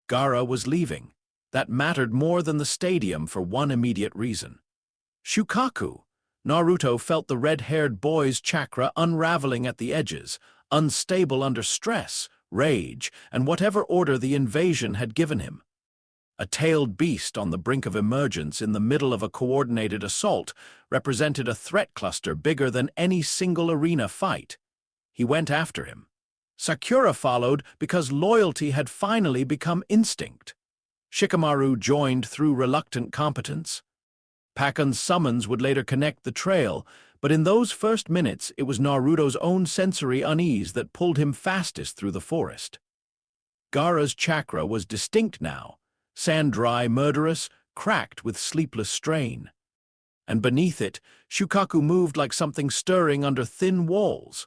Gaara was leaving. That mattered more than the stadium for one immediate reason. Shukaku. Naruto felt the red-haired boy's chakra unraveling at the edges, unstable under stress, rage, and whatever order the invasion had given him. A tailed beast on the brink of emergence in the middle of a coordinated assault represented a threat cluster bigger than any single arena fight. He went after him. Sakura followed because loyalty had finally become instinct. Shikamaru joined through reluctant competence. Pakon's summons would later connect the trail, but in those first minutes it was Naruto's own sensory unease that pulled him fastest through the forest. Gaara's chakra was distinct now, sand-dry, murderous, cracked with sleepless strain. And beneath it, Shukaku moved like something stirring under thin walls.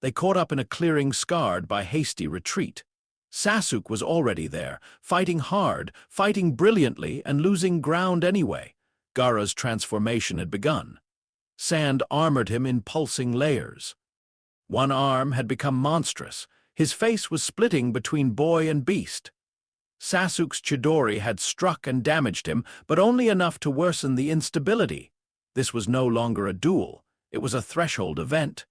They caught up in a clearing scarred by hasty retreat. Sasuke was already there, fighting hard, fighting brilliantly, and losing ground anyway. Gaara's transformation had begun. Sand armored him in pulsing layers. One arm had become monstrous. His face was splitting between boy and beast. Sasuke's Chidori had struck and damaged him, but only enough to worsen the instability. This was no longer a duel. It was a threshold event.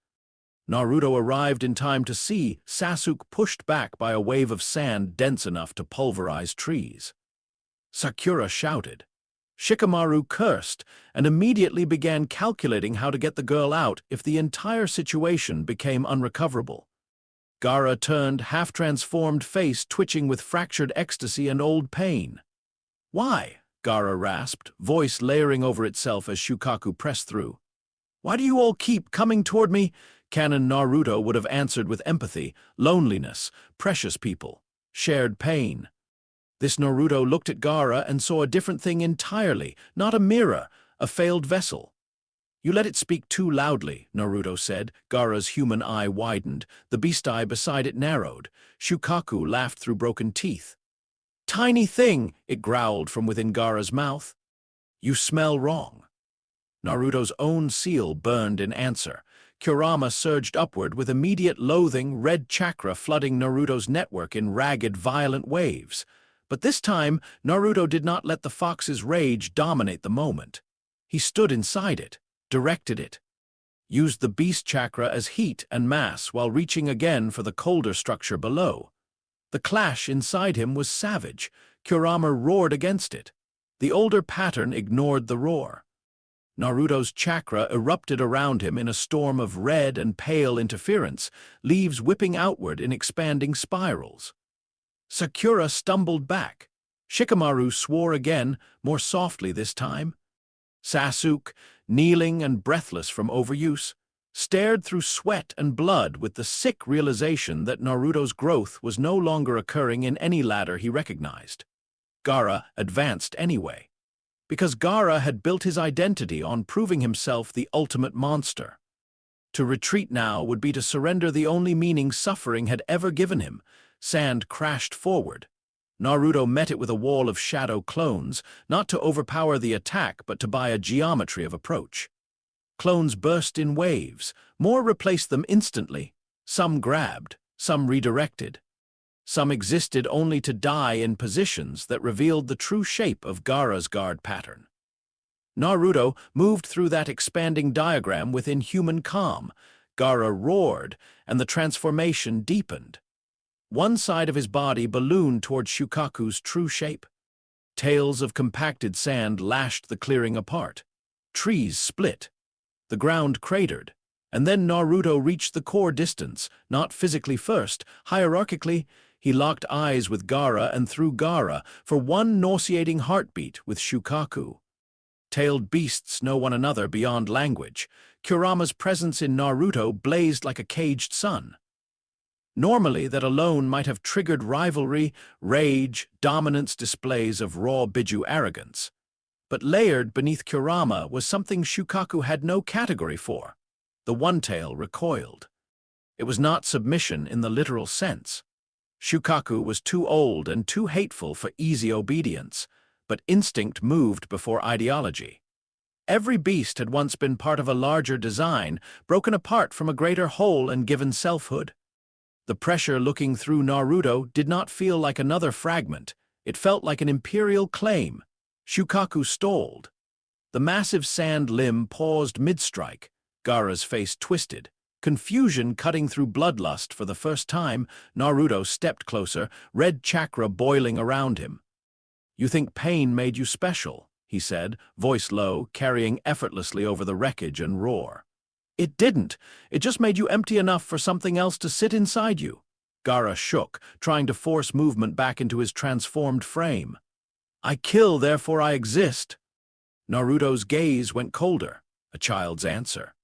Naruto arrived in time to see Sasuke pushed back by a wave of sand dense enough to pulverize trees. Sakura shouted. Shikamaru cursed and immediately began calculating how to get the girl out if the entire situation became unrecoverable. Gaara turned, half-transformed face twitching with fractured ecstasy and old pain. "Why?" Gaara rasped, voice layering over itself as Shukaku pressed through. "Why do you all keep coming toward me?" Canon Naruto would have answered with empathy, loneliness, precious people, shared pain. This Naruto looked at Gaara and saw a different thing entirely, not a mirror, a failed vessel. "You let it speak too loudly," Naruto said. Gaara's human eye widened. The beast eye beside it narrowed. Shukaku laughed through broken teeth. "Tiny thing," it growled from within Gaara's mouth. "You smell wrong." Naruto's own seal burned in answer. Kurama surged upward with immediate loathing, red chakra flooding Naruto's network in ragged, violent waves. But this time, Naruto did not let the fox's rage dominate the moment. He stood inside it, directed it. used the beast chakra as heat and mass while reaching again for the colder structure below. The clash inside him was savage. Kurama roared against it. The older pattern ignored the roar. Naruto's chakra erupted around him in a storm of red and pale interference, leaves whipping outward in expanding spirals. Sakura stumbled back. Shikamaru swore again, more softly this time. Sasuke, kneeling and breathless from overuse, stared through sweat and blood with the sick realization that Naruto's growth was no longer occurring in any ladder he recognized. Gaara advanced anyway, because Gaara had built his identity on proving himself the ultimate monster. To retreat now would be to surrender the only meaning suffering had ever given him. Sand crashed forward. Naruto met it with a wall of shadow clones, not to overpower the attack but to buy a geometry of approach. Clones burst in waves. More replaced them instantly. Some grabbed, some redirected. Some existed only to die in positions that revealed the true shape of Gaara's guard pattern. Naruto moved through that expanding diagram with inhuman calm. Gaara roared, and the transformation deepened. One side of his body ballooned toward Shukaku's true shape. Tails of compacted sand lashed the clearing apart. Trees split. The ground cratered. And then Naruto reached the core distance, not physically first, hierarchically. He locked eyes with Gaara and through Gaara for one nauseating heartbeat with Shukaku. Tailed beasts know one another beyond language. Kurama's presence in Naruto blazed like a caged sun. Normally, that alone might have triggered rivalry, rage, dominance displays of raw Biju arrogance. But layered beneath Kurama was something Shukaku had no category for. The One-Tail recoiled. It was not submission in the literal sense. Shukaku was too old and too hateful for easy obedience, but instinct moved before ideology. Every beast had once been part of a larger design, broken apart from a greater whole and given selfhood. The pressure looking through Naruto did not feel like another fragment. It felt like an imperial claim. Shukaku stalled. The massive sand limb paused mid-strike. Gaara's face twisted. Confusion cutting through bloodlust for the first time. Naruto stepped closer, red chakra boiling around him. "You think pain made you special," he said, voice low, carrying effortlessly over the wreckage and roar. "It didn't. It just made you empty enough for something else to sit inside you." Gaara shook, trying to force movement back into his transformed frame. "I kill, therefore I exist." Naruto's gaze went colder, a child's answer.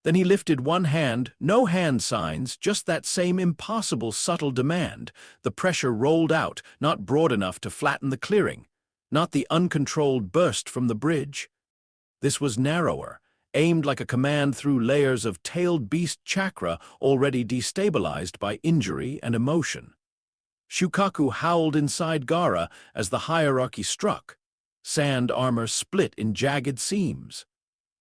Then he lifted one hand, no hand signs, just that same impossible subtle demand. The pressure rolled out, not broad enough to flatten the clearing, not the uncontrolled burst from the bridge. This was narrower, aimed like a command through layers of tailed beast chakra already destabilized by injury and emotion. Shukaku howled inside Gaara as the hierarchy struck. Sand armor split in jagged seams.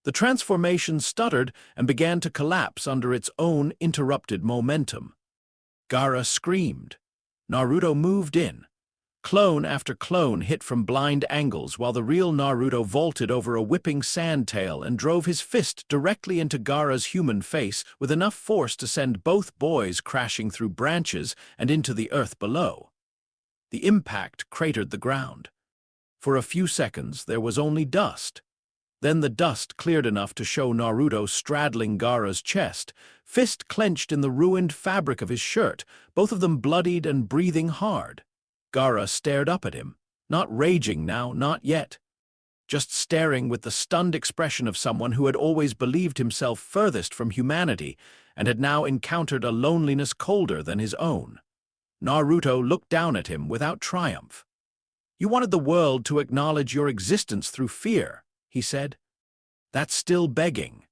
The transformation stuttered and began to collapse under its own interrupted momentum. Gaara screamed. Naruto moved in. Clone after clone hit from blind angles while the real Naruto vaulted over a whipping sand tail and drove his fist directly into Gaara's human face with enough force to send both boys crashing through branches and into the earth below. The impact cratered the ground. For a few seconds there was only dust. Then the dust cleared enough to show Naruto straddling Gaara's chest, fist clenched in the ruined fabric of his shirt, both of them bloodied and breathing hard. Gaara stared up at him, not raging now, not yet. Just staring with the stunned expression of someone who had always believed himself furthest from humanity and had now encountered a loneliness colder than his own. Naruto looked down at him without triumph. "You wanted the world to acknowledge your existence through fear," he said. "That's still begging."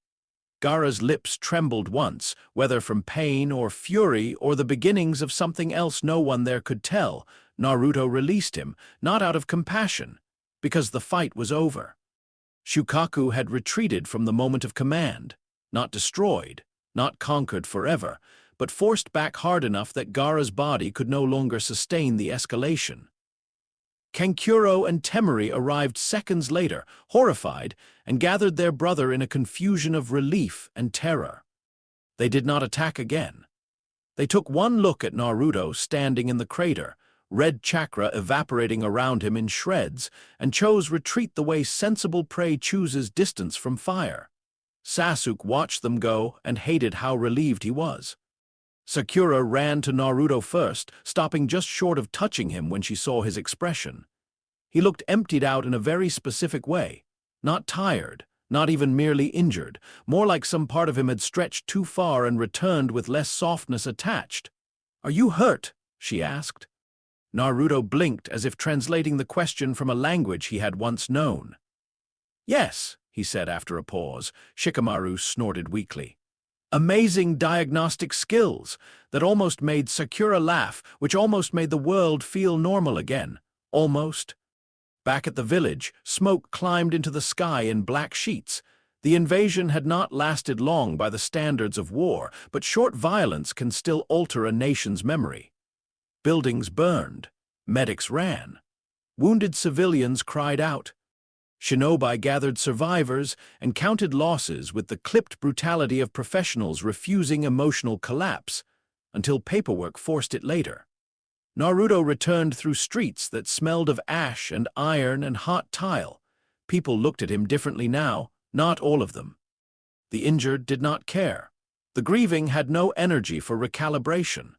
Gaara's lips trembled once, whether from pain or fury or the beginnings of something else no one there could tell. Naruto released him, not out of compassion, because the fight was over. Shukaku had retreated from the moment of command, not destroyed, not conquered forever, but forced back hard enough that Gaara's body could no longer sustain the escalation. Kankuro and Temari arrived seconds later, horrified, and gathered their brother in a confusion of relief and terror. They did not attack again. They took one look at Naruto standing in the crater, red chakra evaporating around him in shreds, and chose retreat the way sensible prey chooses distance from fire. Sasuke watched them go and hated how relieved he was. Sakura ran to Naruto first, stopping just short of touching him when she saw his expression. He looked emptied out in a very specific way, not tired, not even merely injured, more like some part of him had stretched too far and returned with less softness attached. "Are you hurt?" she asked. Naruto blinked as if translating the question from a language he had once known. "Yes," he said after a pause. Shikamaru snorted weakly. Amazing diagnostic skills that almost made Sakura laugh, which almost made the world feel normal again. Almost. Back at the village, smoke climbed into the sky in black sheets. The invasion had not lasted long by the standards of war, but short violence can still alter a nation's memory. Buildings burned. Medics ran. Wounded civilians cried out. Shinobi gathered survivors and counted losses with the clipped brutality of professionals refusing emotional collapse, until paperwork forced it later. Naruto returned through streets that smelled of ash and iron and hot tile. People looked at him differently now, not all of them. The injured did not care. The grieving had no energy for recalibration.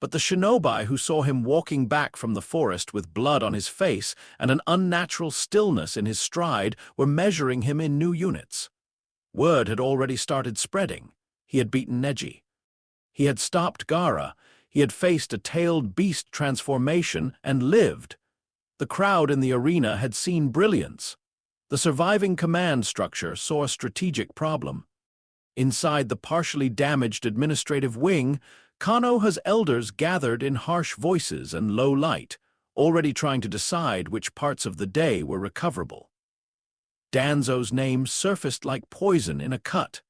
But the shinobi who saw him walking back from the forest with blood on his face and an unnatural stillness in his stride were measuring him in new units. Word had already started spreading. He had beaten Neji. He had stopped Gaara. He had faced a tailed beast transformation and lived. The crowd in the arena had seen brilliance. The surviving command structure saw a strategic problem. Inside the partially damaged administrative wing, Konoha's elders gathered in harsh voices and low light, already trying to decide which parts of the day were recoverable. Danzo's name surfaced like poison in a cut.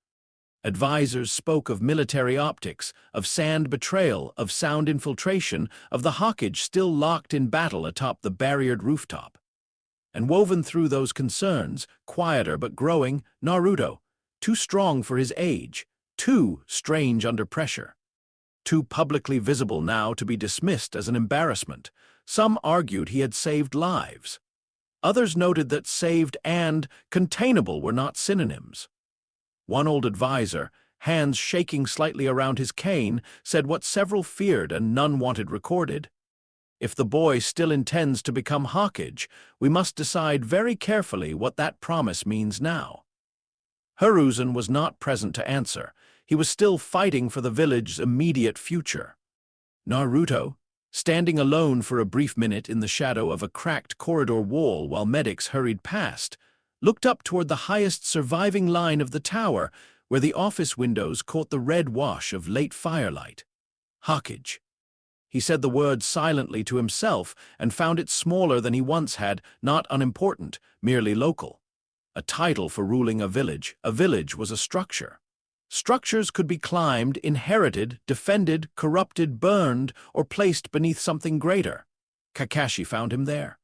Advisors spoke of military optics, of sand betrayal, of sound infiltration, of the Hokage still locked in battle atop the barriered rooftop. And woven through those concerns, quieter but growing, Naruto, too strong for his age, too strange under pressure. Too publicly visible now to be dismissed as an embarrassment. Some argued he had saved lives. Others noted that saved and containable were not synonyms. One old advisor, hands shaking slightly around his cane, said what several feared and none wanted recorded. If the boy still intends to become Hokage, we must decide very carefully what that promise means now. Hiruzen was not present to answer. He was still fighting for the village's immediate future. Naruto, standing alone for a brief minute in the shadow of a cracked corridor wall while medics hurried past, looked up toward the highest surviving line of the tower, where the office windows caught the red wash of late firelight. Hokage. He said the word silently to himself and found it smaller than he once had, not unimportant, merely local. A title for ruling a village was a structure. Structures could be climbed, inherited, defended, corrupted, burned, or placed beneath something greater. Kakashi found him there.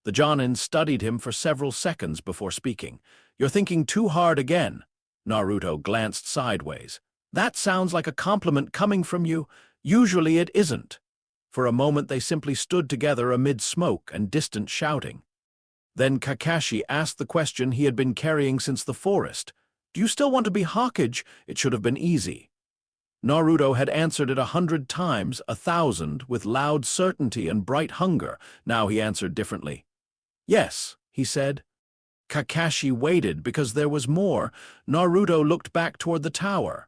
The Jonin studied him for several seconds before speaking. "You're thinking too hard again." Naruto glanced sideways. "That sounds like a compliment coming from you. Usually it isn't." For a moment they simply stood together amid smoke and distant shouting. Then Kakashi asked the question he had been carrying since the forest. "Do you still want to be Hokage?" It should have been easy. Naruto had answered it 100 times, 1,000, with loud certainty and bright hunger. Now he answered differently. "Yes," he said. Kakashi waited because there was more. Naruto looked back toward the tower.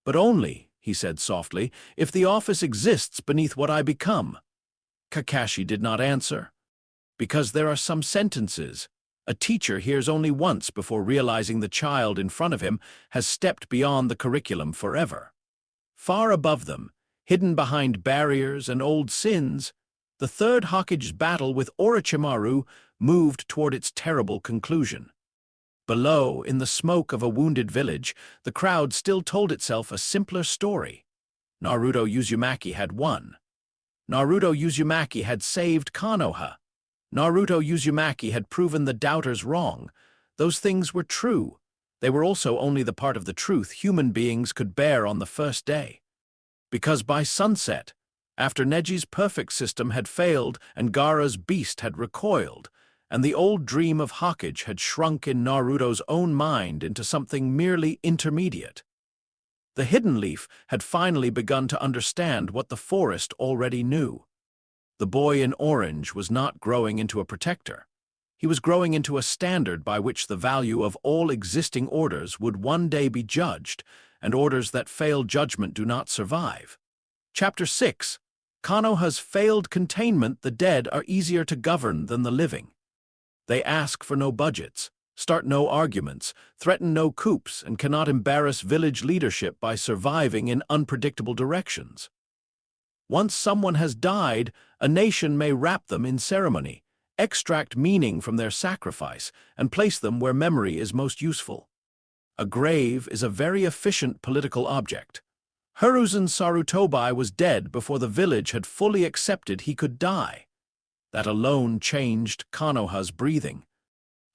"But only," he said softly, "if the office exists beneath what I become." Kakashi did not answer. Because there are some sentences a teacher hears only once before realizing the child in front of him has stepped beyond the curriculum forever. Far above them, hidden behind barriers and old sins, the third Hokage's battle with Orochimaru moved toward its terrible conclusion. Below, in the smoke of a wounded village, the crowd still told itself a simpler story. Naruto Uzumaki had won. Naruto Uzumaki had saved Konoha. Naruto Uzumaki had proven the doubters wrong. Those things were true. They were also only the part of the truth human beings could bear on the first day. Because by sunset, after Neji's perfect system had failed and Gaara's beast had recoiled, and the old dream of Hokage had shrunk in Naruto's own mind into something merely intermediate, the Hidden Leaf had finally begun to understand what the forest already knew. The boy in orange was not growing into a protector. He was growing into a standard by which the value of all existing orders would one day be judged, and orders that fail judgment do not survive. Chapter 6. Konoha's failed containment. The dead are easier to govern than the living. They ask for no budgets, start no arguments, threaten no coups, and cannot embarrass village leadership by surviving in unpredictable directions. Once someone has died, a nation may wrap them in ceremony, extract meaning from their sacrifice, and place them where memory is most useful. A grave is a very efficient political object. Hiruzen Sarutobi was dead before the village had fully accepted he could die. That alone changed Konoha's breathing.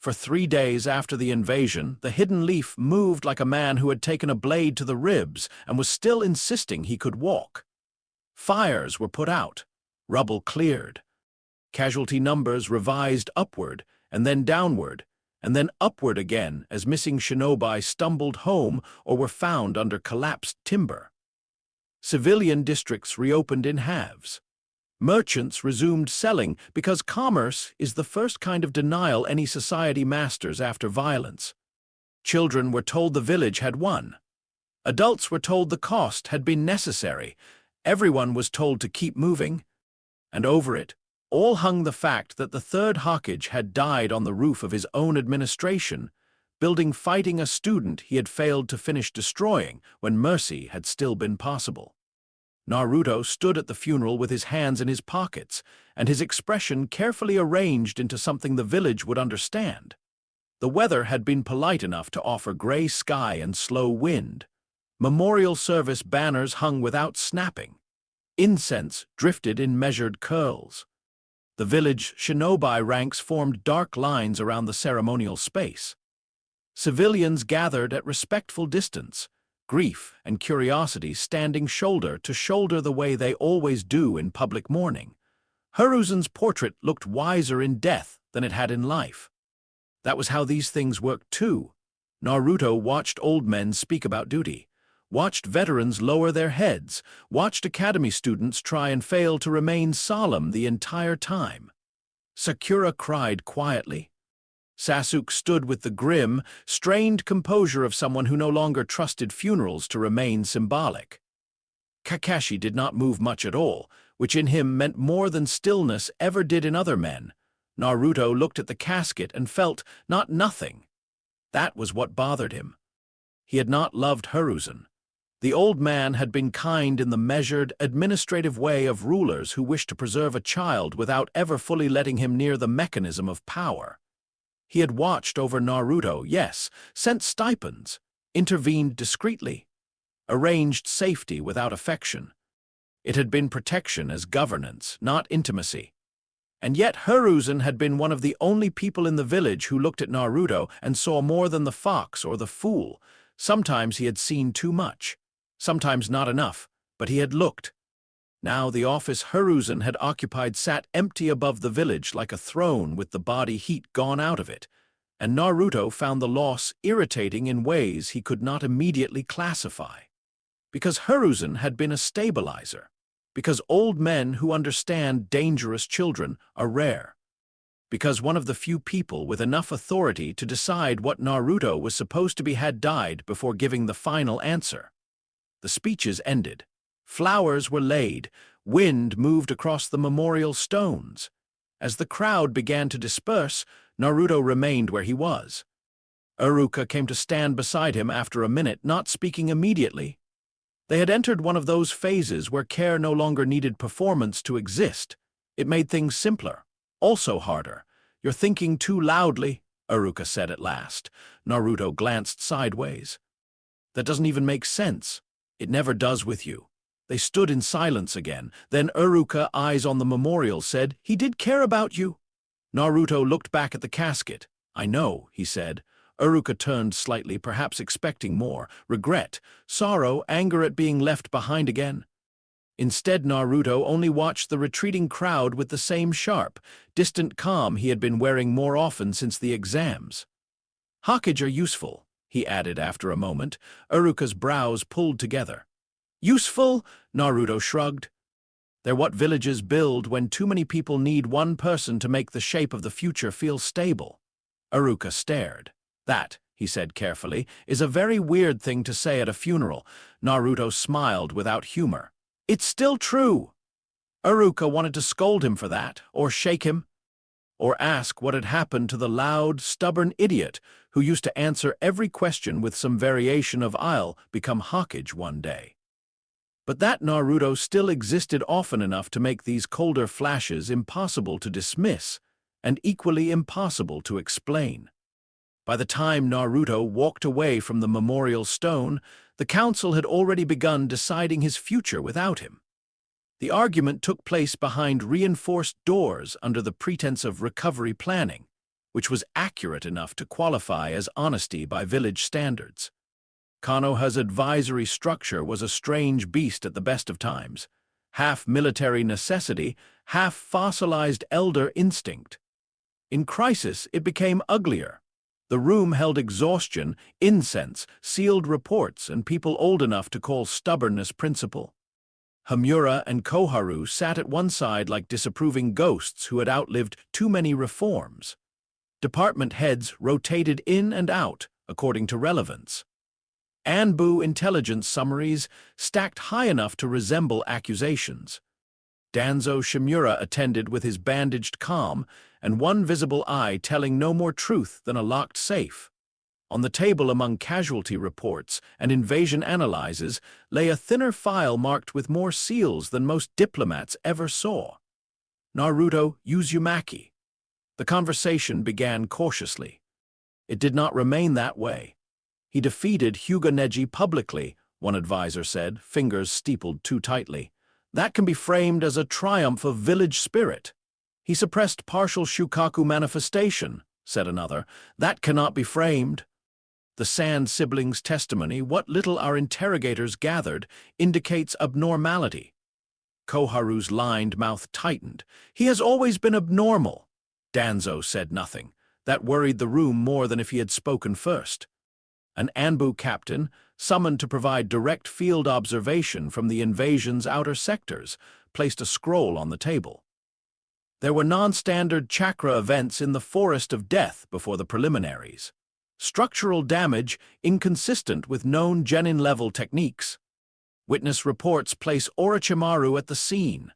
For 3 days after the invasion, the Hidden Leaf moved like a man who had taken a blade to the ribs and was still insisting he could walk. Fires were put out, rubble cleared. Casualty numbers revised upward, and then downward, and then upward again as missing shinobi stumbled home or were found under collapsed timber. Civilian districts reopened in halves. Merchants resumed selling because commerce is the first kind of denial any society masters after violence. Children were told the village had won. Adults were told the cost had been necessary. Everyone was told to keep moving. And over it, all hung the fact that the third Hokage had died on the roof of his own administration, fighting a student he had failed to finish destroying when mercy had still been possible. Naruto stood at the funeral with his hands in his pockets, and his expression carefully arranged into something the village would understand. The weather had been polite enough to offer gray sky and slow wind. Memorial service banners hung without snapping. Incense drifted in measured curls. The village shinobi ranks formed dark lines around the ceremonial space. Civilians gathered at respectful distance, grief and curiosity standing shoulder to shoulder the way they always do in public mourning. Hiruzen's portrait looked wiser in death than it had in life. That was how these things worked too. Naruto watched old men speak about duty, watched veterans lower their heads, watched academy students try and fail to remain solemn the entire time. Sakura cried quietly. Sasuke stood with the grim, strained composure of someone who no longer trusted funerals to remain symbolic. Kakashi did not move much at all, which in him meant more than stillness ever did in other men. Naruto looked at the casket and felt not nothing. That was what bothered him. He had not loved Hiruzen. The old man had been kind in the measured, administrative way of rulers who wish to preserve a child without ever fully letting him near the mechanism of power. He had watched over Naruto, yes, sent stipends, intervened discreetly, arranged safety without affection. It had been protection as governance, not intimacy. And yet Hiruzen had been one of the only people in the village who looked at Naruto and saw more than the fox or the fool. Sometimes he had seen too much, sometimes not enough, but he had looked. Now the office Hiruzen had occupied sat empty above the village like a throne with the body heat gone out of it, and Naruto found the loss irritating in ways he could not immediately classify. Because Hiruzen had been a stabilizer, because old men who understand dangerous children are rare, because one of the few people with enough authority to decide what Naruto was supposed to be had died before giving the final answer. The speeches ended. Flowers were laid, wind moved across the memorial stones. As the crowd began to disperse, Naruto remained where he was. Iruka came to stand beside him after a minute, not speaking immediately. They had entered one of those phases where care no longer needed performance to exist. It made things simpler, also harder. "You're thinking too loudly," Iruka said at last. Naruto glanced sideways. "That doesn't even make sense. It never does with you." They stood in silence again. Then Iruka, eyes on the memorial, said, "He did care about you." Naruto looked back at the casket. "I know," he said. Uruka turned slightly, perhaps expecting more. Regret, sorrow, anger at being left behind again. Instead, Naruto only watched the retreating crowd with the same sharp, distant calm he had been wearing more often since the exams. "Hokage are useful," he added after a moment. Uruka's brows pulled together. "Useful?" Naruto shrugged. "They're what villages build when too many people need one person to make the shape of the future feel stable." Uruka stared. "That," he said carefully, "is a very weird thing to say at a funeral." Naruto smiled without humor. "It's still true." Uruka wanted to scold him for that, or shake him, or ask what had happened to the loud, stubborn idiot who used to answer every question with some variation of "I'll become Hokage one day." But that Naruto still existed often enough to make these colder flashes impossible to dismiss and equally impossible to explain. By the time Naruto walked away from the memorial stone, the council had already begun deciding his future without him. The argument took place behind reinforced doors under the pretense of recovery planning, which was accurate enough to qualify as honesty by village standards. Konoha's advisory structure was a strange beast at the best of times, half military necessity, half fossilized elder instinct. In crisis, it became uglier. The room held exhaustion, incense, sealed reports, and people old enough to call stubbornness principle. Hamura and Koharu sat at one side like disapproving ghosts who had outlived too many reforms. Department heads rotated in and out, according to relevance. Anbu intelligence summaries stacked high enough to resemble accusations. Danzo Shimura attended with his bandaged calm and one visible eye telling no more truth than a locked safe. On the table among casualty reports and invasion analyses lay a thinner file marked with more seals than most diplomats ever saw. Naruto Uzumaki. The conversation began cautiously. It did not remain that way. "He defeated Hyuga Neji publicly," one advisor said, fingers steepled too tightly. "That can be framed as a triumph of village spirit." "He suppressed partial Shukaku manifestation," said another. "That cannot be framed." The Sand siblings' testimony, what little our interrogators gathered, indicates abnormality. Koharu's lined mouth tightened. "He has always been abnormal." Danzo said nothing. That worried the room more than if he had spoken first. An Anbu captain, summoned to provide direct field observation from the invasion's outer sectors, placed a scroll on the table. There were non-standard chakra events in the Forest of Death before the preliminaries. Structural damage inconsistent with known genin-level techniques. Witness reports place Orochimaru at the scene.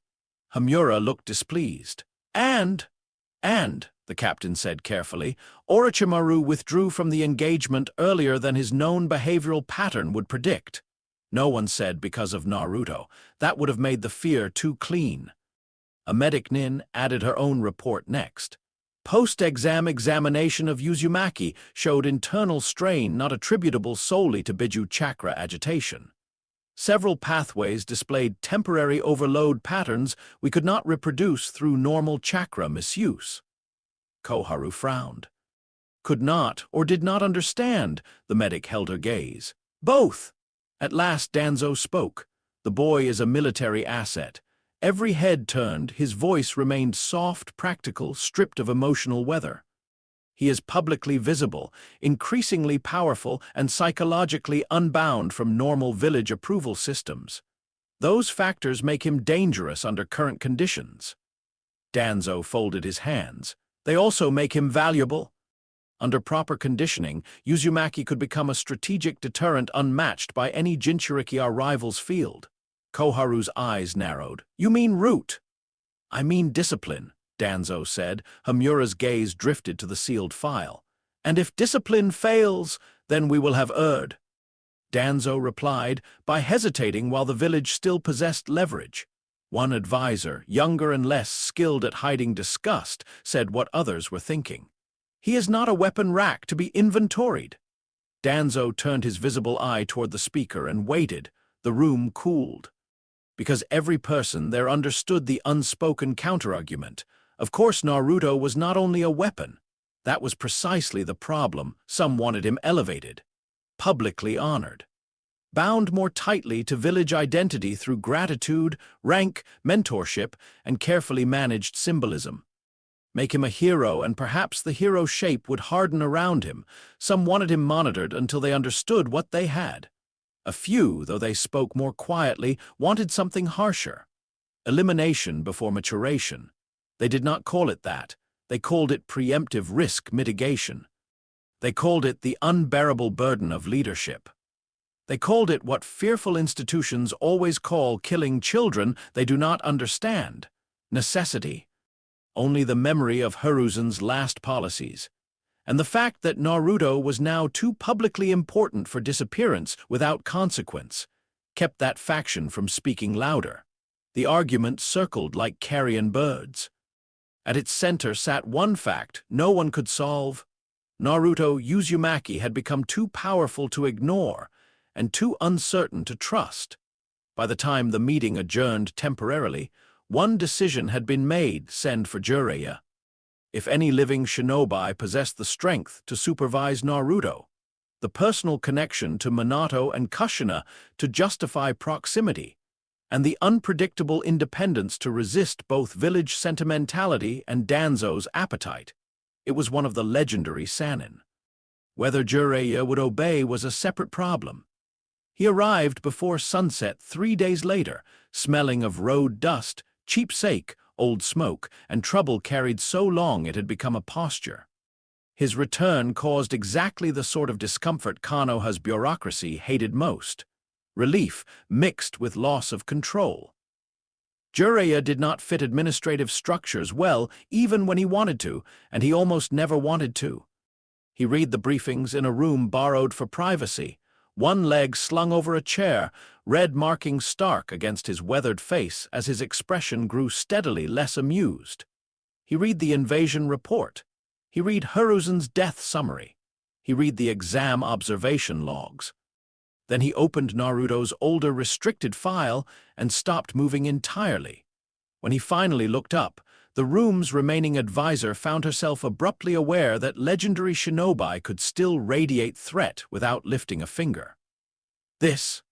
Hamura looked displeased. And, the captain said carefully, Orochimaru withdrew from the engagement earlier than his known behavioral pattern would predict. No one said because of Naruto. That would have made the fear too clean. A medic nin added her own report next. Post-exam examination of Uzumaki showed internal strain not attributable solely to Biju chakra agitation. Several pathways displayed temporary overload patterns we could not reproduce through normal chakra misuse. Koharu frowned. Could not or did not understand, the medic held her gaze. Both. At last Danzo spoke. The boy is a military asset. Every head turned, his voice remained soft, practical, stripped of emotional weather. He is publicly visible, increasingly powerful, and psychologically unbound from normal village approval systems. Those factors make him dangerous under current conditions. Danzo folded his hands. They also make him valuable. Under proper conditioning, Uzumaki could become a strategic deterrent unmatched by any Jinchuriki our rival's field. Koharu's eyes narrowed. You mean root? I mean discipline, Danzo said. Hamura's gaze drifted to the sealed file. And if discipline fails, then we will have erred. Danzo replied by hesitating while the village still possessed leverage. One advisor, younger and less skilled at hiding disgust, said what others were thinking. He is not a weapon rack to be inventoried. Danzo turned his visible eye toward the speaker and waited. The room cooled. Because every person there understood the unspoken counterargument. Of course, Naruto was not only a weapon. That was precisely the problem. Some wanted him elevated, publicly honored, bound more tightly to village identity through gratitude, rank, mentorship, and carefully managed symbolism. Make him a hero, and perhaps the hero shape would harden around him. Some wanted him monitored until they understood what they had. A few, though they spoke more quietly, wanted something harsher. Elimination before maturation. They did not call it that. They called it preemptive risk mitigation. They called it the unbearable burden of leadership. They called it what fearful institutions always call killing children they do not understand: necessity. Only the memory of Hiruzen's last policies, and the fact that Naruto was now too publicly important for disappearance without consequence, kept that faction from speaking louder. The argument circled like carrion birds. At its center sat one fact no one could solve. Naruto Uzumaki had become too powerful to ignore and too uncertain to trust. By the time the meeting adjourned temporarily, one decision had been made: send for Jiraiya. If any living shinobi possessed the strength to supervise Naruto, the personal connection to Minato and Kushina to justify proximity, and the unpredictable independence to resist both village sentimentality and Danzo's appetite, it was one of the legendary Sannin. Whether Jiraiya would obey was a separate problem. He arrived before sunset 3 days later, smelling of road dust, cheap sake, old smoke, and trouble carried so long it had become a posture. His return caused exactly the sort of discomfort Konoha's bureaucracy hated most: relief mixed with loss of control. Jiraiya did not fit administrative structures well even when he wanted to, and he almost never wanted to. He read the briefings in a room borrowed for privacy, one leg slung over a chair, red marking stark against his weathered face as his expression grew steadily less amused. He read the invasion report. He read Hiruzen's death summary. He read the exam observation logs. Then he opened Naruto's older restricted file and stopped moving entirely. When he finally looked up, the room's remaining advisor found herself abruptly aware that legendary shinobi could still radiate threat without lifting a finger. "This,"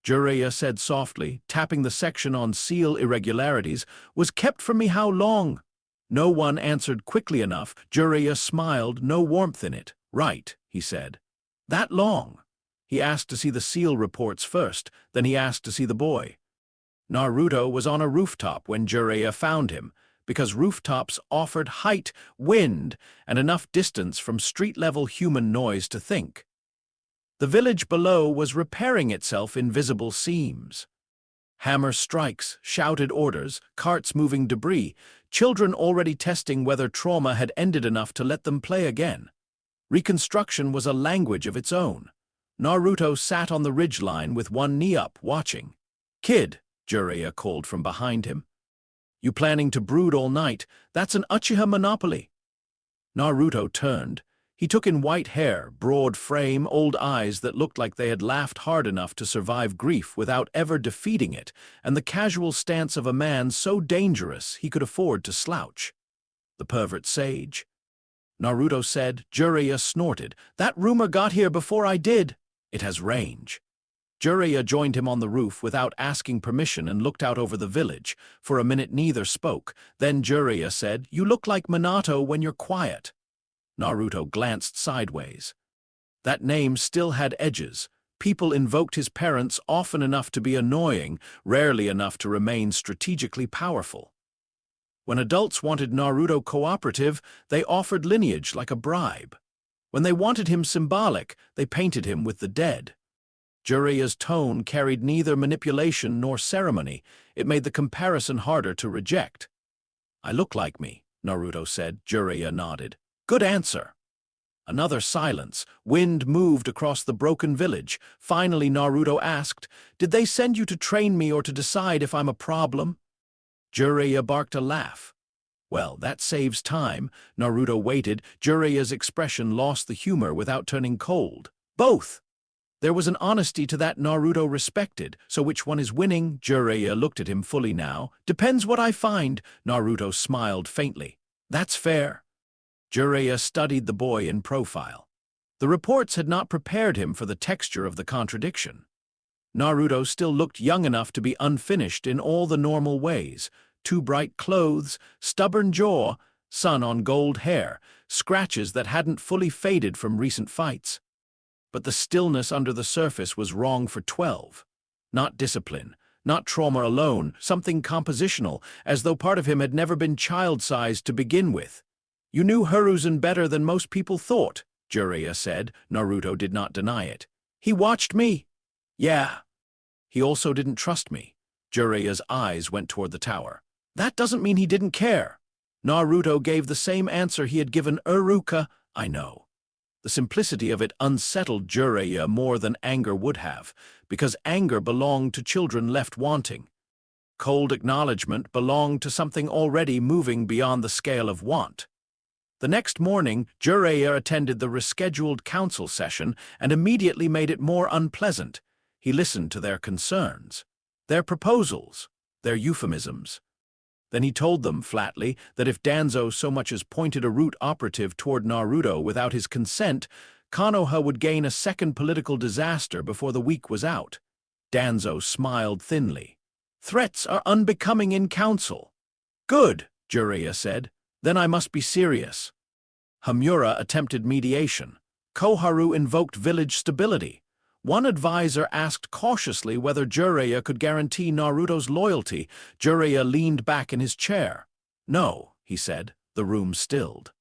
Jiraiya said softly, tapping the section on seal irregularities, "was kept from me how long?" No one answered quickly enough. Jiraiya smiled, no warmth in it. "Right," he said. "That long." He asked to see the seal reports first, then he asked to see the boy. Naruto was on a rooftop when Jiraiya found him, because rooftops offered height, wind, and enough distance from street-level human noise to think. The village below was repairing itself in visible seams. Hammer strikes, shouted orders, carts moving debris, children already testing whether trauma had ended enough to let them play again. Reconstruction was a language of its own. Naruto sat on the ridgeline with one knee up, watching. "Kid," Jiraiya called from behind him. "You planning to brood all night? That's an Uchiha monopoly." Naruto turned. He took in white hair, broad frame, old eyes that looked like they had laughed hard enough to survive grief without ever defeating it, and the casual stance of a man so dangerous he could afford to slouch. "The pervert sage," Naruto said. Jiraiya snorted. "That rumor got here before I did. It has range." Jiraiya joined him on the roof without asking permission and looked out over the village. For a minute neither spoke. Then Jiraiya said, "You look like Minato when you're quiet." Naruto glanced sideways. That name still had edges. People invoked his parents often enough to be annoying, rarely enough to remain strategically powerful. When adults wanted Naruto cooperative, they offered lineage like a bribe. When they wanted him symbolic, they painted him with the dead. Jiraiya's tone carried neither manipulation nor ceremony. It made the comparison harder to reject. "I look like me," Naruto said. Jiraiya nodded. "Good answer." Another silence. Wind moved across the broken village. Finally Naruto asked, "Did they send you to train me or to decide if I'm a problem?" Jiraiya barked a laugh. "Well, that saves time." Naruto waited. Jiraiya's expression lost the humor without turning cold. "Both." There was an honesty to that Naruto respected, so which one is winning? Jiraiya looked at him fully now. Depends what I find, Naruto smiled faintly. That's fair. Jiraiya studied the boy in profile. The reports had not prepared him for the texture of the contradiction. Naruto still looked young enough to be unfinished in all the normal ways. Too bright clothes, stubborn jaw, sun on gold hair, scratches that hadn't fully faded from recent fights. But the stillness under the surface was wrong for 12. Not discipline, not trauma alone, something compositional, as though part of him had never been child-sized to begin with. You knew Hiruzen better than most people thought, Jiraiya said. Naruto did not deny it. He watched me. Yeah. He also didn't trust me. Jiraiya's eyes went toward the tower. That doesn't mean he didn't care. Naruto gave the same answer he had given Iruka. I know. The simplicity of it unsettled Jiraiya more than anger would have, because anger belonged to children left wanting. Cold acknowledgement belonged to something already moving beyond the scale of want. The next morning, Jiraiya attended the rescheduled council session and immediately made it more unpleasant. He listened to their concerns, their proposals, their euphemisms. Then he told them flatly that if Danzo so much as pointed a root operative toward Naruto without his consent, Konoha would gain a second political disaster before the week was out. Danzo smiled thinly. Threats are unbecoming in council. Good, Jiraiya said. Then I must be serious. Hamura attempted mediation. Koharu invoked village stability. One advisor asked cautiously whether Jiraiya could guarantee Naruto's loyalty. Jiraiya leaned back in his chair. No, he said. The room stilled.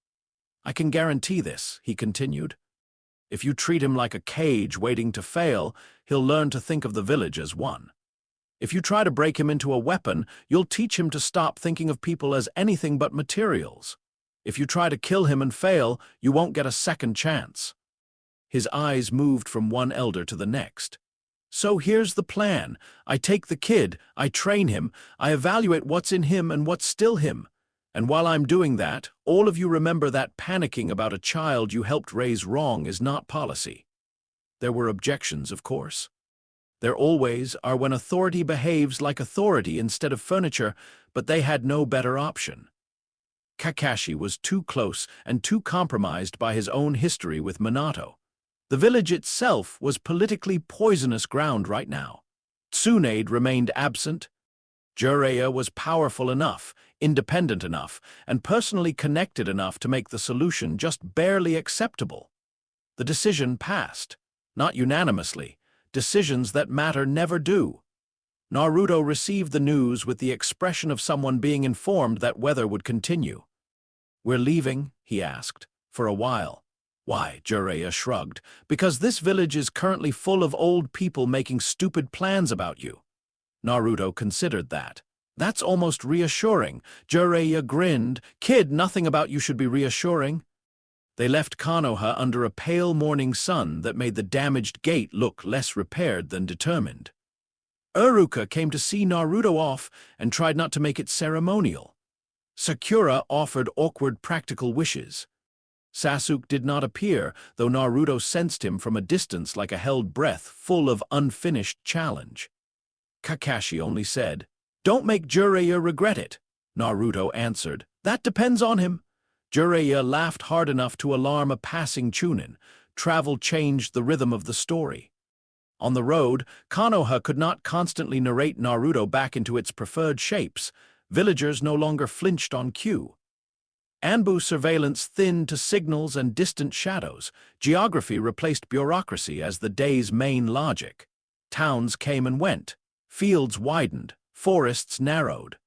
I can guarantee this, he continued. If you treat him like a cage waiting to fail, he'll learn to think of the village as one. If you try to break him into a weapon, you'll teach him to stop thinking of people as anything but materials. If you try to kill him and fail, you won't get a second chance. His eyes moved from one elder to the next. So here's the plan. I take the kid, I train him, I evaluate what's in him and what's still him. And while I'm doing that, all of you remember that panicking about a child you helped raise wrong is not policy. There were objections, of course. There always are when authority behaves like authority instead of furniture, but they had no better option. Kakashi was too close and too compromised by his own history with Minato. The village itself was politically poisonous ground right now. Tsunade remained absent. Jiraiya was powerful enough, independent enough, and personally connected enough to make the solution just barely acceptable. The decision passed, not unanimously. Decisions that matter never do. Naruto received the news with the expression of someone being informed that weather would continue. We're leaving, he asked, for a while. Why, Jiraiya shrugged. Because this village is currently full of old people making stupid plans about you. Naruto considered that. That's almost reassuring. Jiraiya grinned. Kid, nothing about you should be reassuring. They left Konoha under a pale morning sun that made the damaged gate look less repaired than determined. Iruka came to see Naruto off and tried not to make it ceremonial. Sakura offered awkward practical wishes. Sasuke did not appear, though Naruto sensed him from a distance like a held breath full of unfinished challenge. Kakashi only said, "Don't make Jiraiya regret it." Naruto answered, "That depends on him." Jiraiya laughed hard enough to alarm a passing Chunin. Travel changed the rhythm of the story. On the road, Konoha could not constantly narrate Naruto back into its preferred shapes. Villagers no longer flinched on cue. Anbu surveillance thinned to signals and distant shadows. Geography replaced bureaucracy as the day's main logic. Towns came and went. Fields widened. Forests narrowed.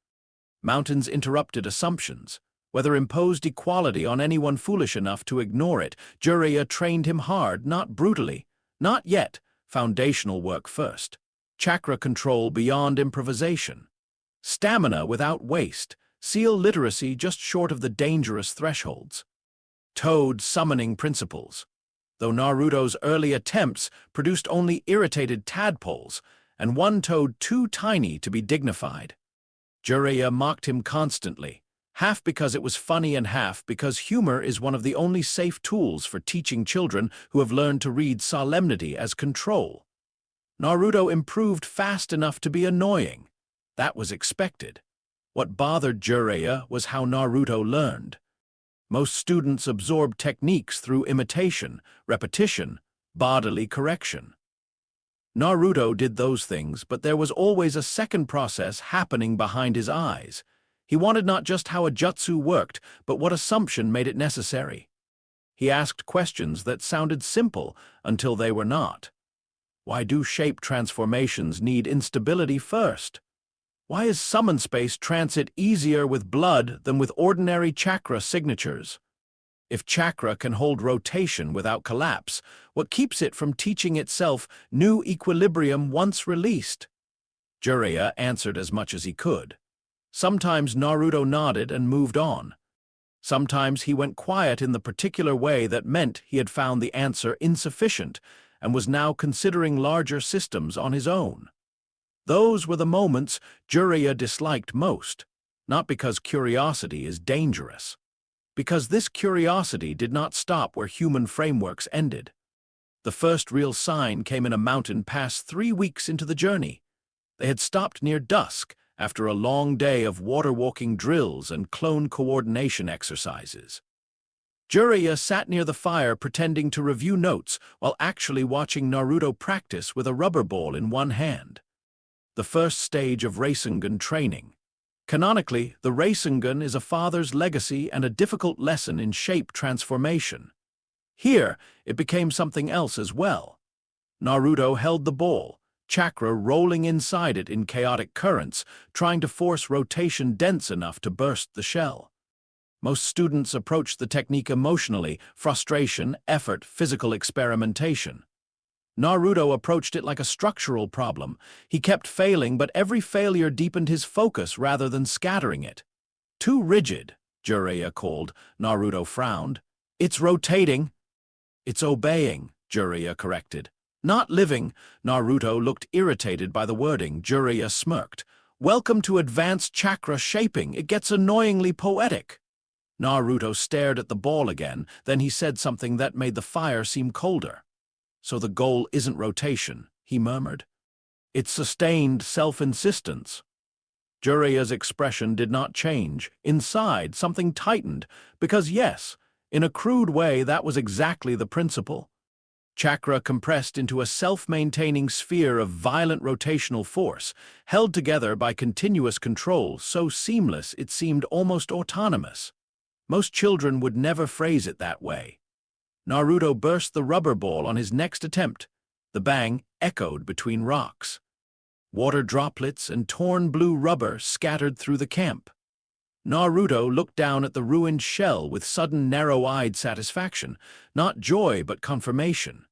Mountains interrupted assumptions. Weather imposed equality on anyone foolish enough to ignore it. Jiraiya trained him hard, not brutally. Not yet. Foundational work first. Chakra control beyond improvisation. Stamina without waste. Seal literacy just short of the dangerous thresholds. Toad summoning principles. Though Naruto's early attempts produced only irritated tadpoles, and one toad too tiny to be dignified. Jiraiya mocked him constantly. half because it was funny and half because humor is one of the only safe tools for teaching children who have learned to read solemnity as control. Naruto improved fast enough to be annoying. That was expected. What bothered Jiraiya was how Naruto learned. Most students absorb techniques through imitation, repetition, bodily correction. Naruto did those things, but there was always a second process happening behind his eyes. He wanted not just how a jutsu worked, but what assumption made it necessary. He asked questions that sounded simple until they were not. Why do shape transformations need instability first? Why is summon space transit easier with blood than with ordinary chakra signatures? If chakra can hold rotation without collapse, what keeps it from teaching itself new equilibrium once released? Jiraiya answered as much as he could. Sometimes Naruto nodded and moved on. Sometimes he went quiet in the particular way that meant he had found the answer insufficient and was now considering larger systems on his own. Those were the moments Jiraiya disliked most, not because curiosity is dangerous, because this curiosity did not stop where human frameworks ended. The first real sign came in a mountain pass 3 weeks into the journey. They had stopped near dusk after a long day of water-walking drills and clone coordination exercises. Jiraiya sat near the fire pretending to review notes while actually watching Naruto practice with a rubber ball in one hand. The first stage of Rasengan training. Canonically, the Rasengan is a father's legacy and a difficult lesson in shape transformation. Here, it became something else as well. Naruto held the ball, chakra rolling inside it in chaotic currents, trying to force rotation dense enough to burst the shell. Most students approach the technique emotionally, frustration, effort, physical experimentation. Naruto approached it like a structural problem. He kept failing, but every failure deepened his focus rather than scattering it. Too rigid, Jiraiya called. Naruto frowned. It's rotating. It's obeying, Jiraiya corrected. Not living. Naruto looked irritated by the wording. Jiraiya smirked. Welcome to advanced chakra shaping. It gets annoyingly poetic. Naruto stared at the ball again, then he said something that made the fire seem colder. So the goal isn't rotation, he murmured. It's sustained self-insistence. Jiraiya's expression did not change. Inside, something tightened, because yes, in a crude way, that was exactly the principle. Chakra compressed into a self-maintaining sphere of violent rotational force, held together by continuous control, so seamless it seemed almost autonomous. Most children would never phrase it that way. Naruto burst the rubber ball on his next attempt. The bang echoed between rocks. Water droplets and torn blue rubber scattered through the camp. Naruto looked down at the ruined shell with sudden narrow-eyed satisfaction, not joy but confirmation.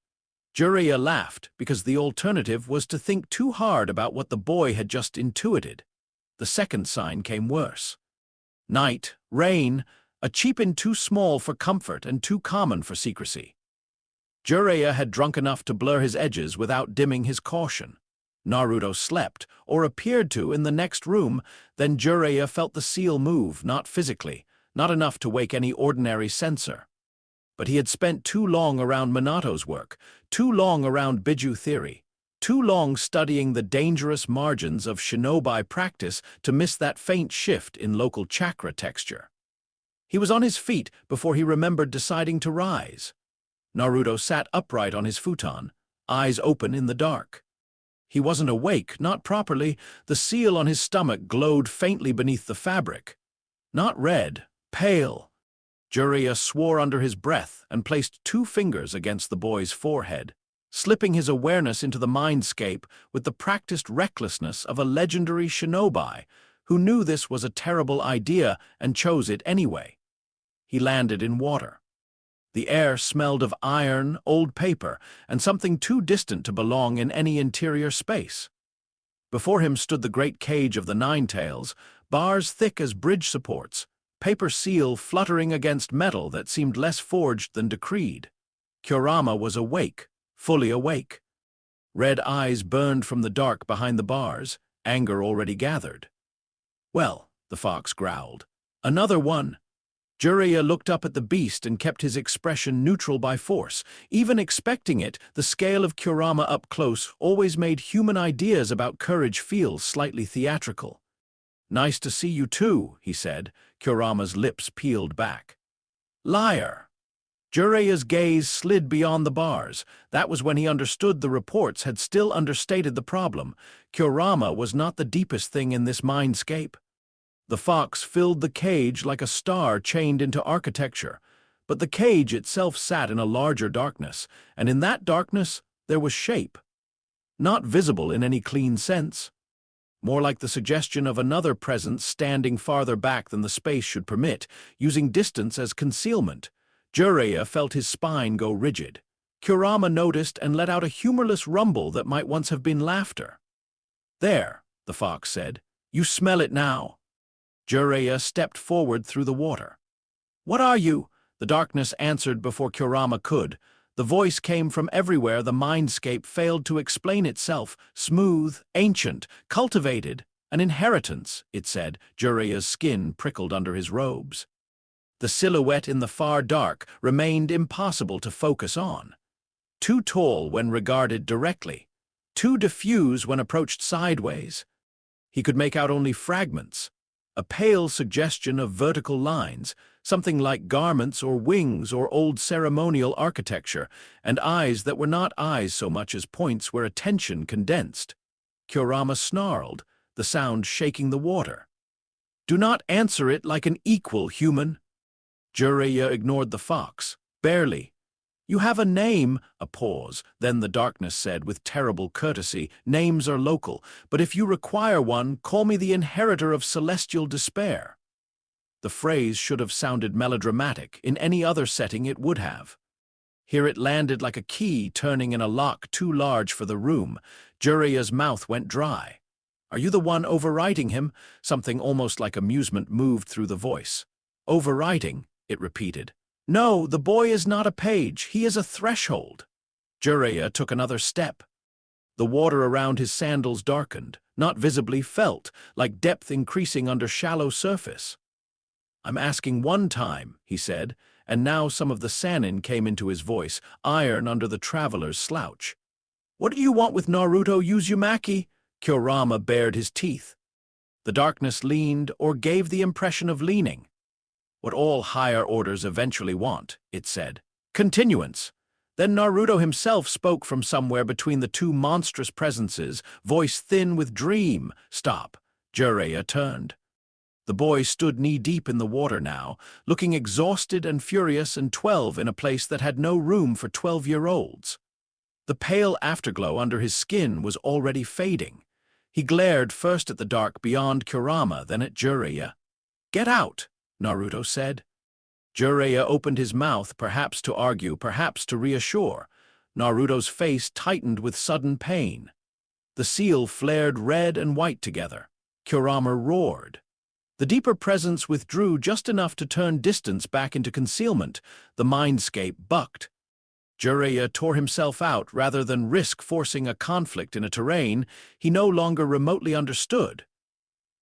Jiraiya laughed because the alternative was to think too hard about what the boy had just intuited. The second sign came worse. Night, rain, a cheap-in too small for comfort and too common for secrecy. Jiraiya had drunk enough to blur his edges without dimming his caution. Naruto slept, or appeared to, in the next room. Then Jiraiya felt the seal move, not physically, not enough to wake any ordinary sensor. But he had spent too long around Minato's work, too long around Biju theory, too long studying the dangerous margins of shinobi practice to miss that faint shift in local chakra texture. He was on his feet before he remembered deciding to rise. Naruto sat upright on his futon, eyes open in the dark. He wasn't awake, not properly. The seal on his stomach glowed faintly beneath the fabric. Not red, pale. Jiraiya swore under his breath and placed 2 fingers against the boy's forehead, slipping his awareness into the mindscape with the practiced recklessness of a legendary shinobi who knew this was a terrible idea and chose it anyway. He landed in water. The air smelled of iron, old paper, and something too distant to belong in any interior space. Before him stood the great cage of the Nine Tails, bars thick as bridge supports, paper seal fluttering against metal that seemed less forged than decreed. Kurama was awake, fully awake. Red eyes burned from the dark behind the bars, anger already gathered. Well, the fox growled, Another one. Jiraiya looked up at the beast and kept his expression neutral by force. Even expecting it, the scale of Kurama up close always made human ideas about courage feel slightly theatrical. "Nice to see you too," he said. Kurama's lips peeled back. "Liar." Jiraiya's gaze slid beyond the bars. That was when he understood the reports had still understated the problem. Kurama was not the deepest thing in this mindscape. The fox filled the cage like a star chained into architecture, but the cage itself sat in a larger darkness, and in that darkness there was shape. Not visible in any clean sense. More like the suggestion of another presence standing farther back than the space should permit, using distance as concealment. Jiraiya felt his spine go rigid. Kurama noticed and let out a humorless rumble that might once have been laughter. "There," the fox said. "You smell it now." Jiraiya stepped forward through the water. "What are you?" The darkness answered before Kurama could. The voice came from everywhere the mindscape failed to explain itself. Smooth, ancient, cultivated, an inheritance, it said. Jiraiya's skin prickled under his robes. The silhouette in the far dark remained impossible to focus on. Too tall when regarded directly. Too diffuse when approached sideways. He could make out only fragments. A pale suggestion of vertical lines, something like garments or wings or old ceremonial architecture, and eyes that were not eyes so much as points where attention condensed. Kurama snarled, the sound shaking the water. "Do not answer it like an equal human." Jiraiya ignored the fox. "Barely." "You have a name." A pause. Then the darkness said with terrible courtesy, "Names are local, but if you require one, call me the inheritor of celestial despair." The phrase should have sounded melodramatic. In any other setting it would have. Here it landed like a key turning in a lock too large for the room. Jiraiya's mouth went dry. "Are you the one overwriting him?" Something almost like amusement moved through the voice. "Overwriting?" it repeated. "No, the boy is not a page, he is a threshold." Jiraiya took another step. The water around his sandals darkened, not visibly felt, like depth increasing under shallow surface. "I'm asking one time," he said, and now some of the sannin came into his voice, iron under the traveler's slouch. "What do you want with Naruto Uzumaki?" Kurama bared his teeth. The darkness leaned, or gave the impression of leaning. "What all higher orders eventually want," it said. "Continuance." Then Naruto himself spoke from somewhere between the two monstrous presences, voice thin with dream. "Stop." Jiraiya turned. The boy stood knee-deep in the water now, looking exhausted and furious, and 12 in a place that had no room for 12-year-olds. The pale afterglow under his skin was already fading. He glared first at the dark beyond Kurama, then at Jiraiya. "Get out," Naruto said. Jiraiya opened his mouth, perhaps to argue, perhaps to reassure. Naruto's face tightened with sudden pain. The seal flared red and white together. Kurama roared. The deeper presence withdrew just enough to turn distance back into concealment. The mindscape bucked. Jiraiya tore himself out rather than risk forcing a conflict in a terrain he no longer remotely understood.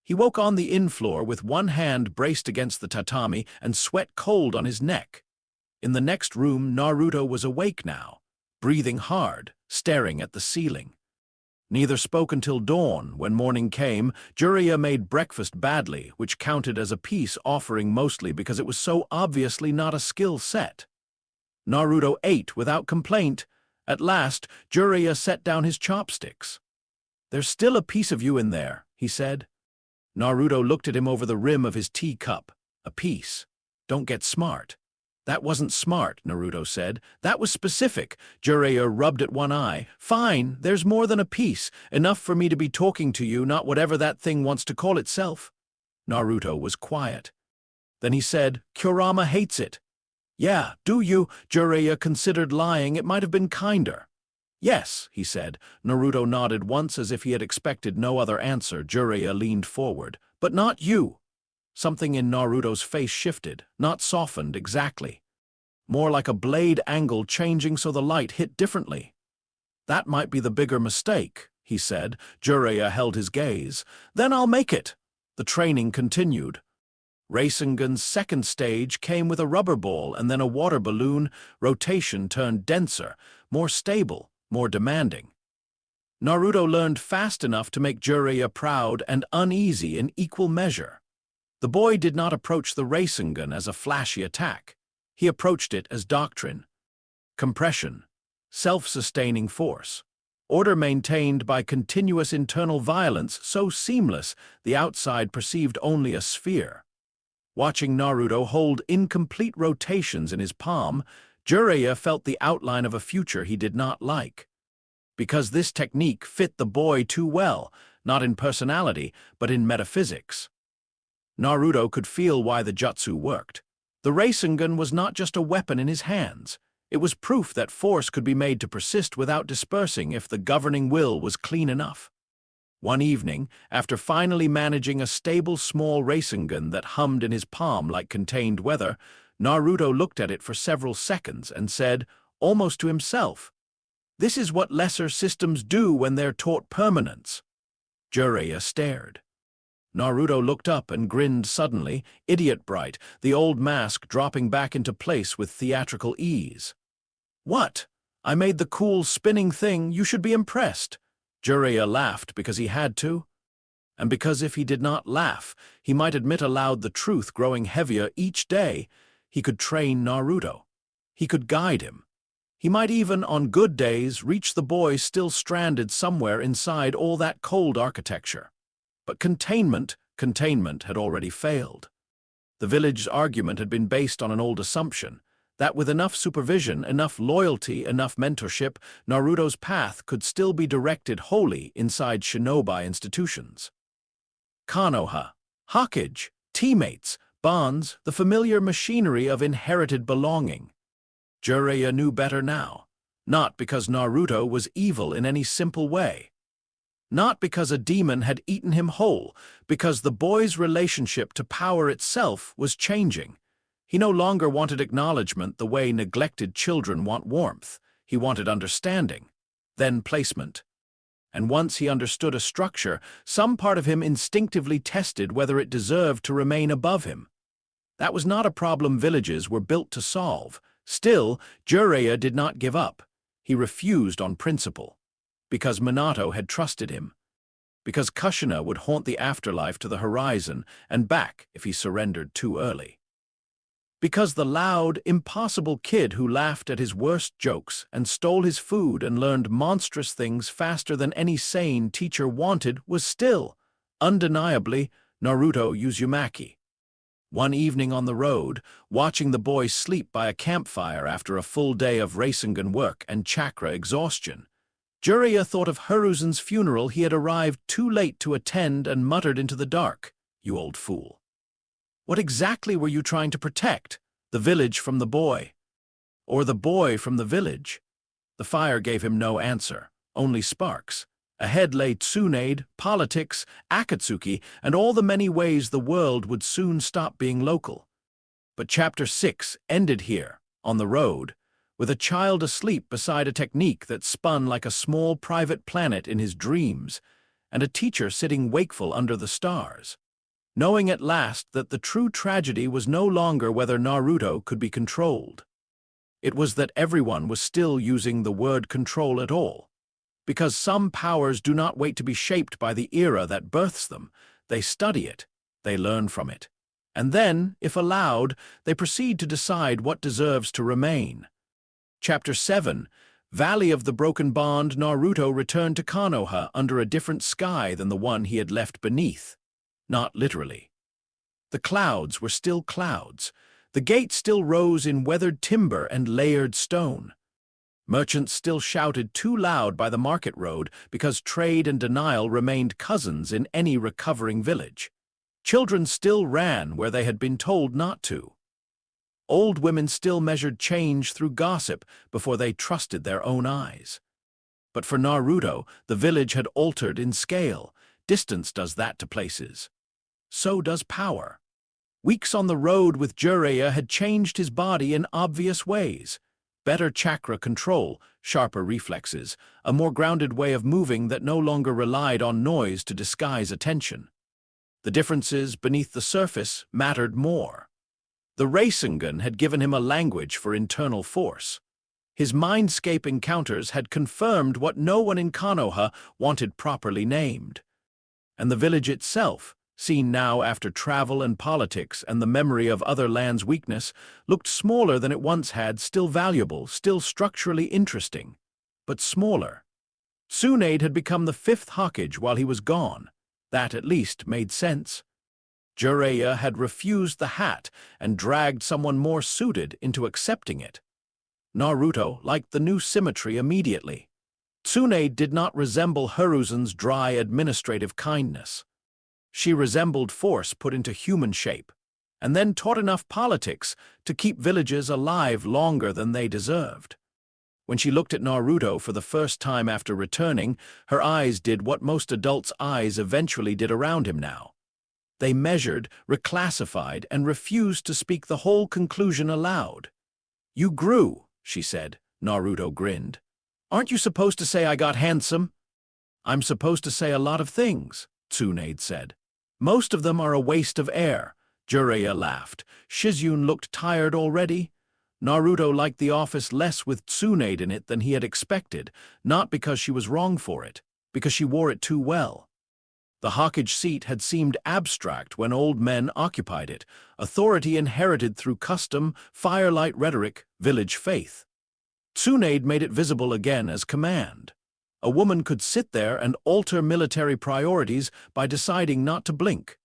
He woke on the in-floor with one hand braced against the tatami and sweat cold on his neck. In the next room, Naruto was awake now, breathing hard, staring at the ceiling. Neither spoke until dawn. When morning came, Jiraiya made breakfast badly, which counted as a peace offering mostly because it was so obviously not a skill set. Naruto ate without complaint. At last, Jiraiya set down his chopsticks. "There's still a piece of you in there," he said. Naruto looked at him over the rim of his teacup. "A piece. Don't get smart." "That wasn't smart," Naruto said. "That was specific." Jiraiya rubbed at one eye. "Fine, there's more than a piece. Enough for me to be talking to you, not whatever that thing wants to call itself." Naruto was quiet. Then he said, "Kurama hates it." "Yeah, do you?" Jiraiya considered lying. It might have been kinder. "Yes," he said. Naruto nodded once as if he had expected no other answer. Jiraiya leaned forward. "But not you." Something in Naruto's face shifted, not softened exactly. More like a blade angle changing so the light hit differently. "That might be the bigger mistake," he said. Jiraiya held his gaze. "Then I'll make it." The training continued. Rasengan's second stage came with a rubber ball and then a water balloon. Rotation turned denser, more stable, more demanding. Naruto learned fast enough to make Jiraiya proud and uneasy in equal measure. The boy did not approach the Rasengan as a flashy attack. He approached it as doctrine, compression, self-sustaining force, order maintained by continuous internal violence so seamless the outside perceived only a sphere. Watching Naruto hold incomplete rotations in his palm, Jiraiya felt the outline of a future he did not like. Because this technique fit the boy too well, not in personality, but in metaphysics. Naruto could feel why the jutsu worked. The Rasengan was not just a weapon in his hands. It was proof that force could be made to persist without dispersing if the governing will was clean enough. One evening, after finally managing a stable small Rasengan that hummed in his palm like contained weather, Naruto looked at it for several seconds and said, almost to himself, "This is what lesser systems do when they're taught permanence." Jiraiya stared. Naruto looked up and grinned suddenly, idiot bright, the old mask dropping back into place with theatrical ease. "What? I made the cool spinning thing, you should be impressed." Jiraiya laughed because he had to, and because if he did not laugh, he might admit aloud the truth growing heavier each day. He could train Naruto. He could guide him. He might even, on good days, reach the boy still stranded somewhere inside all that cold architecture. But containment had already failed. The village's argument had been based on an old assumption, that with enough supervision, enough loyalty, enough mentorship, Naruto's path could still be directed wholly inside shinobi institutions. Konoha, Hokage, teammates, bonds, the familiar machinery of inherited belonging. Jiraiya knew better now, not because Naruto was evil in any simple way. Not because a demon had eaten him whole, because the boy's relationship to power itself was changing. He no longer wanted acknowledgement the way neglected children want warmth. He wanted understanding, then placement. And once he understood a structure, some part of him instinctively tested whether it deserved to remain above him. That was not a problem villages were built to solve. Still, Jiraiya did not give up. He refused on principle. Because Minato had trusted him. Because Kushina would haunt the afterlife to the horizon and back if he surrendered too early. Because the loud, impossible kid who laughed at his worst jokes and stole his food and learned monstrous things faster than any sane teacher wanted was still, undeniably, Naruto Uzumaki. One evening on the road, watching the boy sleep by a campfire after a full day of Rasengan work and chakra exhaustion, Jiraiya thought of Hiruzen's funeral he had arrived too late to attend and muttered into the dark, "You old fool. What exactly were you trying to protect? The village from the boy? Or the boy from the village?" The fire gave him no answer, only sparks. Ahead lay Tsunade, politics, Akatsuki, and all the many ways the world would soon stop being local. But Chapter 6 ended here, on the road, with a child asleep beside a technique that spun like a small private planet in his dreams, and a teacher sitting wakeful under the stars, knowing at last that the true tragedy was no longer whether Naruto could be controlled. It was that everyone was still using the word control at all. Because some powers do not wait to be shaped by the era that births them. They study it, they learn from it. And then, if allowed, they proceed to decide what deserves to remain. Chapter 7, Valley of the Broken Bond. Naruto returned to Konoha under a different sky than the one he had left beneath. Not literally. The clouds were still clouds. The gate still rose in weathered timber and layered stone. Merchants still shouted too loud by the market road because trade and denial remained cousins in any recovering village. Children still ran where they had been told not to. Old women still measured change through gossip before they trusted their own eyes. But for Naruto, the village had altered in scale. Distance does that to places. So does power. Weeks on the road with Jiraiya had changed his body in obvious ways. Better chakra control, sharper reflexes, a more grounded way of moving that no longer relied on noise to disguise attention. The differences beneath the surface mattered more. The Rasengan had given him a language for internal force. His mindscape encounters had confirmed what no one in Konoha wanted properly named. And the village itself, seen now after travel and politics and the memory of other lands' weakness, looked smaller than it once had, still valuable, still structurally interesting, but smaller. Tsunade had become the fifth Hokage while he was gone. That, at least, made sense. Jiraiya had refused the hat and dragged someone more suited into accepting it. Naruto liked the new symmetry immediately. Tsunade did not resemble Hiruzen's dry administrative kindness. She resembled force put into human shape, and then taught enough politics to keep villages alive longer than they deserved. When she looked at Naruto for the first time after returning, her eyes did what most adults' eyes eventually did around him now. They measured, reclassified, and refused to speak the whole conclusion aloud. "You grew," she said. Naruto grinned. "Aren't you supposed to say I got handsome?" "I'm supposed to say a lot of things," Tsunade said. "Most of them are a waste of air." Jiraiya laughed. Shizune looked tired already. Naruto liked the office less with Tsunade in it than he had expected, not because she was wrong for it, because she wore it too well. The Hokage seat had seemed abstract when old men occupied it, authority inherited through custom, firelight rhetoric, village faith. Tsunade made it visible again as command. A woman could sit there and alter military priorities by deciding not to blink.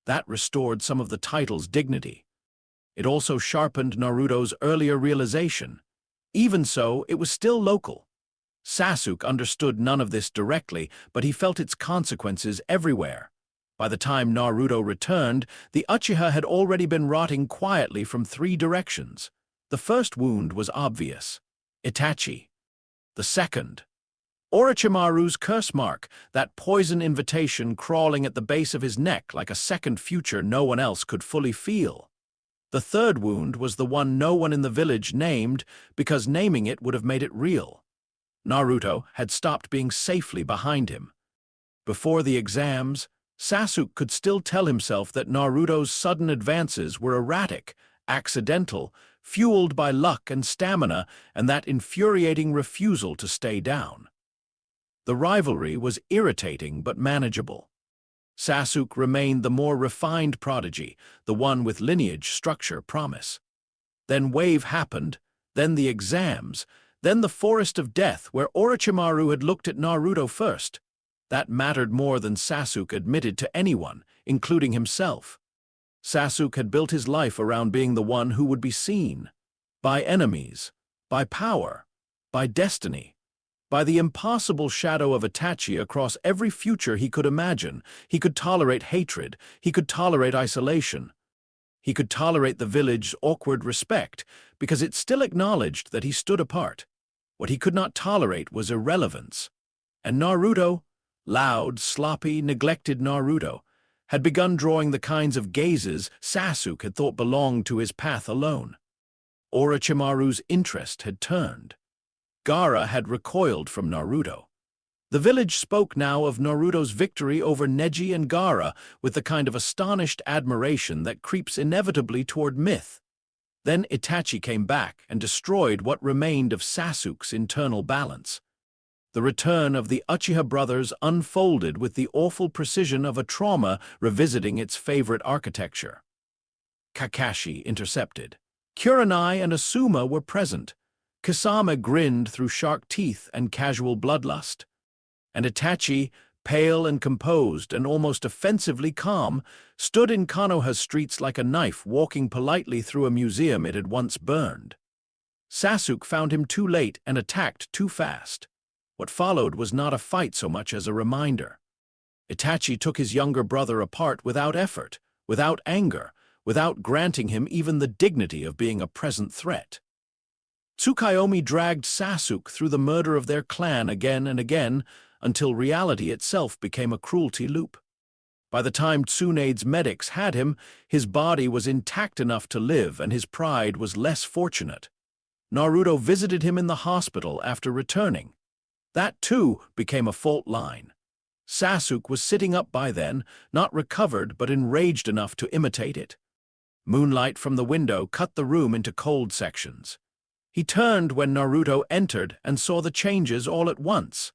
That restored some of the title's dignity. It also sharpened Naruto's earlier realization. Even so, it was still local. Sasuke understood none of this directly, but he felt its consequences everywhere. By the time Naruto returned, the Uchiha had already been rotting quietly from 3 directions. The first wound was obvious. Itachi. The second, Orochimaru's curse mark, that poison invitation crawling at the base of his neck like a second future no one else could fully feel. The third wound was the one no one in the village named, because naming it would have made it real. Naruto had stopped being safely behind him. Before the exams, Sasuke could still tell himself that Naruto's sudden advances were erratic, accidental, fueled by luck and stamina and that infuriating refusal to stay down. The rivalry was irritating but manageable. Sasuke remained the more refined prodigy, the one with lineage, structure, promise. Then wave happened, then the exams, then the forest of death where Orochimaru had looked at Naruto first. That mattered more than Sasuke admitted to anyone, including himself. Sasuke had built his life around being the one who would be seen. By enemies, by power, by destiny. By the impossible shadow of Itachi across every future he could imagine. He could tolerate hatred. He could tolerate isolation. He could tolerate the village's awkward respect, because it still acknowledged that he stood apart. What he could not tolerate was irrelevance. And Naruto, loud, sloppy, neglected Naruto, had begun drawing the kinds of gazes Sasuke had thought belonged to his path alone. Orochimaru's interest had turned. Gaara had recoiled from Naruto. The village spoke now of Naruto's victory over Neji and Gaara with the kind of astonished admiration that creeps inevitably toward myth. Then Itachi came back and destroyed what remained of Sasuke's internal balance. The return of the Uchiha brothers unfolded with the awful precision of a trauma revisiting its favorite architecture. Kakashi intercepted. Kurenai and Asuma were present. Kisame grinned through shark teeth and casual bloodlust. And Itachi, pale and composed and almost offensively calm, stood in Konoha's streets like a knife walking politely through a museum it had once burned. Sasuke found him too late and attacked too fast. What followed was not a fight so much as a reminder. Itachi took his younger brother apart without effort, without anger, without granting him even the dignity of being a present threat. Tsukuyomi dragged Sasuke through the murder of their clan again and again until reality itself became a cruelty loop. By the time Tsunade's medics had him, his body was intact enough to live and his pride was less fortunate. Naruto visited him in the hospital after returning. That, too, became a fault line. Sasuke was sitting up by then, not recovered but enraged enough to imitate it. Moonlight from the window cut the room into cold sections. He turned when Naruto entered and saw the changes all at once.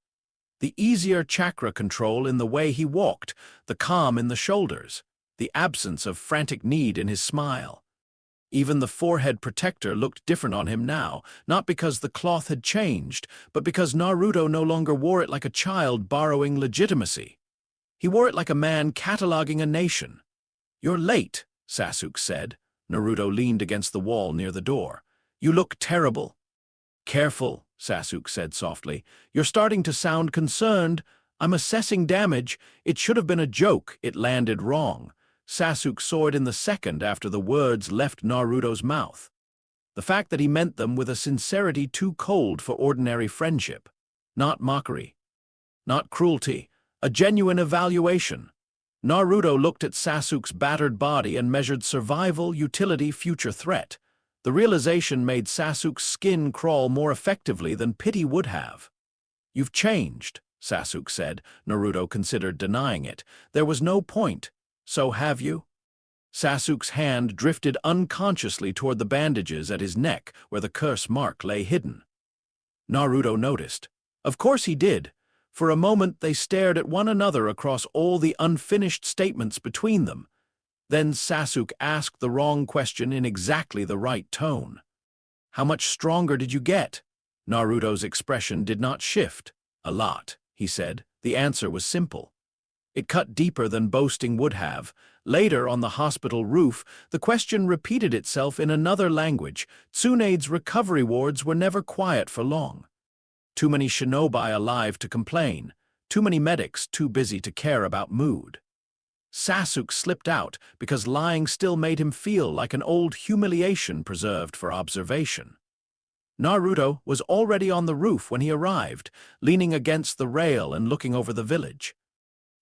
The easier chakra control in the way he walked, the calm in the shoulders, the absence of frantic need in his smile. Even the forehead protector looked different on him now, not because the cloth had changed, but because Naruto no longer wore it like a child borrowing legitimacy. He wore it like a man cataloging a nation. "You're late," Sasuke said. Naruto leaned against the wall near the door. "You look terrible." "Careful," Sasuke said softly. "You're starting to sound concerned. I'm assessing damage. It should have been a joke. It landed wrong." Sasuke saw it in the second after the words left Naruto's mouth. The fact that he meant them with a sincerity too cold for ordinary friendship. Not mockery. Not cruelty. A genuine evaluation. Naruto looked at Sasuke's battered body and measured survival, utility, future threat. The realization made Sasuke's skin crawl more effectively than pity would have. "You've changed," Sasuke said. Naruto considered denying it. "There was no point. So have you?" Sasuke's hand drifted unconsciously toward the bandages at his neck where the curse mark lay hidden. Naruto noticed. Of course he did. For a moment they stared at one another across all the unfinished statements between them. Then Sasuke asked the wrong question in exactly the right tone. "How much stronger did you get?" Naruto's expression did not shift. "A lot," he said. The answer was simple. It cut deeper than boasting would have. Later, on the hospital roof, the question repeated itself in another language. Tsunade's recovery wards were never quiet for long. Too many shinobi alive to complain. Too many medics too busy to care about mood. Sasuke slipped out because lying still made him feel like an old humiliation preserved for observation. Naruto was already on the roof when he arrived, leaning against the rail and looking over the village.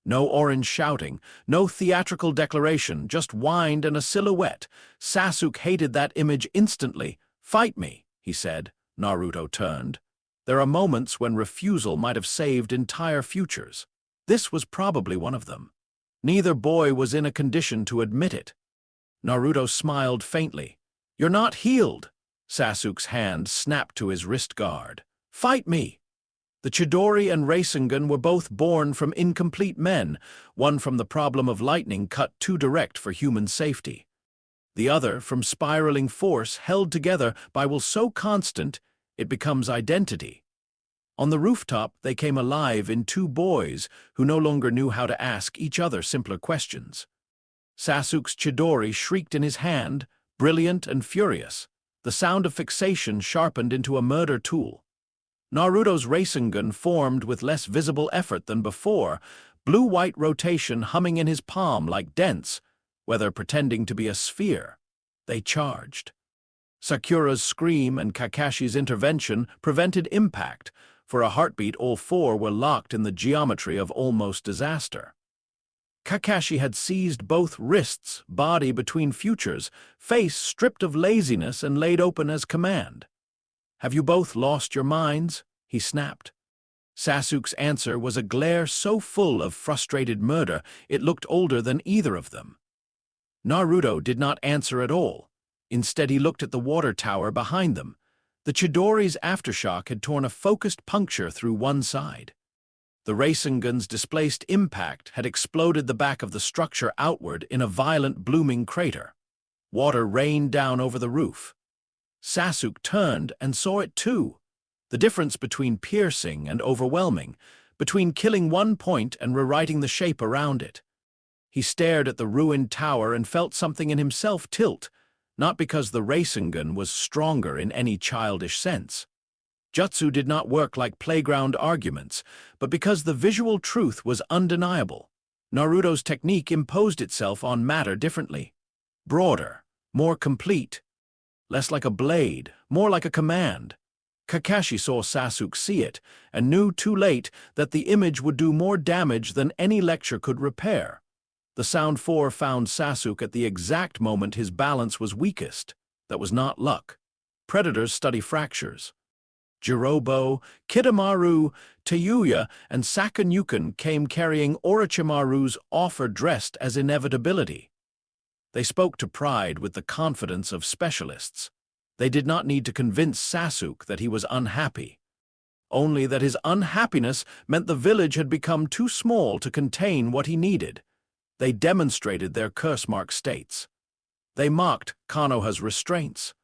No orange shouting, no theatrical declaration, just wind and a silhouette. Sasuke hated that image instantly. "Fight me," he said. Naruto turned. There are moments when refusal might have saved entire futures. This was probably one of them. Neither boy was in a condition to admit it. Naruto smiled faintly. "You're not healed." Sasuke's hand snapped to his wrist guard. "Fight me." The Chidori and Rasengan were both born from incomplete men, one from the problem of lightning cut too direct for human safety. The other from spiraling force held together by will so constant it becomes identity. On the rooftop they came alive in two boys who no longer knew how to ask each other simpler questions. Sasuke's Chidori shrieked in his hand, brilliant and furious. The sound of fixation sharpened into a murder tool. Naruto's Rasengan formed with less visible effort than before, blue-white rotation humming in his palm like dents, whether pretending to be a sphere. They charged. Sakura's scream and Kakashi's intervention prevented impact. For a heartbeat, all four were locked in the geometry of almost disaster. Kakashi had seized both wrists, body between futures, face stripped of laziness and laid open as command. "Have you both lost your minds?" he snapped. Sasuke's answer was a glare so full of frustrated murder it looked older than either of them. Naruto did not answer at all. Instead he looked at the water tower behind them. The Chidori's aftershock had torn a focused puncture through one side. The Rasengan's displaced impact had exploded the back of the structure outward in a violent blooming crater. Water rained down over the roof. Sasuke turned and saw it too. The difference between piercing and overwhelming, between killing one point and rewriting the shape around it. He stared at the ruined tower and felt something in himself tilt, not because the Rasengan was stronger in any childish sense. Jutsu did not work like playground arguments, but because the visual truth was undeniable. Naruto's technique imposed itself on matter differently. Broader, more complete, less like a blade, more like a command. Kakashi saw Sasuke see it, and knew too late that the image would do more damage than any lecture could repair. The Sound Four found Sasuke at the exact moment his balance was weakest. That was not luck. Predators study fractures. Jirobo, Kidamaru, Teyuya, and Sakanyukan came carrying Orochimaru's offer dressed as inevitability. They spoke to pride with the confidence of specialists. They did not need to convince Sasuke that he was unhappy. Only that his unhappiness meant the village had become too small to contain what he needed. They demonstrated their curse-marked states. They mocked Konoha's restraints.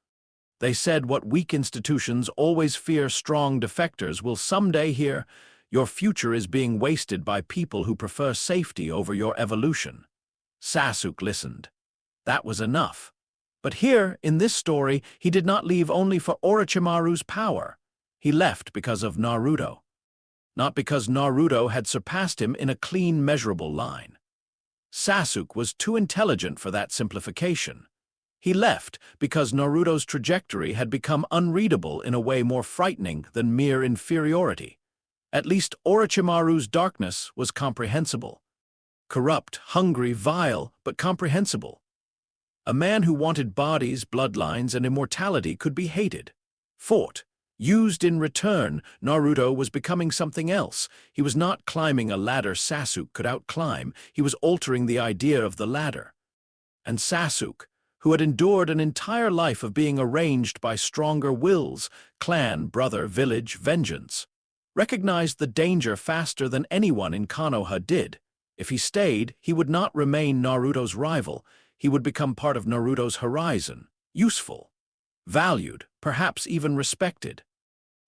They said what weak institutions always fear strong defectors will someday hear, your future is being wasted by people who prefer safety over your evolution. Sasuke listened. That was enough. But here, in this story, he did not leave only for Orochimaru's power. He left because of Naruto. Not because Naruto had surpassed him in a clean, measurable line. Sasuke was too intelligent for that simplification. He left because Naruto's trajectory had become unreadable in a way more frightening than mere inferiority. At least Orochimaru's darkness was comprehensible. Corrupt, hungry, vile, but comprehensible. A man who wanted bodies, bloodlines, and immortality could be hated, fought, used in return. Naruto was becoming something else. He was not climbing a ladder Sasuke could outclimb. He was altering the idea of the ladder. And Sasuke, who had endured an entire life of being arranged by stronger wills, clan, brother, village, vengeance, recognized the danger faster than anyone in Konoha did. If he stayed, he would not remain Naruto's rival. He would become part of Naruto's horizon, useful, valued, perhaps even respected.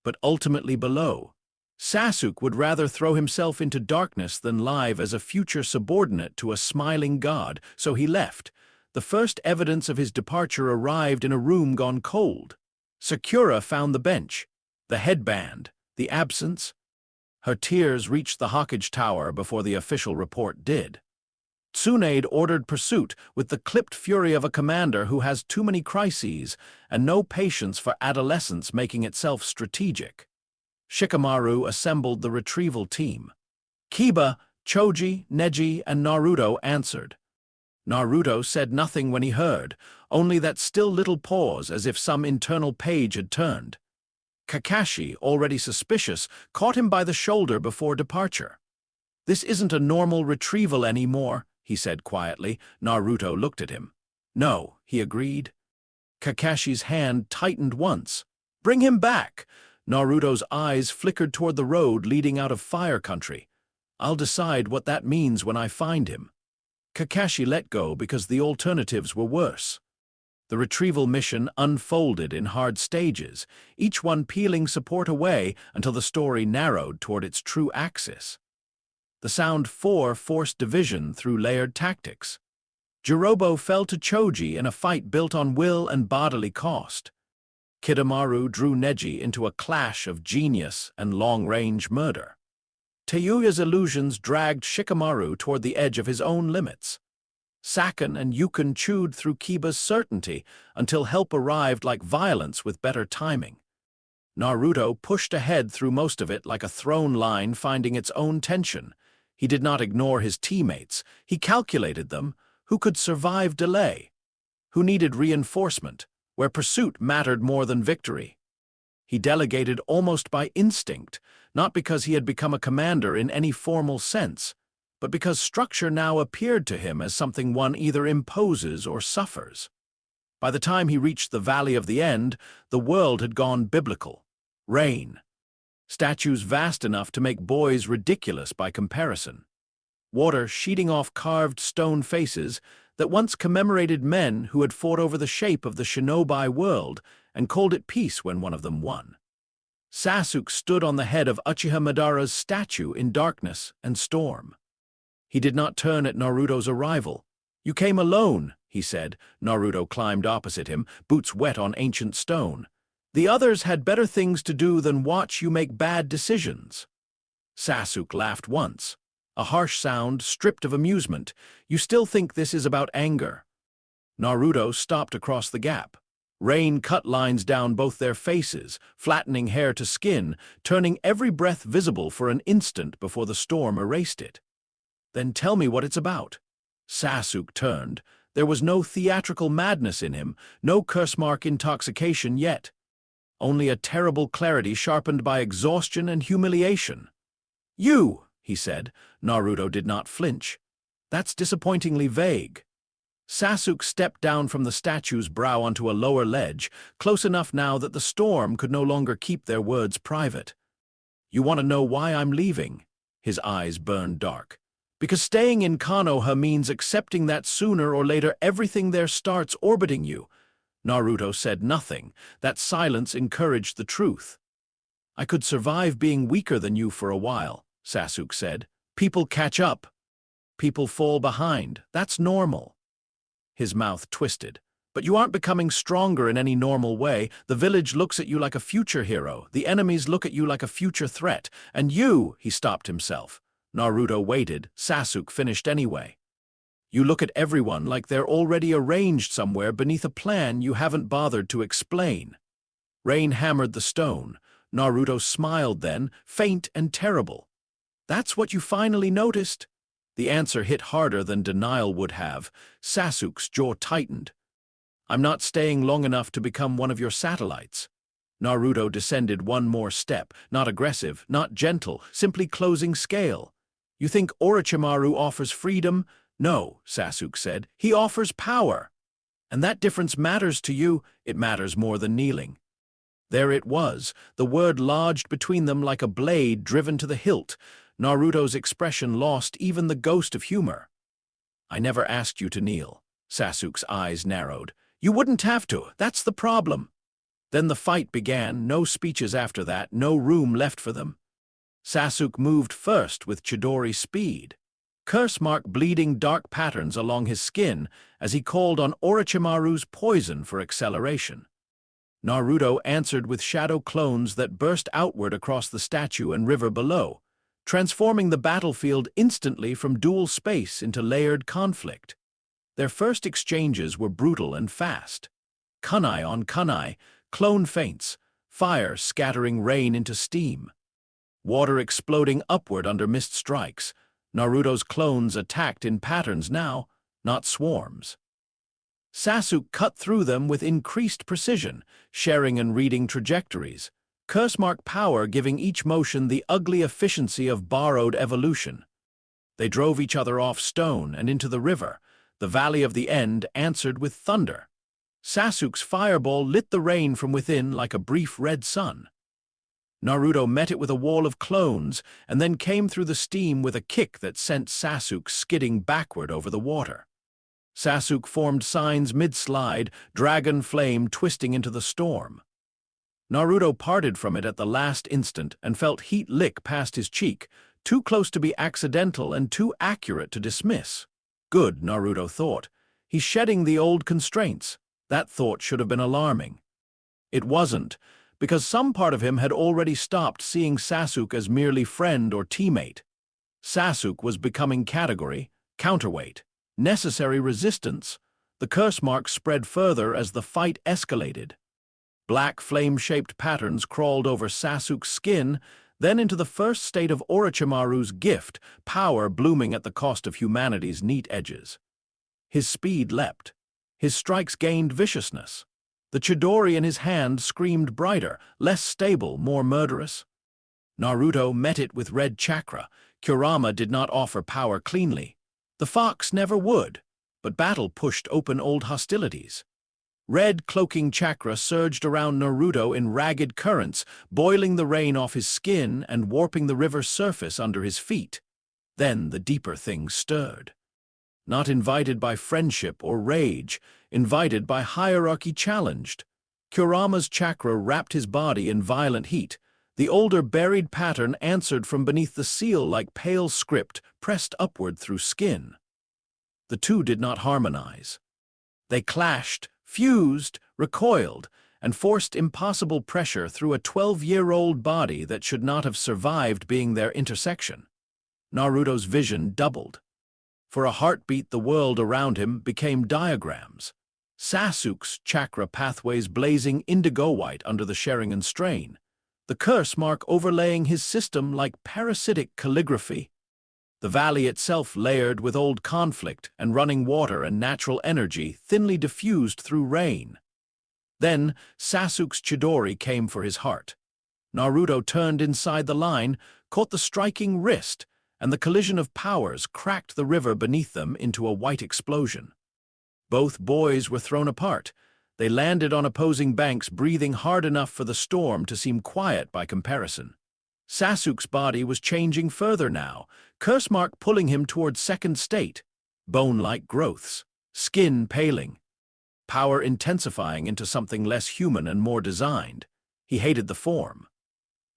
But ultimately below, Sasuke would rather throw himself into darkness than live as a future subordinate to a smiling god, so he left. The first evidence of his departure arrived in a room gone cold. Sakura found the bench, the headband, the absence. Her tears reached the Hokage Tower before the official report did. Tsunade ordered pursuit with the clipped fury of a commander who has too many crises and no patience for adolescence making itself strategic. Shikamaru assembled the retrieval team. Kiba, Choji, Neji, and Naruto answered. Naruto said nothing when he heard, only that still little pause as if some internal page had turned. Kakashi, already suspicious, caught him by the shoulder before departure. "This isn't a normal retrieval anymore," he said quietly. Naruto looked at him. "No," he agreed. Kakashi's hand tightened once. "Bring him back!" Naruto's eyes flickered toward the road leading out of Fire Country. "I'll decide what that means when I find him." Kakashi let go because the alternatives were worse. The retrieval mission unfolded in hard stages, each one peeling support away until the story narrowed toward its true axis. The Sound 4 forced division through layered tactics. Jirobo fell to Choji in a fight built on will and bodily cost. Kidamaru drew Neji into a clash of genius and long-range murder. Teyuya's illusions dragged Shikamaru toward the edge of his own limits. Sakan and Yukon chewed through Kiba's certainty until help arrived like violence with better timing. Naruto pushed ahead through most of it like a thrown line finding its own tension. He did not ignore his teammates. He calculated them. Who could survive delay? Who needed reinforcement, where pursuit mattered more than victory? He delegated almost by instinct, not because he had become a commander in any formal sense, but because structure now appeared to him as something one either imposes or suffers. By the time he reached the Valley of the End, the world had gone biblical. Rain. Statues vast enough to make boys ridiculous by comparison. Water sheeting off carved stone faces that once commemorated men who had fought over the shape of the shinobi world and called it peace when one of them won. Sasuke stood on the head of Uchiha Madara's statue in darkness and storm. He did not turn at Naruto's arrival. "You came alone," he said. Naruto climbed opposite him, boots wet on ancient stone. "The others had better things to do than watch you make bad decisions." Sasuke laughed once, a harsh sound stripped of amusement. "You still think this is about anger?" Naruto stopped across the gap. Rain cut lines down both their faces, flattening hair to skin, turning every breath visible for an instant before the storm erased it. "Then tell me what it's about." Sasuke turned. There was no theatrical madness in him, no curse-mark intoxication yet. only a terrible clarity sharpened by exhaustion and humiliation. "You," he said. Naruto did not flinch. "That's disappointingly vague." Sasuke stepped down from the statue's brow onto a lower ledge, close enough now that the storm could no longer keep their words private. "You want to know why I'm leaving?" His eyes burned dark. "Because staying in Konoha means accepting that sooner or later everything there starts orbiting you." Naruto said nothing. That silence encouraged the truth. "I could survive being weaker than you for a while," Sasuke said. "People catch up. People fall behind. That's normal." His mouth twisted. "But you aren't becoming stronger in any normal way. The village looks at you like a future hero. The enemies look at you like a future threat. And you," he stopped himself. Naruto waited. Sasuke finished anyway. "You look at everyone like they're already arranged somewhere beneath a plan you haven't bothered to explain." Rain hammered the stone. Naruto smiled then, faint and terrible. "That's what you finally noticed?" The answer hit harder than denial would have. Sasuke's jaw tightened. "I'm not staying long enough to become one of your satellites." Naruto descended one more step, not aggressive, not gentle, simply closing scale. "You think Orochimaru offers freedom?" "No," Sasuke said. "He offers power. And that difference matters to you. It matters more than kneeling." There it was, the word lodged between them like a blade driven to the hilt. Naruto's expression lost even the ghost of humor. "I never asked you to kneel." Sasuke's eyes narrowed. "You wouldn't have to, that's the problem." Then the fight began, no speeches after that, no room left for them. Sasuke moved first with Chidori speed. Curse marked bleeding dark patterns along his skin as he called on Orochimaru's poison for acceleration. Naruto answered with shadow clones that burst outward across the statue and river below, transforming the battlefield instantly from dual space into layered conflict. Their first exchanges were brutal and fast. Kunai on kunai, clone feints, fire scattering rain into steam. Water exploding upward under mist strikes. Naruto's clones attacked in patterns now, not swarms. Sasuke cut through them with increased precision, sharing and reading trajectories. Curse-mark power giving each motion the ugly efficiency of borrowed evolution. They drove each other off stone and into the river. The Valley of the End answered with thunder. Sasuke's fireball lit the rain from within like a brief red sun. Naruto met it with a wall of clones and then came through the steam with a kick that sent Sasuke skidding backward over the water. Sasuke formed signs mid-slide, dragon flame twisting into the storm. Naruto parted from it at the last instant and felt heat lick past his cheek, too close to be accidental and too accurate to dismiss. Good, Naruto thought. He's shedding the old constraints. That thought should have been alarming. It wasn't, because some part of him had already stopped seeing Sasuke as merely friend or teammate. Sasuke was becoming category, counterweight, necessary resistance. The curse mark spread further as the fight escalated. Black flame-shaped patterns crawled over Sasuke's skin, then into the first state of Orochimaru's gift, power blooming at the cost of humanity's neat edges. His speed leapt. His strikes gained viciousness. The Chidori in his hand screamed brighter, less stable, more murderous. Naruto met it with red chakra. Kurama did not offer power cleanly. The fox never would, but battle pushed open old hostilities. Red cloaking chakra surged around Naruto in ragged currents, boiling the rain off his skin and warping the river's surface under his feet. Then the deeper things stirred. Not invited by friendship or rage, invited by hierarchy challenged. Kurama's chakra wrapped his body in violent heat. The older buried pattern answered from beneath the seal like pale script pressed upward through skin. The two did not harmonize. They clashed, fused, recoiled, and forced impossible pressure through a 12-year-old body that should not have survived being their intersection. Naruto's vision doubled. For a heartbeat, the world around him became diagrams. Sasuke's chakra pathways blazing indigo-white under the Sharingan strain. The curse mark overlaying his system like parasitic calligraphy. The valley itself layered with old conflict and running water and natural energy thinly diffused through rain. Then, Sasuke's Chidori came for his heart. Naruto turned inside the line, caught the striking wrist, and the collision of powers cracked the river beneath them into a white explosion. Both boys were thrown apart. They landed on opposing banks, breathing hard enough for the storm to seem quiet by comparison. Sasuke's body was changing further now, curse mark pulling him towards second state, bone-like growths, skin paling, power intensifying into something less human and more designed. He hated the form.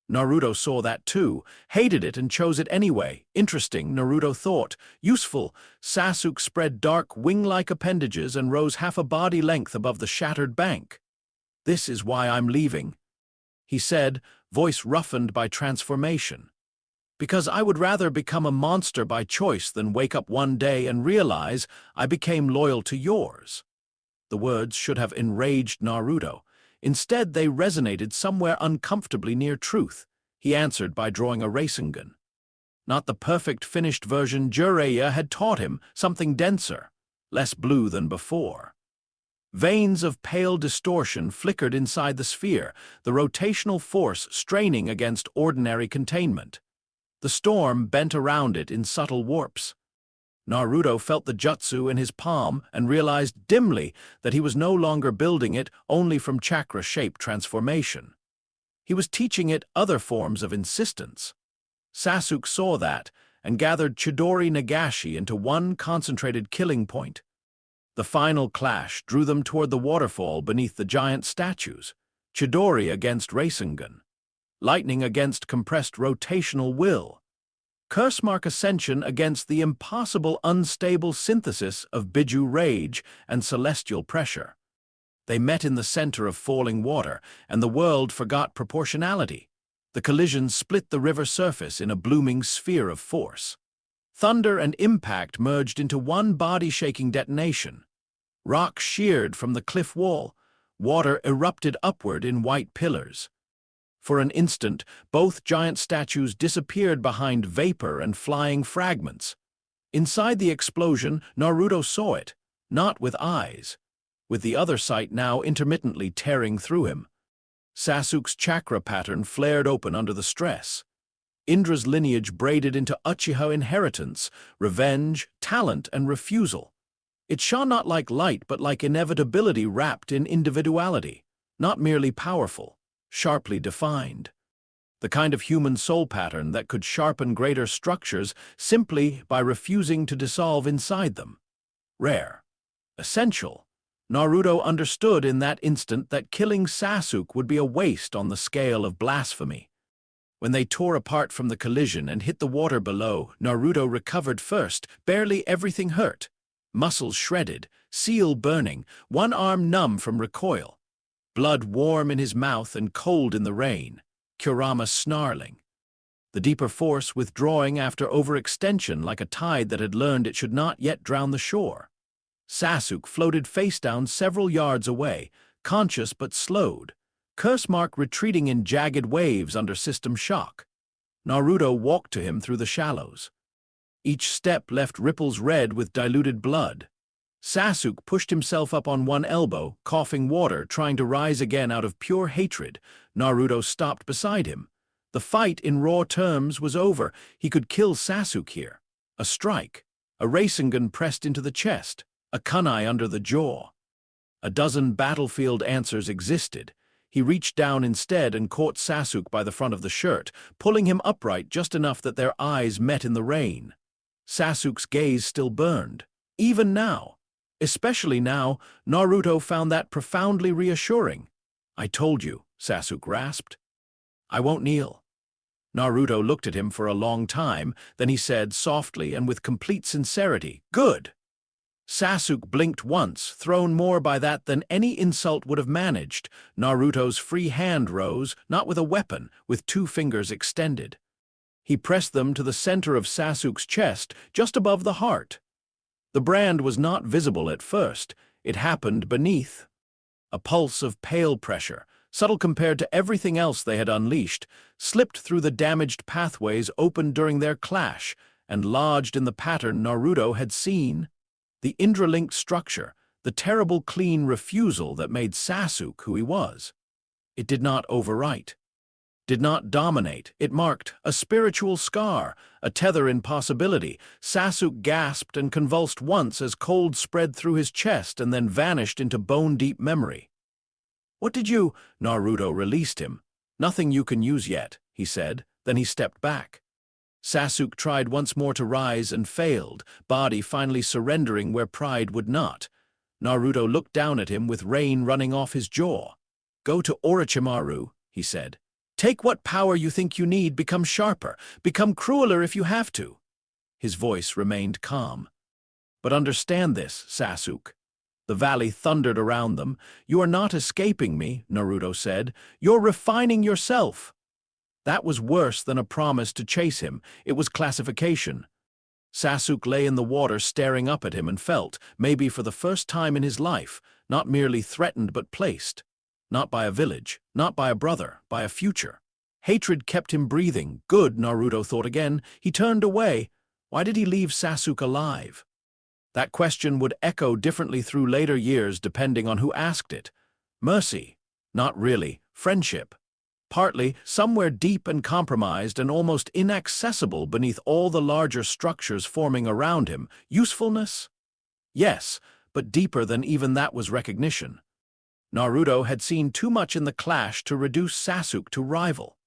Naruto saw that too, hated it and chose it anyway. Interesting, Naruto thought. Useful. Sasuke spread dark wing-like appendages and rose half a body length above the shattered bank. "This is why I'm leaving," he said, voice roughened by transformation. "Because I would rather become a monster by choice than wake up one day and realize I became loyal to yours." The words should have enraged Naruto. Instead, they resonated somewhere uncomfortably near truth. He answered by drawing a Rasengan. Not the perfect finished version Jiraiya had taught him, something denser, less blue than before. Veins of pale distortion flickered inside the sphere, the rotational force straining against ordinary containment. The storm bent around it in subtle warps. Naruto felt the jutsu in his palm and realized dimly that he was no longer building it only from chakra-shaped transformation. He was teaching it other forms of insistence. Sasuke saw that and gathered Chidori Nagashi into one concentrated killing point. The final clash drew them toward the waterfall beneath the giant statues, Chidori against Rasengan, lightning against compressed rotational will. Curse mark ascension against the impossible unstable synthesis of Biju rage and celestial pressure. They met in the center of falling water, and the world forgot proportionality. The collision split the river surface in a blooming sphere of force. Thunder and impact merged into one body-shaking detonation. Rock sheared from the cliff wall. Water erupted upward in white pillars. For an instant, both giant statues disappeared behind vapor and flying fragments. Inside the explosion, Naruto saw it, not with eyes, with the other sight now intermittently tearing through him. Sasuke's chakra pattern flared open under the stress. Indra's lineage braided into Uchiha inheritance, revenge, talent, and refusal. It shone not like light but like inevitability wrapped in individuality, not merely powerful, sharply defined. The kind of human soul pattern that could sharpen greater structures simply by refusing to dissolve inside them. Rare. Essential. Naruto understood in that instant that killing Sasuke would be a waste on the scale of blasphemy. When they tore apart from the collision and hit the water below, Naruto recovered first, barely everything hurt. Muscles shredded, seal burning, one arm numb from recoil. Blood warm in his mouth and cold in the rain, Kurama snarling. The deeper force withdrawing after overextension like a tide that had learned it should not yet drown the shore. Sasuke floated face down several yards away, conscious but slowed, curse mark retreating in jagged waves under system shock. Naruto walked to him through the shallows. Each step left ripples red with diluted blood. Sasuke pushed himself up on one elbow, coughing water, trying to rise again out of pure hatred. Naruto stopped beside him. The fight, in raw terms, was over. He could kill Sasuke here. A strike, a Rasengan pressed into the chest, a kunai under the jaw. A dozen battlefield answers existed. He reached down instead and caught Sasuke by the front of the shirt, pulling him upright just enough that their eyes met in the rain. Sasuke's gaze still burned. Even now. Especially now, Naruto found that profoundly reassuring. "I told you," Sasuke rasped. "I won't kneel." Naruto looked at him for a long time, then he said softly and with complete sincerity, "Good." Sasuke blinked once, thrown more by that than any insult would have managed. Naruto's free hand rose, not with a weapon, with two fingers extended. He pressed them to the center of Sasuke's chest, just above the heart. The brand was not visible at first. It happened beneath. A pulse of pale pressure, subtle compared to everything else they had unleashed, slipped through the damaged pathways opened during their clash and lodged in the pattern Naruto had seen. The Indra-linked structure, the terrible clean refusal that made Sasuke who he was. It did not overwrite, did not dominate. It marked a spiritual scar, a tether in possibility. Sasuke gasped and convulsed once as cold spread through his chest and then vanished into bone-deep memory. "What did you—" Naruto released him. "Nothing you can use yet," he said. Then he stepped back. Sasuke tried once more to rise and failed, body finally surrendering where pride would not. Naruto looked down at him with rain running off his jaw. "Go to Orochimaru," he said. "Take what power you think you need, become sharper, become crueler if you have to." His voice remained calm. "But understand this, Sasuke." The valley thundered around them. "You are not escaping me," Naruto said. "You're refining yourself." That was worse than a promise to chase him. It was classification. Sasuke lay in the water staring up at him and felt, maybe for the first time in his life, not merely threatened but placed. Not by a village, not by a brother, by a future. Hatred kept him breathing. Good, Naruto thought again. He turned away. Why did he leave Sasuke alive? That question would echo differently through later years depending on who asked it. Mercy. Not really. Friendship. Partly, somewhere deep and compromised and almost inaccessible beneath all the larger structures forming around him. Usefulness? Yes, but deeper than even that was recognition. Naruto had seen too much in the clash to reduce Sasuke to rival.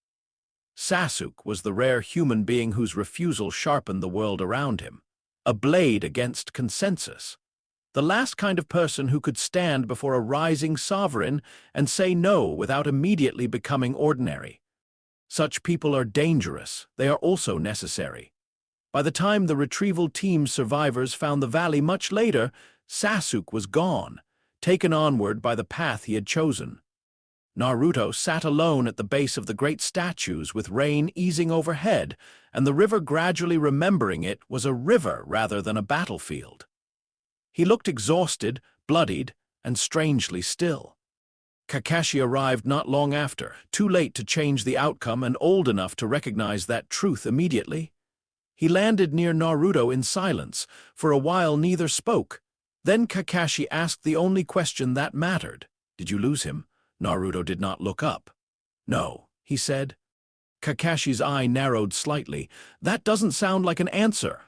Sasuke was the rare human being whose refusal sharpened the world around him. A blade against consensus. The last kind of person who could stand before a rising sovereign and say no without immediately becoming ordinary. Such people are dangerous. They are also necessary. By the time the retrieval team's survivors found the valley much later, Sasuke was gone, taken onward by the path he had chosen. Naruto sat alone at the base of the great statues with rain easing overhead, and the river gradually remembering it was a river rather than a battlefield. He looked exhausted, bloodied, and strangely still. Kakashi arrived not long after, too late to change the outcome and old enough to recognize that truth immediately. He landed near Naruto in silence. For a while neither spoke. Then Kakashi asked the only question that mattered. "Did you lose him?" Naruto did not look up. "No," he said. Kakashi's eye narrowed slightly. "That doesn't sound like an answer."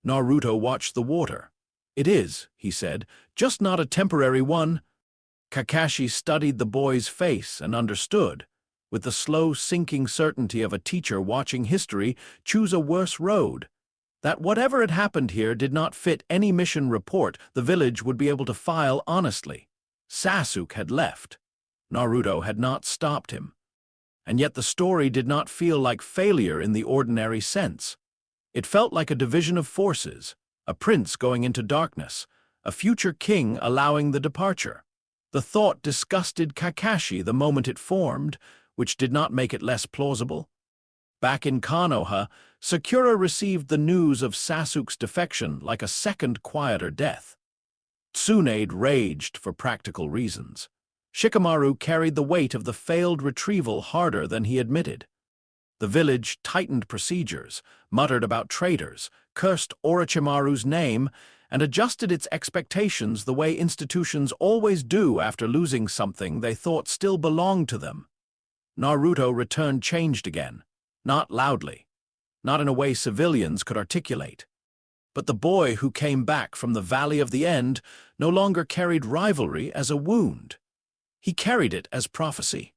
Naruto watched the water. "It is," he said, "just not a temporary one." Kakashi studied the boy's face and understood, with the slow sinking certainty of a teacher watching history choose a worse road, that whatever had happened here did not fit any mission report the village would be able to file honestly. Sasuke had left. Naruto had not stopped him. And yet the story did not feel like failure in the ordinary sense. It felt like a division of forces, a prince going into darkness, a future king allowing the departure. The thought disgusted Kakashi the moment it formed, which did not make it less plausible. Back in Konoha, Sakura received the news of Sasuke's defection like a second quieter death. Tsunade raged for practical reasons. Shikamaru carried the weight of the failed retrieval harder than he admitted. The village tightened procedures, muttered about traitors, cursed Orochimaru's name, and adjusted its expectations the way institutions always do after losing something they thought still belonged to them. Naruto returned changed again, not loudly, not in a way civilians could articulate. But the boy who came back from the Valley of the End no longer carried rivalry as a wound. He carried it as prophecy.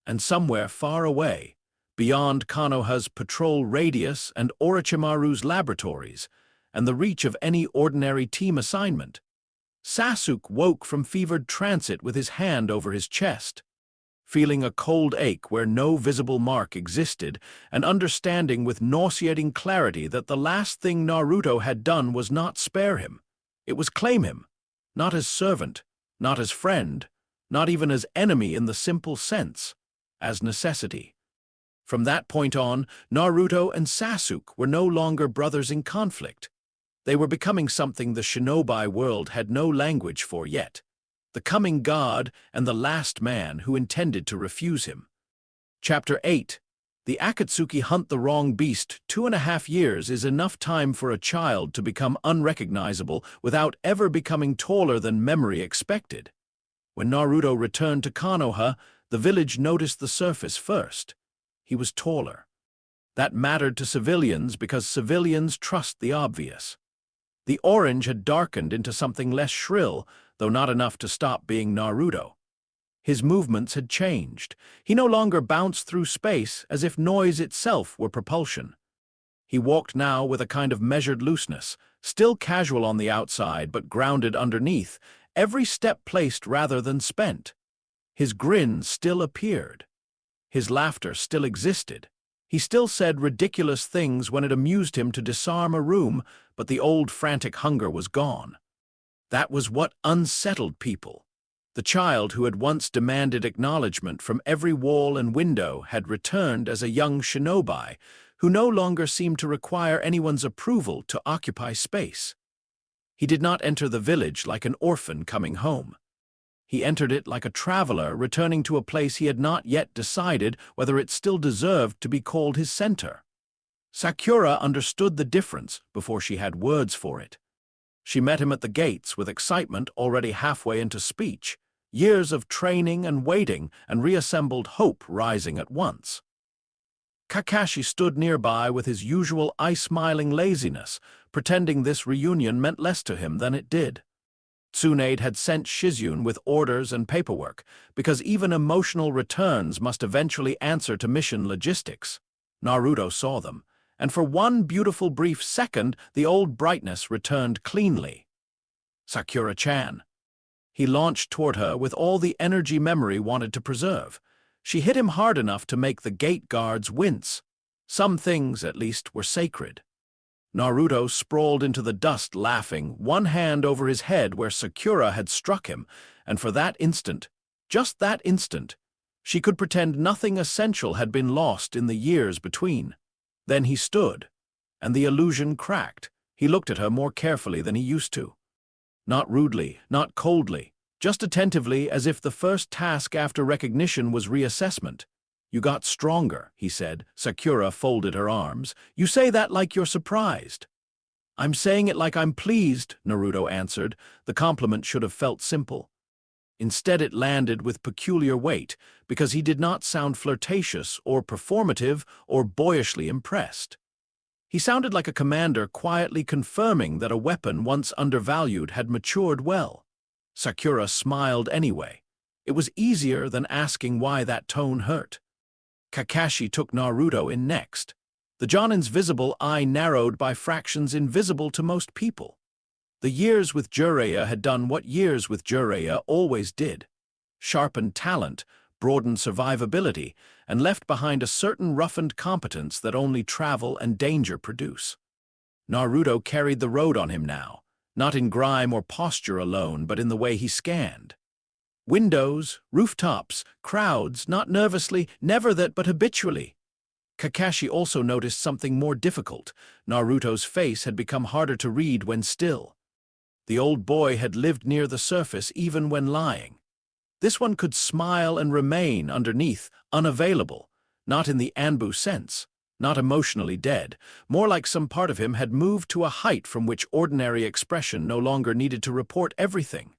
And somewhere far away, beyond Konoha's patrol radius and Orochimaru's laboratories, and the reach of any ordinary team assignment, Sasuke woke from fevered transit with his hand over his chest, feeling a cold ache where no visible mark existed, and understanding with nauseating clarity that the last thing Naruto had done was not spare him. It was claim him, not as servant, not as friend, not even as enemy in the simple sense, as necessity. From that point on, Naruto and Sasuke were no longer brothers in conflict. They were becoming something the shinobi world had no language for yet. The coming god and the last man who intended to refuse him. Chapter 8. The Akatsuki hunt the wrong beast. 2.5 years is enough time for a child to become unrecognizable without ever becoming taller than memory expected. When Naruto returned to Konoha, the village noticed the surface first. He was taller. That mattered to civilians because civilians trust the obvious. The orange had darkened into something less shrill, though not enough to stop being Naruto. His movements had changed. He no longer bounced through space as if noise itself were propulsion. He walked now with a kind of measured looseness, still casual on the outside but grounded underneath, every step placed rather than spent. His grin still appeared. His laughter still existed. He still said ridiculous things when it amused him to disarm a room, but the old frantic hunger was gone. That was what unsettled people. The child who had once demanded acknowledgement from every wall and window had returned as a young shinobi who no longer seemed to require anyone's approval to occupy space. He did not enter the village like an orphan coming home. He entered it like a traveler returning to a place he had not yet decided whether it still deserved to be called his center. Sakura understood the difference before she had words for it. She met him at the gates with excitement already halfway into speech, years of training and waiting and reassembled hope rising at once. Kakashi stood nearby with his usual eye-smiling laziness, pretending this reunion meant less to him than it did. Tsunade had sent Shizune with orders and paperwork, because even emotional returns must eventually answer to mission logistics. Naruto saw them, and for one beautiful brief second the old brightness returned cleanly. Sakura-chan. He launched toward her with all the energy memory wanted to preserve. She hit him hard enough to make the gate guards wince. Some things, at least, were sacred. Naruto sprawled into the dust laughing, one hand over his head where Sakura had struck him, and for that instant, just that instant, she could pretend nothing essential had been lost in the years between. Then he stood, and the illusion cracked. He looked at her more carefully than he used to. Not rudely, not coldly, just attentively as if the first task after recognition was reassessment. "You got stronger," he said. Sakura folded her arms. "You say that like you're surprised." "I'm saying it like I'm pleased," Naruto answered. The compliment should have felt simple. Instead it landed with peculiar weight, because he did not sound flirtatious or performative or boyishly impressed. He sounded like a commander quietly confirming that a weapon once undervalued had matured well. Sakura smiled anyway. It was easier than asking why that tone hurt. Kakashi took Naruto in next. The Jonin's visible eye narrowed by fractions invisible to most people. The years with Jiraiya had done what years with Jiraiya always did: sharpened talent, broadened survivability, and left behind a certain roughened competence that only travel and danger produce. Naruto carried the road on him now, not in grime or posture alone, but in the way he scanned. Windows, rooftops, crowds, not nervously, never that, but habitually. Kakashi also noticed something more difficult. Naruto's face had become harder to read when still. The old boy had lived near the surface even when lying. This one could smile and remain underneath, unavailable, not in the Anbu sense, not emotionally dead, more like some part of him had moved to a height from which ordinary expression no longer needed to report everything.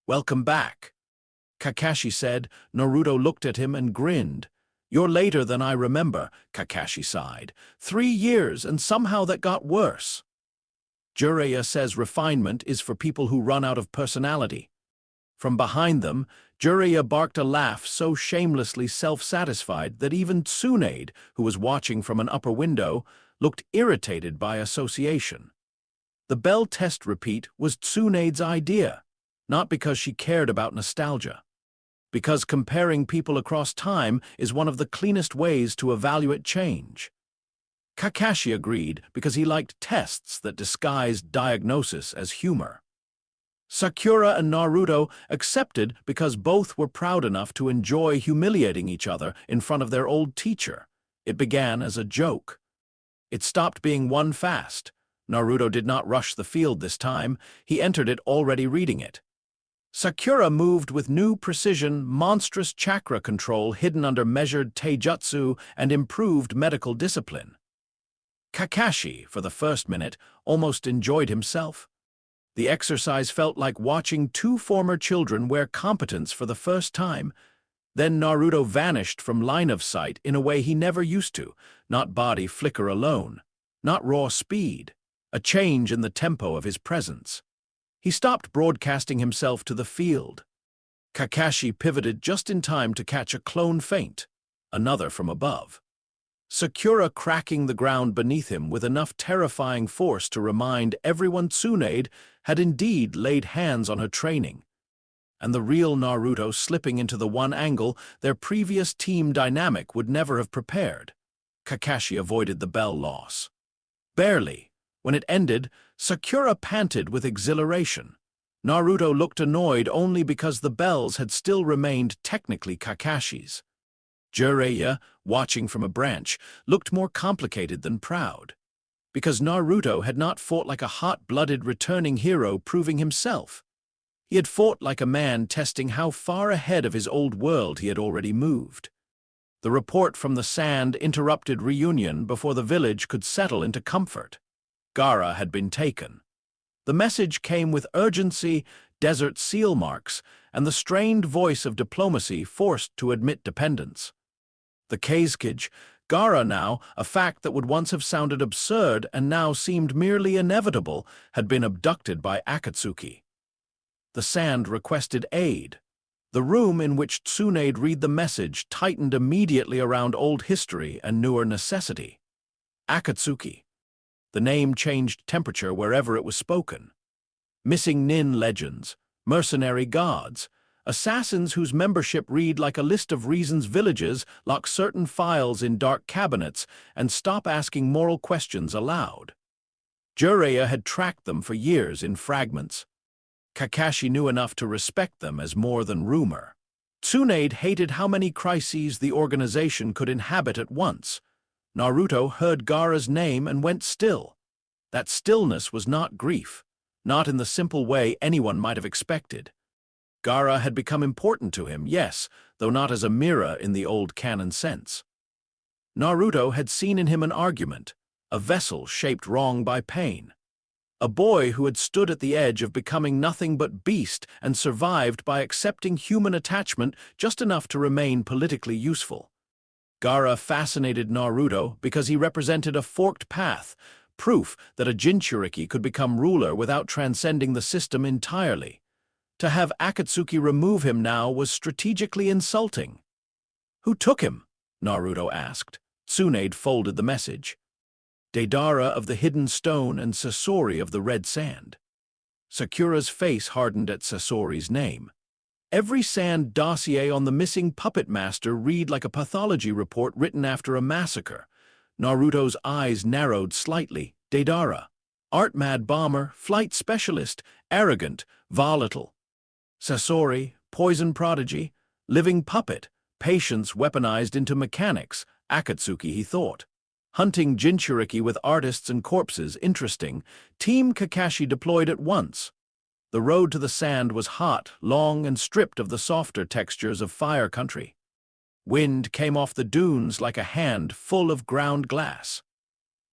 "Welcome back," Kakashi said. Naruto looked at him and grinned. "You're later than I remember," Kakashi sighed. 3 years, and somehow that got worse. Jiraiya says refinement is for people who run out of personality. From behind them, Jiraiya barked a laugh so shamelessly self-satisfied that even Tsunade, who was watching from an upper window, looked irritated by association. The bell test repeat was Tsunade's idea, not because she cared about nostalgia. Because comparing people across time is one of the cleanest ways to evaluate change. Kakashi agreed because he liked tests that disguised diagnosis as humor. Sakura and Naruto accepted because both were proud enough to enjoy humiliating each other in front of their old teacher. It began as a joke. It stopped being one fast. Naruto did not rush the field this time. He entered it already reading it. Sakura moved with new precision, monstrous chakra control hidden under measured taijutsu and improved medical discipline. Kakashi, for the first minute, almost enjoyed himself. The exercise felt like watching two former children wear competence for the first time. Then Naruto vanished from line of sight in a way he never used to, not body flicker alone, not raw speed, a change in the tempo of his presence. He stopped broadcasting himself to the field. Kakashi pivoted just in time to catch a clone feint, another from above. Sakura cracking the ground beneath him with enough terrifying force to remind everyone Tsunade had indeed laid hands on her training. And the real Naruto slipping into the one angle their previous team dynamic would never have prepared. Kakashi avoided the bell loss. Barely. When it ended, Sakura panted with exhilaration. Naruto looked annoyed only because the bells had still remained technically Kakashi's. Jiraiya, watching from a branch, looked more complicated than proud. Because Naruto had not fought like a hot-blooded returning hero proving himself. He had fought like a man testing how far ahead of his old world he had already moved. The report from the sand interrupted reunion before the village could settle into comfort. Gaara had been taken. The message came with urgency, desert seal marks, and the strained voice of diplomacy forced to admit dependence. The Kazekage, Gaara now, a fact that would once have sounded absurd and now seemed merely inevitable, had been abducted by Akatsuki. The sand requested aid. The room in which Tsunade read the message tightened immediately around old history and newer necessity. Akatsuki. The name changed temperature wherever it was spoken. Missing nin legends, mercenary gods, assassins whose membership read like a list of reasons villages lock certain files in dark cabinets and stop asking moral questions aloud. Jiraiya had tracked them for years in fragments. Kakashi knew enough to respect them as more than rumor. Tsunade hated how many crises the organization could inhabit at once. Naruto heard Gaara's name and went still. That stillness was not grief, not in the simple way anyone might have expected. Gaara had become important to him, yes, though not as a mirror in the old canon sense. Naruto had seen in him an argument, a vessel shaped wrong by pain. A boy who had stood at the edge of becoming nothing but beast and survived by accepting human attachment just enough to remain politically useful. Gaara fascinated Naruto because he represented a forked path, proof that a Jinchuriki could become ruler without transcending the system entirely. To have Akatsuki remove him now was strategically insulting. "Who took him?" Naruto asked. Tsunade folded the message. Deidara of the Hidden Stone and Sasori of the Red Sand. Sakura's face hardened at Sasori's name. Every sand dossier on the missing puppet master read like a pathology report written after a massacre. Naruto's eyes narrowed slightly. Deidara. Art-mad bomber, flight specialist, arrogant, volatile. Sasori, poison prodigy, living puppet, patience weaponized into mechanics, Akatsuki he thought. Hunting Jinchuriki with artists and corpses, interesting. Team Kakashi deployed at once. The road to the sand was hot, long, and stripped of the softer textures of fire country. Wind came off the dunes like a hand full of ground glass.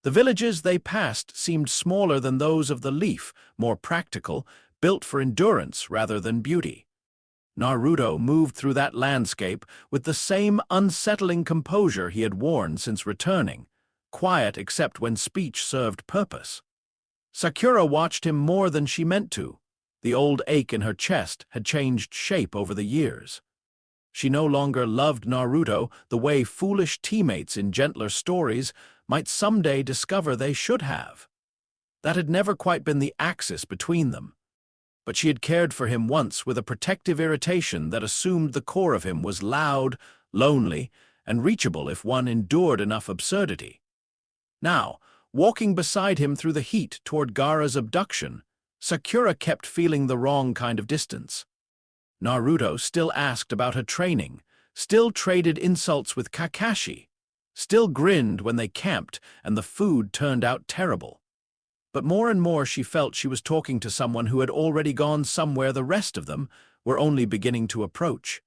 The villages they passed seemed smaller than those of the Leaf, more practical, built for endurance rather than beauty. Naruto moved through that landscape with the same unsettling composure he had worn since returning, quiet except when speech served purpose. Sakura watched him more than she meant to. The old ache in her chest had changed shape over the years. She no longer loved Naruto the way foolish teammates in gentler stories might someday discover they should have. That had never quite been the axis between them. But she had cared for him once with a protective irritation that assumed the core of him was loud, lonely, and reachable if one endured enough absurdity. Now, walking beside him through the heat toward Gaara's abduction, Sakura kept feeling the wrong kind of distance. Naruto still asked about her training, still traded insults with Kakashi, still grinned when they camped and the food turned out terrible. But more and more she felt she was talking to someone who had already gone somewhere the rest of them were only beginning to approach.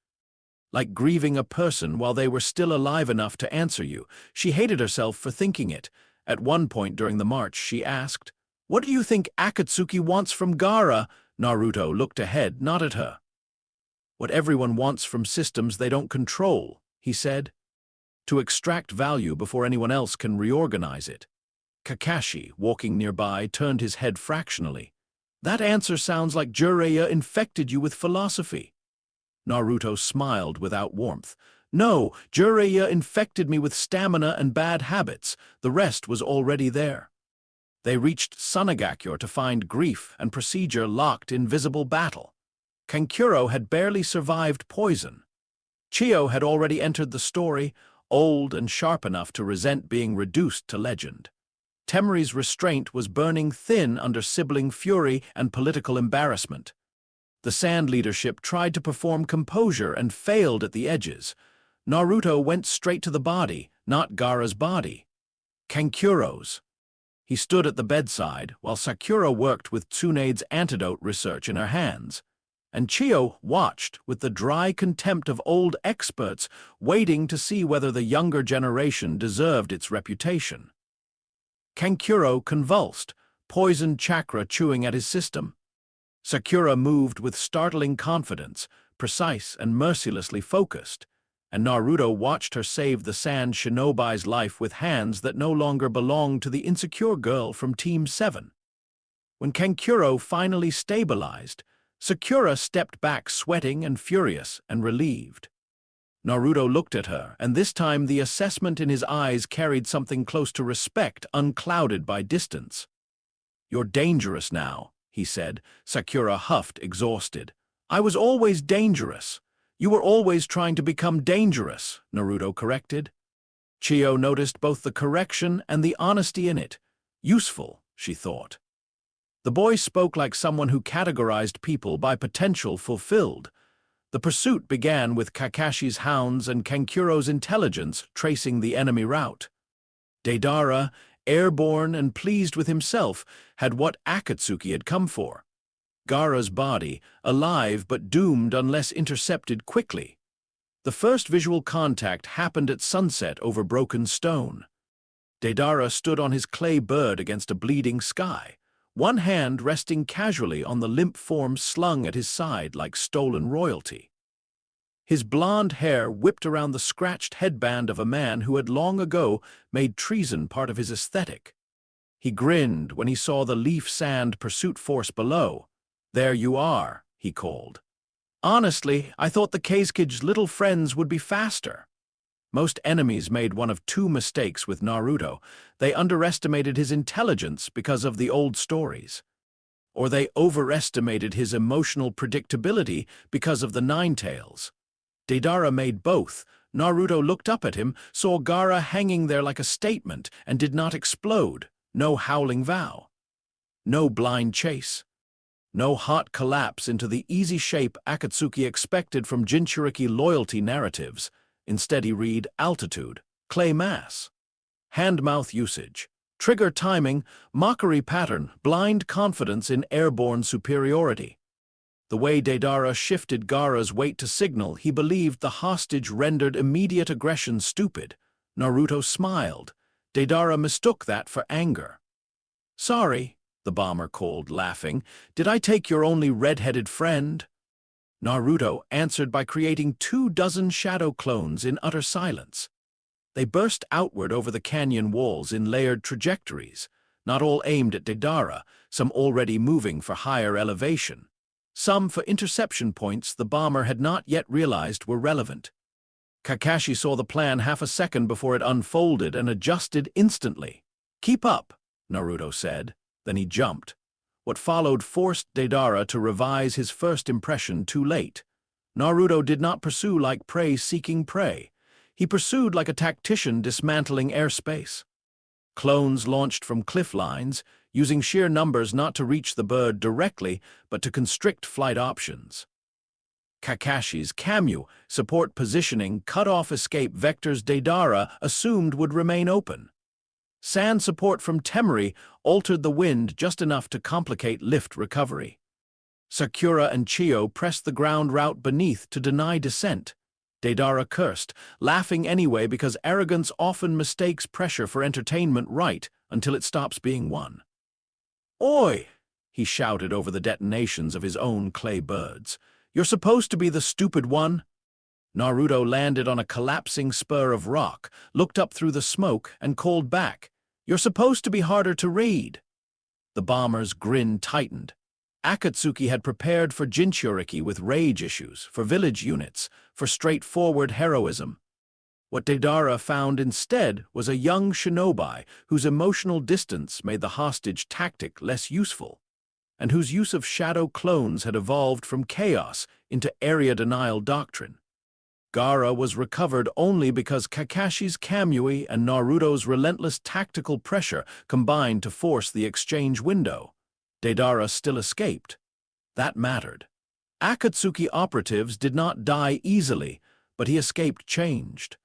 Like grieving a person while they were still alive enough to answer you. She hated herself for thinking it. At one point during the march, she asked, "What do you think Akatsuki wants from Gaara?" Naruto looked ahead, not at her. "What everyone wants from systems they don't control," he said. "To extract value before anyone else can reorganize it." Kakashi, walking nearby, turned his head fractionally. "That answer sounds like Jiraiya infected you with philosophy." Naruto smiled without warmth. "No, Jiraiya infected me with stamina and bad habits. The rest was already there." They reached Sunagakure to find grief and procedure locked in visible battle. Kankuro had barely survived poison. Chiyo had already entered the story, old and sharp enough to resent being reduced to legend. Temri's restraint was burning thin under sibling fury and political embarrassment. The Sand leadership tried to perform composure and failed at the edges. Naruto went straight to the body, not Gaara's body. Kankuro's. He stood at the bedside while Sakura worked with Tsunade's antidote research in her hands. And Chiyo watched with the dry contempt of old experts, waiting to see whether the younger generation deserved its reputation. Kankuro convulsed, poisoned chakra chewing at his system. Sakura moved with startling confidence, precise and mercilessly focused, and Naruto watched her save the Sand Shinobi's life with hands that no longer belonged to the insecure girl from Team 7. When Kankuro finally stabilized, Sakura stepped back sweating and furious and relieved. Naruto looked at her, and this time the assessment in his eyes carried something close to respect, unclouded by distance. "You're dangerous now," he said. Sakura huffed, exhausted. "I was always dangerous." "You were always trying to become dangerous," Naruto corrected. Chiyo noticed both the correction and the honesty in it. Useful, she thought. The boy spoke like someone who categorized people by potential fulfilled. The pursuit began with Kakashi's hounds and Kankuro's intelligence tracing the enemy route. Deidara, airborne and pleased with himself, had what Akatsuki had come for. Gaara's body, alive but doomed unless intercepted quickly. The first visual contact happened at sunset over broken stone. Deidara stood on his clay bird against a bleeding sky, one hand resting casually on the limp form slung at his side like stolen royalty. His blonde hair whipped around the scratched headband of a man who had long ago made treason part of his aesthetic. He grinned when he saw the leaf sand pursuit force below. "There you are," he called. "Honestly, I thought the Kazekage little friends would be faster." Most enemies made one of two mistakes with Naruto. They underestimated his intelligence because of the old stories. Or they overestimated his emotional predictability because of the Nine Tails. Deidara made both. Naruto looked up at him, saw Gaara hanging there like a statement, and did not explode. No howling vow. No blind chase. No hot collapse into the easy shape Akatsuki expected from Jinchuriki loyalty narratives. Instead he read altitude, clay mass, hand-mouth usage, trigger timing, mockery pattern, blind confidence in airborne superiority. The way Deidara shifted Gaara's weight to signal he believed the hostage rendered immediate aggression stupid. Naruto smiled. Deidara mistook that for anger. "Sorry," the bomber called, laughing. "Did I take your only red-headed friend?" Naruto answered by creating 24 shadow clones in utter silence. They burst outward over the canyon walls in layered trajectories, not all aimed at Deidara, some already moving for higher elevation. Some for interception points the bomber had not yet realized were relevant. Kakashi saw the plan half a second before it unfolded and adjusted instantly. "Keep up," Naruto said. Then he jumped. What followed forced Deidara to revise his first impression too late. Naruto did not pursue like prey seeking prey. He pursued like a tactician dismantling airspace. Clones launched from cliff lines, using sheer numbers not to reach the bird directly, but to constrict flight options. Kakashi's Kamyu, support positioning, cut-off escape vectors Deidara assumed would remain open. Sand support from Temeri altered the wind just enough to complicate lift recovery. Sakura and Chiyo pressed the ground route beneath to deny descent. Deidara cursed, laughing anyway because arrogance often mistakes pressure for entertainment right until it stops being one. "Oi!" he shouted over the detonations of his own clay birds. "You're supposed to be the stupid one." Naruto landed on a collapsing spur of rock, looked up through the smoke, and called back, "You're supposed to be harder to read." The bomber's grin tightened. Akatsuki had prepared for Jinchuriki with rage issues, for village units, for straightforward heroism. What Deidara found instead was a young shinobi whose emotional distance made the hostage tactic less useful, and whose use of shadow clones had evolved from chaos into area denial doctrine. Gaara was recovered only because Kakashi's Kamui and Naruto's relentless tactical pressure combined to force the exchange window. Deidara still escaped. That mattered. Akatsuki operatives did not die easily, but he escaped changed.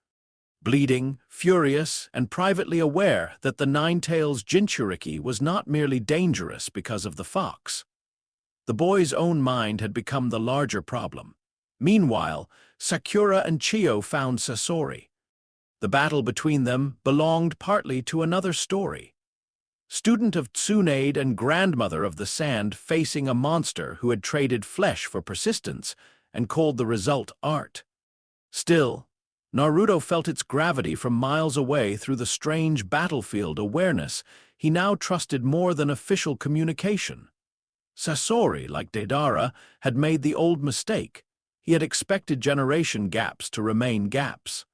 Bleeding, furious, and privately aware that the Nine-Tails Jinchuriki was not merely dangerous because of the fox. The boy's own mind had become the larger problem. Meanwhile, Sakura and Chiyo found Sasori. The battle between them belonged partly to another story. Student of Tsunade and grandmother of the sand facing a monster who had traded flesh for persistence and called the result art. Still, Naruto felt its gravity from miles away through the strange battlefield awareness he now trusted more than official communication. Sasori, like Deidara, had made the old mistake. He had expected generation gaps to remain gaps.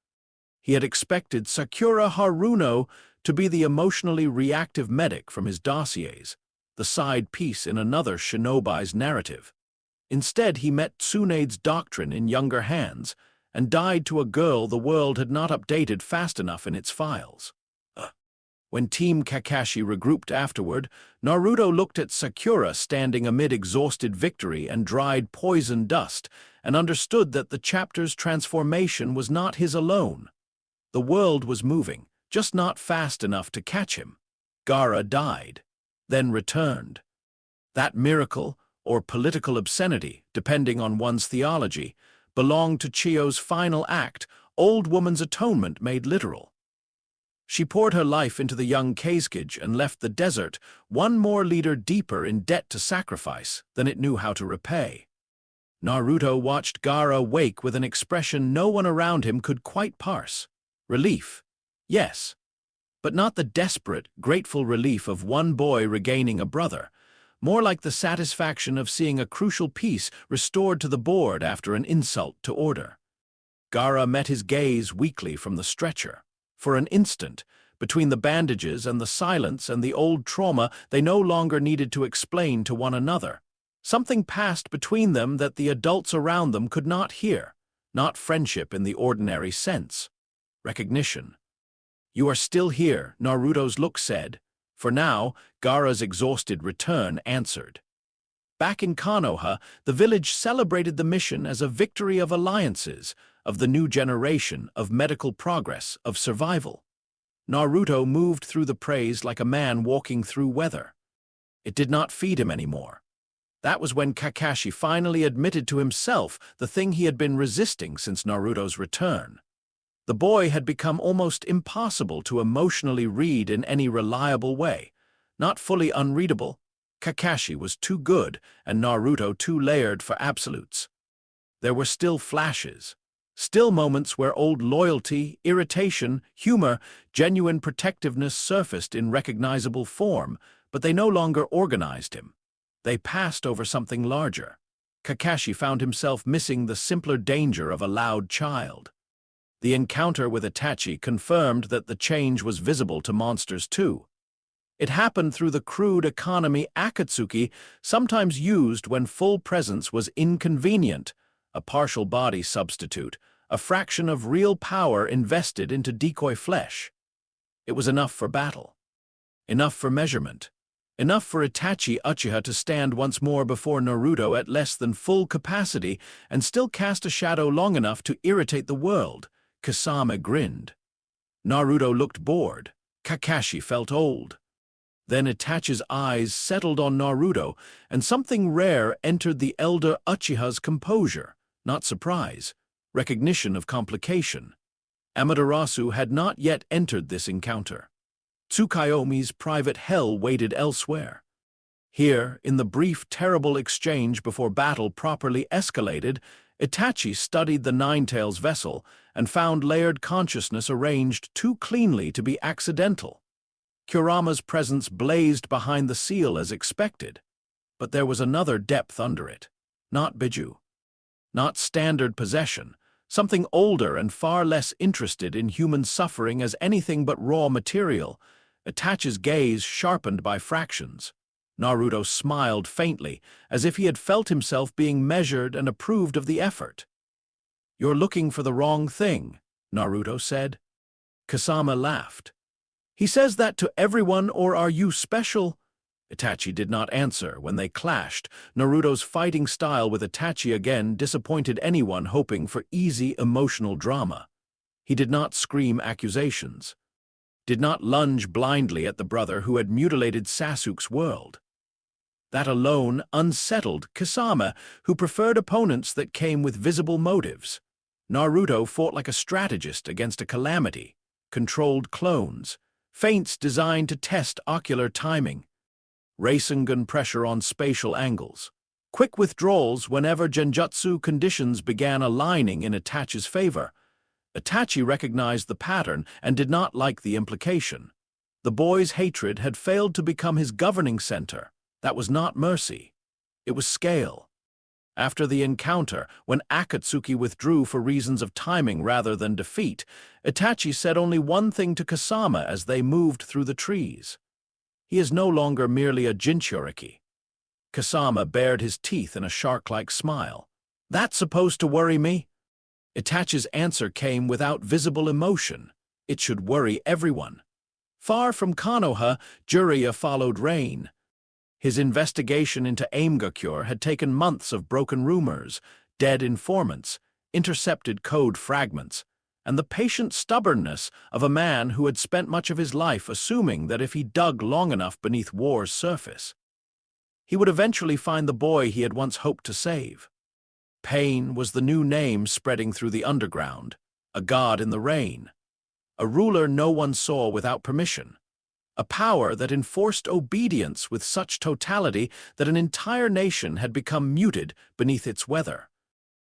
He had expected Sakura Haruno to be the emotionally reactive medic from his dossiers, the side piece in another shinobi's narrative. Instead, he met Tsunade's doctrine in younger hands and died to a girl the world had not updated fast enough in its files. When Team Kakashi regrouped afterward, Naruto looked at Sakura standing amid exhausted victory and dried poison dust and understood that the chapter's transformation was not his alone. The world was moving, just not fast enough to catch him. Gaara died, then returned. That miracle, or political obscenity, depending on one's theology, belonged to Chiyo's final act, Old Woman's Atonement made literal. She poured her life into the young Kazekage and left the desert one more leader deeper in debt to sacrifice than it knew how to repay. Naruto watched Gaara wake with an expression no one around him could quite parse. Relief. Yes, but not the desperate, grateful relief of one boy regaining a brother, more like the satisfaction of seeing a crucial piece restored to the board after an insult to order. Gaara met his gaze weakly from the stretcher. For an instant, between the bandages and the silence and the old trauma, they no longer needed to explain to one another. Something passed between them that the adults around them could not hear, not friendship in the ordinary sense. Recognition. "You are still here," Naruto's look said. For now, Gaara's exhausted return answered. Back in Konoha, the village celebrated the mission as a victory of alliances, of the new generation, of medical progress, of survival. Naruto moved through the praise like a man walking through weather. It did not feed him anymore. That was when Kakashi finally admitted to himself the thing he had been resisting since Naruto's return. The boy had become almost impossible to emotionally read in any reliable way. Not fully unreadable. Kakashi was too good and Naruto too layered for absolutes. There were still flashes. Still moments where old loyalty, irritation, humor, genuine protectiveness surfaced in recognizable form, but they no longer organized him. They passed over something larger. Kakashi found himself missing the simpler danger of a loud child. The encounter with Itachi confirmed that the change was visible to monsters too. It happened through the crude economy Akatsuki sometimes used when full presence was inconvenient, a partial body substitute, a fraction of real power invested into decoy flesh. It was enough for battle. Enough for measurement. Enough for Itachi Uchiha to stand once more before Naruto at less than full capacity and still cast a shadow long enough to irritate the world. Kasame grinned. Naruto looked bored. Kakashi felt old. Then Itachi's eyes settled on Naruto, and something rare entered the elder Uchiha's composure, not surprise, recognition of complication. Amaterasu had not yet entered this encounter. Tsukuyomi's private hell waited elsewhere. Here, in the brief, terrible exchange before battle properly escalated, Itachi studied the Nine-Tails vessel and found layered consciousness arranged too cleanly to be accidental. Kurama's presence blazed behind the seal as expected, but there was another depth under it. Not Biju. Not standard possession, something older and far less interested in human suffering as anything but raw material. Itachi's gaze sharpened by fractions. Naruto smiled faintly, as if he had felt himself being measured and approved of the effort. "You're looking for the wrong thing," Naruto said. Kasama laughed. "He says that to everyone, or are you special?" Itachi did not answer when they clashed. Naruto's fighting style with Itachi again disappointed anyone hoping for easy emotional drama. He did not scream accusations, did not lunge blindly at the brother who had mutilated Sasuke's world. That alone unsettled Kasama, who preferred opponents that came with visible motives. Naruto fought like a strategist against a calamity, controlled clones, feints designed to test ocular timing, Rasengan pressure on spatial angles, quick withdrawals whenever genjutsu conditions began aligning in Itachi's favor. Itachi recognized the pattern and did not like the implication. The boy's hatred had failed to become his governing center. That was not mercy. It was scale. After the encounter, when Akatsuki withdrew for reasons of timing rather than defeat, Itachi said only one thing to Kasama as they moved through the trees. "He is no longer merely a Jinchuriki." Kasama bared his teeth in a shark-like smile. "That's supposed to worry me?" Itachi's answer came without visible emotion. It should worry everyone. Far from Konoha, Jiraiya followed Rain. His investigation into Aimgakure had taken months of broken rumors, dead informants, intercepted code fragments, and the patient stubbornness of a man who had spent much of his life assuming that if he dug long enough beneath war's surface, he would eventually find the boy he had once hoped to save. Pain was the new name spreading through the underground, a god in the rain, a ruler no one saw without permission, a power that enforced obedience with such totality that an entire nation had become muted beneath its weather.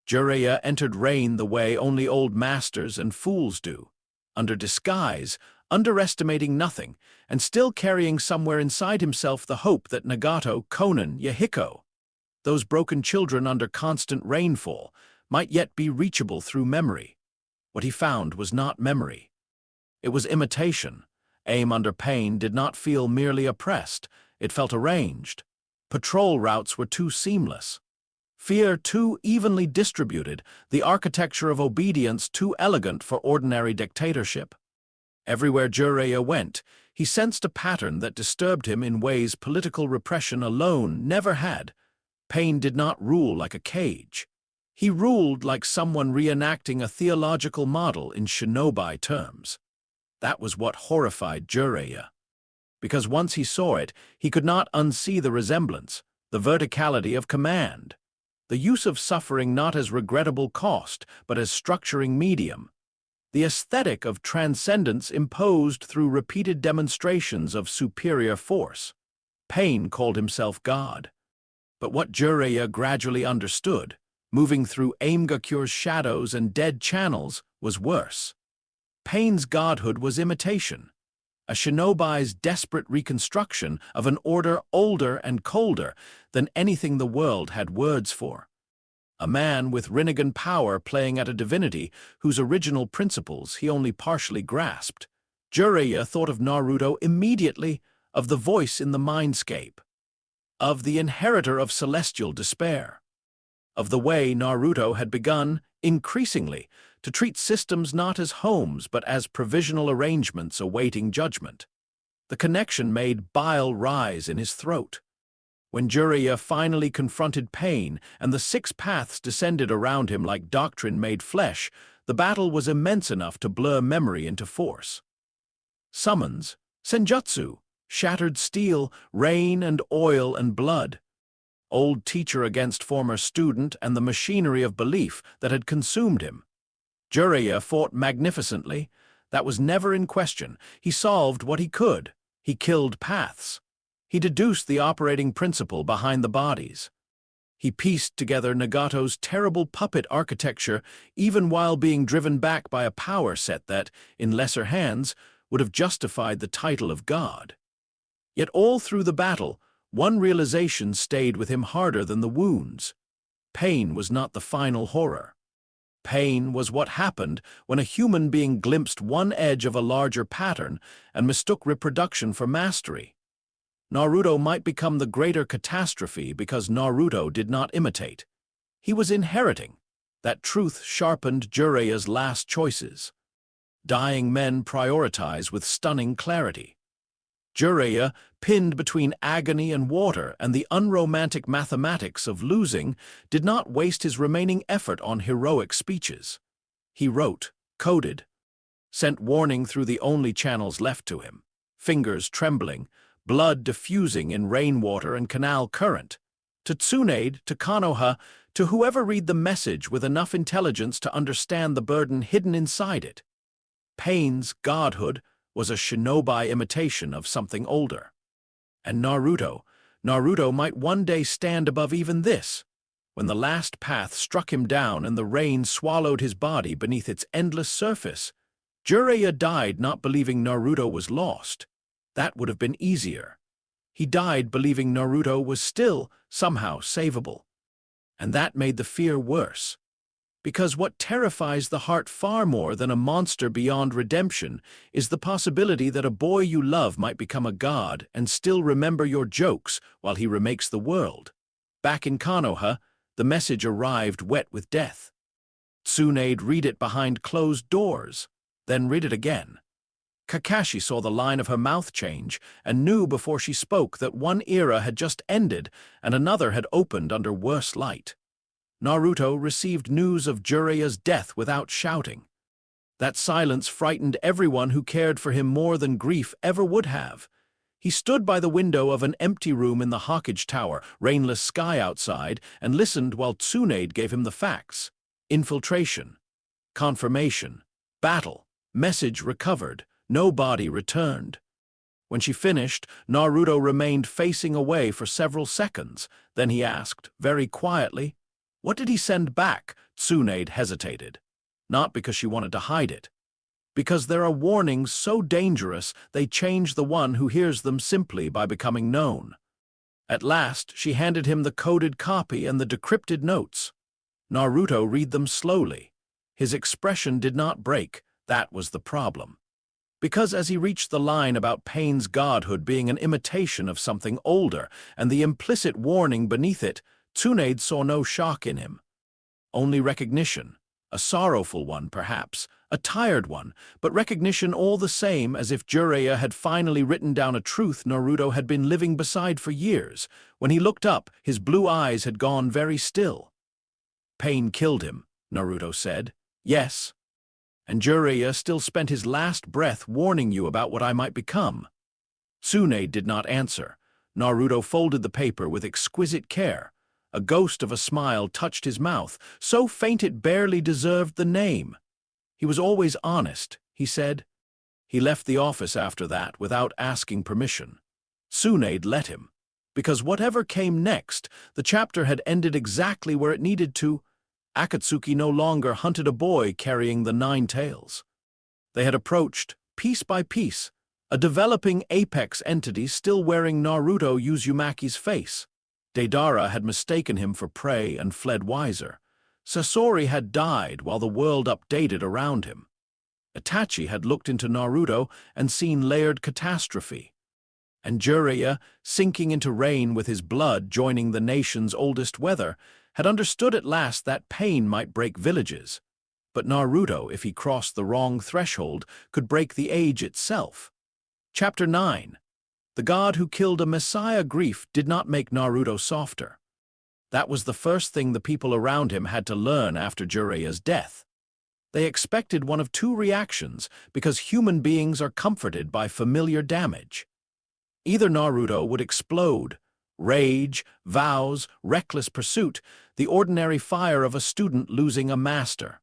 Jiraiya entered Rain the way only old masters and fools do, under disguise, underestimating nothing, and still carrying somewhere inside himself the hope that Nagato, Konan, Yahiko, those broken children under constant rainfall, might yet be reachable through memory. What he found was not memory. It was imitation. Aim under pain did not feel merely oppressed, it felt arranged. Patrol routes were too seamless. Fear too evenly distributed, the architecture of obedience too elegant for ordinary dictatorship. Everywhere Jiraiya went, he sensed a pattern that disturbed him in ways political repression alone never had. Pain did not rule like a cage. He ruled like someone reenacting a theological model in shinobi terms. That was what horrified Jiraiya. Because once he saw it, he could not unsee the resemblance, the verticality of command, the use of suffering not as regrettable cost, but as structuring medium, the aesthetic of transcendence imposed through repeated demonstrations of superior force. Pain called himself God. But what Jiraiya gradually understood, moving through Aimgakure's shadows and dead channels, was worse. Pain's godhood was imitation, a shinobi's desperate reconstruction of an order older and colder than anything the world had words for. A man with Rinnegan power playing at a divinity whose original principles he only partially grasped. Jiraiya thought of Naruto immediately, of the voice in the mindscape, of the inheritor of celestial despair, of the way Naruto had begun, increasingly, to treat systems not as homes but as provisional arrangements awaiting judgment. The connection made bile rise in his throat. When Jiraiya finally confronted pain and the 6 paths descended around him like doctrine made flesh, the battle was immense enough to blur memory into force. Summons, senjutsu, shattered steel, rain and oil and blood. Old teacher against former student and the machinery of belief that had consumed him. Jiraiya fought magnificently. That was never in question. He solved what he could. He killed paths. He deduced the operating principle behind the bodies. He pieced together Nagato's terrible puppet architecture even while being driven back by a power set that, in lesser hands, would have justified the title of God. Yet all through the battle, one realization stayed with him harder than the wounds. Pain was not the final horror. Pain was what happened when a human being glimpsed one edge of a larger pattern and mistook reproduction for mastery. Naruto might become the greater catastrophe because Naruto did not imitate. He was inheriting. That truth sharpened Jiraiya's last choices. Dying men prioritize with stunning clarity. Jiraiya, pinned between agony and water and the unromantic mathematics of losing, did not waste his remaining effort on heroic speeches. He wrote, coded, sent warning through the only channels left to him, fingers trembling, blood diffusing in rainwater and canal current, to Tsunade, to Konoha, to whoever read the message with enough intelligence to understand the burden hidden inside it. Pain's godhood was a shinobi imitation of something older. And Naruto might one day stand above even this. When the last path struck him down and the rain swallowed his body beneath its endless surface, Jiraiya died not believing Naruto was lost. That would have been easier. He died believing Naruto was still, somehow, savable. And that made the fear worse. Because what terrifies the heart far more than a monster beyond redemption is the possibility that a boy you love might become a god and still remember your jokes while he remakes the world. Back in Konoha, the message arrived wet with death. Tsunade read it behind closed doors, then read it again. Kakashi saw the line of her mouth change and knew before she spoke that one era had just ended and another had opened under worse light. Naruto received news of Jiraiya's death without shouting. That silence frightened everyone who cared for him more than grief ever would have. He stood by the window of an empty room in the Hokage Tower, rainless sky outside, and listened while Tsunade gave him the facts. Infiltration. Confirmation. Battle. Message recovered. No body returned. When she finished, Naruto remained facing away for several seconds. Then he asked, very quietly, "What did he send back?" Tsunade hesitated. Not because she wanted to hide it. Because there are warnings so dangerous they change the one who hears them simply by becoming known. At last, she handed him the coded copy and the decrypted notes. Naruto read them slowly. His expression did not break. That was the problem. Because as he reached the line about Pain's godhood being an imitation of something older and the implicit warning beneath it, Tsunade saw no shock in him. Only recognition, a sorrowful one perhaps, a tired one, but recognition all the same, as if Jiraiya had finally written down a truth Naruto had been living beside for years. When he looked up, his blue eyes had gone very still. "Pain killed him," Naruto said. "Yes. And Jiraiya still spent his last breath warning you about what I might become." Tsunade did not answer. Naruto folded the paper with exquisite care. A ghost of a smile touched his mouth, so faint it barely deserved the name. "He was always honest," he said. He left the office after that without asking permission. Tsunade let him, because whatever came next, the chapter had ended exactly where it needed to. Akatsuki no longer hunted a boy carrying the 9 tails. They had approached, piece by piece, a developing apex entity still wearing Naruto Uzumaki's face. Deidara had mistaken him for prey and fled wiser. Sasori had died while the world updated around him. Itachi had looked into Naruto and seen layered catastrophe. And Jiraiya, sinking into rain with his blood joining the nation's oldest weather, had understood at last that pain might break villages. But Naruto, if he crossed the wrong threshold, could break the age itself. Chapter 9. The god who killed a messiah. Grief did not make Naruto softer. That was the first thing the people around him had to learn after Jiraiya's death. They expected one of two reactions because human beings are comforted by familiar damage. Either Naruto would explode, rage, vows, reckless pursuit, the ordinary fire of a student losing a master.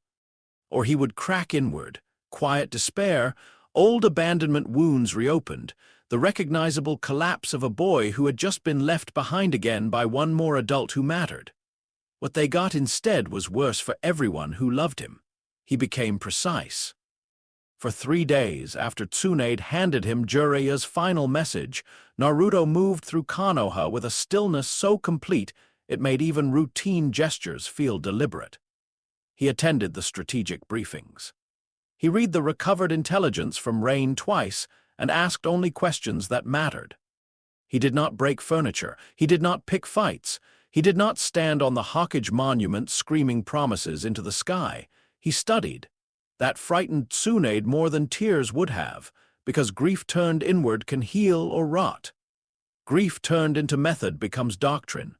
Or he would crack inward, quiet despair, old abandonment wounds reopened, the recognizable collapse of a boy who had just been left behind again by one more adult who mattered. What they got instead was worse for everyone who loved him. He became precise. For 3 days after Tsunade handed him Jiraiya's final message, Naruto moved through Konoha with a stillness so complete it made even routine gestures feel deliberate. He attended the strategic briefings. He read the recovered intelligence from Rain twice and asked only questions that mattered. He did not break furniture. He did not pick fights. He did not stand on the Hokage monument screaming promises into the sky. He studied. That frightened Tsunade more than tears would have, because grief turned inward can heal or rot. Grief turned into method becomes doctrine.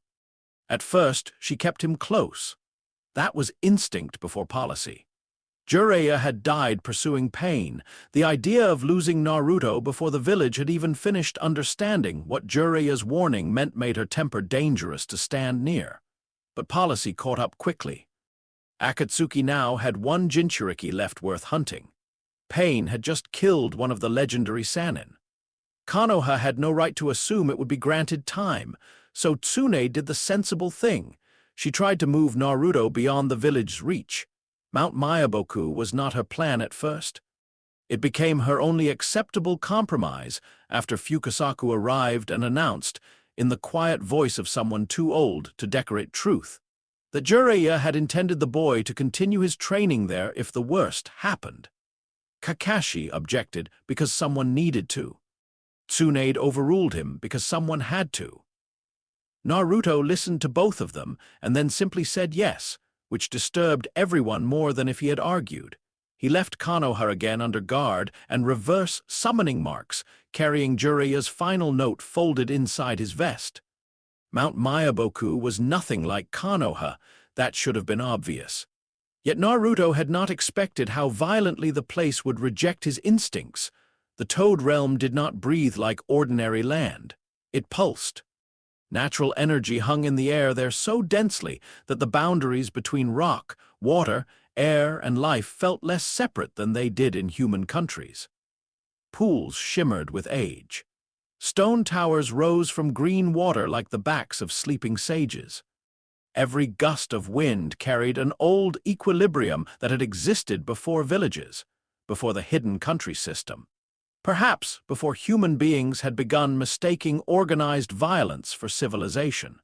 At first, she kept him close. That was instinct before policy. Jiraiya had died pursuing pain. The idea of losing Naruto before the village had even finished understanding what Jiraiya's warning meant made her temper dangerous to stand near. But policy caught up quickly. Akatsuki now had one Jinchuriki left worth hunting. Pain had just killed one of the legendary Sannin. Konoha had no right to assume it would be granted time, so Tsunade did the sensible thing. She tried to move Naruto beyond the village's reach. Mount Mayaboku was not her plan at first. It became her only acceptable compromise after Fukasaku arrived and announced, in the quiet voice of someone too old to decorate truth, that Jiraiya had intended the boy to continue his training there if the worst happened. Kakashi objected because someone needed to. Tsunade overruled him because someone had to. Naruto listened to both of them and then simply said yes, which disturbed everyone more than if he had argued. He left Konoha again under guard and reverse summoning marks, carrying Jiraiya's final note folded inside his vest. Mount Mayaboku was nothing like Konoha. That should have been obvious. Yet Naruto had not expected how violently the place would reject his instincts. The Toad Realm did not breathe like ordinary land. It pulsed. Natural energy hung in the air there so densely that the boundaries between rock, water, air, and life felt less separate than they did in human countries. Pools shimmered with age. Stone towers rose from green water like the backs of sleeping sages. Every gust of wind carried an old equilibrium that had existed before villages, before the hidden country system. Perhaps before human beings had begun mistaking organized violence for civilization.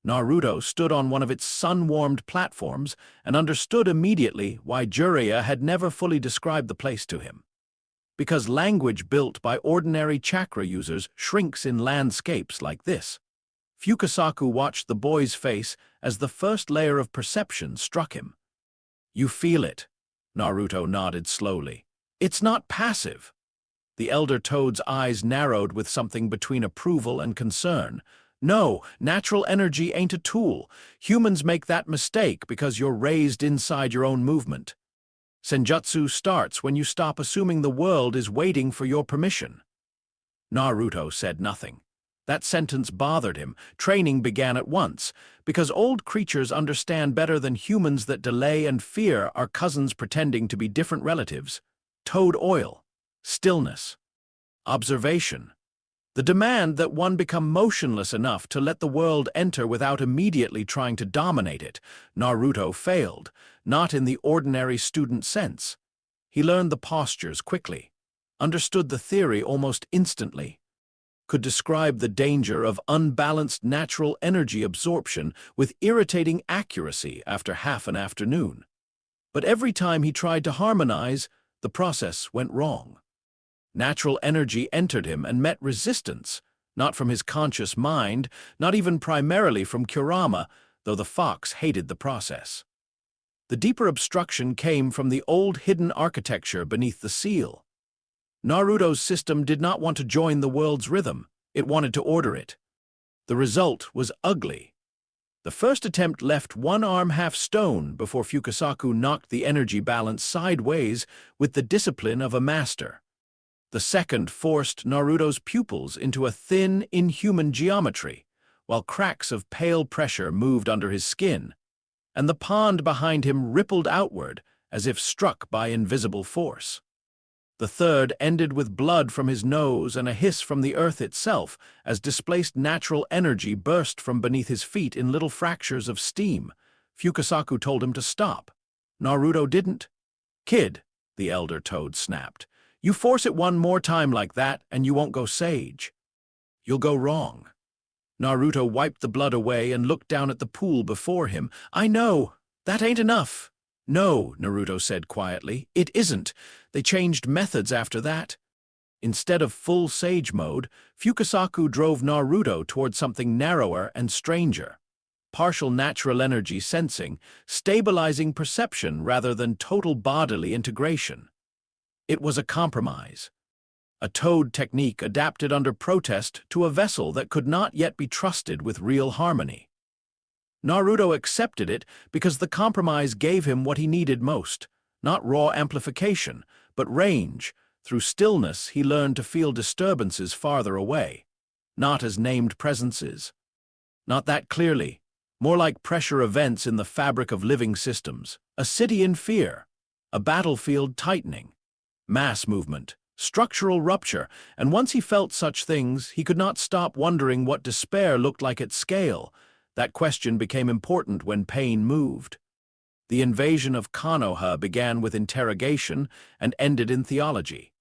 Naruto stood on one of its sun-warmed platforms and understood immediately why Jiraiya had never fully described the place to him. Because language built by ordinary chakra users shrinks in landscapes like this. Fukasaku watched the boy's face as the first layer of perception struck him. "You feel it," Naruto nodded slowly. "It's not passive." The elder Toad's eyes narrowed with something between approval and concern. "No, natural energy ain't a tool. Humans make that mistake because you're raised inside your own movement. Senjutsu starts when you stop assuming the world is waiting for your permission." Naruto said nothing. That sentence bothered him. Training began at once, because old creatures understand better than humans that delay and fear are cousins pretending to be different relatives. Toad oil, stillness, observation. The demand that one become motionless enough to let the world enter without immediately trying to dominate it. Naruto failed, not in the ordinary student sense. He learned the postures quickly, understood the theory almost instantly, could describe the danger of unbalanced natural energy absorption with irritating accuracy after half an afternoon. But every time he tried to harmonize, the process went wrong. Natural energy entered him and met resistance, not from his conscious mind, not even primarily from Kurama, though the fox hated the process. The deeper obstruction came from the old hidden architecture beneath the seal. Naruto's system did not want to join the world's rhythm, it wanted to order it. The result was ugly. The first attempt left one arm half stone before Fukasaku knocked the energy balance sideways with the discipline of a master. The second forced Naruto's pupils into a thin, inhuman geometry, while cracks of pale pressure moved under his skin, and the pond behind him rippled outward as if struck by invisible force. The third ended with blood from his nose and a hiss from the earth itself as displaced natural energy burst from beneath his feet in little fractures of steam. Fukasaku told him to stop. Naruto didn't. "Kid," the elder toad snapped, "you force it one more time like that and you won't go sage. You'll go wrong." Naruto wiped the blood away and looked down at the pool before him. "I know. That ain't enough." "No," Naruto said quietly, "it isn't. They changed methods after that." Instead of full sage mode, Fukasaku drove Naruto toward something narrower and stranger. Partial natural energy sensing, stabilizing perception rather than total bodily integration. It was a compromise. A toad technique adapted under protest to a vessel that could not yet be trusted with real harmony. Naruto accepted it because the compromise gave him what he needed most, not raw amplification, but range. Through stillness, he learned to feel disturbances farther away, not as named presences. Not that clearly, more like pressure events in the fabric of living systems, a city in fear, a battlefield tightening, mass movement, structural rupture, and once he felt such things, he could not stop wondering what despair looked like at scale. That question became important when pain moved. The invasion of Konoha began with interrogation and ended in theology.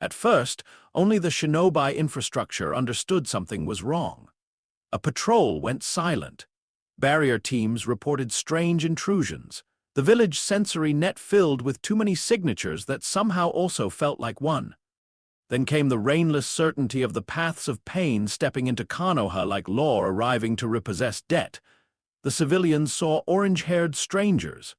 At first, only the shinobi infrastructure understood something was wrong. A patrol went silent. Barrier teams reported strange intrusions. The village sensory net filled with too many signatures that somehow also felt like one. Then came the rainless certainty of the paths of pain stepping into Konoha like law arriving to repossess debt. The civilians saw orange-haired strangers.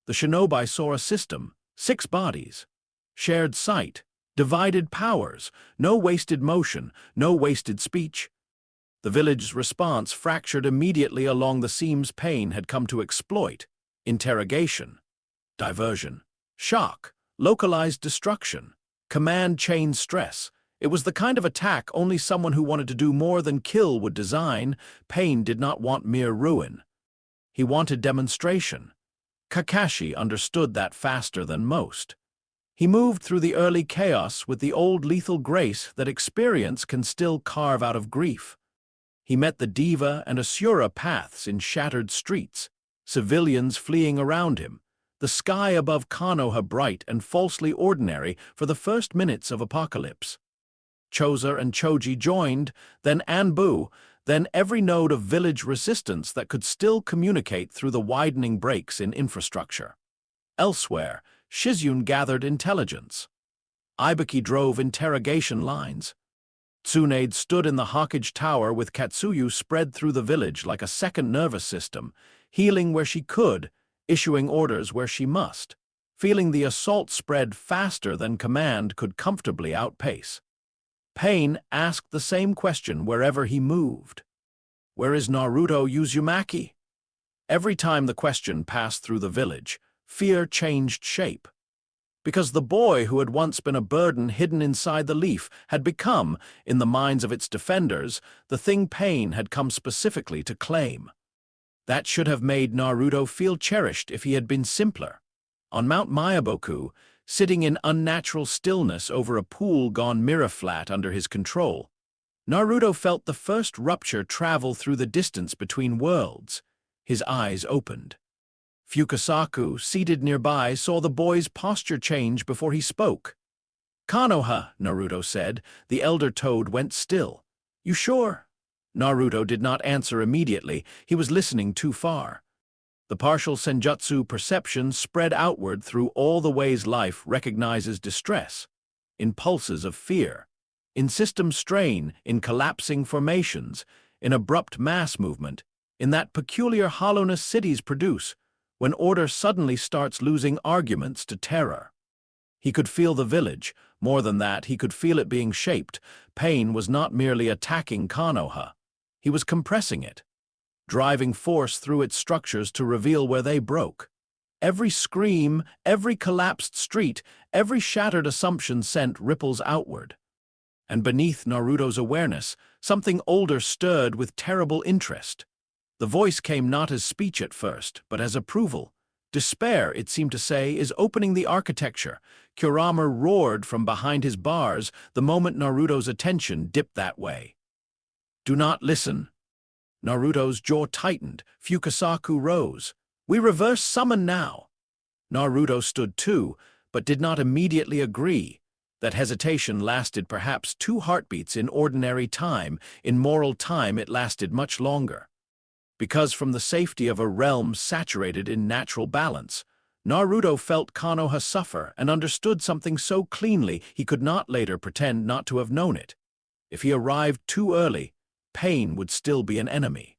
The shinobi saw a system, 6 bodies. Shared sight, divided powers, no wasted motion, no wasted speech. The village's response fractured immediately along the seams pain had come to exploit. Interrogation, diversion, shock, localized destruction. Command chain stress. It was the kind of attack only someone who wanted to do more than kill would design. Pain did not want mere ruin. He wanted demonstration. Kakashi understood that faster than most. He moved through the early chaos with the old lethal grace that experience can still carve out of grief. He met the Diva and Asura paths in shattered streets, civilians fleeing around him, the sky above Konoha bright and falsely ordinary for the first minutes of apocalypse. Choza and Choji joined, then Anbu, then every node of village resistance that could still communicate through the widening breaks in infrastructure. Elsewhere, Shizune gathered intelligence. Ibiki drove interrogation lines. Tsunade stood in the Hawkage Tower with Katsuyu spread through the village like a second nervous system, healing where she could, issuing orders where she must, feeling the assault spread faster than command could comfortably outpace. Pain asked the same question wherever he moved. Where is Naruto Uzumaki? Every time the question passed through the village, fear changed shape. Because the boy who had once been a burden hidden inside the leaf had become, in the minds of its defenders, the thing Pain had come specifically to claim. That should have made Naruto feel cherished if he had been simpler. On Mount Mayaboku, sitting in unnatural stillness over a pool gone mirror-flat under his control, Naruto felt the first rupture travel through the distance between worlds. His eyes opened. Fukasaku, seated nearby, saw the boy's posture change before he spoke. "Konoha," Naruto said. The elder toad went still. "You sure?" Naruto did not answer immediately. He was listening too far. The partial senjutsu perception spread outward through all the ways life recognizes distress, in pulses of fear, in system strain, in collapsing formations, in abrupt mass movement, in that peculiar hollowness cities produce, when order suddenly starts losing arguments to terror. He could feel the village. More than that, he could feel it being shaped. Pain was not merely attacking Konoha. He was compressing it. driving force through its structures to reveal where they broke. Every scream, every collapsed street, every shattered assumption sent ripples outward. And beneath Naruto's awareness, something older stirred with terrible interest. The voice came not as speech at first, but as approval. Despair, it seemed to say, is opening the architecture. Kurama roared from behind his bars the moment Naruto's attention dipped that way. Do not listen. Naruto's jaw tightened. Fukasaku rose. We reverse summon now. Naruto stood too, but did not immediately agree. That hesitation lasted perhaps 2 heartbeats in ordinary time. In moral time it lasted much longer. Because from the safety of a realm saturated in natural balance, Naruto felt Konoha suffer and understood something so cleanly he could not later pretend not to have known it. If he arrived too early, pain would still be an enemy.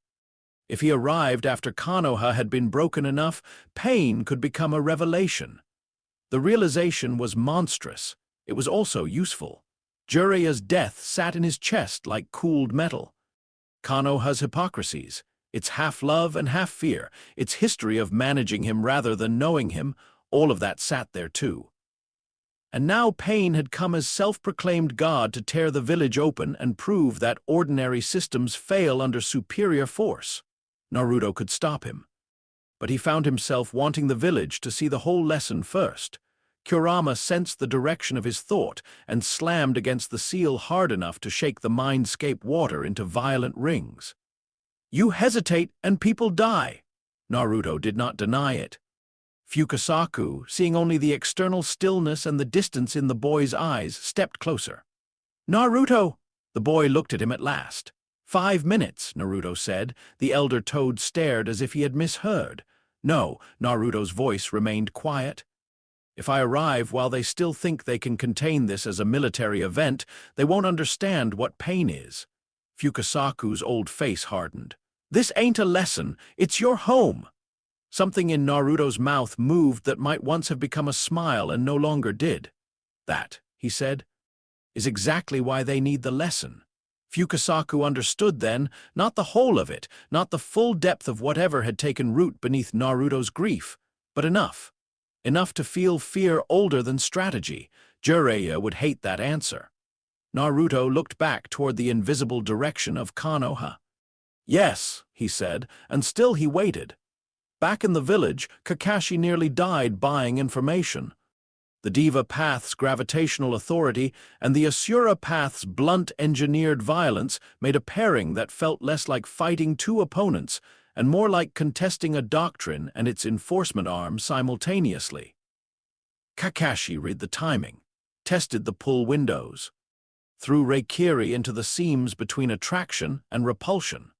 If he arrived after Konoha had been broken enough, pain could become a revelation. The realization was monstrous. It was also useful. Jiraiya's death sat in his chest like cooled metal. Konoha's hypocrisies, its half-love and half-fear, its history of managing him rather than knowing him, all of that sat there too. And now pain had come as self-proclaimed god to tear the village open and prove that ordinary systems fail under superior force. Naruto could stop him. But he found himself wanting the village to see the whole lesson first. Kurama sensed the direction of his thought and slammed against the seal hard enough to shake the mindscape water into violent rings. You hesitate and people die. Naruto did not deny it. Fukasaku, seeing only the external stillness and the distance in the boy's eyes, stepped closer. Naruto! The boy looked at him at last. 5 minutes, Naruto said. The elder toad stared as if he had misheard. No, Naruto's voice remained quiet. If I arrive while they still think they can contain this as a military event, they won't understand what pain is. Fukasaku's old face hardened. This ain't a lesson, it's your home. Something in Naruto's mouth moved that might once have become a smile and no longer did. That, he said, is exactly why they need the lesson. Fukasaku understood then, not the whole of it, not the full depth of whatever had taken root beneath Naruto's grief, but enough. Enough to feel fear older than strategy. Jiraiya would hate that answer. Naruto looked back toward the invisible direction of Konoha. Yes, he said, and still he waited. Back in the village, Kakashi nearly died buying information. The Diva Path's gravitational authority and the Asura Path's blunt engineered violence made a pairing that felt less like fighting 2 opponents and more like contesting a doctrine and its enforcement arm simultaneously. Kakashi read the timing, tested the pull windows, threw Reikiri into the seams between attraction and repulsion,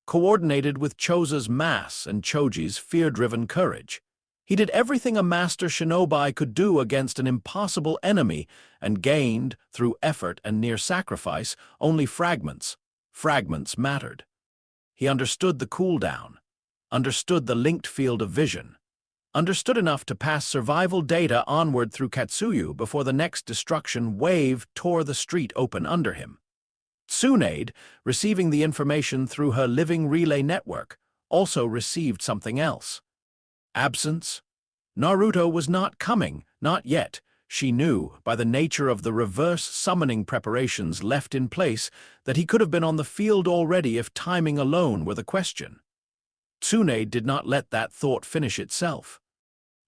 coordinated with Choza's mass and Choji's fear-driven courage. He did everything a master shinobi could do against an impossible enemy and gained, through effort and near sacrifice, only fragments. Fragments mattered. He understood the cooldown, understood the linked field of vision, understood enough to pass survival data onward through Katsuyu before the next destruction wave tore the street open under him. Tsunade, receiving the information through her living relay network, also received something else. Absence? Naruto was not coming, not yet. She knew, by the nature of the reverse summoning preparations left in place, that he could have been on the field already if timing alone were the question. Tsunade did not let that thought finish itself.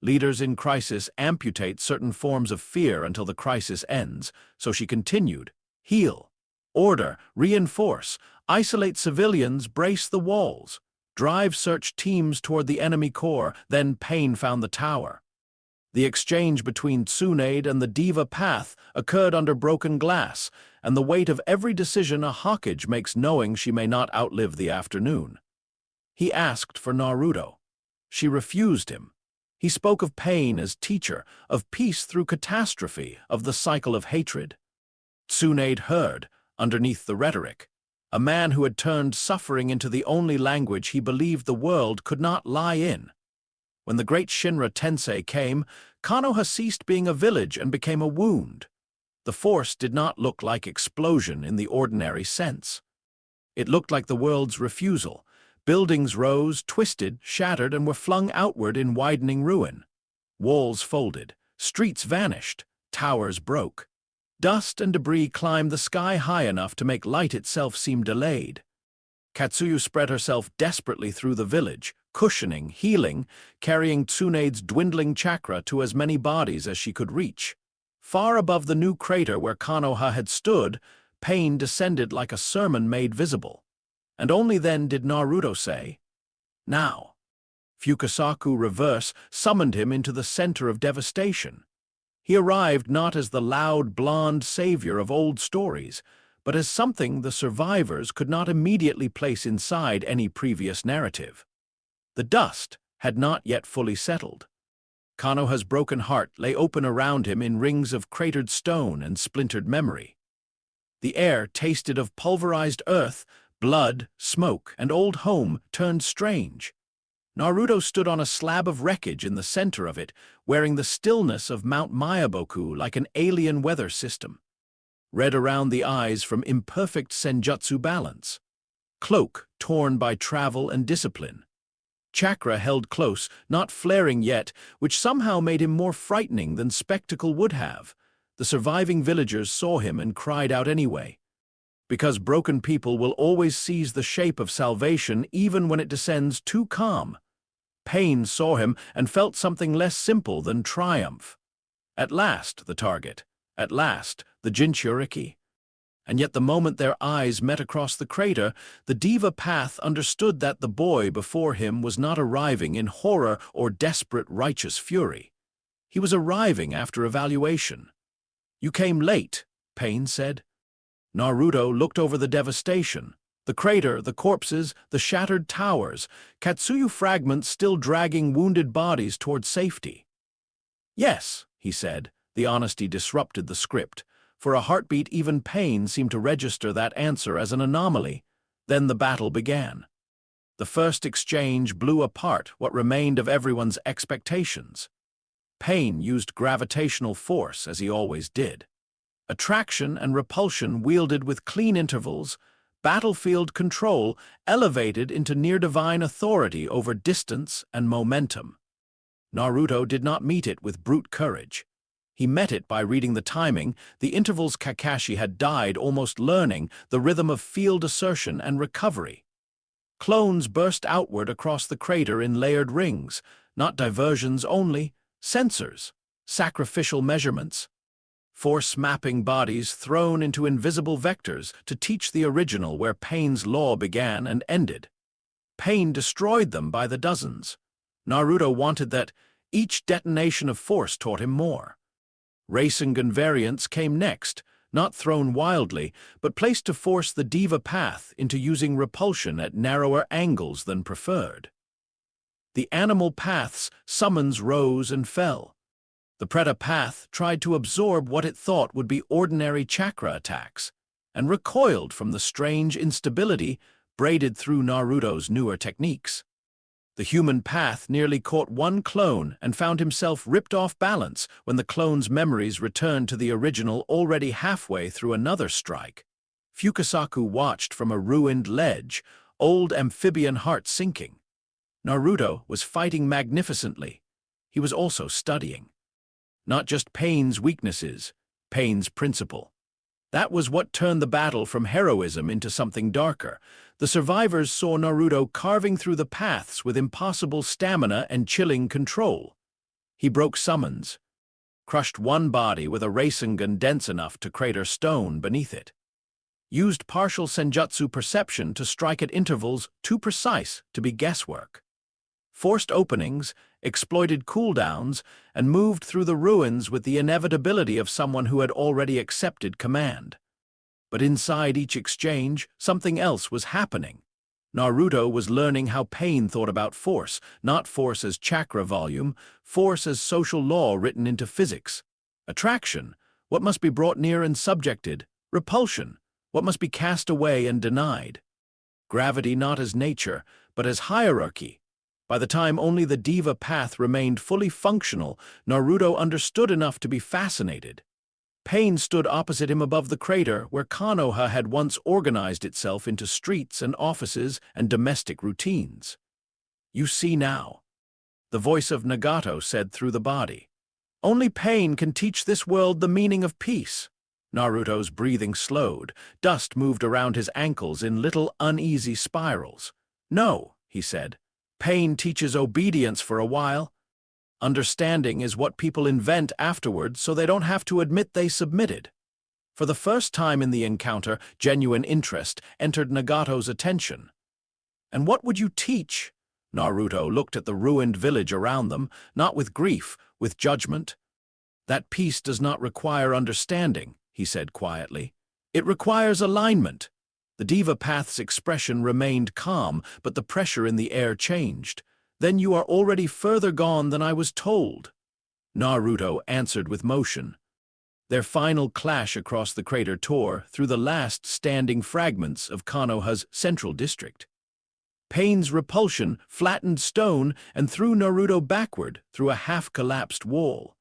Leaders in crisis amputate certain forms of fear until the crisis ends, so she continued. Heal. Order, reinforce, isolate civilians, brace the walls, drive search teams toward the enemy core, then Pain found the tower. The exchange between Tsunade and the Diva Path occurred under broken glass, and the weight of every decision a Hokage makes knowing she may not outlive the afternoon. He asked for Naruto. She refused him. He spoke of pain as teacher, of peace through catastrophe, of the cycle of hatred. Tsunade heard, underneath the rhetoric, a man who had turned suffering into the only language he believed the world could not lie in. When the great Shinra Tensei came, Konoha ceased being a village and became a wound. The force did not look like explosion in the ordinary sense. It looked like the world's refusal, Buildings rose, twisted, shattered, and were flung outward in widening ruin. Walls folded, streets vanished, towers broke. Dust and debris climbed the sky high enough to make light itself seem delayed. Katsuyu spread herself desperately through the village, cushioning, healing, carrying Tsunede's dwindling chakra to as many bodies as she could reach. Far above the new crater where Konoha had stood, pain descended like a sermon made visible. And only then did Naruto say, "Now." Fukasaku Reverse summoned him into the center of devastation. He arrived not as the loud, blonde savior of old stories, but as something the survivors could not immediately place inside any previous narrative. The dust had not yet fully settled. Konoha's broken heart lay open around him in rings of cratered stone and splintered memory. The air tasted of pulverized earth, blood, smoke, and old home turned strange. Naruto stood on a slab of wreckage in the center of it, wearing the stillness of Mount Myaboku like an alien weather system. Red around the eyes from imperfect senjutsu balance. Cloak torn by travel and discipline. Chakra held close, not flaring yet, which somehow made him more frightening than spectacle would have. The surviving villagers saw him and cried out anyway. Because broken people will always seize the shape of salvation even when it descends too calm. Pain saw him and felt something less simple than triumph. At last, the target. At last, the Jinchuriki. And yet the moment their eyes met across the crater, the Diva Path understood that the boy before him was not arriving in horror or desperate righteous fury. He was arriving after evaluation. "You came late," Pain said. Naruto looked over the devastation. The crater, the corpses, the shattered towers, Katsuyu fragments still dragging wounded bodies toward safety. "Yes," he said. The honesty disrupted the script. For a heartbeat, even Pain seemed to register that answer as an anomaly. Then the battle began. The first exchange blew apart what remained of everyone's expectations. Pain used gravitational force, as he always did. Attraction and repulsion wielded with clean intervals, battlefield control elevated into near-divine authority over distance and momentum. Naruto did not meet it with brute courage. He met it by reading the timing, the intervals Kakashi had died almost learning, the rhythm of field assertion and recovery. Clones burst outward across the crater in layered rings, not diversions only, sensors, sacrificial measurements. Force-mapping bodies thrown into invisible vectors to teach the original where Pain's law began and ended. Pain destroyed them by the dozens. Naruto wanted that. Each detonation of force taught him more. Rasengan variants came next, not thrown wildly, but placed to force the Diva Path into using repulsion at narrower angles than preferred. The animal path's summons rose and fell. The Preta Path tried to absorb what it thought would be ordinary chakra attacks, and recoiled from the strange instability braided through Naruto's newer techniques. The human path nearly caught one clone and found himself ripped off balance when the clone's memories returned to the original already halfway through another strike. Fukasaku watched from a ruined ledge, old amphibian heart sinking. Naruto was fighting magnificently. He was also studying. Not just Pain's weaknesses, Pain's principle. That was what turned the battle from heroism into something darker. The survivors saw Naruto carving through the paths with impossible stamina and chilling control. He broke summons, crushed one body with a Rasengan dense enough to crater stone beneath it. Used partial senjutsu perception to strike at intervals too precise to be guesswork. Forced openings, exploited cooldowns, and moved through the ruins with the inevitability of someone who had already accepted command. But inside each exchange, something else was happening. Naruto was learning how Pain thought about force, not force as chakra volume, force as social law written into physics. Attraction, what must be brought near and subjected. Repulsion, what must be cast away and denied. Gravity not as nature, but as hierarchy. By the time only the Diva Path remained fully functional, Naruto understood enough to be fascinated. Pain stood opposite him above the crater where Konoha had once organized itself into streets and offices and domestic routines. "You see now," the voice of Nagato said through the body. "Only pain can teach this world the meaning of peace." Naruto's breathing slowed. Dust moved around his ankles in little uneasy spirals. "No," he said. "Pain teaches obedience for a while. Understanding is what people invent afterward so they don't have to admit they submitted." For the first time in the encounter, genuine interest entered Nagato's attention. "And what would you teach?" Naruto looked at the ruined village around them, not with grief, with judgment. "That peace does not require understanding," he said quietly. "It requires alignment." The Diva Path's expression remained calm, but the pressure in the air changed. "Then you are already further gone than I was told." Naruto answered with motion. Their final clash across the crater tore through the last standing fragments of Konoha's central district. Pain's repulsion flattened stone and threw Naruto backward through a half-collapsed wall.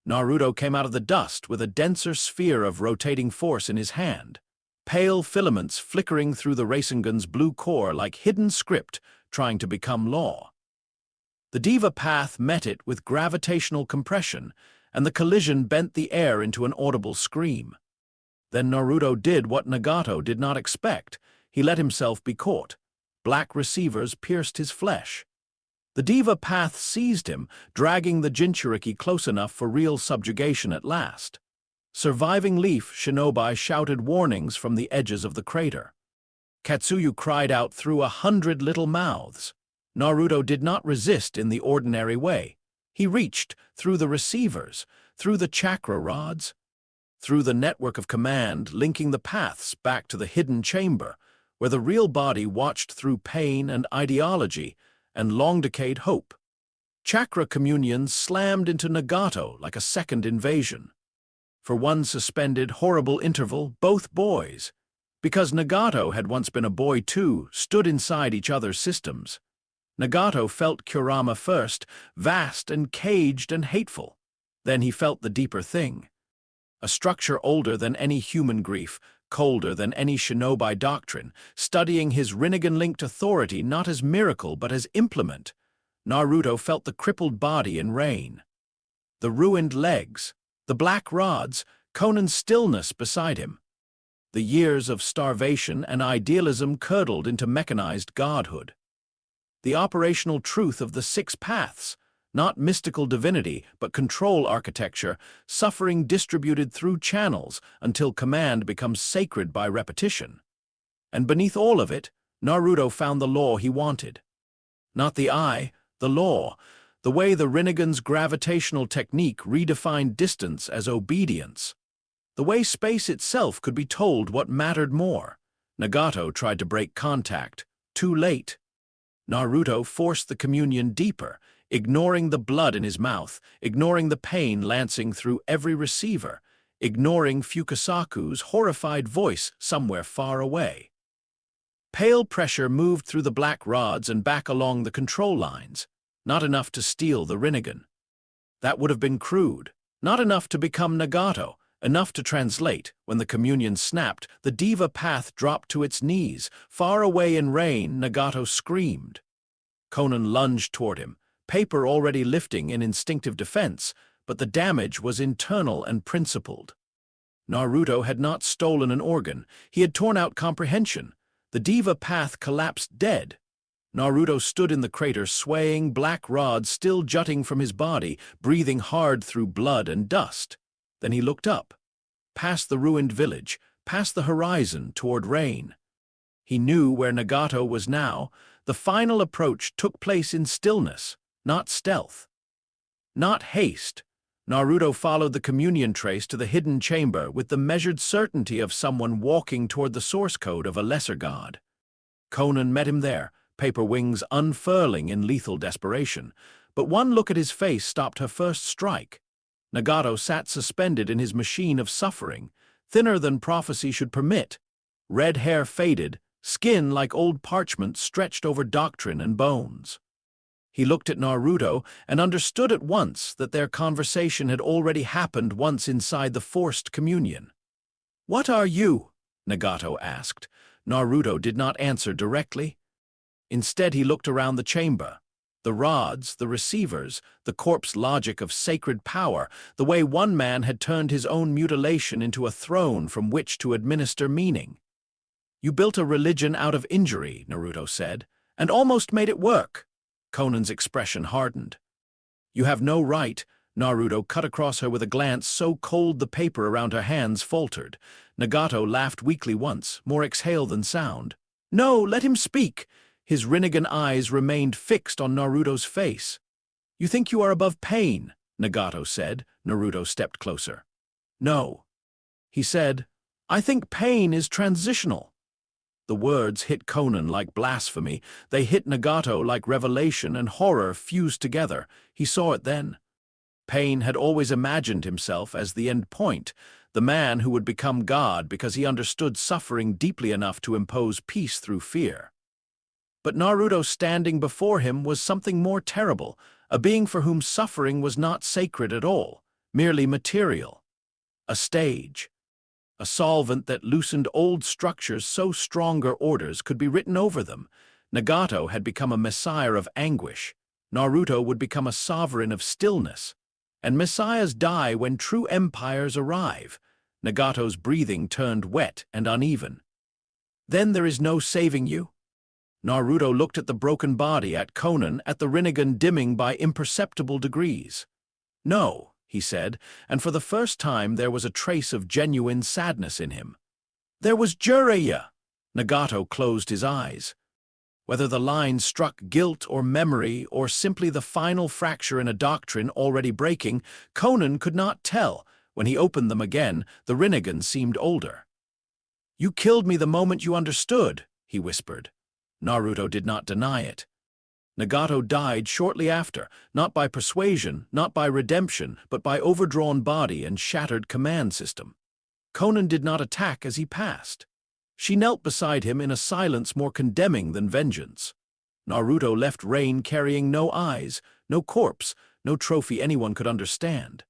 Naruto came out of the dust with a denser sphere of rotating force in his hand, pale filaments flickering through the Rasengan's blue core like hidden script trying to become law. The Diva Path met it with gravitational compression, and the collision bent the air into an audible scream. Then Naruto did what Nagato did not expect. He let himself be caught. Black receivers pierced his flesh. The Diva Path seized him, dragging the Jinchuriki close enough for real subjugation at last. Surviving Leaf Shinobi shouted warnings from the edges of the crater. Katsuyu cried out through 100 little mouths. Naruto did not resist in the ordinary way. He reached through the receivers, through the chakra rods, through the network of command linking the paths back to the hidden chamber, where the real body watched through pain and ideology and long-decayed hope. Chakra communions slammed into Nagato like a second invasion. For one suspended, horrible interval, both boys, because Nagato had once been a boy too, stood inside each other's systems. Nagato felt Kurama first, vast and caged and hateful. Then he felt the deeper thing. A structure older than any human grief, colder than any shinobi doctrine, studying his Rinnegan-linked authority not as miracle but as implement. Naruto felt the crippled body in rain. The ruined legs, the black rods, Conan's stillness beside him. The years of starvation and idealism curdled into mechanized godhood. The operational truth of the 6 paths, not mystical divinity, but control architecture, suffering distributed through channels until command becomes sacred by repetition. And beneath all of it, Naruto found the law he wanted. Not the eye, the law, the way the Rinnegan's gravitational technique redefined distance as obedience. The way space itself could be told what mattered more. Nagato tried to break contact, too late. Naruto forced the communion deeper, ignoring the blood in his mouth, ignoring the pain lancing through every receiver, ignoring Fukasaku's horrified voice somewhere far away. Pale pressure moved through the black rods and back along the control lines, not enough to steal the Rinnegan. That would have been crude, not enough to become Nagato, enough to translate. When the communion snapped, the Diva Path dropped to its knees. Far away in rain, Nagato screamed. Conan lunged toward him, paper already lifting in instinctive defense, but the damage was internal and principled. Naruto had not stolen an organ. He had torn out comprehension. The Diva Path collapsed dead. Naruto stood in the crater, swaying, black rods still jutting from his body, breathing hard through blood and dust. Then he looked up, past the ruined village, past the horizon toward rain. He knew where Nagato was now. The final approach took place in stillness, not stealth. Not haste. Naruto followed the communion trace to the hidden chamber with the measured certainty of someone walking toward the source code of a lesser god. Conan met him there, paper wings unfurling in lethal desperation, but one look at his face stopped her first strike. Nagato sat suspended in his machine of suffering, thinner than prophecy should permit. Red hair faded, skin like old parchment stretched over doctrine and bones. He looked at Naruto and understood at once that their conversation had already happened once inside the forced communion. "What are you?" Nagato asked. Naruto did not answer directly. Instead, he looked around the chamber. The rods, the receivers, the corpse logic of sacred power, the way one man had turned his own mutilation into a throne from which to administer meaning. "You built a religion out of injury," Naruto said, "and almost made it work." Conan's expression hardened. "You have no right." Naruto cut across her with a glance so cold the paper around her hands faltered. Nagato laughed weakly once, more exhale than sound. "No, let him speak." His Rinnegan eyes remained fixed on Naruto's face. "You think you are above pain," Nagato said. Naruto stepped closer. "No." He said, "I think pain is transitional." The words hit Conan like blasphemy. They hit Nagato like revelation and horror fused together. He saw it then. Pain had always imagined himself as the end point, the man who would become God because he understood suffering deeply enough to impose peace through fear. But Naruto standing before him was something more terrible, a being for whom suffering was not sacred at all, merely material. A stage. A solvent that loosened old structures so stronger orders could be written over them. Nagato had become a messiah of anguish. Naruto would become a sovereign of stillness. And messiahs die when true empires arrive. Nagato's breathing turned wet and uneven. "Then there is no saving you?" Naruto looked at the broken body, at Conan, at the Rinnegan dimming by imperceptible degrees. "No," he said, and for the first time there was a trace of genuine sadness in him. "There was Jiraiya." Nagato closed his eyes. Whether the line struck guilt or memory or simply the final fracture in a doctrine already breaking, Conan could not tell. When he opened them again, the Rinnegan seemed older. "You killed me the moment you understood," he whispered. Naruto did not deny it. Nagato died shortly after, not by persuasion, not by redemption, but by overdrawn body and shattered command system. Conan did not attack as he passed. She knelt beside him in a silence more condemning than vengeance. Naruto left Rain carrying no eyes, no corpse, no trophy anyone could understand.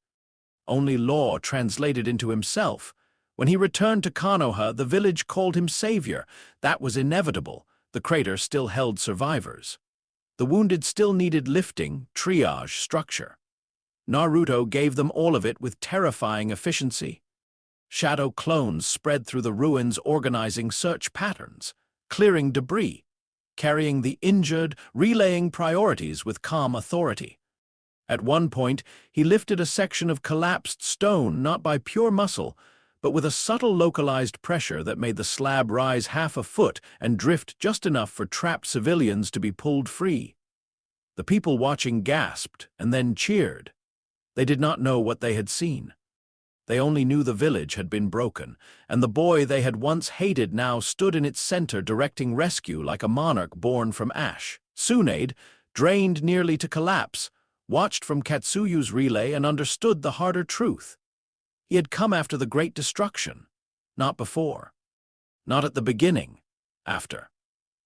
Only law translated into himself. When he returned to Konoha, the village called him savior. That was inevitable. The crater still held survivors. The wounded still needed lifting, triage, structure. Naruto gave them all of it with terrifying efficiency. Shadow clones spread through the ruins organizing search patterns, clearing debris, carrying the injured, relaying priorities with calm authority. At one point, he lifted a section of collapsed stone not by pure muscle, but with a subtle localized pressure that made the slab rise half a foot and drift just enough for trapped civilians to be pulled free. The people watching gasped and then cheered. They did not know what they had seen. They only knew the village had been broken, and the boy they had once hated now stood in its center directing rescue like a monarch born from ash. Tsunade, drained nearly to collapse, watched from Katsuyu's relay and understood the harder truth. He had come after the great destruction, not before. Not at the beginning, after.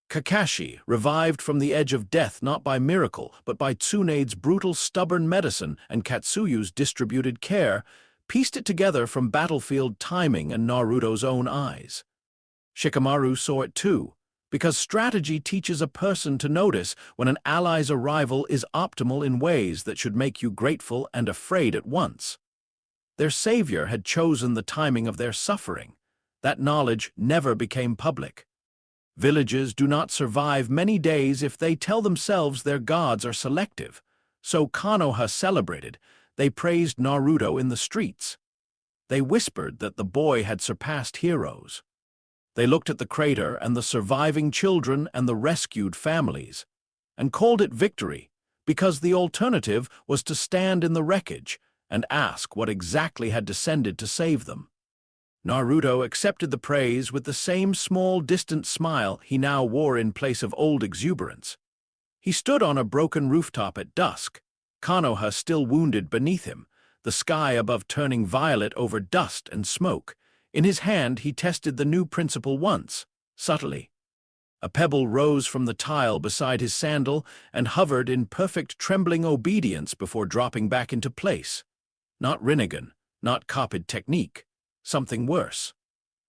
Kakashi, revived from the edge of death not by miracle, but by Tsunade's brutal, stubborn medicine and Katsuyu's distributed care, pieced it together from battlefield timing and Naruto's own eyes. Shikamaru saw it too, because strategy teaches a person to notice when an ally's arrival is optimal in ways that should make you grateful and afraid at once. Their savior had chosen the timing of their suffering. That knowledge never became public. Villages do not survive many days if they tell themselves their gods are selective. So Konoha celebrated. They praised Naruto in the streets. They whispered that the boy had surpassed heroes. They looked at the crater and the surviving children and the rescued families, and called it victory, because the alternative was to stand in the wreckage and ask what exactly had descended to save them. Naruto accepted the praise with the same small, distant smile he now wore in place of old exuberance. He stood on a broken rooftop at dusk, Konoha still wounded beneath him, the sky above turning violet over dust and smoke. In his hand he tested the new principle once, subtly. A pebble rose from the tile beside his sandal and hovered in perfect trembling obedience before dropping back into place. Not Rinnegan, not copied technique, something worse.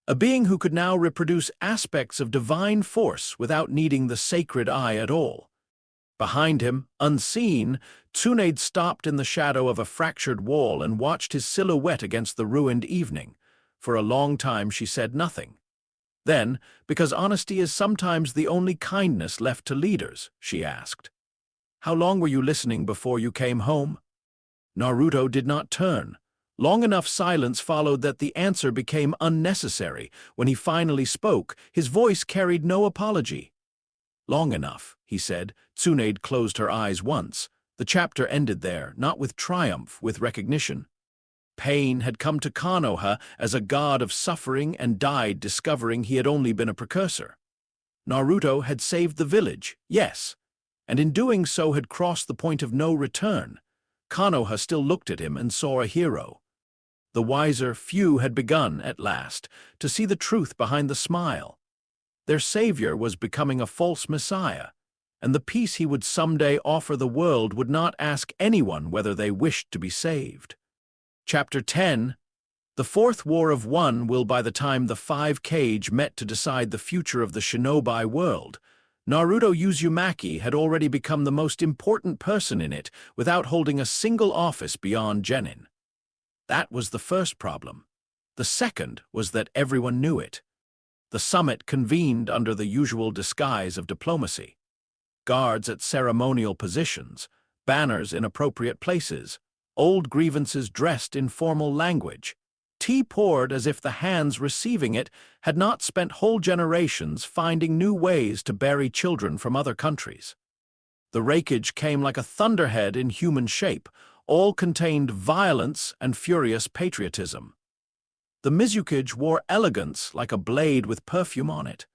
A being who could now reproduce aspects of divine force without needing the sacred eye at all. Behind him, unseen, Tsunade stopped in the shadow of a fractured wall and watched his silhouette against the ruined evening. For a long time she said nothing. Then, because honesty is sometimes the only kindness left to leaders, she asked, "How long were you listening before you came home?" Naruto did not turn. Long enough silence followed that the answer became unnecessary. When he finally spoke, his voice carried no apology. "Long enough," he said. Tsunade closed her eyes once. The chapter ended there, not with triumph, with recognition. Pain had come to Konoha as a god of suffering and died discovering he had only been a precursor. Naruto had saved the village, yes, and in doing so had crossed the point of no return. Konoha still looked at him and saw a hero. The wiser few had begun, at last, to see the truth behind the smile. Their savior was becoming a false messiah, and the peace he would someday offer the world would not ask anyone whether they wished to be saved. Chapter 10. The Fourth War of One will by the time the Five Cage met to decide the future of the shinobi world. Naruto Uzumaki had already become the most important person in it without holding a single office beyond Genin. That was the first problem. The second was that everyone knew it. The summit convened under the usual disguise of diplomacy. Guards at ceremonial positions, banners in appropriate places, old grievances dressed in formal language. Tea poured as if the hands receiving it had not spent whole generations finding new ways to bury children from other countries. The rakeage came like a thunderhead in human shape, all contained violence and furious patriotism. The Mizukage wore elegance like a blade with perfume on it.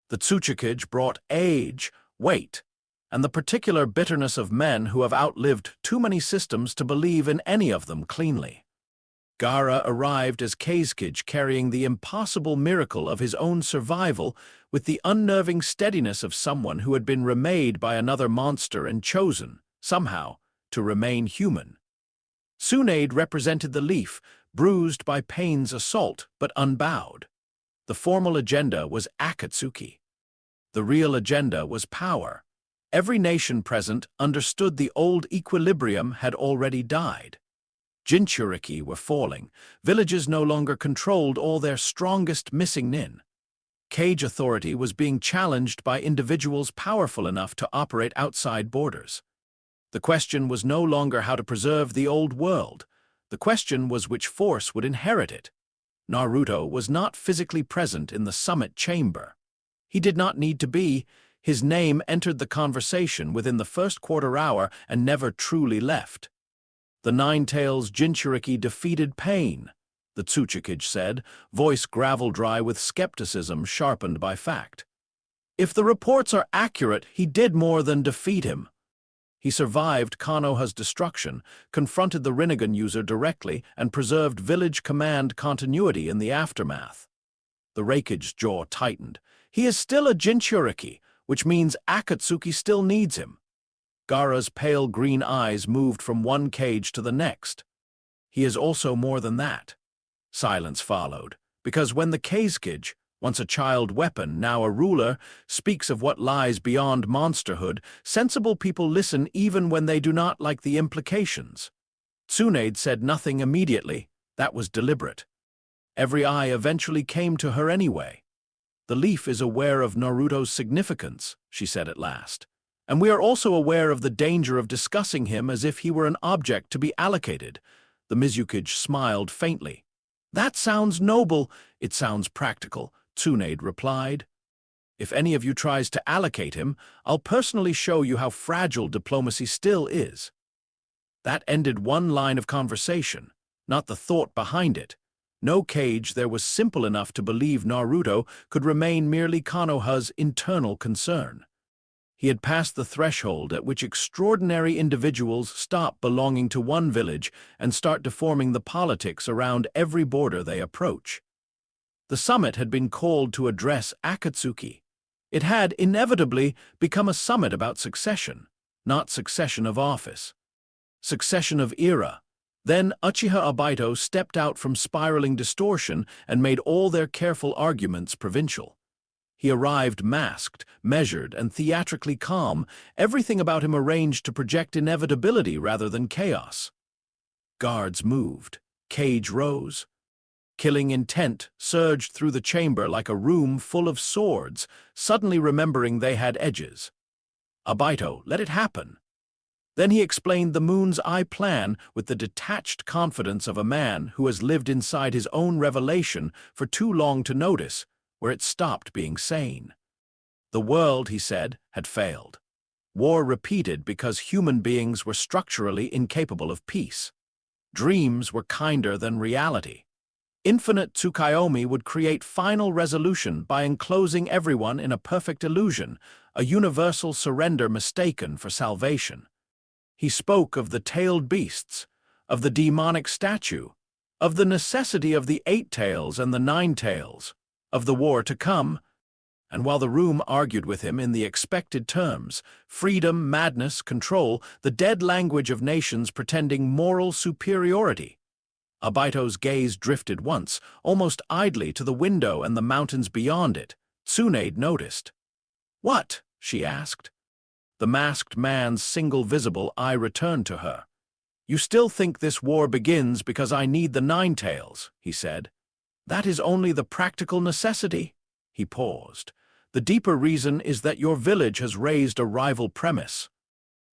The Tsuchikage brought age, weight, and the particular bitterness of men who have outlived too many systems to believe in any of them cleanly. Gaara arrived as Kazekage carrying the impossible miracle of his own survival with the unnerving steadiness of someone who had been remade by another monster and chosen, somehow, to remain human. Tsunade represented the leaf, bruised by pain's assault, but unbowed. The formal agenda was Akatsuki. The real agenda was power. Every nation present understood the old equilibrium had already died. Jinchuriki were falling. Villages no longer controlled all their strongest missing nin. Cage authority was being challenged by individuals powerful enough to operate outside borders. The question was no longer how to preserve the old world. The question was which force would inherit it. Naruto was not physically present in the summit chamber. He did not need to be. His name entered the conversation within the first quarter hour and never truly left. The Nine-Tails Jinchuriki defeated pain, the Tsuchikage said, voice gravel-dry with skepticism sharpened by fact. If the reports are accurate, he did more than defeat him. He survived Konoha's destruction, confronted the Rinnegan user directly, and preserved village command continuity in the aftermath. The Raikage's jaw tightened. He is still a Jinchuriki, which means Akatsuki still needs him. Gaara's pale green eyes moved from one cage to the next. He is also more than that. Silence followed, because when the Kazekage, once a child weapon, now a ruler, speaks of what lies beyond monsterhood, sensible people listen even when they do not like the implications. Tsunade said nothing immediately. That was deliberate. Every eye eventually came to her anyway. "The leaf is aware of Naruto's significance," she said at last. "And we are also aware of the danger of discussing him as if he were an object to be allocated." The Mizukage smiled faintly. "That sounds noble. It sounds practical," Tsunade replied. "If any of you tries to allocate him, I'll personally show you how fragile diplomacy still is." That ended one line of conversation, not the thought behind it. No cage there was simple enough to believe Naruto could remain merely Konoha's internal concern. He had passed the threshold at which extraordinary individuals stop belonging to one village and start deforming the politics around every border they approach. The summit had been called to address Akatsuki. It had inevitably become a summit about succession, not succession of office. Succession of era. Then Uchiha Obito stepped out from spiraling distortion and made all their careful arguments provincial. He arrived masked, measured, and theatrically calm, everything about him arranged to project inevitability rather than chaos. Guards moved. Cage rose. Killing intent surged through the chamber like a room full of swords, suddenly remembering they had edges. Obito, let it happen. Then he explained the Moon's Eye plan with the detached confidence of a man who has lived inside his own revelation for too long to notice where it stopped being sane. The world, he said, had failed. War repeated because human beings were structurally incapable of peace. Dreams were kinder than reality. Infinite Tsukuyomi would create final resolution by enclosing everyone in a perfect illusion, a universal surrender mistaken for salvation. He spoke of the tailed beasts, of the demonic statue, of the necessity of the 8 tails and the 9 tails, of the war to come, and while the room argued with him in the expected terms, freedom, madness, control, the dead language of nations pretending moral superiority, Obito's gaze drifted once, almost idly, to the window and the mountains beyond it. Tsunade noticed. "What?" she asked. The masked man's single visible eye returned to her. "You still think this war begins because I need the 9 tails," he said. "That is only the practical necessity." He paused. "The deeper reason is that your village has raised a rival premise."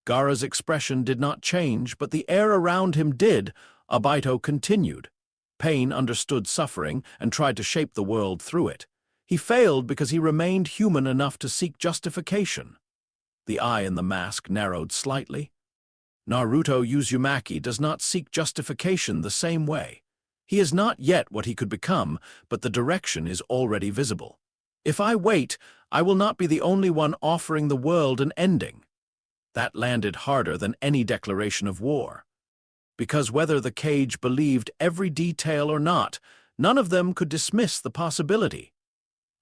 Gaara's expression did not change, but the air around him did. Obito continued. Pain understood suffering and tried to shape the world through it. He failed because he remained human enough to seek justification. The eye in the mask narrowed slightly. Naruto Uzumaki does not seek justification the same way. He is not yet what he could become, but the direction is already visible. If I wait, I will not be the only one offering the world an ending. That landed harder than any declaration of war. Because whether the cage believed every detail or not, none of them could dismiss the possibility.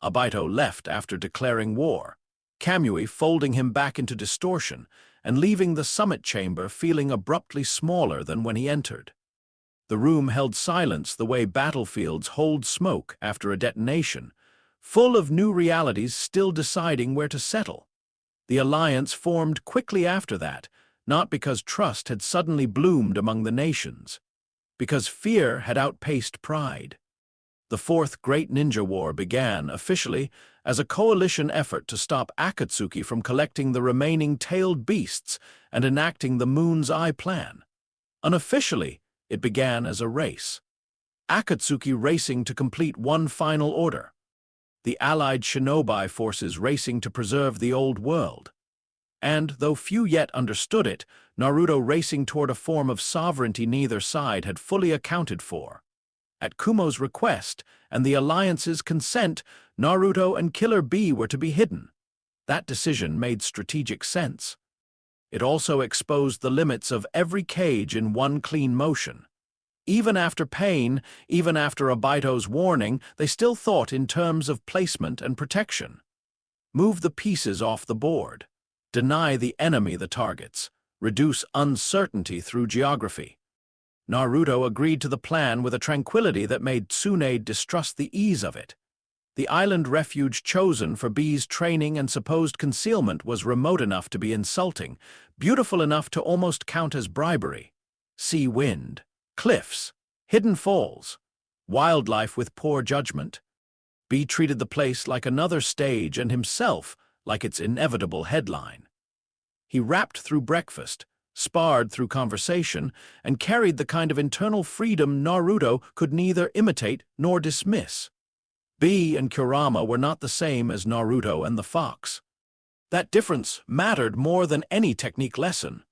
Obito left after declaring war, Kamui folding him back into distortion and leaving the summit chamber feeling abruptly smaller than when he entered. The room held silence the way battlefields hold smoke after a detonation, full of new realities still deciding where to settle. The alliance formed quickly after that, not because trust had suddenly bloomed among the nations, because fear had outpaced pride. The Fourth Great Ninja War began, officially, as a coalition effort to stop Akatsuki from collecting the remaining tailed beasts and enacting the Moon's Eye plan. Unofficially, it began as a race. Akatsuki racing to complete one final order. The allied shinobi forces racing to preserve the old world. And, though few yet understood it, Naruto racing toward a form of sovereignty neither side had fully accounted for. At Kumo's request and the Alliance's consent, Naruto and Killer Bee were to be hidden. That decision made strategic sense. It also exposed the limits of every cage in one clean motion. Even after pain, even after Obito's warning, they still thought in terms of placement and protection. Move the pieces off the board. Deny the enemy the targets. Reduce uncertainty through geography. Naruto agreed to the plan with a tranquility that made Tsunade distrust the ease of it. The island refuge chosen for Bee's training and supposed concealment was remote enough to be insulting, beautiful enough to almost count as bribery. Sea wind, cliffs, hidden falls, wildlife with poor judgment. Bee treated the place like another stage and himself like its inevitable headline. He rapped through breakfast, sparred through conversation, and carried the kind of internal freedom Naruto could neither imitate nor dismiss. Bee and Kurama were not the same as Naruto and the fox. That difference mattered more than any technique lesson.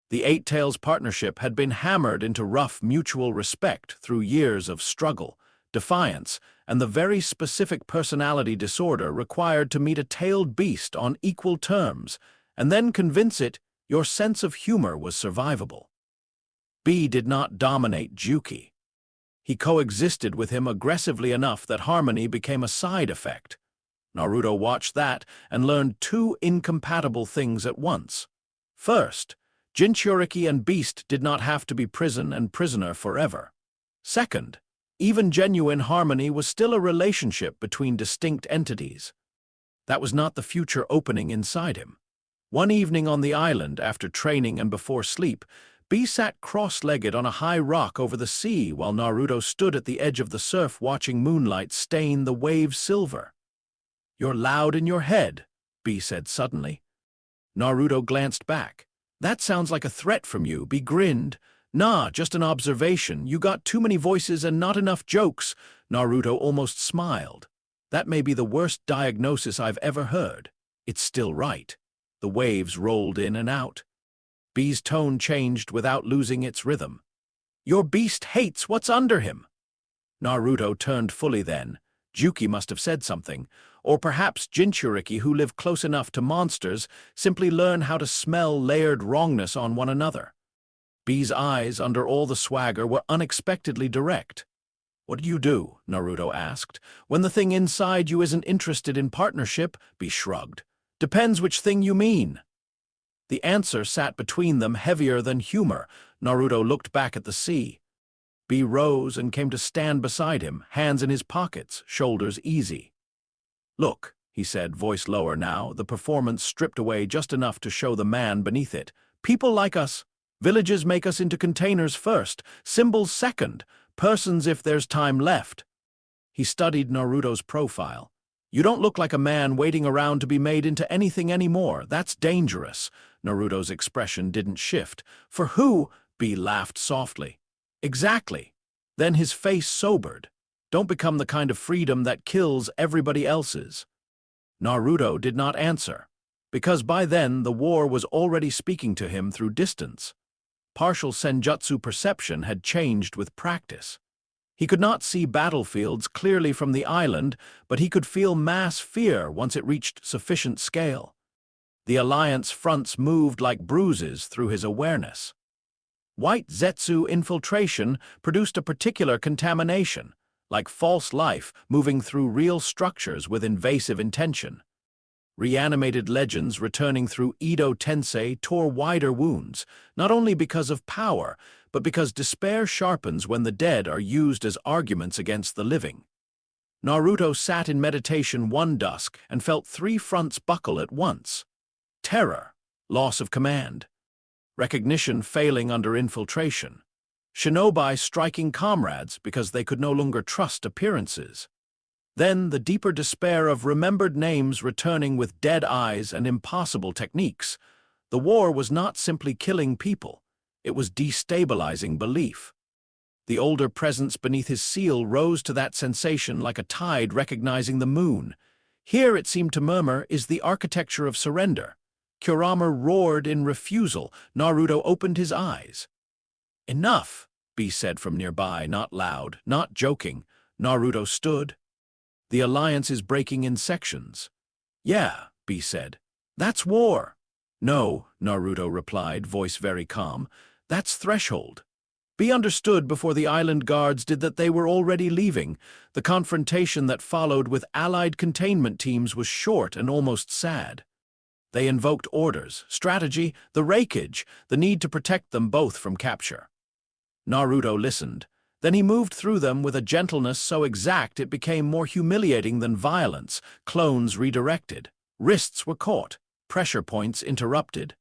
The Eight Tails partnership had been hammered into rough mutual respect through years of struggle, defiance, and the very specific personality disorder required to meet a tailed beast on equal terms, and then convince it your sense of humor was survivable. Bee did not dominate Juki. He coexisted with him aggressively enough that harmony became a side effect. Naruto watched that and learned two incompatible things at once. First, Jinchuriki and Beast did not have to be prison and prisoner forever. Second, even genuine harmony was still a relationship between distinct entities. That was not the future opening inside him. One evening on the island, after training and before sleep, Beast sat cross-legged on a high rock over the sea while Naruto stood at the edge of the surf watching moonlight stain the waves silver. "You're loud in your head," B said suddenly. Naruto glanced back. "That sounds like a threat from you," B grinned. "Nah, just an observation. You got too many voices and not enough jokes." Naruto almost smiled. "That may be the worst diagnosis I've ever heard. It's still right." The waves rolled in and out. B's tone changed without losing its rhythm. "Your Beast hates what's under him." Naruto turned fully then. Juki must have said something. Or perhaps Jinchuriki, who live close enough to monsters, simply learn how to smell layered wrongness on one another. B's eyes, under all the swagger, were unexpectedly direct. "What do you do?" Naruto asked. "When the thing inside you isn't interested in partnership?" B shrugged. "Depends which thing you mean." The answer sat between them, heavier than humor. Naruto looked back at the sea. B rose and came to stand beside him, hands in his pockets, shoulders easy. "Look," he said, voice lower now, the performance stripped away just enough to show the man beneath it. "People like us. Villages make us into containers first, symbols second, persons if there's time left." He studied Naruto's profile. "You don't look like a man waiting around to be made into anything anymore. That's dangerous." Naruto's expression didn't shift. "For who?" B laughed softly. "Exactly." Then his face sobered. "Don't become the kind of freedom that kills everybody else's." Naruto did not answer, because by then the war was already speaking to him through distance. Partial senjutsu perception had changed with practice. He could not see battlefields clearly from the island, but he could feel mass fear once it reached sufficient scale. The Alliance fronts moved like bruises through his awareness. White Zetsu infiltration produced a particular contamination, like false life moving through real structures with invasive intention. Reanimated legends returning through Edo Tensei tore wider wounds, not only because of power, but because despair sharpens when the dead are used as arguments against the living. Naruto sat in meditation one dusk and felt three fronts buckle at once. Terror, loss of command. Recognition failing under infiltration. Shinobi striking comrades because they could no longer trust appearances. Then the deeper despair of remembered names returning with dead eyes and impossible techniques. The war was not simply killing people, it was destabilizing belief. The older presence beneath his seal rose to that sensation like a tide recognizing the moon. Here, it seemed to murmur, is the architecture of surrender. Kurama roared in refusal. Naruto opened his eyes. "Enough," B said from nearby, not loud, not joking. Naruto stood. "The Alliance is breaking in sections." "Yeah," B said. "That's war." "No," Naruto replied, voice very calm. "That's threshold." B understood before the island guards did that they were already leaving. The confrontation that followed with allied containment teams was short and almost sad. They invoked orders, strategy, the rakeage, the need to protect them both from capture. Naruto listened. Then he moved through them with a gentleness so exact it became more humiliating than violence. Clones redirected. Wrists were caught. Pressure points interrupted.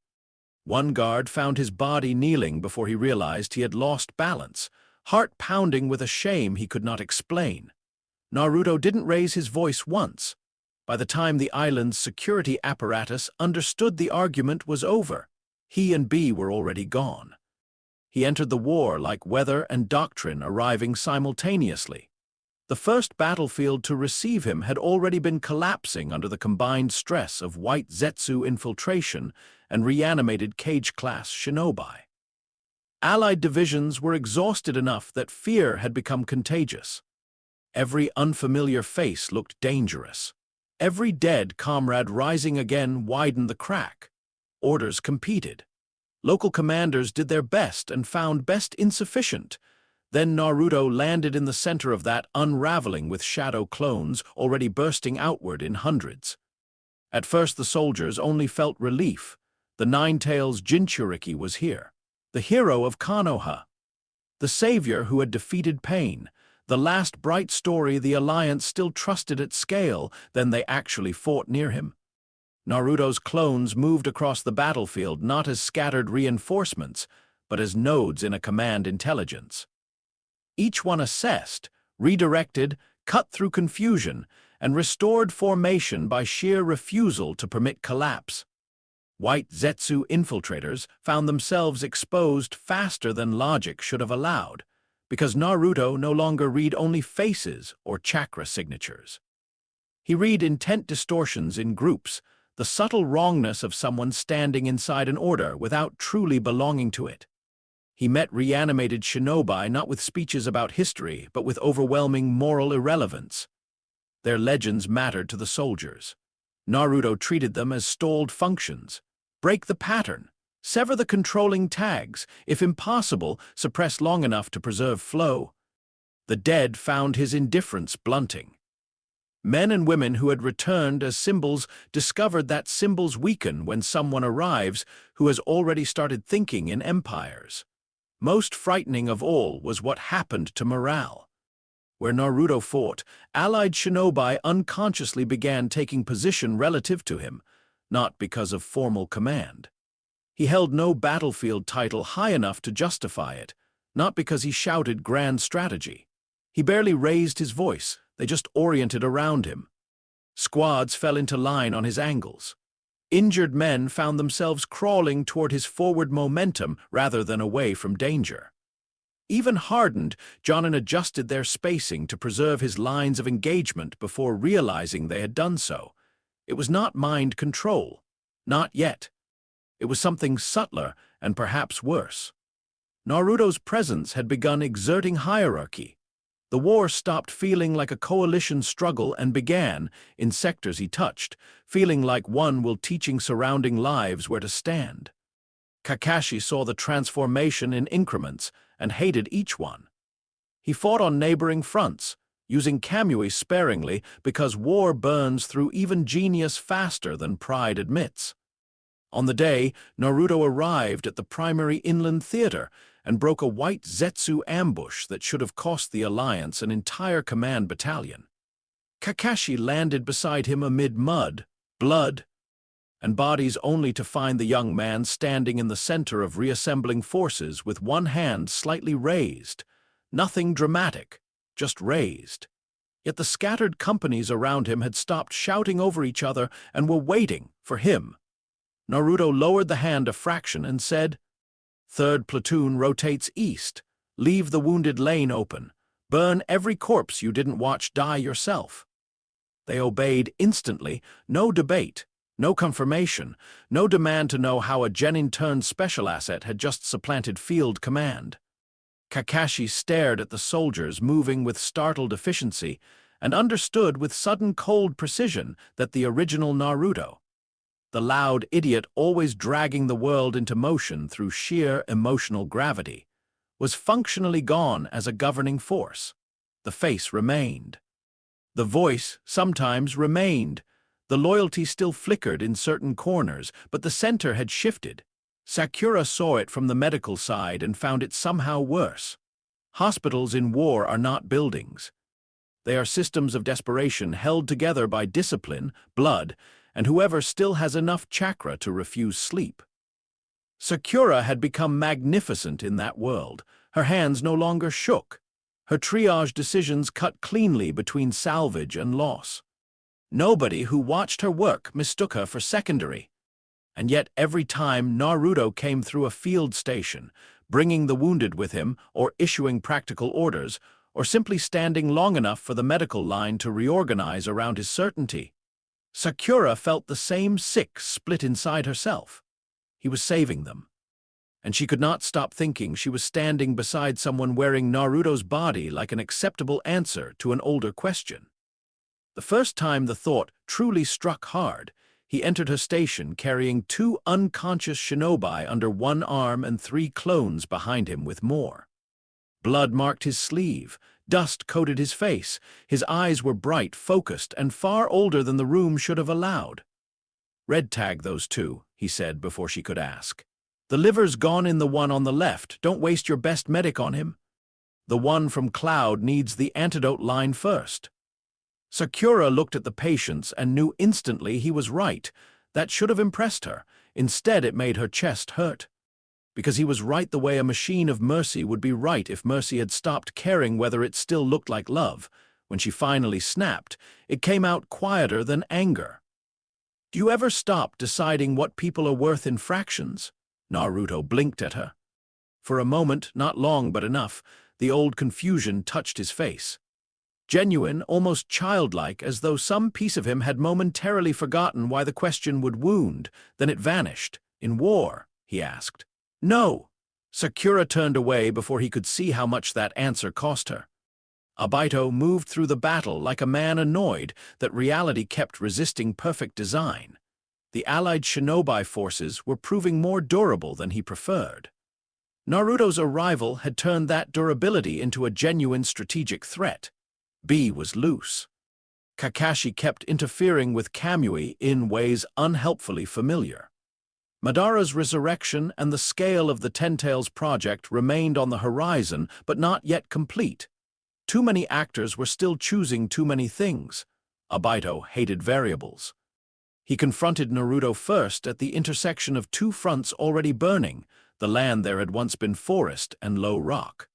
One guard found his body kneeling before he realized he had lost balance, heart pounding with a shame he could not explain. Naruto didn't raise his voice once. By the time the island's security apparatus understood the argument was over, he and B were already gone. He entered the war like weather and doctrine arriving simultaneously. The first battlefield to receive him had already been collapsing under the combined stress of White Zetsu infiltration and reanimated Cage-class shinobi. Allied divisions were exhausted enough that fear had become contagious. Every unfamiliar face looked dangerous. Every dead comrade rising again widened the crack. Orders competed. Local commanders did their best and found best insufficient. Then Naruto landed in the center of that, unraveling with shadow clones already bursting outward in hundreds. At first the soldiers only felt relief. The Nine-Tails Jinchuriki was here, the hero of Konoha, the savior who had defeated pain, the last bright story the Alliance still trusted at scale. Then they actually fought near him. Naruto's clones moved across the battlefield not as scattered reinforcements, but as nodes in a command intelligence. Each one assessed, redirected, cut through confusion, and restored formation by sheer refusal to permit collapse. White Zetsu infiltrators found themselves exposed faster than logic should have allowed, because Naruto no longer read only faces or chakra signatures. He read intent distortions in groups, the subtle wrongness of someone standing inside an order without truly belonging to it. He met reanimated shinobi not with speeches about history, but with overwhelming moral irrelevance. Their legends mattered to the soldiers. Naruto treated them as stalled functions. Break the pattern, sever the controlling tags, if impossible, suppress long enough to preserve flow. The dead found his indifference blunting. Men and women who had returned as symbols discovered that symbols weaken when someone arrives who has already started thinking in empires. Most frightening of all was what happened to morale. Where Naruto fought, allied shinobi unconsciously began taking position relative to him, not because of formal command. He held no battlefield title high enough to justify it, not because he shouted grand strategy. He barely raised his voice, they just oriented around him. Squads fell into line on his angles. Injured men found themselves crawling toward his forward momentum rather than away from danger. Even hardened, Jonin adjusted their spacing to preserve his lines of engagement before realizing they had done so. It was not mind control. Not yet. It was something subtler and perhaps worse. Naruto's presence had begun exerting hierarchy. The war stopped feeling like a coalition struggle and began, in sectors he touched, feeling like one will teaching surrounding lives where to stand. Kakashi saw the transformation in increments and hated each one. He fought on neighboring fronts, using Kamui sparingly because war burns through even genius faster than pride admits. On the day, Naruto arrived at the primary inland theater and broke a white Zetsu ambush that should have cost the Alliance an entire command battalion. Kakashi landed beside him amid mud, blood, and bodies only to find the young man standing in the center of reassembling forces with one hand slightly raised. Nothing dramatic, just raised. Yet the scattered companies around him had stopped shouting over each other and were waiting for him. Naruto lowered the hand a fraction and said, "Third platoon rotates east. Leave the wounded lane open. Burn every corpse you didn't watch die yourself." They obeyed instantly, no debate, no confirmation, no demand to know how a genin-turned special asset had just supplanted field command. Kakashi stared at the soldiers moving with startled efficiency and understood with sudden cold precision that the original Naruto, the loud idiot always dragging the world into motion through sheer emotional gravity, was functionally gone as a governing force. The face remained. The voice sometimes remained. The loyalty still flickered in certain corners, but the center had shifted. Sakura saw it from the medical side and found it somehow worse. Hospitals in war are not buildings. They are systems of desperation held together by discipline, blood, and whoever still has enough chakra to refuse sleep. Sakura had become magnificent in that world. Her hands no longer shook. Her triage decisions cut cleanly between salvage and loss. Nobody who watched her work mistook her for secondary. And yet every time Naruto came through a field station, bringing the wounded with him, or issuing practical orders, or simply standing long enough for the medical line to reorganize around his certainty, Sakura felt the same sick split inside herself. He was saving them. And she could not stop thinking she was standing beside someone wearing Naruto's body like an acceptable answer to an older question. The first time the thought truly struck hard, he entered her station carrying 2 unconscious shinobi under one arm and 3 clones behind him with more. Blood marked his sleeve. Dust coated his face. His eyes were bright, focused, and far older than the room should have allowed. "Red tag those two," he said before she could ask. "The liver's gone in the one on the left. Don't waste your best medic on him. The one from Cloud needs the antidote line first." Sakura looked at the patients and knew instantly he was right. That should have impressed her. Instead, it made her chest hurt. Because he was right the way a machine of mercy would be right if mercy had stopped caring whether it still looked like love. When she finally snapped, it came out quieter than anger. "Do you ever stop deciding what people are worth in fractions?" Naruto blinked at her. For a moment, not long but enough, the old confusion touched his face. Genuine, almost childlike, as though some piece of him had momentarily forgotten why the question would wound. Then it vanished. "In war?" he asked. "No." Sakura turned away before he could see how much that answer cost her. Obito moved through the battle like a man annoyed that reality kept resisting perfect design. The allied shinobi forces were proving more durable than he preferred. Naruto's arrival had turned that durability into a genuine strategic threat. B was loose. Kakashi kept interfering with Kamui in ways unhelpfully familiar. Madara's resurrection and the scale of the Ten Tails project remained on the horizon, but not yet complete. Too many actors were still choosing too many things. Obito hated variables. He confronted Naruto first at the intersection of two fronts already burning. The land there had once been forest and low rock.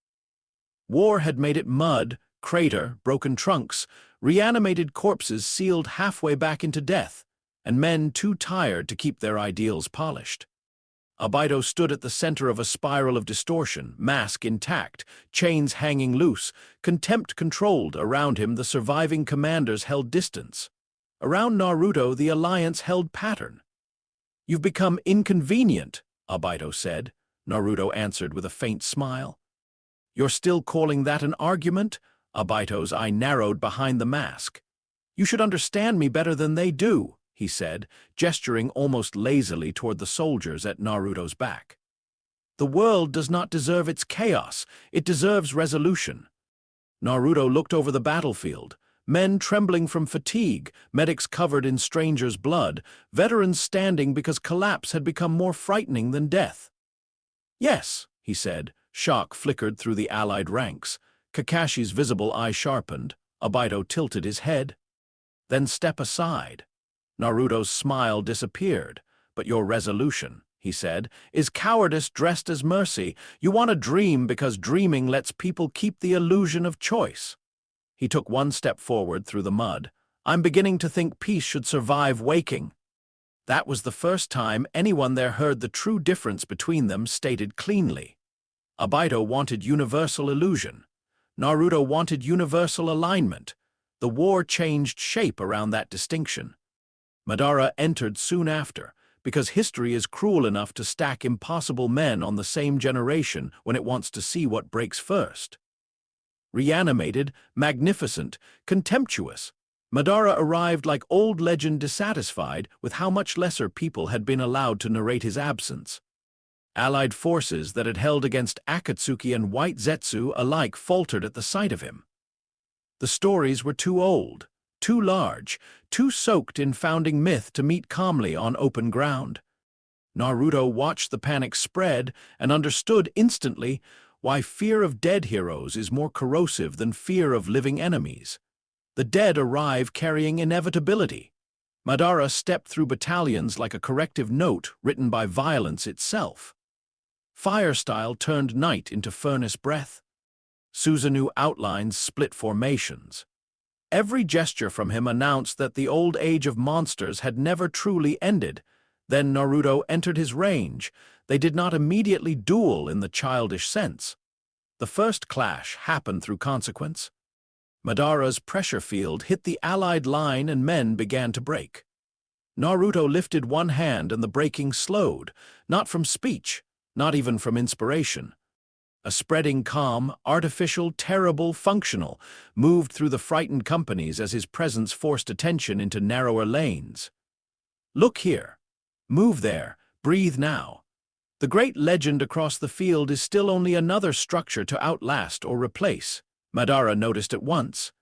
War had made it mud, crater, broken trunks, reanimated corpses sealed halfway back into death, and men too tired to keep their ideals polished. Obito stood at the center of a spiral of distortion, mask intact, chains hanging loose, contempt controlled. Around him the surviving commanders held distance. Around Naruto the alliance held pattern. "You've become inconvenient," Obito said. Naruto answered with a faint smile. "You're still calling that an argument?" Obito's eye narrowed behind the mask. "You should understand me better than they do," he said, gesturing almost lazily toward the soldiers at Naruto's back. "The world does not deserve its chaos. It deserves resolution." Naruto looked over the battlefield. Men trembling from fatigue, medics covered in strangers' blood, veterans standing because collapse had become more frightening than death. "Yes," he said. Shock flickered through the allied ranks. Kakashi's visible eye sharpened. Obito tilted his head. "Then step aside." Naruto's smile disappeared. "But your resolution," he said, "is cowardice dressed as mercy. You want to dream because dreaming lets people keep the illusion of choice." He took one step forward through the mud. "I'm beginning to think peace should survive waking." That was the first time anyone there heard the true difference between them stated cleanly. Obito wanted universal illusion. Naruto wanted universal alignment. The war changed shape around that distinction. Madara entered soon after, because history is cruel enough to stack impossible men on the same generation when it wants to see what breaks first. Reanimated, magnificent, contemptuous, Madara arrived like old legend dissatisfied with how much lesser people had been allowed to narrate his absence. Allied forces that had held against Akatsuki and White Zetsu alike faltered at the sight of him. The stories were too old, too large, too soaked in founding myth to meet calmly on open ground. Naruto watched the panic spread and understood instantly why fear of dead heroes is more corrosive than fear of living enemies. The dead arrive carrying inevitability. Madara stepped through battalions like a corrective note written by violence itself. Fire style turned night into furnace breath. Susanoo outlines split formations. Every gesture from him announced that the old age of monsters had never truly ended. Then Naruto entered his range. They did not immediately duel in the childish sense. The first clash happened through consequence. Madara's pressure field hit the allied line and men began to break. Naruto lifted one hand and the breaking slowed, not from speech, not even from inspiration. A spreading calm, artificial, terrible, functional, moved through the frightened companies as his presence forced attention into narrower lanes. "Look here. Move there. Breathe now." The great legend across the field is still only another structure to outlast or replace, Madara noticed at once.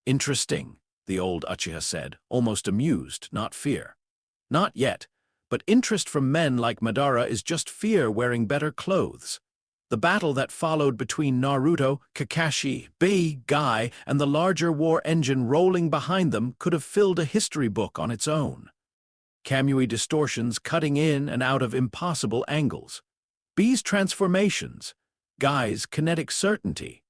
Interesting, the old Uchiha said, almost amused, not fear. Not yet, but interest from men like Madara is just fear wearing better clothes. The battle that followed between Naruto, Kakashi, Guy, and the larger war engine rolling behind them could have filled a history book on its own. Kamui distortions cutting in and out of impossible angles. B's transformations. Guy's kinetic certainty.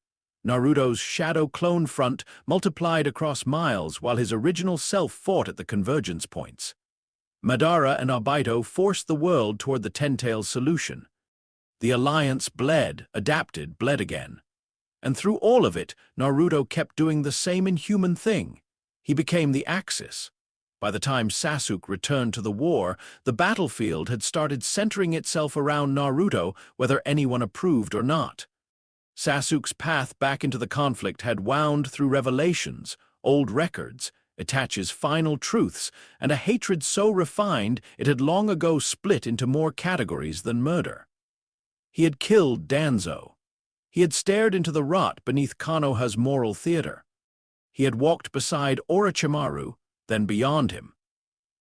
Naruto's shadow clone front multiplied across miles while his original self fought at the convergence points. Madara and Obito forced the world toward the Ten-Tails solution. The alliance bled again. And through all of it, Naruto kept doing the same inhuman thing. He became the Axis. By the time Sasuke returned to the war, the battlefield had started centering itself around Naruto, whether anyone approved or not. Sasuke's path back into the conflict had wound through revelations, old records, Itachi's final truths, and a hatred so refined it had long ago split into more categories than murder. He had killed Danzo. He had stared into the rot beneath Konoha's moral theater. He had walked beside Orochimaru, then beyond him.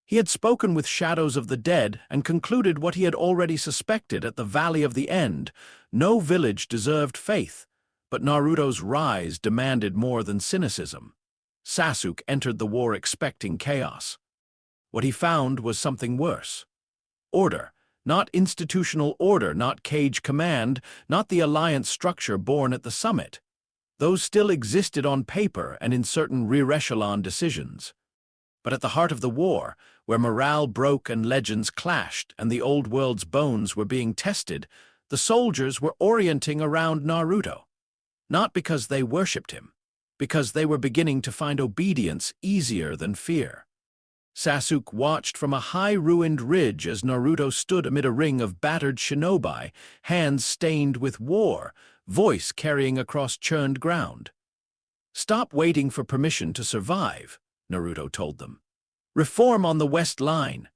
He had spoken with shadows of the dead and concluded what he had already suspected at the Valley of the End. No village deserved faith, but Naruto's rise demanded more than cynicism. Sasuke entered the war expecting chaos. What he found was something worse. Order, not institutional order, not cage command, not the alliance structure born at the summit. Those still existed on paper and in certain rear echelon decisions. But at the heart of the war, where morale broke and legends clashed and the old world's bones were being tested, the soldiers were orienting around Naruto. Not because they worshipped him, because they were beginning to find obedience easier than fear. Sasuke watched from a high-ruined ridge as Naruto stood amid a ring of battered shinobi, hands stained with war, voice carrying across churned ground. "Stop waiting for permission to survive," Naruto told them. "Reform on the West Line.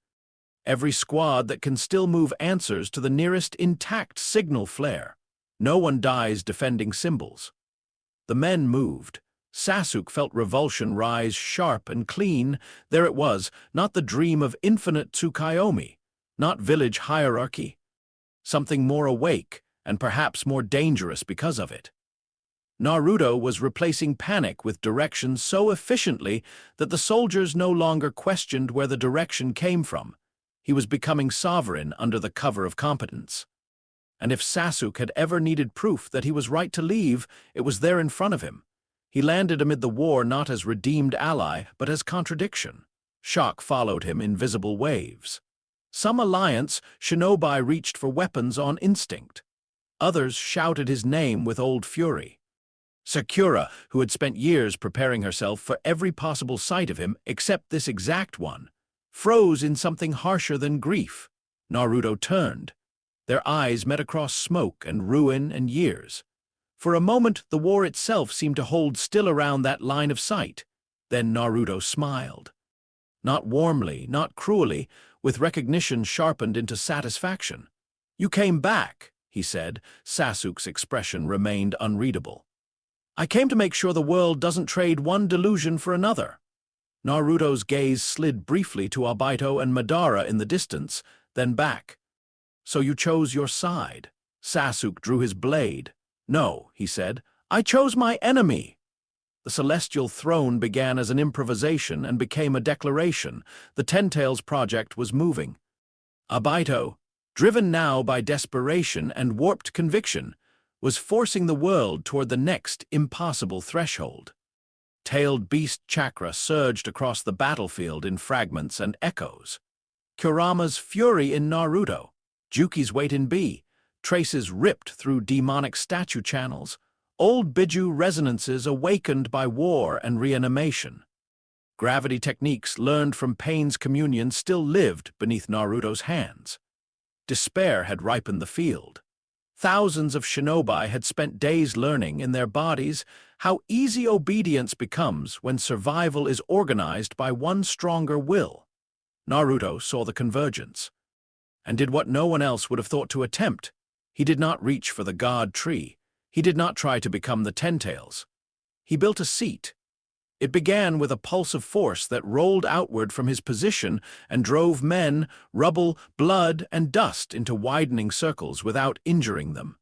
Every squad that can still move answers to the nearest intact signal flare. No one dies defending symbols." The men moved. Sasuke felt revulsion rise sharp and clean. There it was, not the dream of infinite Tsukuyomi, not village hierarchy. Something more awake, and perhaps more dangerous because of it. Naruto was replacing panic with direction so efficiently that the soldiers no longer questioned where the direction came from. He was becoming sovereign under the cover of competence. And if Sasuke had ever needed proof that he was right to leave, it was there in front of him. He landed amid the war not as redeemed ally, but as contradiction. Shock followed him in visible waves. Some alliance shinobi reached for weapons on instinct. Others shouted his name with old fury. Sakura, who had spent years preparing herself for every possible sight of him except this exact one, froze in something harsher than grief. Naruto turned. Their eyes met across smoke and ruin and years. For a moment, the war itself seemed to hold still around that line of sight. Then Naruto smiled. Not warmly, not cruelly, with recognition sharpened into satisfaction. "You came back," he said. Sasuke's expression remained unreadable. "I came to make sure the world doesn't trade one delusion for another." Naruto's gaze slid briefly to Obito and Madara in the distance, then back. "So you chose your side." Sasuke drew his blade. "No," he said, "I chose my enemy." The celestial throne began as an improvisation and became a declaration. The Ten-Tails project was moving. Obito, driven now by desperation and warped conviction, was forcing the world toward the next impossible threshold. Tailed beast chakra surged across the battlefield in fragments and echoes. Kurama's fury in Naruto, Juki's weight in B, traces ripped through demonic statue channels, old Biju resonances awakened by war and reanimation. Gravity techniques learned from Pain's communion still lived beneath Naruto's hands. Despair had ripened the field. Thousands of shinobi had spent days learning in their bodies how easy obedience becomes when survival is organized by one stronger will. Naruto saw the convergence. and did what no one else would have thought to attempt. He did not reach for the god tree. He did not try to become the Ten Tails. He built a seat. It began with a pulse of force that rolled outward from his position and drove men, rubble, blood, and dust into widening circles without injuring them.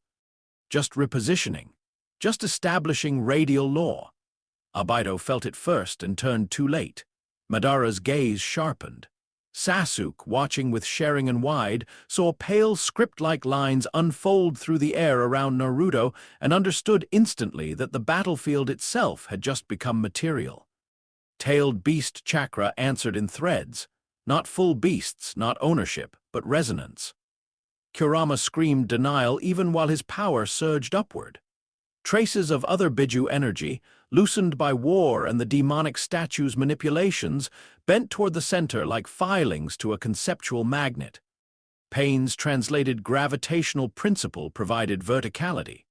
Just repositioning. Just establishing radial law. Obito felt it first and turned too late. Madara's gaze sharpened. Sasuke, watching with Sharingan wide, saw pale script-like lines unfold through the air around Naruto and understood instantly that the battlefield itself had just become material. Tailed beast chakra answered in threads. Not full beasts, not ownership, but resonance. Kurama screamed denial even while his power surged upward. Traces of other Biju energy, loosened by war and the demonic statue's manipulations, bent toward the center like filings to a conceptual magnet. Pain's translated gravitational principle provided verticality.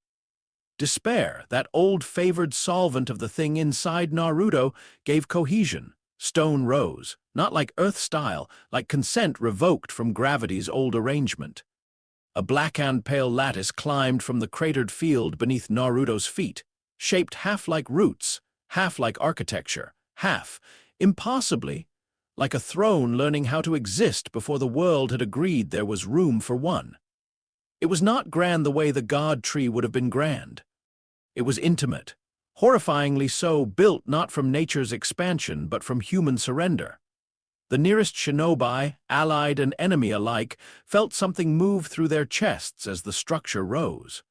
Despair, that old favored solvent of the thing inside Naruto, gave cohesion. Stone rose, not like Earth-style, like consent revoked from gravity's old arrangement. A black and pale lattice climbed from the cratered field beneath Naruto's feet, shaped half like roots, half like architecture, half, impossibly, like a throne learning how to exist before the world had agreed there was room for one. It was not grand the way the god tree would have been grand. It was intimate, horrifyingly so, built not from nature's expansion but from human surrender. The nearest shinobi, allied and enemy alike, felt something move through their chests as the structure rose.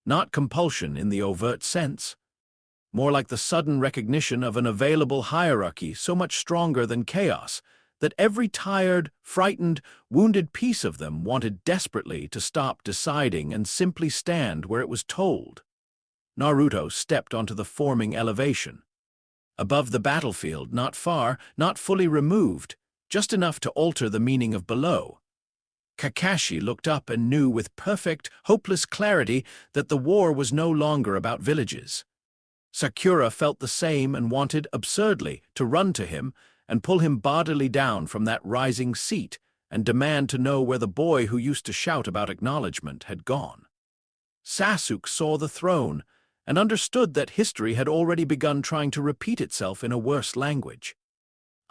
Not compulsion in the overt sense. More like the sudden recognition of an available hierarchy so much stronger than chaos, that every tired, frightened, wounded piece of them wanted desperately to stop deciding and simply stand where it was told. Naruto stepped onto the forming elevation. Above the battlefield, not far, not fully removed, just enough to alter the meaning of below. Kakashi looked up and knew with perfect, hopeless clarity that the war was no longer about villages. Sakura felt the same and wanted, absurdly, to run to him and pull him bodily down from that rising seat and demand to know where the boy who used to shout about acknowledgement had gone. Sasuke saw the throne and understood that history had already begun trying to repeat itself in a worse language.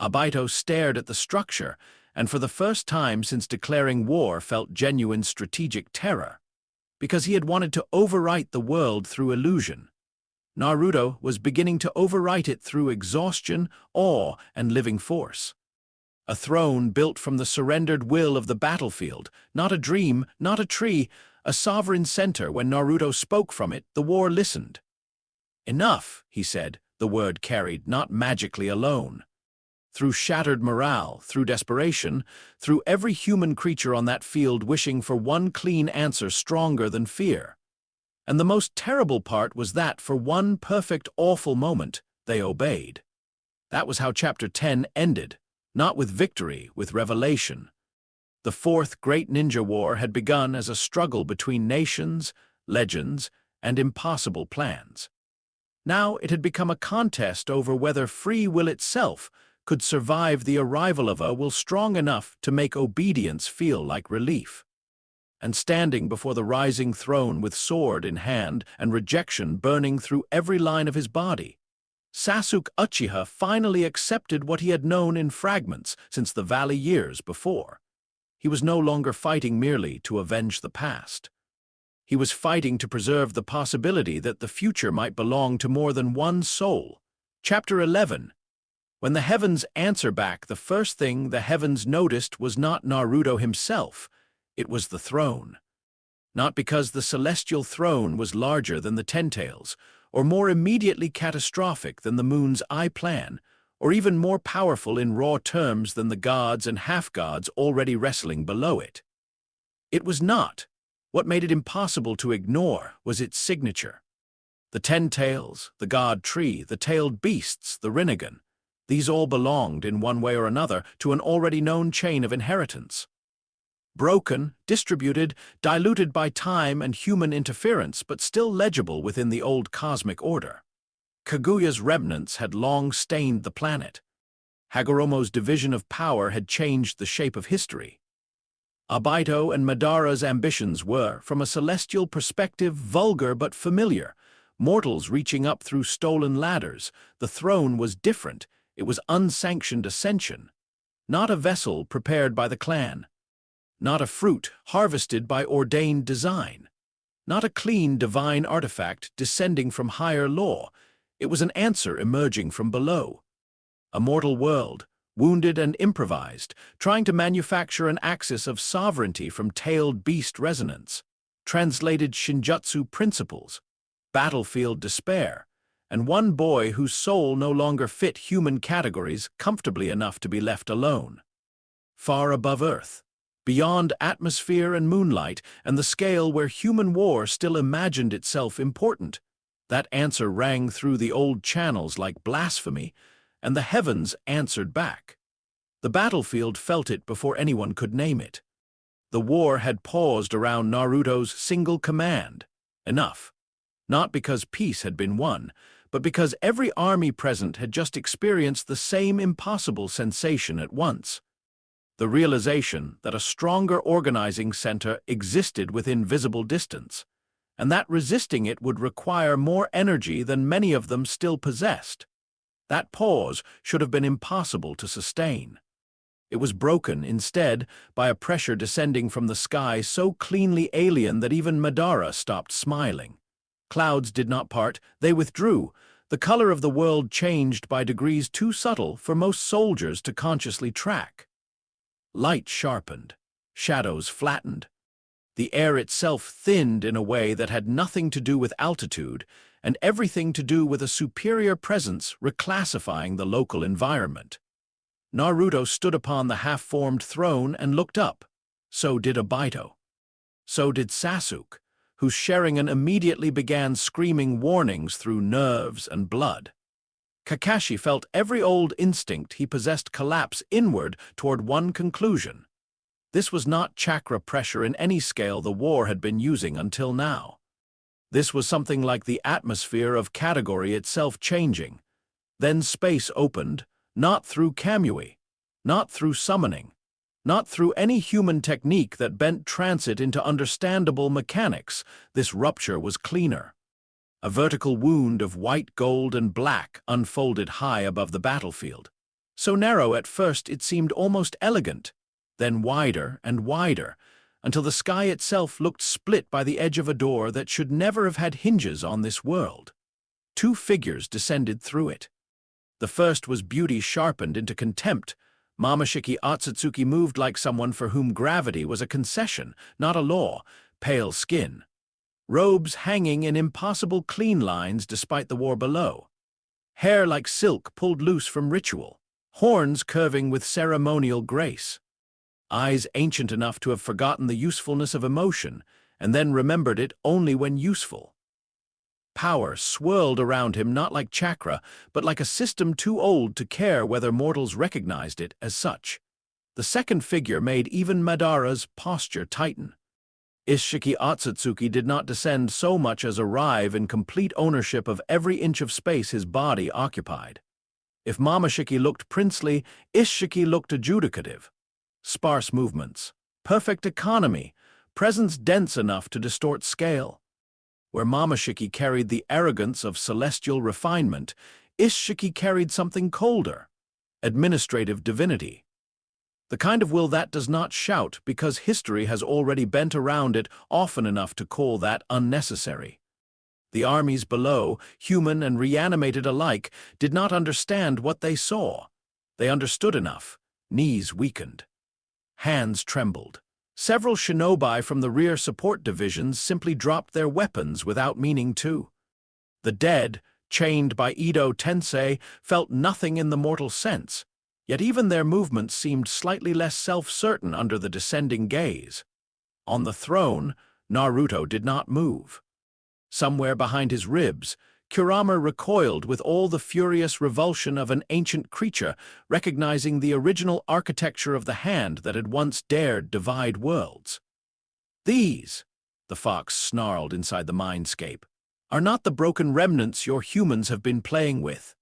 Obito stared at the structure, and for the first time since declaring war felt genuine strategic terror, because he had wanted to overwrite the world through illusion. Naruto was beginning to overwrite it through exhaustion, awe, and living force. A throne built from the surrendered will of the battlefield, not a dream, not a tree, a sovereign center. When Naruto spoke from it, the war listened. Enough, he said, the word carried, not magically alone. Through shattered morale, through desperation, through every human creature on that field wishing for one clean answer stronger than fear. And the most terrible part was that, for one perfect, awful moment, they obeyed. That was how Chapter 10 ended, not with victory, with revelation. The fourth great ninja war had begun as a struggle between nations, legends, and impossible plans. Now it had become a contest over whether free will itself could survive the arrival of a will strong enough to make obedience feel like relief. And standing before the rising throne with sword in hand and rejection burning through every line of his body, Sasuke Uchiha finally accepted what he had known in fragments since the Valley years before. He was no longer fighting merely to avenge the past. He was fighting to preserve the possibility that the future might belong to more than one soul. Chapter 11. When the heavens answer back, the first thing the heavens noticed was not Naruto himself, it was the throne. Not because the celestial throne was larger than the Ten Tails, or more immediately catastrophic than the moon's eye plan, or even more powerful in raw terms than the gods and half-gods already wrestling below it. It was not. What made it impossible to ignore was its signature. The Ten Tails, the god tree, the tailed beasts, the Rinnegan, these all belonged, in one way or another, to an already known chain of inheritance. Broken, distributed, diluted by time and human interference, but still legible within the old cosmic order. Kaguya's remnants had long stained the planet. Hagoromo's division of power had changed the shape of history. Obito and Madara's ambitions were, from a celestial perspective, vulgar but familiar. Mortals reaching up through stolen ladders. The throne was different. It was unsanctioned ascension. Not a vessel prepared by the clan. Not a fruit harvested by ordained design. Not a clean divine artifact descending from higher law. It was an answer emerging from below. A mortal world, wounded and improvised, trying to manufacture an axis of sovereignty from tailed beast resonance, translated Shinjutsu principles, battlefield despair, and one boy whose soul no longer fit human categories comfortably enough to be left alone. Far above Earth, beyond atmosphere and moonlight, and the scale where human war still imagined itself important, that answer rang through the old channels like blasphemy, and the heavens answered back. The battlefield felt it before anyone could name it. The war had paused around Naruto's single command. Enough. Not because peace had been won, but because every army present had just experienced the same impossible sensation at once. The realization that a stronger organizing center existed within visible distance, and that resisting it would require more energy than many of them still possessed. That pause should have been impossible to sustain. It was broken, instead, by a pressure descending from the sky so cleanly alien that even Madara stopped smiling. Clouds did not part, they withdrew. The color of the world changed by degrees too subtle for most soldiers to consciously track. Light sharpened, shadows flattened. The air itself thinned in a way that had nothing to do with altitude, and everything to do with a superior presence reclassifying the local environment. Naruto stood upon the half-formed throne and looked up. So did Obito. So did Sasuke, whose Sharingan immediately began screaming warnings through nerves and blood. Kakashi felt every old instinct he possessed collapse inward toward one conclusion. This was not chakra pressure in any scale the war had been using until now. This was something like the atmosphere of category itself changing. Then space opened, not through Kamui, not through summoning, not through any human technique that bent transit into understandable mechanics. This rupture was cleaner. A vertical wound of white, gold, and black unfolded high above the battlefield. So narrow at first it seemed almost elegant, then wider and wider, until the sky itself looked split by the edge of a door that should never have had hinges on this world. Two figures descended through it. The first was beauty sharpened into contempt. Momoshiki Otsutsuki moved like someone for whom gravity was a concession, not a law. Pale skin. Robes hanging in impossible clean lines despite the war below. Hair like silk pulled loose from ritual. Horns curving with ceremonial grace. Eyes ancient enough to have forgotten the usefulness of emotion, and then remembered it only when useful. Power swirled around him not like chakra, but like a system too old to care whether mortals recognized it as such. The second figure made even Madara's posture tighten. Isshiki Otsutsuki did not descend so much as arrive in complete ownership of every inch of space his body occupied. If Momoshiki looked princely, Isshiki looked adjudicative. Sparse movements, perfect economy, presence dense enough to distort scale. Where Momoshiki carried the arrogance of celestial refinement, Isshiki carried something colder, administrative divinity. The kind of will that does not shout because history has already bent around it often enough to call that unnecessary. The armies below, human and reanimated alike, did not understand what they saw. They understood enough. Knees weakened. Hands trembled. Several shinobi from the rear support divisions simply dropped their weapons without meaning to. The dead, chained by Edo Tensei, felt nothing in the mortal sense, yet even their movements seemed slightly less self-certain under the descending gaze. On the throne, Naruto did not move. Somewhere behind his ribs, Kurama recoiled with all the furious revulsion of an ancient creature, recognizing the original architecture of the hand that had once dared divide worlds. These, the fox snarled inside the mindscape, are not the broken remnants your humans have been playing with.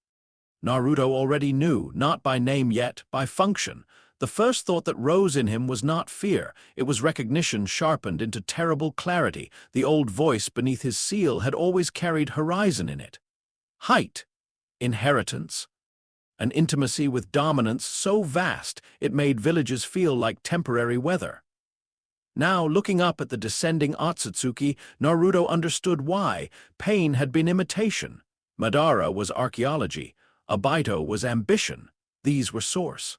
Naruto already knew, not by name yet, by function, The first thought that rose in him was not fear, it was recognition sharpened into terrible clarity. The old voice beneath his seal had always carried horizon in it. Height, inheritance, an intimacy with dominance so vast it made villages feel like temporary weather. Now, looking up at the descending Otsutsuki, Naruto understood why. Pain had been imitation. Madara was archaeology. Obito was ambition. These were source.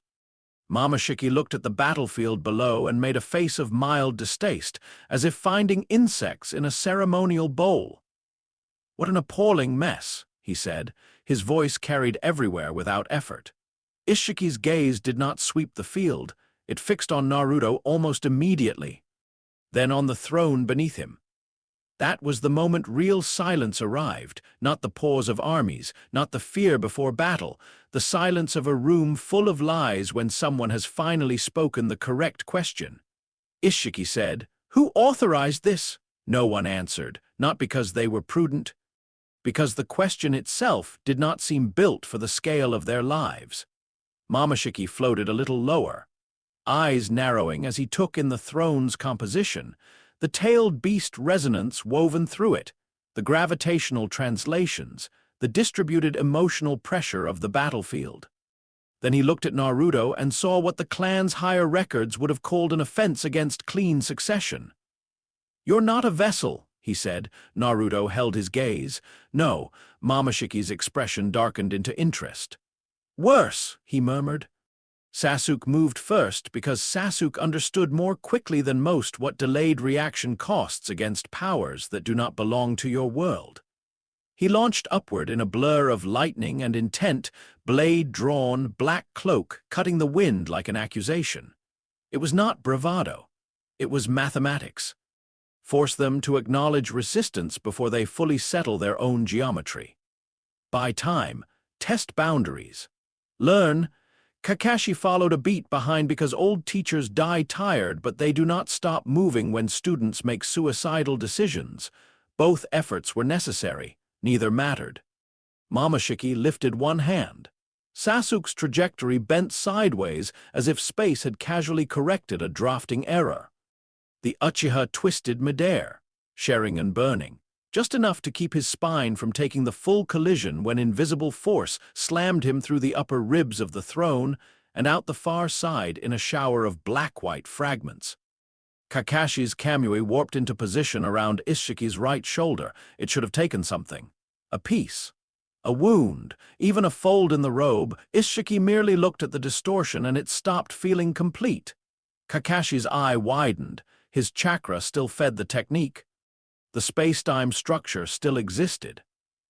Momoshiki looked at the battlefield below and made a face of mild distaste, as if finding insects in a ceremonial bowl. "What an appalling mess," he said. His voice carried everywhere without effort. Ishiki's gaze did not sweep the field. It fixed on Naruto almost immediately. Then on the throne beneath him. That was the moment real silence arrived, not the pause of armies, not the fear before battle, the silence of a room full of lies when someone has finally spoken the correct question. Ishiki said, "Who authorized this?" No one answered, not because they were prudent, because the question itself did not seem built for the scale of their lives. Momoshiki floated a little lower, eyes narrowing as he took in the throne's composition, the tailed beast resonance woven through it, the gravitational translations, the distributed emotional pressure of the battlefield. Then he looked at Naruto and saw what the clan's higher records would have called an offense against clean succession. "You're not a vessel," he said. Naruto held his gaze. "No," Momoshiki's expression darkened into interest. "Worse," he murmured. Sasuke moved first because Sasuke understood more quickly than most what delayed reaction costs against powers that do not belong to your world. He launched upward in a blur of lightning and intent, blade drawn, black cloak cutting the wind like an accusation. It was not bravado. It was mathematics. Force them to acknowledge resistance before they fully settle their own geometry. Buy time. Test boundaries. Learn. Kakashi followed a beat behind because old teachers die tired, but they do not stop moving when students make suicidal decisions. Both efforts were necessary. Neither mattered. Momoshiki lifted one hand. Sasuke's trajectory bent sideways as if space had casually corrected a drafting error. The Uchiha twisted midair, sharing and burning, just enough to keep his spine from taking the full collision when invisible force slammed him through the upper ribs of the throne and out the far side in a shower of black-white fragments. Kakashi's Kamui warped into position around Ishiki's right shoulder. It should have taken something. A piece. A wound. Even a fold in the robe. Ishiki merely looked at the distortion and it stopped feeling complete. Kakashi's eye widened. His chakra still fed the technique. The space-time structure still existed.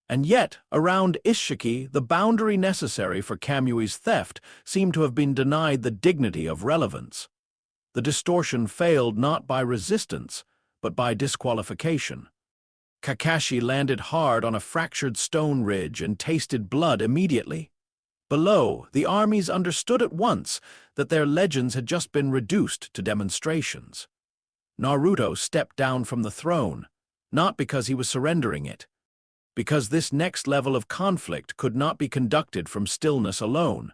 And yet, around Ishiki, the boundary necessary for Kamui's theft seemed to have been denied the dignity of relevance. The distortion failed not by resistance, but by disqualification. Kakashi landed hard on a fractured stone ridge and tasted blood immediately. Below, the armies understood at once that their legends had just been reduced to demonstrations. Naruto stepped down from the throne, not because he was surrendering it, because this next level of conflict could not be conducted from stillness alone.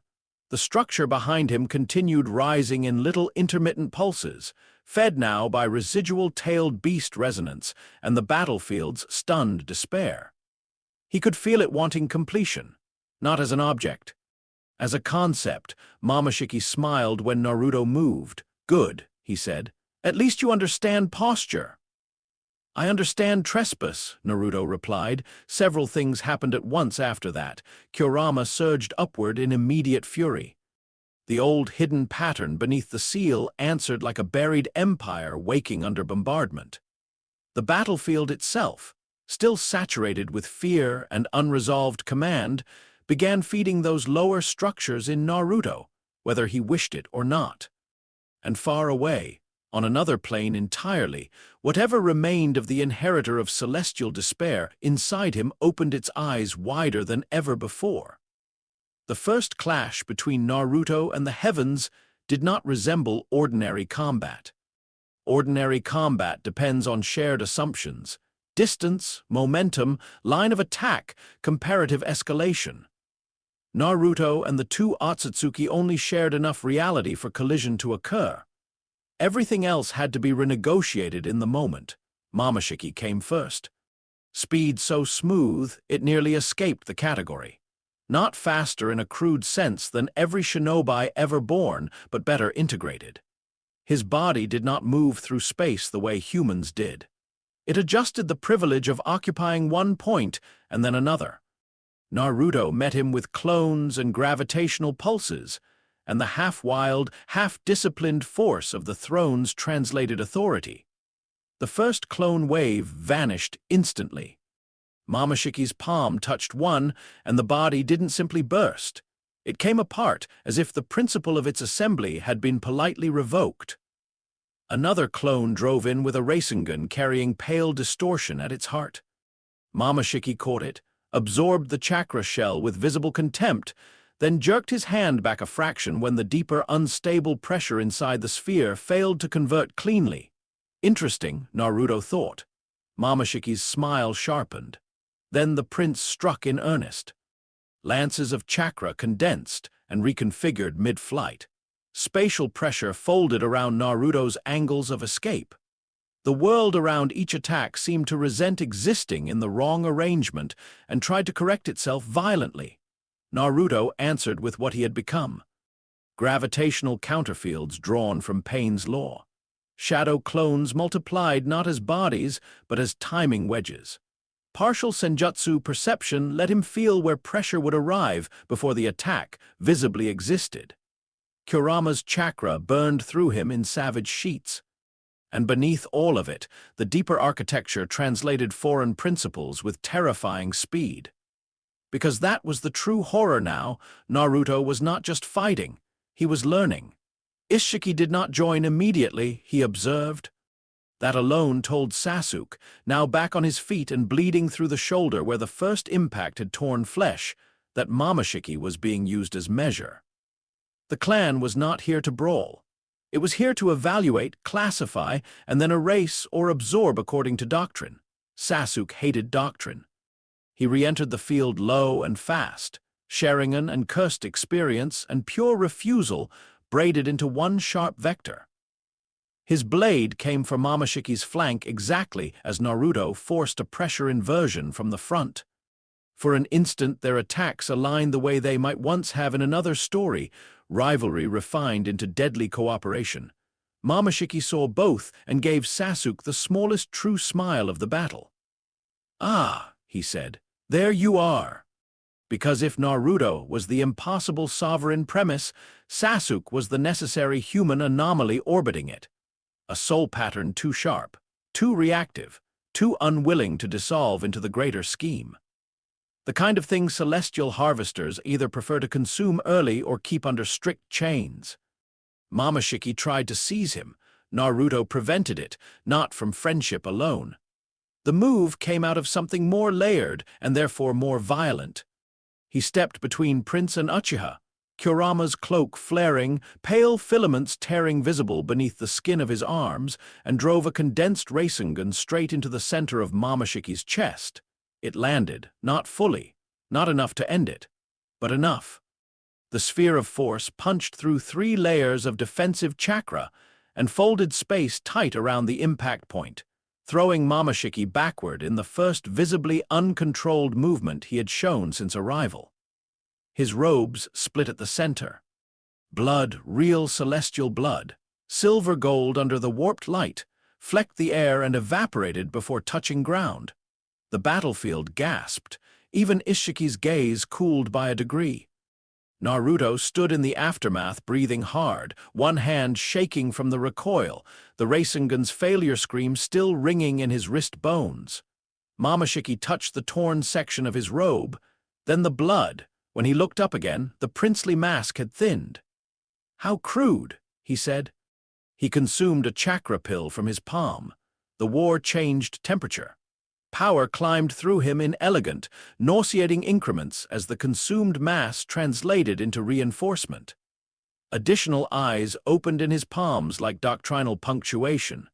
The structure behind him continued rising in little intermittent pulses, fed now by residual tailed beast resonance and the battlefield's stunned despair. He could feel it wanting completion, not as an object. As a concept, Momoshiki smiled when Naruto moved. "Good," he said. "At least you understand posture." "I understand trespass," Naruto replied. Several things happened at once after that. Kurama surged upward in immediate fury. The old hidden pattern beneath the seal answered like a buried empire waking under bombardment. The battlefield itself, still saturated with fear and unresolved command, began feeding those lower structures in Naruto, whether he wished it or not. And far away, on another plane entirely, whatever remained of the inheritor of celestial despair inside him opened its eyes wider than ever before. The first clash between Naruto and the heavens did not resemble ordinary combat. Ordinary combat depends on shared assumptions: distance, momentum, line of attack, comparative escalation. Naruto and the two Otsutsuki only shared enough reality for collision to occur. Everything else had to be renegotiated in the moment. Momoshiki came first. Speed so smooth, it nearly escaped the category. Not faster in a crude sense than every shinobi ever born, but better integrated. His body did not move through space the way humans did. It adjusted the privilege of occupying one point and then another. Naruto met him with clones and gravitational pulses, and the half-wild, half-disciplined force of the throne's translated authority. The first clone wave vanished instantly. Momoshiki's palm touched one, and the body didn't simply burst. It came apart as if the principle of its assembly had been politely revoked. Another clone drove in with a Rasengan carrying pale distortion at its heart. Momoshiki caught it, absorbed the chakra shell with visible contempt, then jerked his hand back a fraction when the deeper, unstable pressure inside the sphere failed to convert cleanly. Interesting, Naruto thought. Momoshiki's smile sharpened. Then the prince struck in earnest. Lances of chakra condensed and reconfigured mid-flight. Spatial pressure folded around Naruto's angles of escape. The world around each attack seemed to resent existing in the wrong arrangement and tried to correct itself violently. Naruto answered with what he had become. Gravitational counterfields drawn from Pain's law. Shadow clones multiplied not as bodies, but as timing wedges. Partial senjutsu perception let him feel where pressure would arrive before the attack visibly existed. Kurama's chakra burned through him in savage sheets. And beneath all of it, the deeper architecture translated foreign principles with terrifying speed. Because that was the true horror now, Naruto was not just fighting, he was learning. Ishiki did not join immediately, he observed. That alone told Sasuke, now back on his feet and bleeding through the shoulder where the first impact had torn flesh, that Momoshiki was being used as measure. The clan was not here to brawl. It was here to evaluate, classify, and then erase or absorb according to doctrine. Sasuke hated doctrine. He re-entered the field low and fast, Sharingan and cursed experience and pure refusal braided into one sharp vector. His blade came for Momoshiki's flank exactly as Naruto forced a pressure inversion from the front. For an instant their attacks aligned the way they might once have in another story, rivalry refined into deadly cooperation. Momoshiki saw both and gave Sasuke the smallest true smile of the battle. "Ah," he said, "there you are." Because if Naruto was the impossible sovereign premise, Sasuke was the necessary human anomaly orbiting it. A soul pattern too sharp, too reactive, too unwilling to dissolve into the greater scheme. The kind of thing celestial harvesters either prefer to consume early or keep under strict chains. Momoshiki tried to seize him. Naruto prevented it, not from friendship alone. The move came out of something more layered and therefore more violent. He stepped between Prince and Uchiha, Kurama's cloak flaring, pale filaments tearing visible beneath the skin of his arms, and drove a condensed Rasengan straight into the center of Momoshiki's chest. It landed, not fully, not enough to end it, but enough. The sphere of force punched through 3 layers of defensive chakra and folded space tight around the impact point, throwing Momoshiki backward in the first visibly uncontrolled movement he had shown since arrival. His robes split at the center. Blood, real celestial blood, silver gold under the warped light, flecked the air and evaporated before touching ground. The battlefield gasped, even Ishiki's gaze cooled by a degree. Naruto stood in the aftermath breathing hard, one hand shaking from the recoil, the Rasengan's failure scream still ringing in his wrist bones. Momoshiki touched the torn section of his robe, then the blood. When he looked up again, the princely mask had thinned. "How crude," he said. He consumed a chakra pill from his palm. The war changed temperature. Power climbed through him in elegant, nauseating increments as the consumed mass translated into reinforcement. Additional eyes opened in his palms like doctrinal punctuation.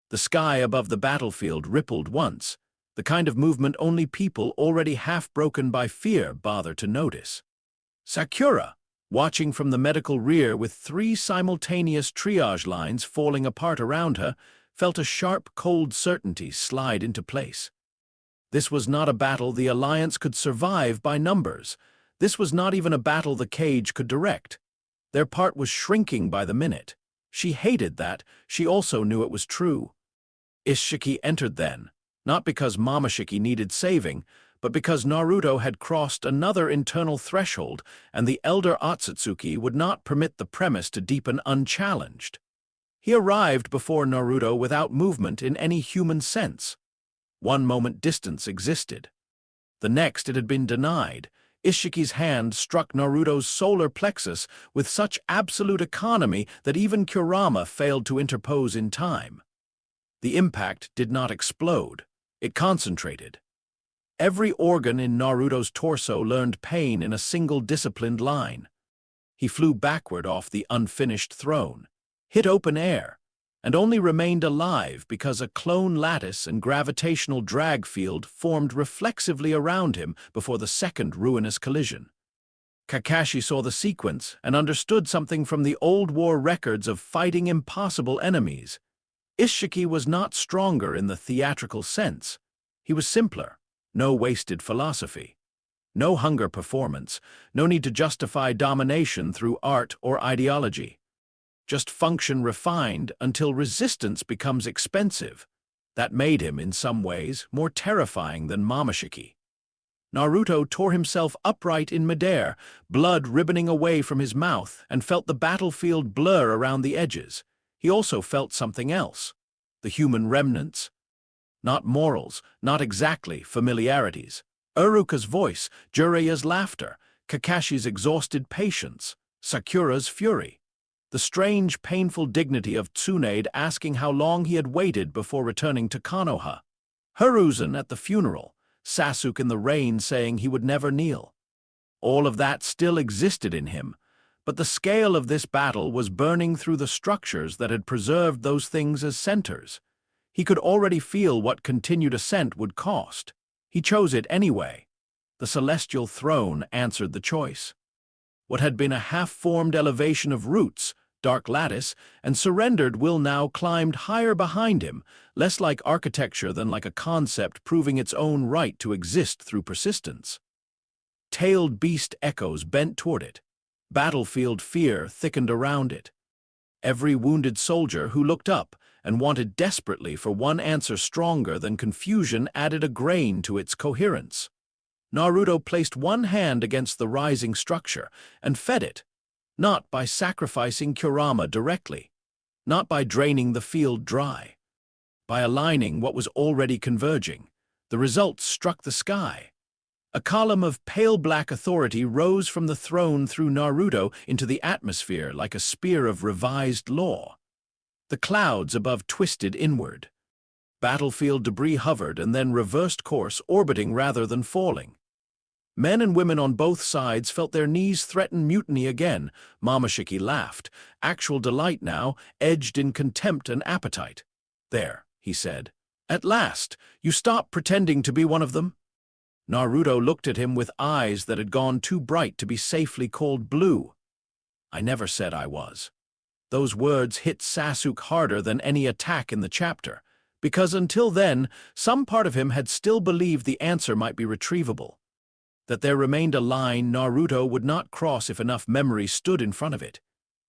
The sky above the battlefield rippled once, the kind of movement only people already half broken by fear bother to notice. Sakura, watching from the medical rear with 3 simultaneous triage lines falling apart around her, felt a sharp, cold certainty slide into place. This was not a battle the Alliance could survive by numbers. This was not even a battle the Cage could direct. Their part was shrinking by the minute. She hated that. She also knew it was true. Ishiki entered then, not because Momoshiki needed saving, but because Naruto had crossed another internal threshold and the elder Otsutsuki would not permit the premise to deepen unchallenged. He arrived before Naruto without movement in any human sense. One moment distance existed. The next it had been denied. Ishiki's hand struck Naruto's solar plexus with such absolute economy that even Kurama failed to interpose in time. The impact did not explode. It concentrated. Every organ in Naruto's torso learned pain in a single disciplined line. He flew backward off the unfinished throne, hit open air, and only remained alive because a clone lattice and gravitational drag field formed reflexively around him before the second ruinous collision. Kakashi saw the sequence and understood something from the old war records of fighting impossible enemies. Ishiki was not stronger in the theatrical sense. He was simpler. No wasted philosophy. No hunger performance. No need to justify domination through art or ideology. Just function refined until resistance becomes expensive. That made him, in some ways, more terrifying than Momoshiki. Naruto tore himself upright in midair, blood ribboning away from his mouth, and felt the battlefield blur around the edges. He also felt something else. The human remnants. Not morals, not exactly familiarities. Uruka's voice, Jiraiya's laughter, Kakashi's exhausted patience, Sakura's fury. The strange, painful dignity of Tsunade asking how long he had waited before returning to Konoha. Hiruzen at the funeral, Sasuke in the rain saying he would never kneel. All of that still existed in him, but the scale of this battle was burning through the structures that had preserved those things as centers. He could already feel what continued ascent would cost. He chose it anyway. The celestial throne answered the choice. What had been a half-formed elevation of roots, dark lattice, and surrendered will now climbed higher behind him, less like architecture than like a concept proving its own right to exist through persistence. Tailed beast echoes bent toward it. Battlefield fear thickened around it. Every wounded soldier who looked up and wanted desperately for one answer stronger than confusion added a grain to its coherence. Naruto placed one hand against the rising structure and fed it, not by sacrificing Kurama directly, not by draining the field dry, by aligning what was already converging. The results struck the sky. A column of pale black authority rose from the throne through Naruto into the atmosphere like a spear of revised law. The clouds above twisted inward. Battlefield debris hovered and then reversed course, orbiting rather than falling. Men and women on both sides felt their knees threaten mutiny again. Momoshiki laughed, actual delight now, edged in contempt and appetite. "There," he said. "At last, you stop pretending to be one of them?" Naruto looked at him with eyes that had gone too bright to be safely called blue. "I never said I was." Those words hit Sasuke harder than any attack in the chapter, because until then, some part of him had still believed the answer might be retrievable. That there remained a line Naruto would not cross if enough memory stood in front of it.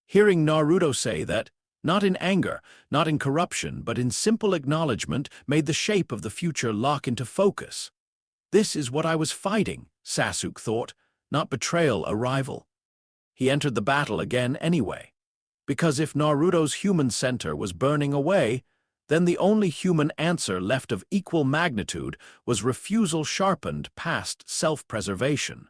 Hearing Naruto say that, not in anger, not in corruption, but in simple acknowledgement, made the shape of the future lock into focus. This is what I was fighting, Sasuke thought, not betrayal, a rival. He entered the battle again anyway. Because if Naruto's human center was burning away, then the only human answer left of equal magnitude was refusal sharpened past self-preservation.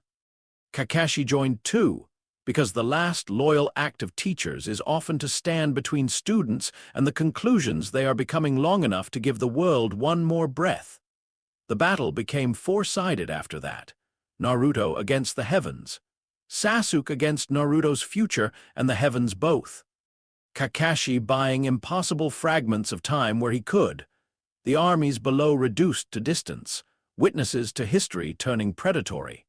Kakashi joined too, because the last loyal act of teachers is often to stand between students and the conclusions they are becoming long enough to give the world one more breath. The battle became four-sided after that. Naruto against the heavens. Sasuke against Naruto's future and the heavens both. Kakashi buying impossible fragments of time where he could. The armies below reduced to distance. Witnesses to history turning predatory.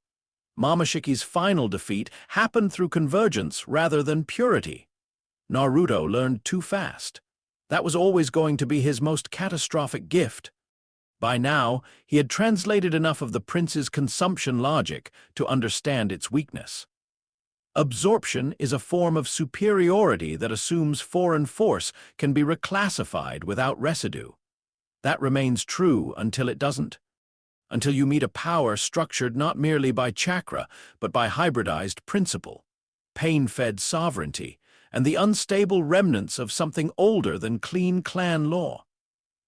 Mamoshiki's final defeat happened through convergence rather than purity. Naruto learned too fast. That was always going to be his most catastrophic gift. By now, he had translated enough of the prince's consumption logic to understand its weakness. Absorption is a form of superiority that assumes foreign force can be reclassified without residue. That remains true until it doesn't. Until you meet a power structured not merely by chakra, but by hybridized principle, pain-fed sovereignty, and the unstable remnants of something older than clean clan law.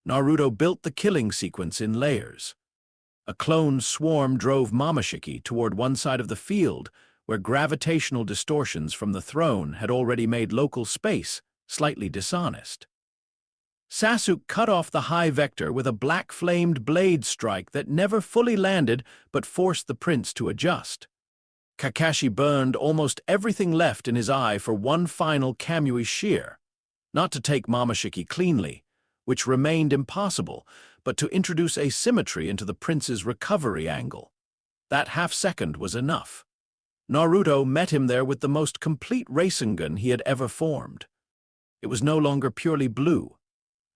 Naruto built the killing sequence in layers. A clone swarm drove Momoshiki toward one side of the field, where gravitational distortions from the throne had already made local space slightly dishonest. Sasuke cut off the high vector with a black-flamed blade strike that never fully landed but forced the prince to adjust. Kakashi burned almost everything left in his eye for one final Kamui shear, not to take Momoshiki cleanly, which remained impossible, but to introduce asymmetry into the prince's recovery angle. That half-second was enough. Naruto met him there with the most complete Rasengan he had ever formed. It was no longer purely blue.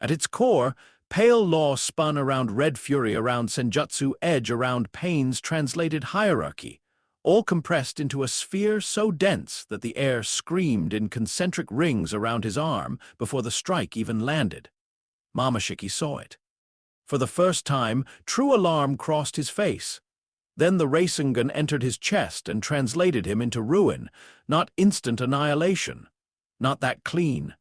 At its core, pale law spun around red fury, around senjutsu edge, around pain's translated hierarchy, all compressed into a sphere so dense that the air screamed in concentric rings around his arm before the strike even landed. Momoshiki saw it. For the first time, true alarm crossed his face. Then the Rasengan entered his chest and translated him into ruin, not instant annihilation, not that clean.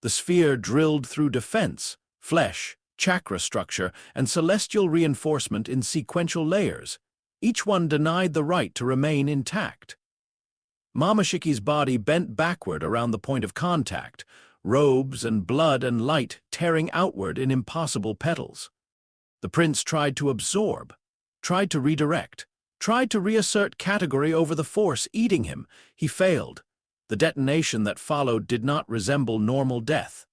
The sphere drilled through defense, flesh, chakra structure, and celestial reinforcement in sequential layers. Each one denied the right to remain intact. Momoshiki's body bent backward around the point of contact, robes and blood and light tearing outward in impossible petals. The prince tried to absorb, tried to redirect, tried to reassert category over the force eating him. He failed. The detonation that followed did not resemble normal death.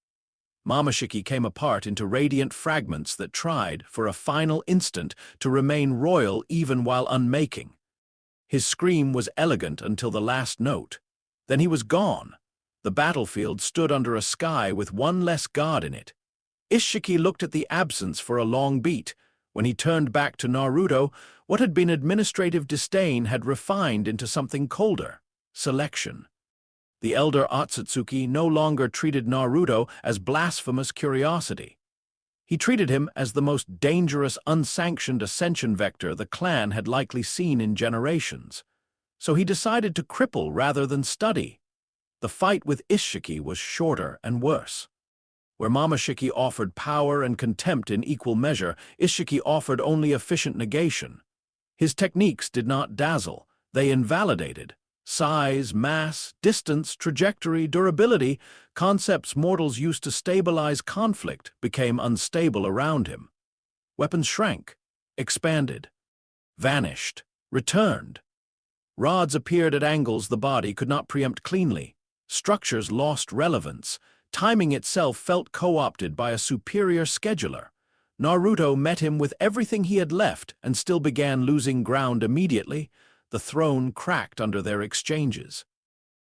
Momoshiki came apart into radiant fragments that tried, for a final instant, to remain royal even while unmaking. His scream was elegant until the last note. Then he was gone. The battlefield stood under a sky with one less god in it. Ishiki looked at the absence for a long beat. When he turned back to Naruto, what had been administrative disdain had refined into something colder: selection. The elder Otsutsuki no longer treated Naruto as blasphemous curiosity. He treated him as the most dangerous unsanctioned ascension vector the clan had likely seen in generations. So he decided to cripple rather than study. The fight with Ishiki was shorter and worse. Where Momoshiki offered power and contempt in equal measure, Ishiki offered only efficient negation. His techniques did not dazzle, they invalidated. Size, mass, distance, trajectory, durability, concepts mortals used to stabilize conflict, became unstable around him. Weapons shrank, expanded, vanished, returned. Rods appeared at angles the body could not preempt cleanly. Structures lost relevance. Timing itself felt co-opted by a superior scheduler. Naruto met him with everything he had left and still began losing ground immediately. The throne cracked under their exchanges.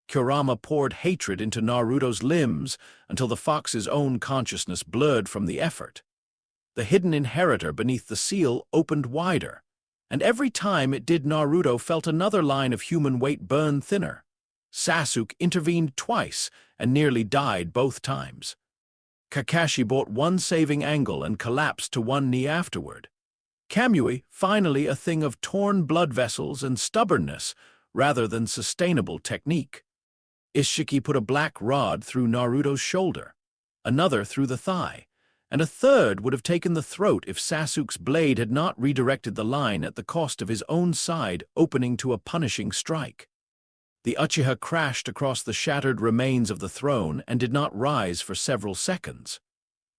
Kurama poured hatred into Naruto's limbs until the fox's own consciousness blurred from the effort. The hidden inheritor beneath the seal opened wider, and every time it did, Naruto felt another line of human weight burn thinner. Sasuke intervened twice and nearly died both times. Kakashi bought one saving angle and collapsed to one knee afterward. Kamui, finally a thing of torn blood vessels and stubbornness rather than sustainable technique. Ishiki put a black rod through Naruto's shoulder, another through the thigh, and a third would have taken the throat if Sasuke's blade had not redirected the line at the cost of his own side opening to a punishing strike. The Uchiha crashed across the shattered remains of the throne and did not rise for several seconds.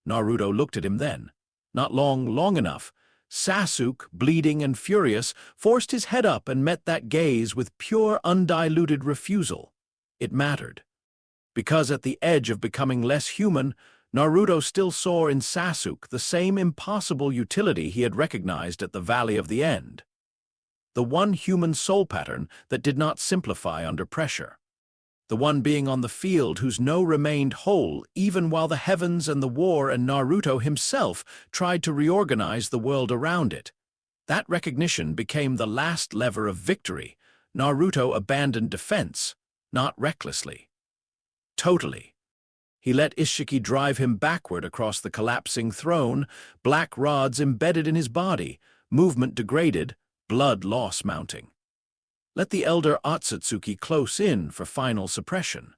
Naruto looked at him then. Not long enough. Sasuke, bleeding and furious, forced his head up and met that gaze with pure, undiluted refusal. It mattered. Because at the edge of becoming less human, Naruto still saw in Sasuke the same impossible utility he had recognized at the Valley of the End. the one human soul pattern that did not simplify under pressure. The one being on the field whose no remained whole even while the heavens and the war and Naruto himself tried to reorganize the world around it. That recognition became the last lever of victory. Naruto abandoned defense, not recklessly. Totally. He let Ishiki drive him backward across the collapsing throne, black rods embedded in his body, movement degraded, blood loss mounting. Let the elder Otsutsuki close in for final suppression.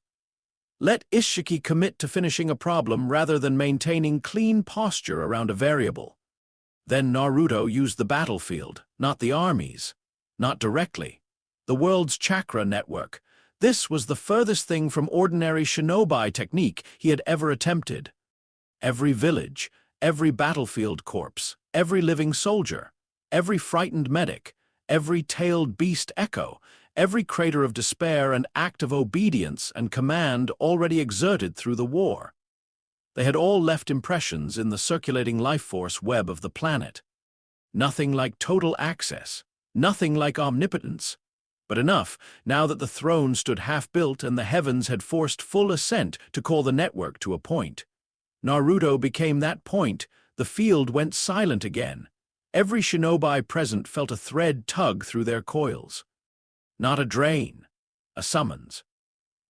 Let Ishiki commit to finishing a problem rather than maintaining clean posture around a variable. Then Naruto used the battlefield, not the armies, not directly. The world's chakra network. This was the furthest thing from ordinary shinobi technique he had ever attempted. Every village, every battlefield corpse, every living soldier, every frightened medic, every tailed beast echo, every crater of despair and act of obedience and command already exerted through the war. They had all left impressions in the circulating life force web of the planet. Nothing like total access, nothing like omnipotence, but enough now that the throne stood half-built and the heavens had forced full ascent to call the network to a point. Naruto became that point. The field went silent again. Every shinobi present felt a thread tug through their coils. Not a drain, a summons.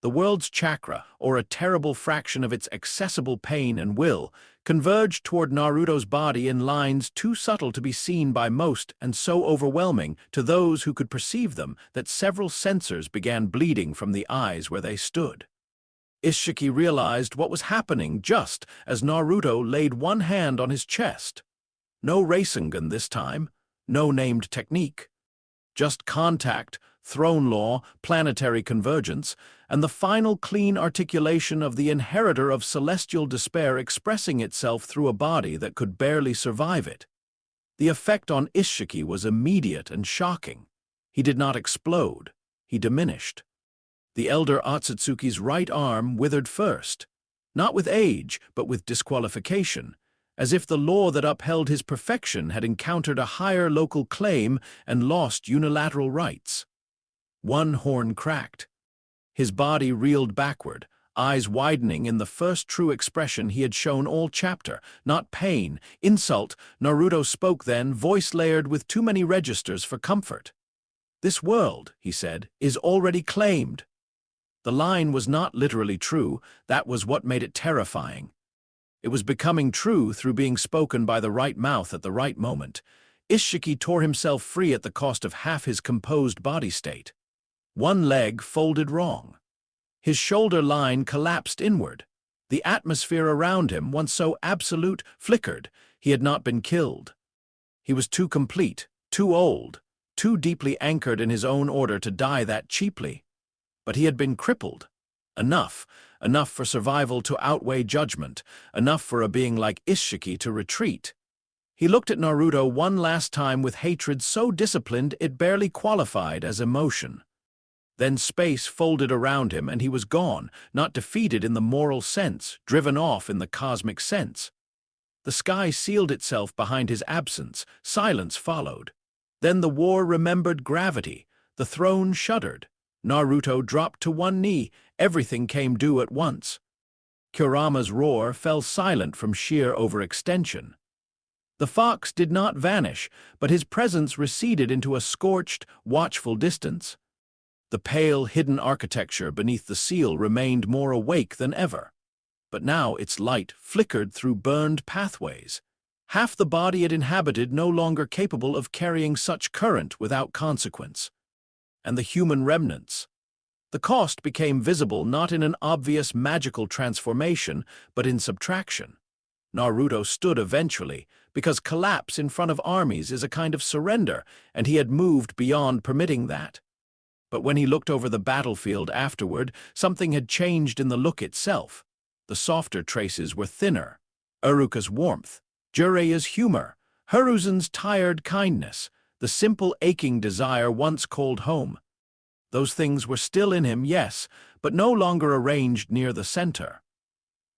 The world's chakra, or a terrible fraction of its accessible pain and will, converged toward Naruto's body in lines too subtle to be seen by most and so overwhelming to those who could perceive them that several sensors began bleeding from the eyes where they stood. Ishiki realized what was happening just as Naruto laid one hand on his chest. No Rasengan this time, no named technique. Just contact, throne law, planetary convergence, and the final clean articulation of the inheritor of celestial despair expressing itself through a body that could barely survive it. The effect on Ishiki was immediate and shocking. He did not explode, he diminished. The elder Otsutsuki's right arm withered first, not with age, but with disqualification, as if the law that upheld his perfection had encountered a higher local claim and lost unilateral rights. One horn cracked. His body reeled backward, eyes widening in the first true expression he had shown all chapter, not pain, insult. Naruto spoke then, voice layered with too many registers for comfort. "This world," he said, "is already claimed." The line was not literally true, that was what made it terrifying. It was becoming true through being spoken by the right mouth at the right moment. Ishiki tore himself free at the cost of half his composed body state. One leg folded wrong. His shoulder line collapsed inward. The atmosphere around him, once so absolute, flickered. He had not been killed. He was too complete, too old, too deeply anchored in his own order to die that cheaply. But he had been crippled. Enough for survival to outweigh judgment, enough for a being like Ishiki to retreat. He looked at Naruto one last time with hatred so disciplined it barely qualified as emotion. Then space folded around him and he was gone, not defeated in the moral sense, driven off in the cosmic sense. The sky sealed itself behind his absence, silence followed. Then the war remembered gravity, the throne shuddered. Naruto dropped to one knee, everything came due at once. Kurama's roar fell silent from sheer overextension. The fox did not vanish, but his presence receded into a scorched, watchful distance. The pale, hidden architecture beneath the seal remained more awake than ever. But now its light flickered through burned pathways. Half the body it inhabited no longer capable of carrying such current without consequence. And the human remnants. The cost became visible not in an obvious magical transformation, but in subtraction. Naruto stood eventually, because collapse in front of armies is a kind of surrender, and he had moved beyond permitting that. But when he looked over the battlefield afterward, something had changed in the look itself. The softer traces were thinner. Iruka's warmth, Jiraiya's humor, Hiruzen's tired kindness, the simple aching desire once called home. Those things were still in him, yes, but no longer arranged near the center.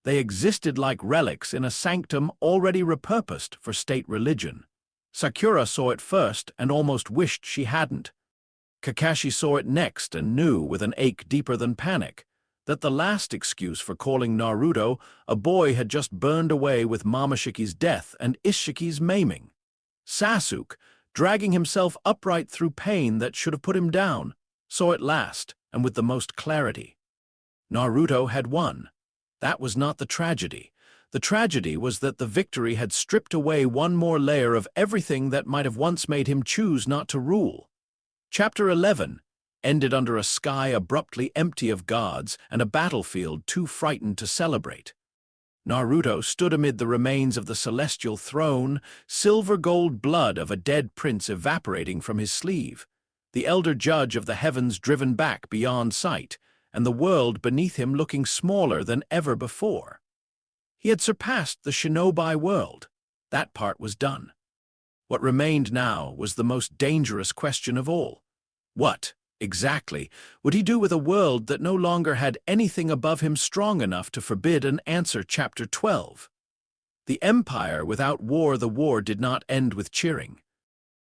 They existed like relics in a sanctum already repurposed for state religion. Sakura saw it first and almost wished she hadn't. Kakashi saw it next and knew, with an ache deeper than panic, that the last excuse for calling Naruto a boy had just burned away with Mamoshiki's death and Ishiki's maiming. Sasuke, dragging himself upright through pain that should have put him down, saw it last and with the most clarity. Naruto had won. That was not the tragedy. The tragedy was that the victory had stripped away one more layer of everything that might have once made him choose not to rule. Chapter 11 ended under a sky abruptly empty of gods and a battlefield too frightened to celebrate. Naruto stood amid the remains of the celestial throne, silver-gold blood of a dead prince evaporating from his sleeve, the elder judge of the heavens driven back beyond sight, and the world beneath him looking smaller than ever before. He had surpassed the shinobi world. That part was done. What remained now was the most dangerous question of all. What, exactly, would he do with a world that no longer had anything above him strong enough to forbid an answer? Chapter 12. The empire without war. The war did not end with cheering.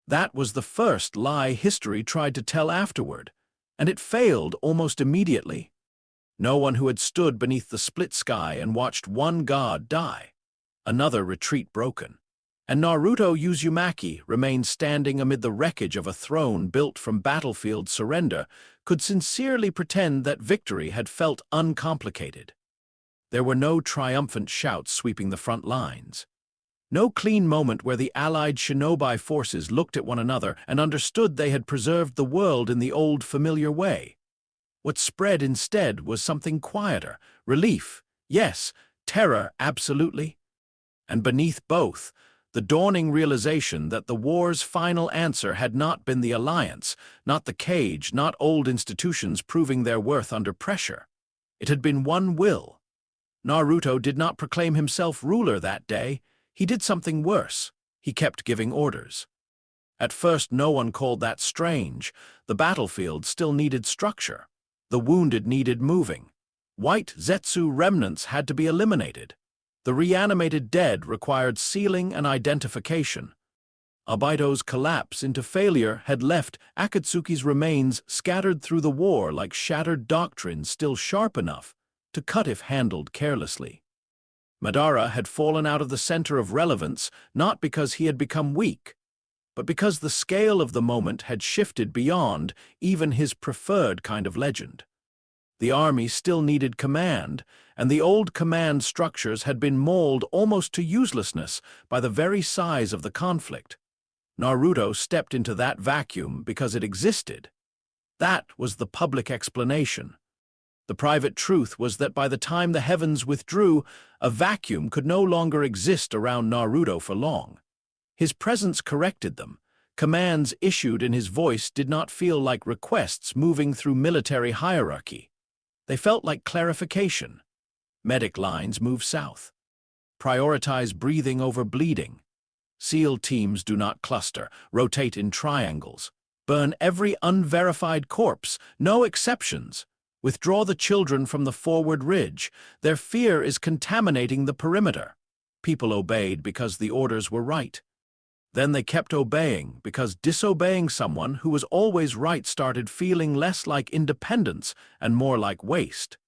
That was the first lie history tried to tell afterward, and it failed almost immediately. No one who had stood beneath the split sky and watched one god die, another retreat broken, and Naruto Uzumaki remained standing amid the wreckage of a throne built from battlefield surrender, could sincerely pretend that victory had felt uncomplicated. There were no triumphant shouts sweeping the front lines. No clean moment where the allied shinobi forces looked at one another and understood they had preserved the world in the old familiar way. What spread instead was something quieter, relief, yes, terror, absolutely. And beneath both, the dawning realization that the war's final answer had not been the alliance, not the cage, not old institutions proving their worth under pressure. It had been one will. Naruto did not proclaim himself ruler that day. He did something worse. He kept giving orders. At first, no one called that strange. The battlefield still needed structure. The wounded needed moving. White Zetsu remnants had to be eliminated. The reanimated dead required sealing and identification. Obito's collapse into failure had left Akatsuki's remains scattered through the war like shattered doctrine still sharp enough to cut if handled carelessly. Madara had fallen out of the center of relevance not because he had become weak, but because the scale of the moment had shifted beyond even his preferred kind of legend. The army still needed command, and the old command structures had been mauled almost to uselessness by the very size of the conflict. Naruto stepped into that vacuum because it existed. That was the public explanation. The private truth was that by the time the heavens withdrew, a vacuum could no longer exist around Naruto for long. His presence corrected them. Commands issued in his voice did not feel like requests moving through military hierarchy. They felt like clarification. Medic lines move south. Prioritize breathing over bleeding. SEAL teams do not cluster, rotate in triangles. Burn every unverified corpse, no exceptions. Withdraw the children from the forward ridge. Their fear is contaminating the perimeter. People obeyed because the orders were right. Then they kept obeying because disobeying someone who was always right started feeling less like independence and more like waste.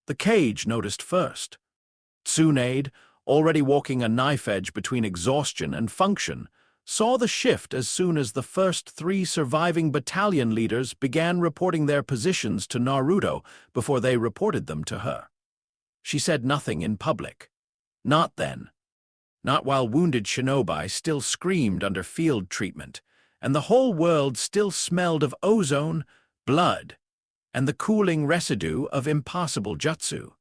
The cage noticed first. Tsunade, already walking a knife edge between exhaustion and function, saw the shift as soon as the first 3 surviving battalion leaders began reporting their positions to Naruto before they reported them to her. She said nothing in public. Not then. Not while wounded shinobi still screamed under field treatment, and the whole world still smelled of ozone, blood, and the cooling residue of impossible jutsu.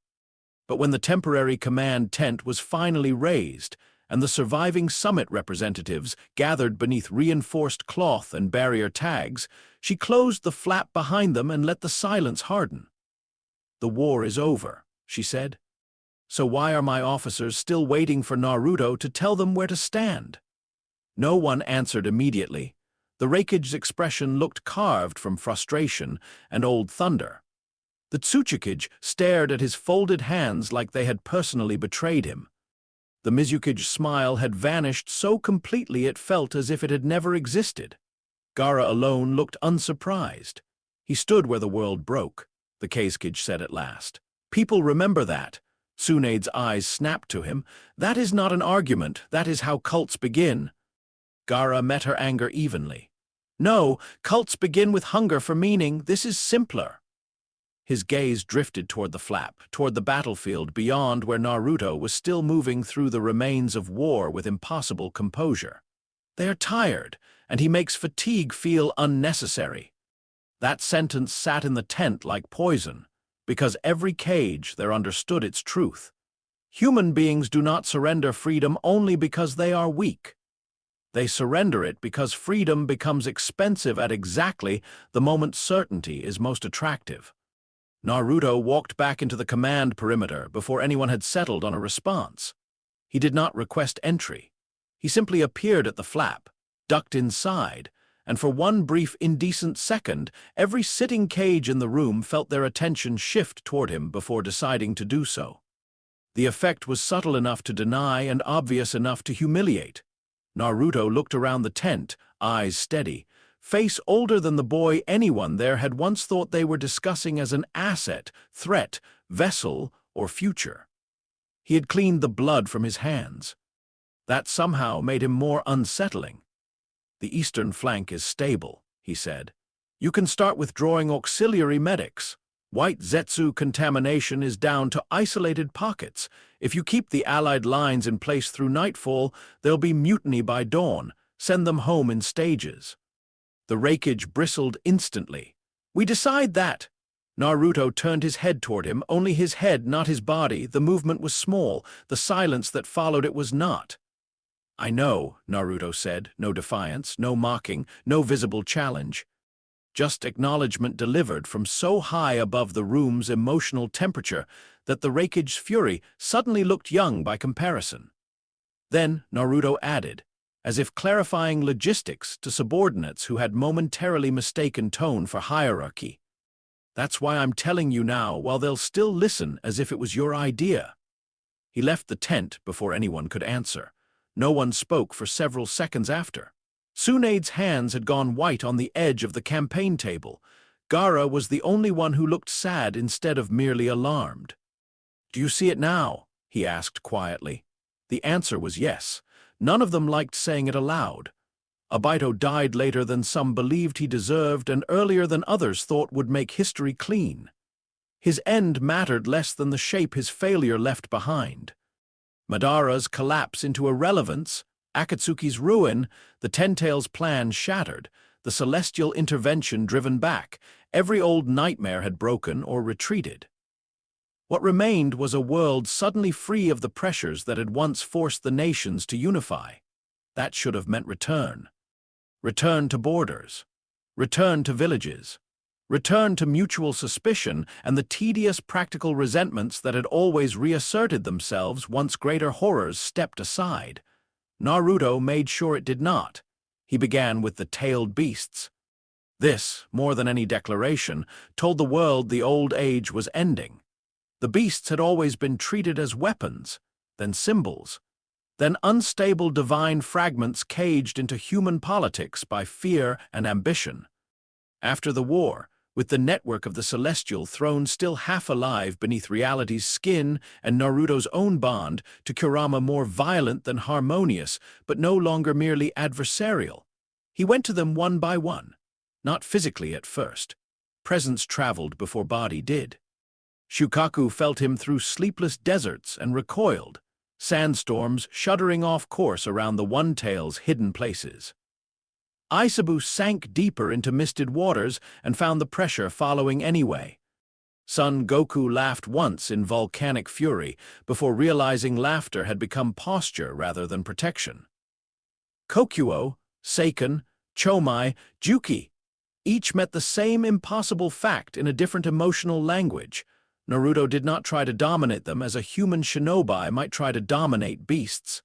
But when the temporary command tent was finally raised, and the surviving summit representatives gathered beneath reinforced cloth and barrier tags, she closed the flap behind them and let the silence harden. "The war is over," she said. "So why are my officers still waiting for Naruto to tell them where to stand?" No one answered immediately. The Raikage's expression looked carved from frustration and old thunder. The Tsuchikage stared at his folded hands like they had personally betrayed him. The Mizukage smile had vanished so completely it felt as if it had never existed. Gaara alone looked unsurprised. He stood where the world broke, the Kazekage said at last. People remember that. Tsunade's eyes snapped to him. That is not an argument, that is how cults begin. Gaara met her anger evenly. No, cults begin with hunger for meaning. This is simpler. His gaze drifted toward the flap, toward the battlefield beyond where Naruto was still moving through the remains of war with impossible composure. They are tired, and he makes fatigue feel unnecessary. That sentence sat in the tent like poison, because every cage there understood its truth. Human beings do not surrender freedom only because they are weak. They surrender it because freedom becomes expensive at exactly the moment certainty is most attractive. Naruto walked back into the command perimeter before anyone had settled on a response. He did not request entry. He simply appeared at the flap, ducked inside, and for one brief indecent second, every sitting cage in the room felt their attention shift toward him before deciding to do so. The effect was subtle enough to deny and obvious enough to humiliate. Naruto looked around the tent, eyes steady, face older than the boy anyone there had once thought they were discussing as an asset, threat, vessel, or future. He had cleaned the blood from his hands. That somehow made him more unsettling. The eastern flank is stable, he said. You can start withdrawing auxiliary medics. White Zetsu contamination is down to isolated pockets. If you keep the Allied lines in place through nightfall, there'll be mutiny by dawn. Send them home in stages. The Raikage bristled instantly. We decide that. Naruto turned his head toward him, only his head, not his body. The movement was small. The silence that followed it was not. I know, Naruto said, no defiance, no mocking, no visible challenge. Just acknowledgement delivered from so high above the room's emotional temperature that the Raikage's fury suddenly looked young by comparison. Then Naruto added, as if clarifying logistics to subordinates who had momentarily mistaken tone for hierarchy. That's why I'm telling you now, while they'll still listen as if it was your idea. He left the tent before anyone could answer. No one spoke for several seconds after. Tsunade's hands had gone white on the edge of the campaign table. Gaara was the only one who looked sad instead of merely alarmed. Do you see it now? He asked quietly. The answer was yes. None of them liked saying it aloud. Obito died later than some believed he deserved and earlier than others thought would make history clean. His end mattered less than the shape his failure left behind. Madara's collapse into irrelevance, Akatsuki's ruin, the Ten-Tails' plan shattered, the celestial intervention driven back, every old nightmare had broken or retreated. What remained was a world suddenly free of the pressures that had once forced the nations to unify. That should have meant return. Return to borders. Return to villages. Return to mutual suspicion and the tedious practical resentments that had always reasserted themselves once greater horrors stepped aside. Naruto made sure it did not. He began with the tailed beasts. This, more than any declaration, told the world the old age was ending. The beasts had always been treated as weapons, then symbols, then unstable divine fragments caged into human politics by fear and ambition. After the war, with the network of the Celestial Throne still half alive beneath reality's skin and Naruto's own bond to Kurama more violent than harmonious, but no longer merely adversarial, he went to them one by one, not physically at first. Presence traveled before body did. Shukaku felt him through sleepless deserts and recoiled, sandstorms shuddering off course around the One-Tail's hidden places. Aisabu sank deeper into misted waters and found the pressure following anyway. Son Goku laughed once in volcanic fury before realizing laughter had become posture rather than protection. Kokuo, Seiken, Chomai, Juki, each met the same impossible fact in a different emotional language. Naruto did not try to dominate them as a human shinobi might try to dominate beasts.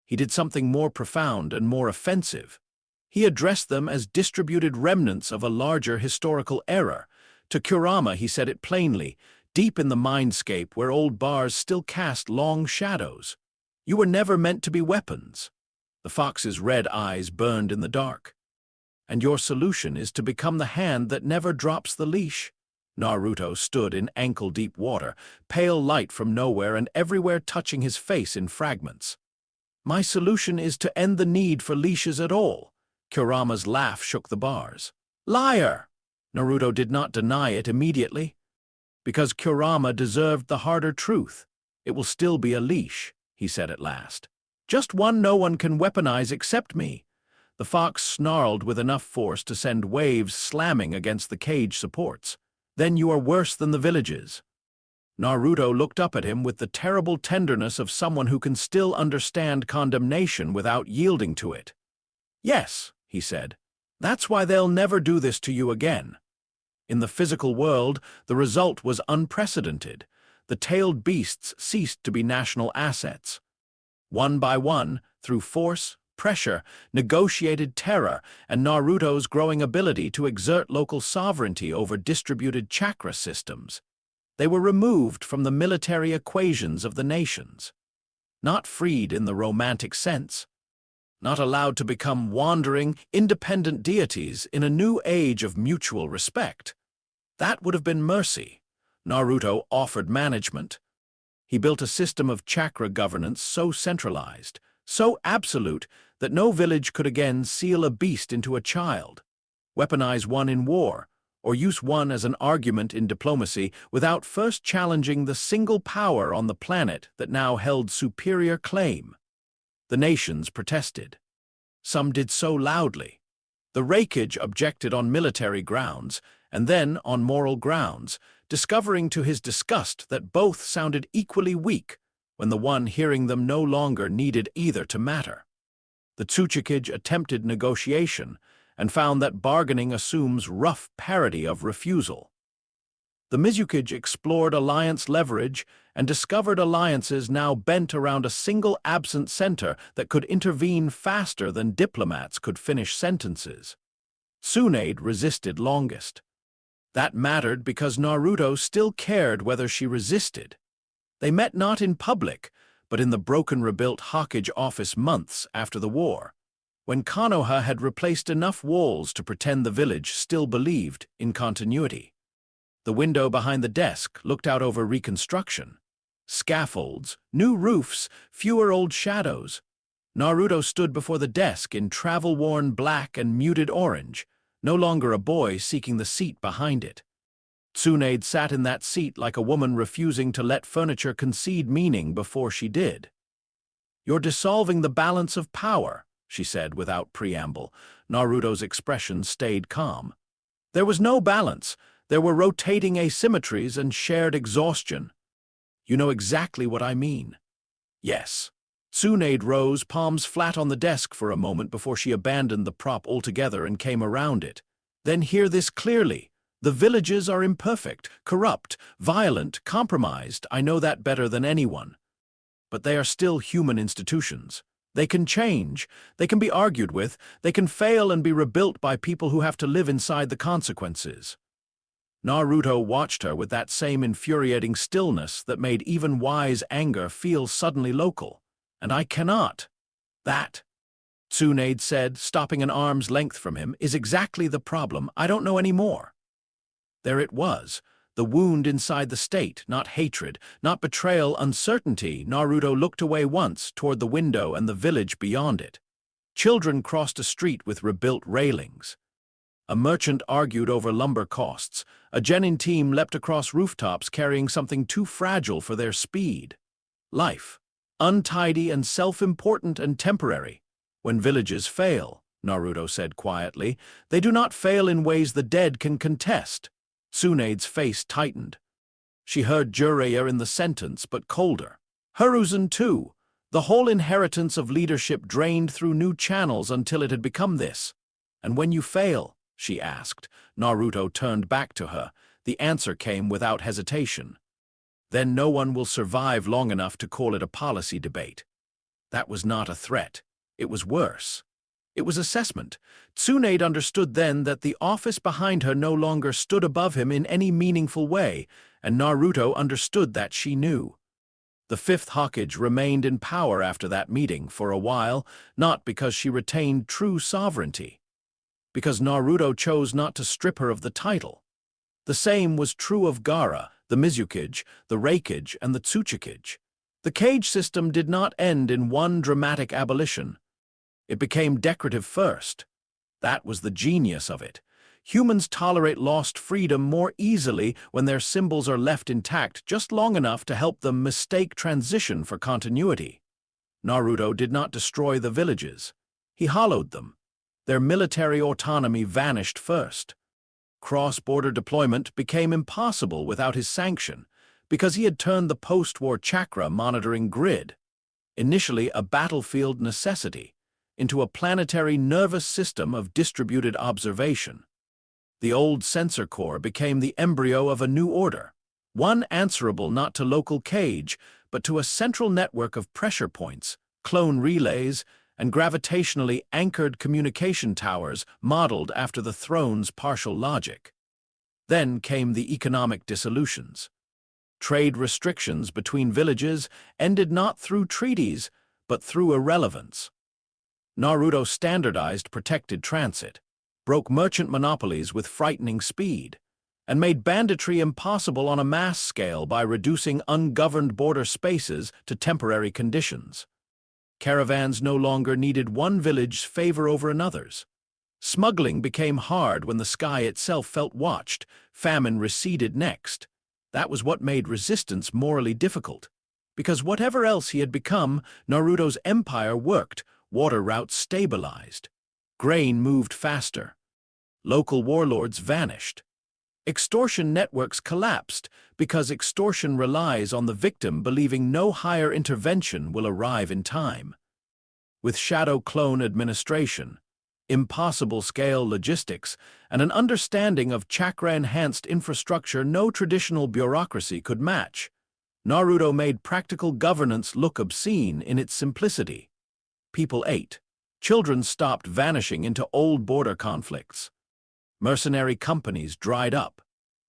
He did something more profound and more offensive. He addressed them as distributed remnants of a larger historical era. To Kurama he said it plainly, deep in the mindscape where old bars still cast long shadows. You were never meant to be weapons. The fox's red eyes burned in the dark. And your solution is to become the hand that never drops the leash. Naruto stood in ankle-deep water, pale light from nowhere and everywhere touching his face in fragments. My solution is to end the need for leashes at all. Kurama's laugh shook the bars. Liar! Naruto did not deny it immediately. Because Kurama deserved the harder truth. It will still be a leash, he said at last. Just one no one can weaponize except me. The fox snarled with enough force to send waves slamming against the cage supports. Then you are worse than the villages. Naruto looked up at him with the terrible tenderness of someone who can still understand condemnation without yielding to it. Yes, he said. That's why they'll never do this to you again. In the physical world, the result was unprecedented. The tailed beasts ceased to be national assets. One by one, through force, pressure, negotiated terror, and Naruto's growing ability to exert local sovereignty over distributed chakra systems, they were removed from the military equations of the nations. Not freed in the romantic sense. Not allowed to become wandering, independent deities in a new age of mutual respect. That would have been mercy. Naruto offered management. He built a system of chakra governance so centralized, so absolute, that no village could again seal a beast into a child, weaponize one in war, or use one as an argument in diplomacy without first challenging the single power on the planet that now held superior claim. The nations protested. Some did so loudly. The Reikage objected on military grounds, and then on moral grounds, discovering to his disgust that both sounded equally weak when the one hearing them no longer needed either to matter. The Otsutsuki attempted negotiation and found that bargaining assumes rough parody of refusal. The Mizukage explored alliance leverage and discovered alliances now bent around a single absent center that could intervene faster than diplomats could finish sentences. Tsunade resisted longest. That mattered because Naruto still cared whether she resisted. They met not in public, but in the broken rebuilt Hokage office months after the war, when Konoha had replaced enough walls to pretend the village still believed in continuity. The window behind the desk looked out over reconstruction. Scaffolds, new roofs, fewer old shadows. Naruto stood before the desk in travel-worn black and muted orange, no longer a boy seeking the seat behind it. Tsunade sat in that seat like a woman refusing to let furniture concede meaning before she did. You're dissolving the balance of power, she said without preamble. Naruto's expression stayed calm. There was no balance. There were rotating asymmetries and shared exhaustion. You know exactly what I mean. Yes. Tsunade rose, palms flat on the desk for a moment before she abandoned the prop altogether and came around it. Then hear this clearly. The villages are imperfect, corrupt, violent, compromised. I know that better than anyone. But they are still human institutions. They can change. They can be argued with. They can fail and be rebuilt by people who have to live inside the consequences. Naruto watched her with that same infuriating stillness that made even wise anger feel suddenly local. And I cannot. That, Tsunade said, stopping an arm's length from him, is exactly the problem. I don't know any more. There it was, the wound inside the state, not hatred, not betrayal, uncertainty. Naruto looked away once toward the window and the village beyond it. Children crossed a street with rebuilt railings. A merchant argued over lumber costs. A genin team leapt across rooftops carrying something too fragile for their speed. Life. Untidy and self-important and temporary. When villages fail, Naruto said quietly, they do not fail in ways the dead can contest. Tsunade's face tightened. She heard Jiraiya in the sentence, but colder. Hiruzen too. The whole inheritance of leadership drained through new channels until it had become this. And when you fail, she asked. Naruto turned back to her. The answer came without hesitation. Then no one will survive long enough to call it a policy debate. That was not a threat. It was worse. It was assessment. Tsunade understood then that the office behind her no longer stood above him in any meaningful way, and Naruto understood that she knew. The fifth Hokage remained in power after that meeting for a while, not because she retained true sovereignty, because Naruto chose not to strip her of the title. The same was true of Gaara, the Mizukage, the Reikage, and the Tsuchikage. The cage system did not end in one dramatic abolition. It became decorative first. That was the genius of it. Humans tolerate lost freedom more easily when their symbols are left intact just long enough to help them mistake transition for continuity. Naruto did not destroy the villages. He hollowed them. Their military autonomy vanished first. Cross-border deployment became impossible without his sanction, because he had turned the post-war chakra monitoring grid, initially a battlefield necessity, into a planetary nervous system of distributed observation. The old sensor core became the embryo of a new order, one answerable not to local cage, but to a central network of pressure points, clone relays, and gravitationally anchored communication towers modeled after the throne's partial logic. Then came the economic dissolutions. Trade restrictions between villages ended not through treaties, but through irrelevance. Naruto standardized protected transit, broke merchant monopolies with frightening speed, and made banditry impossible on a mass scale by reducing ungoverned border spaces to temporary conditions. Caravans no longer needed one village's favor over another's. Smuggling became hard when the sky itself felt watched. Famine receded next. That was what made resistance morally difficult. Because whatever else he had become, Naruto's empire worked, water routes stabilized. Grain moved faster. Local warlords vanished. Extortion networks collapsed because extortion relies on the victim believing no higher intervention will arrive in time. With shadow clone administration, impossible scale logistics, and an understanding of chakra-enhanced infrastructure no traditional bureaucracy could match, Naruto made practical governance look obscene in its simplicity. People ate. Children stopped vanishing into old border conflicts. Mercenary companies dried up.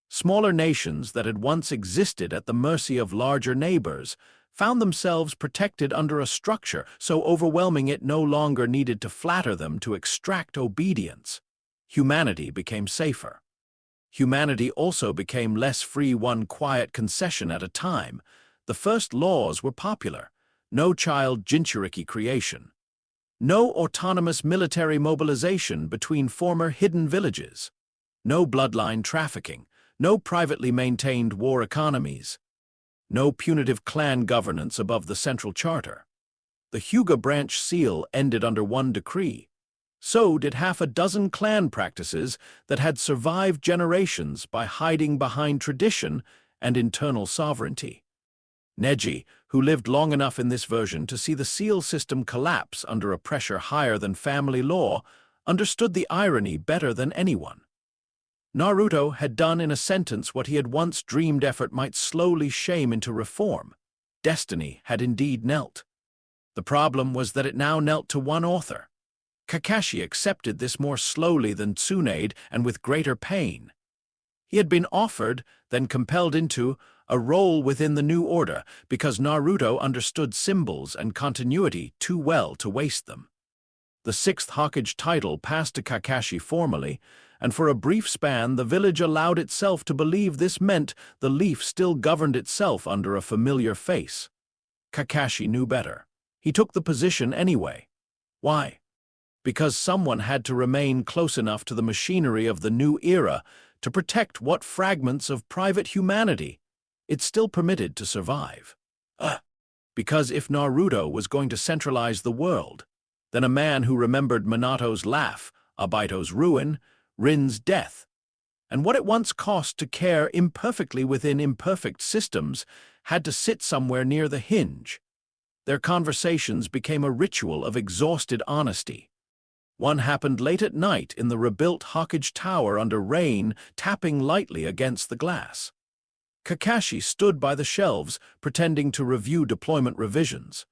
Smaller nations that had once existed at the mercy of larger neighbors found themselves protected under a structure so overwhelming it no longer needed to flatter them to extract obedience. Humanity became safer. Humanity also became less free, one quiet concession at a time. The first laws were popular. No child Jinchuriki creation. No autonomous military mobilization between former hidden villages. No bloodline trafficking. No privately maintained war economies. No punitive clan governance above the central charter. The Hyuga branch seal ended under one decree. So did half a dozen clan practices that had survived generations by hiding behind tradition and internal sovereignty. Neji, who lived long enough in this version to see the seal system collapse under a pressure higher than family law, understood the irony better than anyone. Naruto had done in a sentence what he had once dreamed effort might slowly shame into reform. Destiny had indeed knelt. The problem was that it now knelt to one author. Kakashi accepted this more slowly than Tsunade and with greater pain. He had been offered, then compelled into, a role within the new order because Naruto understood symbols and continuity too well to waste them. The sixth Hokage title passed to Kakashi formally, and for a brief span the village allowed itself to believe this meant the leaf still governed itself under a familiar face. Kakashi knew better. He took the position anyway. Why? Because someone had to remain close enough to the machinery of the new era to protect what fragments of private humanity it still permitted to survive. Because if Naruto was going to centralize the world, then a man who remembered Minato's laugh, Obito's ruin, Rin's death, and what it once cost to care imperfectly within imperfect systems had to sit somewhere near the hinge. Their conversations became a ritual of exhausted honesty. One happened late at night in the rebuilt Hokage Tower under rain, tapping lightly against the glass. Kakashi stood by the shelves, pretending to review deployment revisions.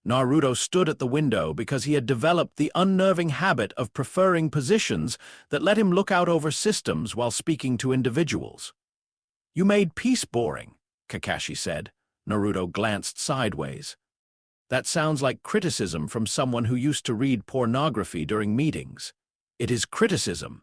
Naruto stood at the window because he had developed the unnerving habit of preferring positions that let him look out over systems while speaking to individuals. "You made peace boring," Kakashi said. Naruto glanced sideways. That sounds like criticism from someone who used to read pornography during meetings. It is criticism.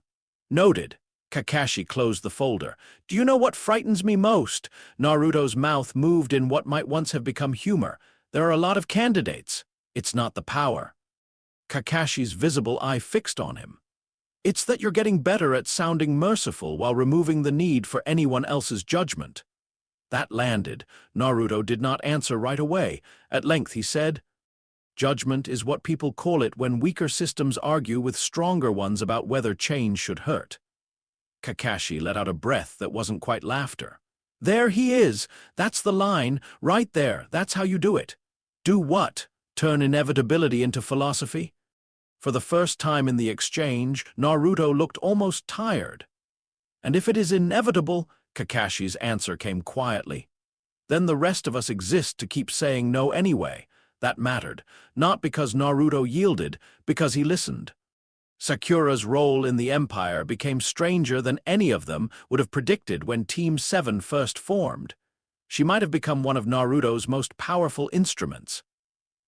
Noted. Kakashi closed the folder. Do you know what frightens me most? Naruto's mouth moved in what might once have become humor. There are a lot of candidates. It's not the power. Kakashi's visible eye fixed on him. It's that you're getting better at sounding merciful while removing the need for anyone else's judgment. That landed. Naruto did not answer right away. At length he said, "Judgment is what people call it when weaker systems argue with stronger ones about whether change should hurt." Kakashi let out a breath that wasn't quite laughter. "There he is! That's the line, right there. That's how you do it." "Do what? Turn inevitability into philosophy?" For the first time in the exchange, Naruto looked almost tired. "And if it is inevitable," Kakashi's answer came quietly, "then the rest of us exist to keep saying no anyway." That mattered, not because Naruto yielded, because he listened. Sakura's role in the Empire became stranger than any of them would have predicted when Team 7 first formed. She might have become one of Naruto's most powerful instruments.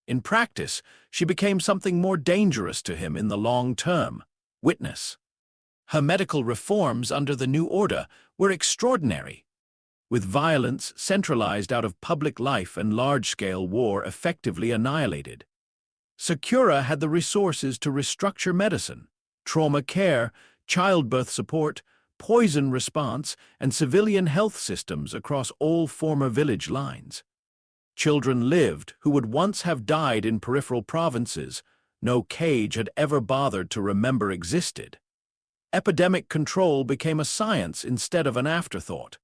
In practice, she became something more dangerous to him in the long term. Witness. Her medical reforms under the new order were extraordinary. With violence centralized out of public life and large-scale war effectively annihilated, Sakura had the resources to restructure medicine, trauma care, childbirth support, poison response, and civilian health systems across all former village lines. Children lived who would once have died in peripheral provinces no cage had ever bothered to remember existed. Epidemic control became a science instead of an afterthought.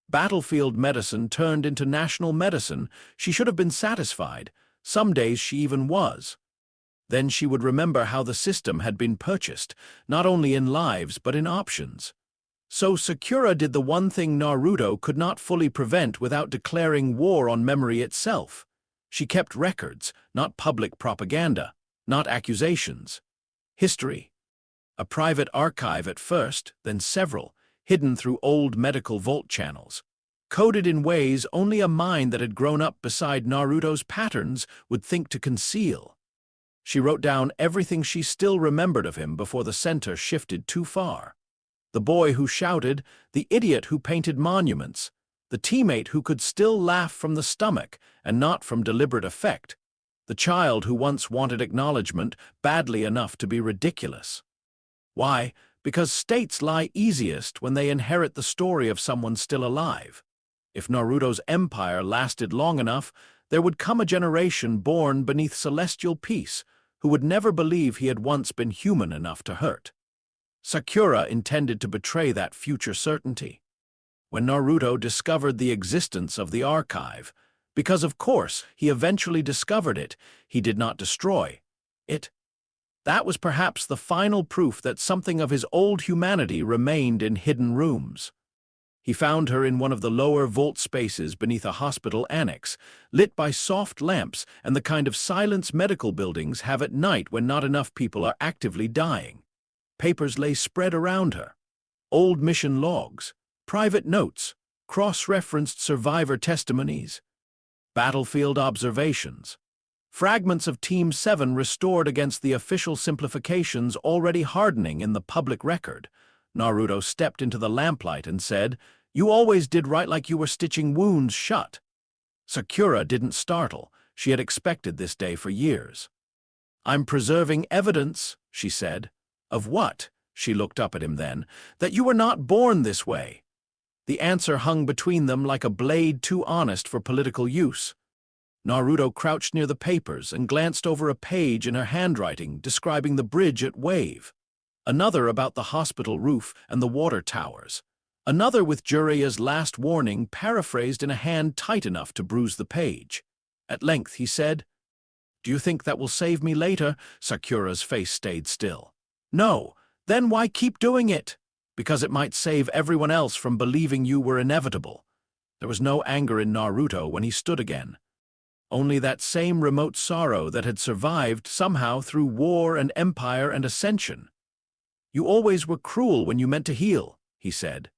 Battlefield medicine turned into national medicine. She should have been satisfied. Some days she even was. Then she would remember how the system had been purchased, not only in lives but in options. So Sakura did the one thing Naruto could not fully prevent without declaring war on memory itself. She kept records, not public propaganda, not accusations. History. A private archive at first, then several, hidden through old medical vault channels, coded in ways only a mind that had grown up beside Naruto's patterns would think to conceal. She wrote down everything she still remembered of him before the center shifted too far. The boy who shouted, the idiot who painted monuments, the teammate who could still laugh from the stomach and not from deliberate effect, the child who once wanted acknowledgement badly enough to be ridiculous. Why? Because states lie easiest when they inherit the story of someone still alive. If Naruto's empire lasted long enough, there would come a generation born beneath celestial peace who would never believe he had once been human enough to hurt. Sakura intended to betray that future certainty. When Naruto discovered the existence of the archive, because of course he eventually discovered it, he did not destroy it. That was perhaps the final proof that something of his old humanity remained in hidden rooms. He found her in one of the lower vault spaces beneath a hospital annex, lit by soft lamps and the kind of silence medical buildings have at night when not enough people are actively dying. Papers lay spread around her. Old mission logs, private notes, cross-referenced survivor testimonies, battlefield observations. Fragments of Team 7 restored against the official simplifications already hardening in the public record. Naruto stepped into the lamplight and said, "You always did right like you were stitching wounds shut." Sakura didn't startle. She had expected this day for years. "I'm preserving evidence," she said. "Of what?" She looked up at him then. "That you were not born this way." The answer hung between them like a blade too honest for political use. Naruto crouched near the papers and glanced over a page in her handwriting describing the bridge at Wave. Another about the hospital roof and the water towers. Another with Jiraiya's last warning paraphrased in a hand tight enough to bruise the page. At length he said, "Do you think that will save me later?" Sakura's face stayed still. "No. Then why keep doing it?" "Because it might save everyone else from believing you were inevitable." There was no anger in Naruto when he stood again. Only that same remote sorrow that had survived somehow through war and empire and ascension. "You always were cruel when you meant to heal," he said.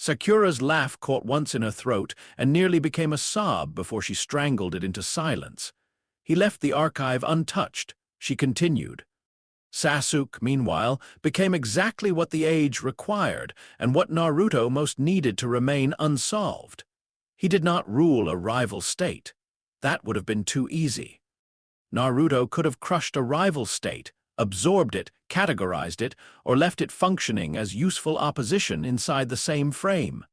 Sakura's laugh caught once in her throat and nearly became a sob before she strangled it into silence. He left the archive untouched. She continued. Sasuke, meanwhile, became exactly what the age required and what Naruto most needed to remain unsolved. He did not rule a rival state. That would have been too easy. Naruto could have crushed a rival state, absorbed it, categorized it, or left it functioning as useful opposition inside the same frame.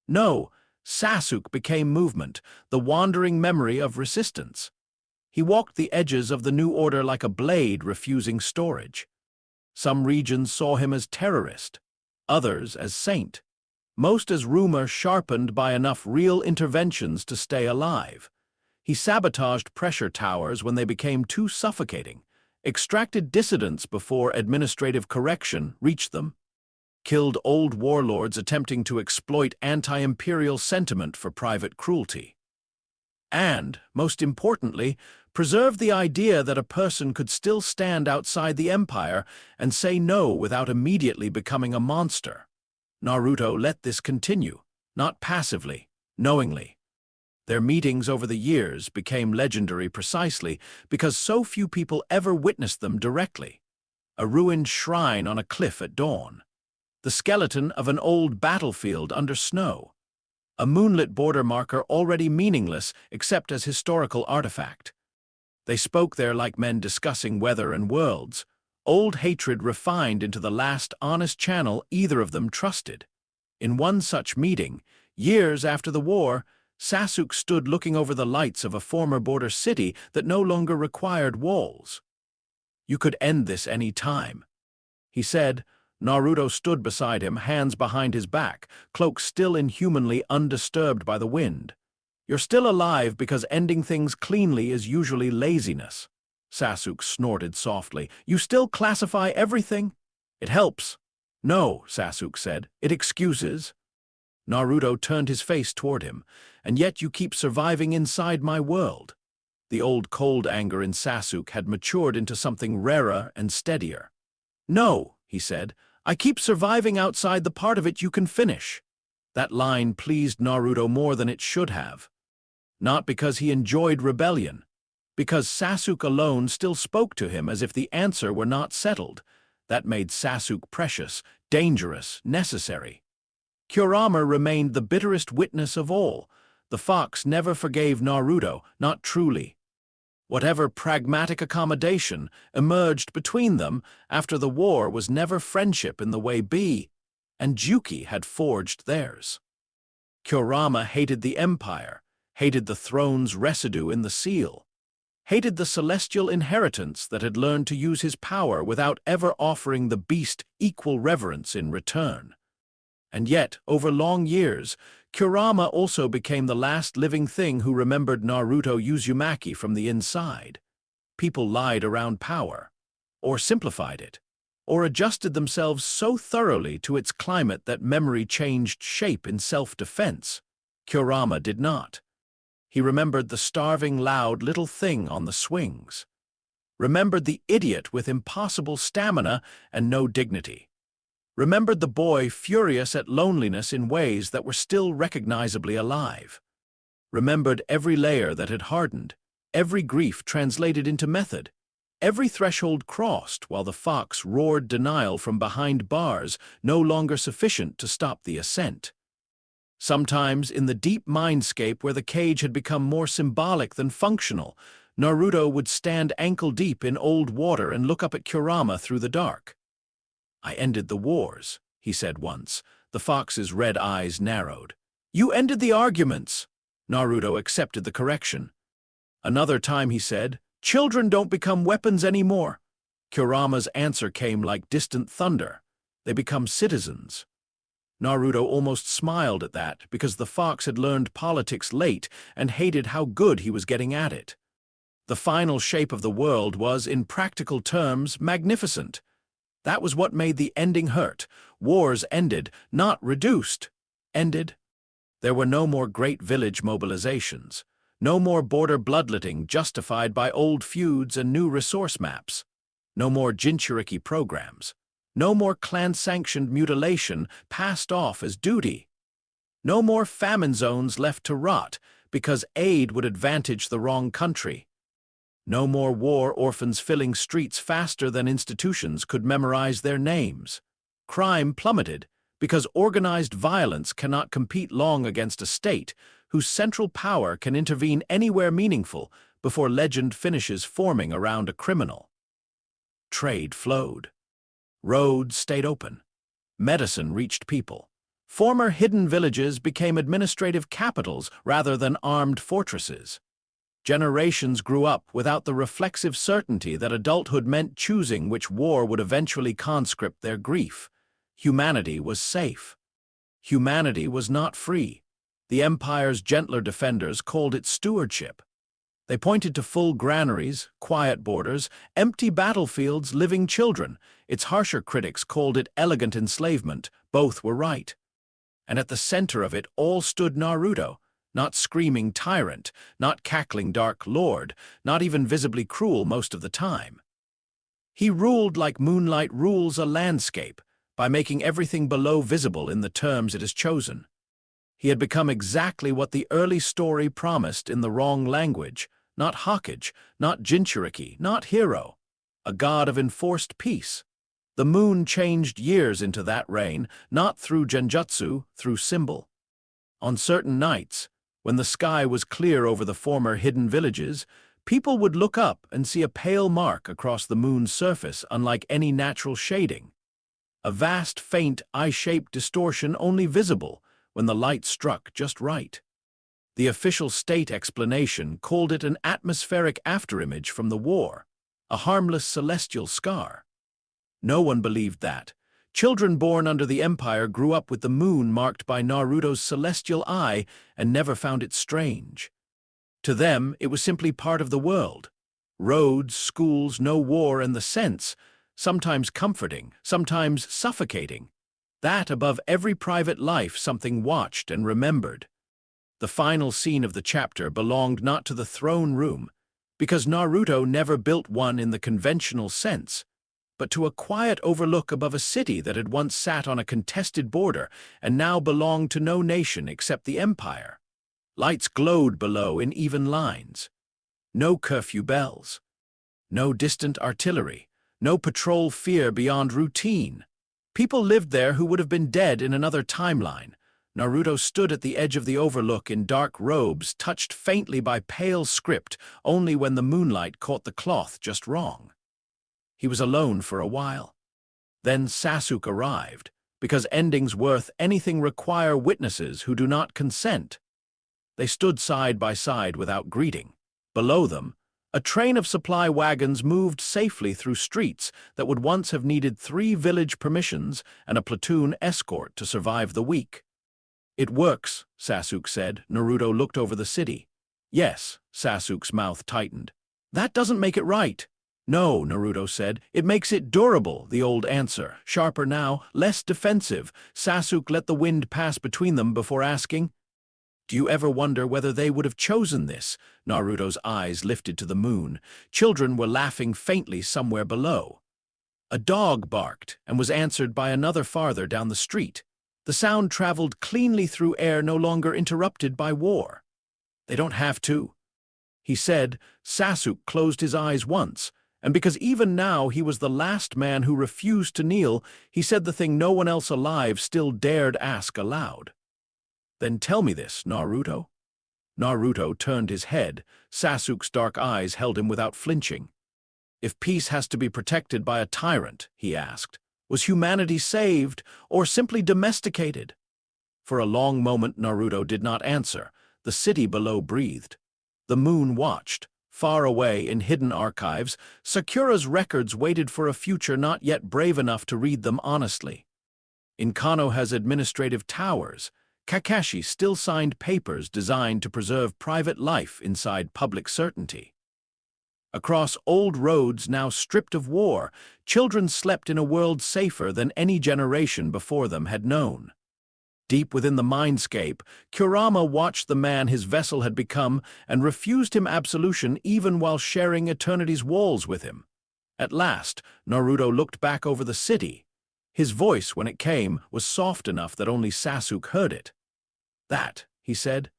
No, Sasuke became movement, the wandering memory of resistance. He walked the edges of the new order like a blade refusing storage. Some regions saw him as terrorist, others as saint, most as rumor sharpened by enough real interventions to stay alive. He sabotaged pressure towers when they became too suffocating, extracted dissidents before administrative correction reached them, killed old warlords attempting to exploit anti-imperial sentiment for private cruelty. And, most importantly, preserved the idea that a person could still stand outside the empire and say no without immediately becoming a monster. Naruto let this continue, not passively, knowingly. Their meetings over the years became legendary precisely because so few people ever witnessed them directly. A ruined shrine on a cliff at dawn. The skeleton of an old battlefield under snow. A moonlit border marker already meaningless except as historical artifact. They spoke there like men discussing weather and worlds, old hatred refined into the last honest channel either of them trusted. In one such meeting, years after the war, Sasuke stood looking over the lights of a former border city that no longer required walls. "You could end this any time," he said. Naruto stood beside him, hands behind his back, cloak still inhumanly undisturbed by the wind. "You're still alive because ending things cleanly is usually laziness." Sasuke snorted softly. "You still classify everything?" "It helps." "No," Sasuke said. "It excuses." Naruto turned his face toward him. "And yet you keep surviving inside my world." The old cold anger in Sasuke had matured into something rarer and steadier. "No," he said, "I keep surviving outside the part of it you can finish." That line pleased Naruto more than it should have. Not because he enjoyed rebellion, because Sasuke alone still spoke to him as if the answer were not settled. That made Sasuke precious, dangerous, necessary. Kurama remained the bitterest witness of all. The fox never forgave Naruto, not truly. Whatever pragmatic accommodation emerged between them after the war was never friendship in the way Bee and Juki had forged theirs. Kurama hated the empire, hated the throne's residue in the seal, hated the celestial inheritance that had learned to use his power without ever offering the beast equal reverence in return. And yet, over long years, Kurama also became the last living thing who remembered Naruto Uzumaki from the inside. People lied around power, or simplified it, or adjusted themselves so thoroughly to its climate that memory changed shape in self-defense. Kurama did not. He remembered the starving, loud little thing on the swings. Remembered the idiot with impossible stamina and no dignity. Remembered the boy furious at loneliness in ways that were still recognizably alive. Remembered every layer that had hardened, every grief translated into method, every threshold crossed while the fox roared denial from behind bars no longer sufficient to stop the ascent. Sometimes, in the deep mindscape where the cage had become more symbolic than functional, Naruto would stand ankle-deep in old water and look up at Kurama through the dark. "I ended the wars," he said once. The fox's red eyes narrowed. "You ended the arguments." Naruto accepted the correction. Another time he said, "Children don't become weapons anymore." Kurama's answer came like distant thunder. "They become citizens." Naruto almost smiled at that because the fox had learned politics late and hated how good he was getting at it. The final shape of the world was, in practical terms, magnificent. That was what made the ending hurt. Wars ended, not reduced. Ended. There were no more great village mobilizations. No more border bloodletting justified by old feuds and new resource maps. No more Jinchuriki programs. No more clan-sanctioned mutilation passed off as duty. No more famine zones left to rot because aid would advantage the wrong country. No more war orphans filling streets faster than institutions could memorize their names. Crime plummeted because organized violence cannot compete long against a state whose central power can intervene anywhere meaningful before legend finishes forming around a criminal. Trade flowed. Roads stayed open. Medicine reached people. Former hidden villages became administrative capitals rather than armed fortresses. Generations grew up without the reflexive certainty that adulthood meant choosing which war would eventually conscript their grief. Humanity was safe. Humanity was not free. The Empire's gentler defenders called it stewardship. They pointed to full granaries, quiet borders, empty battlefields, living children. Its harsher critics called it elegant enslavement. Both were right. And at the center of it all stood Naruto, not screaming tyrant, not cackling dark lord, not even visibly cruel most of the time. He ruled like moonlight rules a landscape, by making everything below visible in the terms it has chosen. He had become exactly what the early story promised in the wrong language, not Hokage, not Jinchuriki, not hero, a god of enforced peace. The moon changed years into that reign, not through genjutsu, through symbol. On certain nights, when the sky was clear over the former hidden villages, people would look up and see a pale mark across the moon's surface unlike any natural shading. A vast, faint, eye-shaped distortion only visible when the light struck just right. The official state explanation called it an atmospheric afterimage from the war, a harmless celestial scar. No one believed that. Children born under the Empire grew up with the moon marked by Naruto's celestial eye and never found it strange. To them, it was simply part of the world. Roads, schools, no war, and the sense, sometimes comforting, sometimes suffocating, that above every private life something watched and remembered. The final scene of the chapter belonged not to the throne room, because Naruto never built one in the conventional sense, but to a quiet overlook above a city that had once sat on a contested border and now belonged to no nation except the Empire. Lights glowed below in even lines. No curfew bells. No distant artillery. No patrol fear beyond routine. People lived there who would have been dead in another timeline. Naruto stood at the edge of the overlook in dark robes, touched faintly by pale script only when the moonlight caught the cloth just wrong. He was alone for a while. Then Sasuke arrived, because endings worth anything require witnesses who do not consent. They stood side by side without greeting. Below them, a train of supply wagons moved safely through streets that would once have needed 3 village permissions and a platoon escort to survive the week. "It works," Sasuke said. Naruto looked over the city. "Yes," Sasuke's mouth tightened. "That doesn't make it right." "No," Naruto said. "It makes it durable," the old answer. Sharper now, less defensive. Sasuke let the wind pass between them before asking, "Do you ever wonder whether they would have chosen this?" Naruto's eyes lifted to the moon. Children were laughing faintly somewhere below. A dog barked and was answered by another farther down the street. The sound traveled cleanly through air no longer interrupted by war. "They don't have to," he said. Sasuke closed his eyes once, and because even now he was the last man who refused to kneel, he said the thing no one else alive still dared ask aloud. "Then tell me this, Naruto." Naruto turned his head. Sasuke's dark eyes held him without flinching. "If peace has to be protected by a tyrant," he asked, "was humanity saved or simply domesticated?" For a long moment Naruto did not answer. The city below breathed. The moon watched. Far away in hidden archives, Sakura's records waited for a future not yet brave enough to read them honestly. In Konoha's administrative towers, Kakashi still signed papers designed to preserve private life inside public certainty. Across old roads now stripped of war, children slept in a world safer than any generation before them had known. Deep within the mindscape, Kurama watched the man his vessel had become and refused him absolution even while sharing eternity's walls with him. At last, Naruto looked back over the city. His voice, when it came, was soft enough that only Sasuke heard it. That, he said,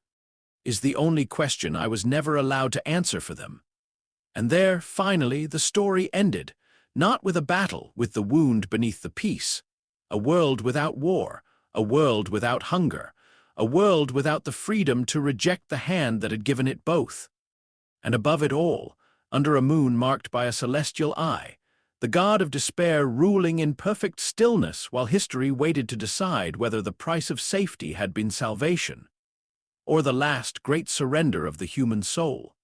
is the only question I was never allowed to answer for them. And there, finally, the story ended, not with a battle with the wound beneath the peace, a world without war, a world without hunger, a world without the freedom to reject the hand that had given it both. And above it all, under a moon marked by a celestial eye, the god of despair ruling in perfect stillness while history waited to decide whether the price of safety had been salvation, or the last great surrender of the human soul.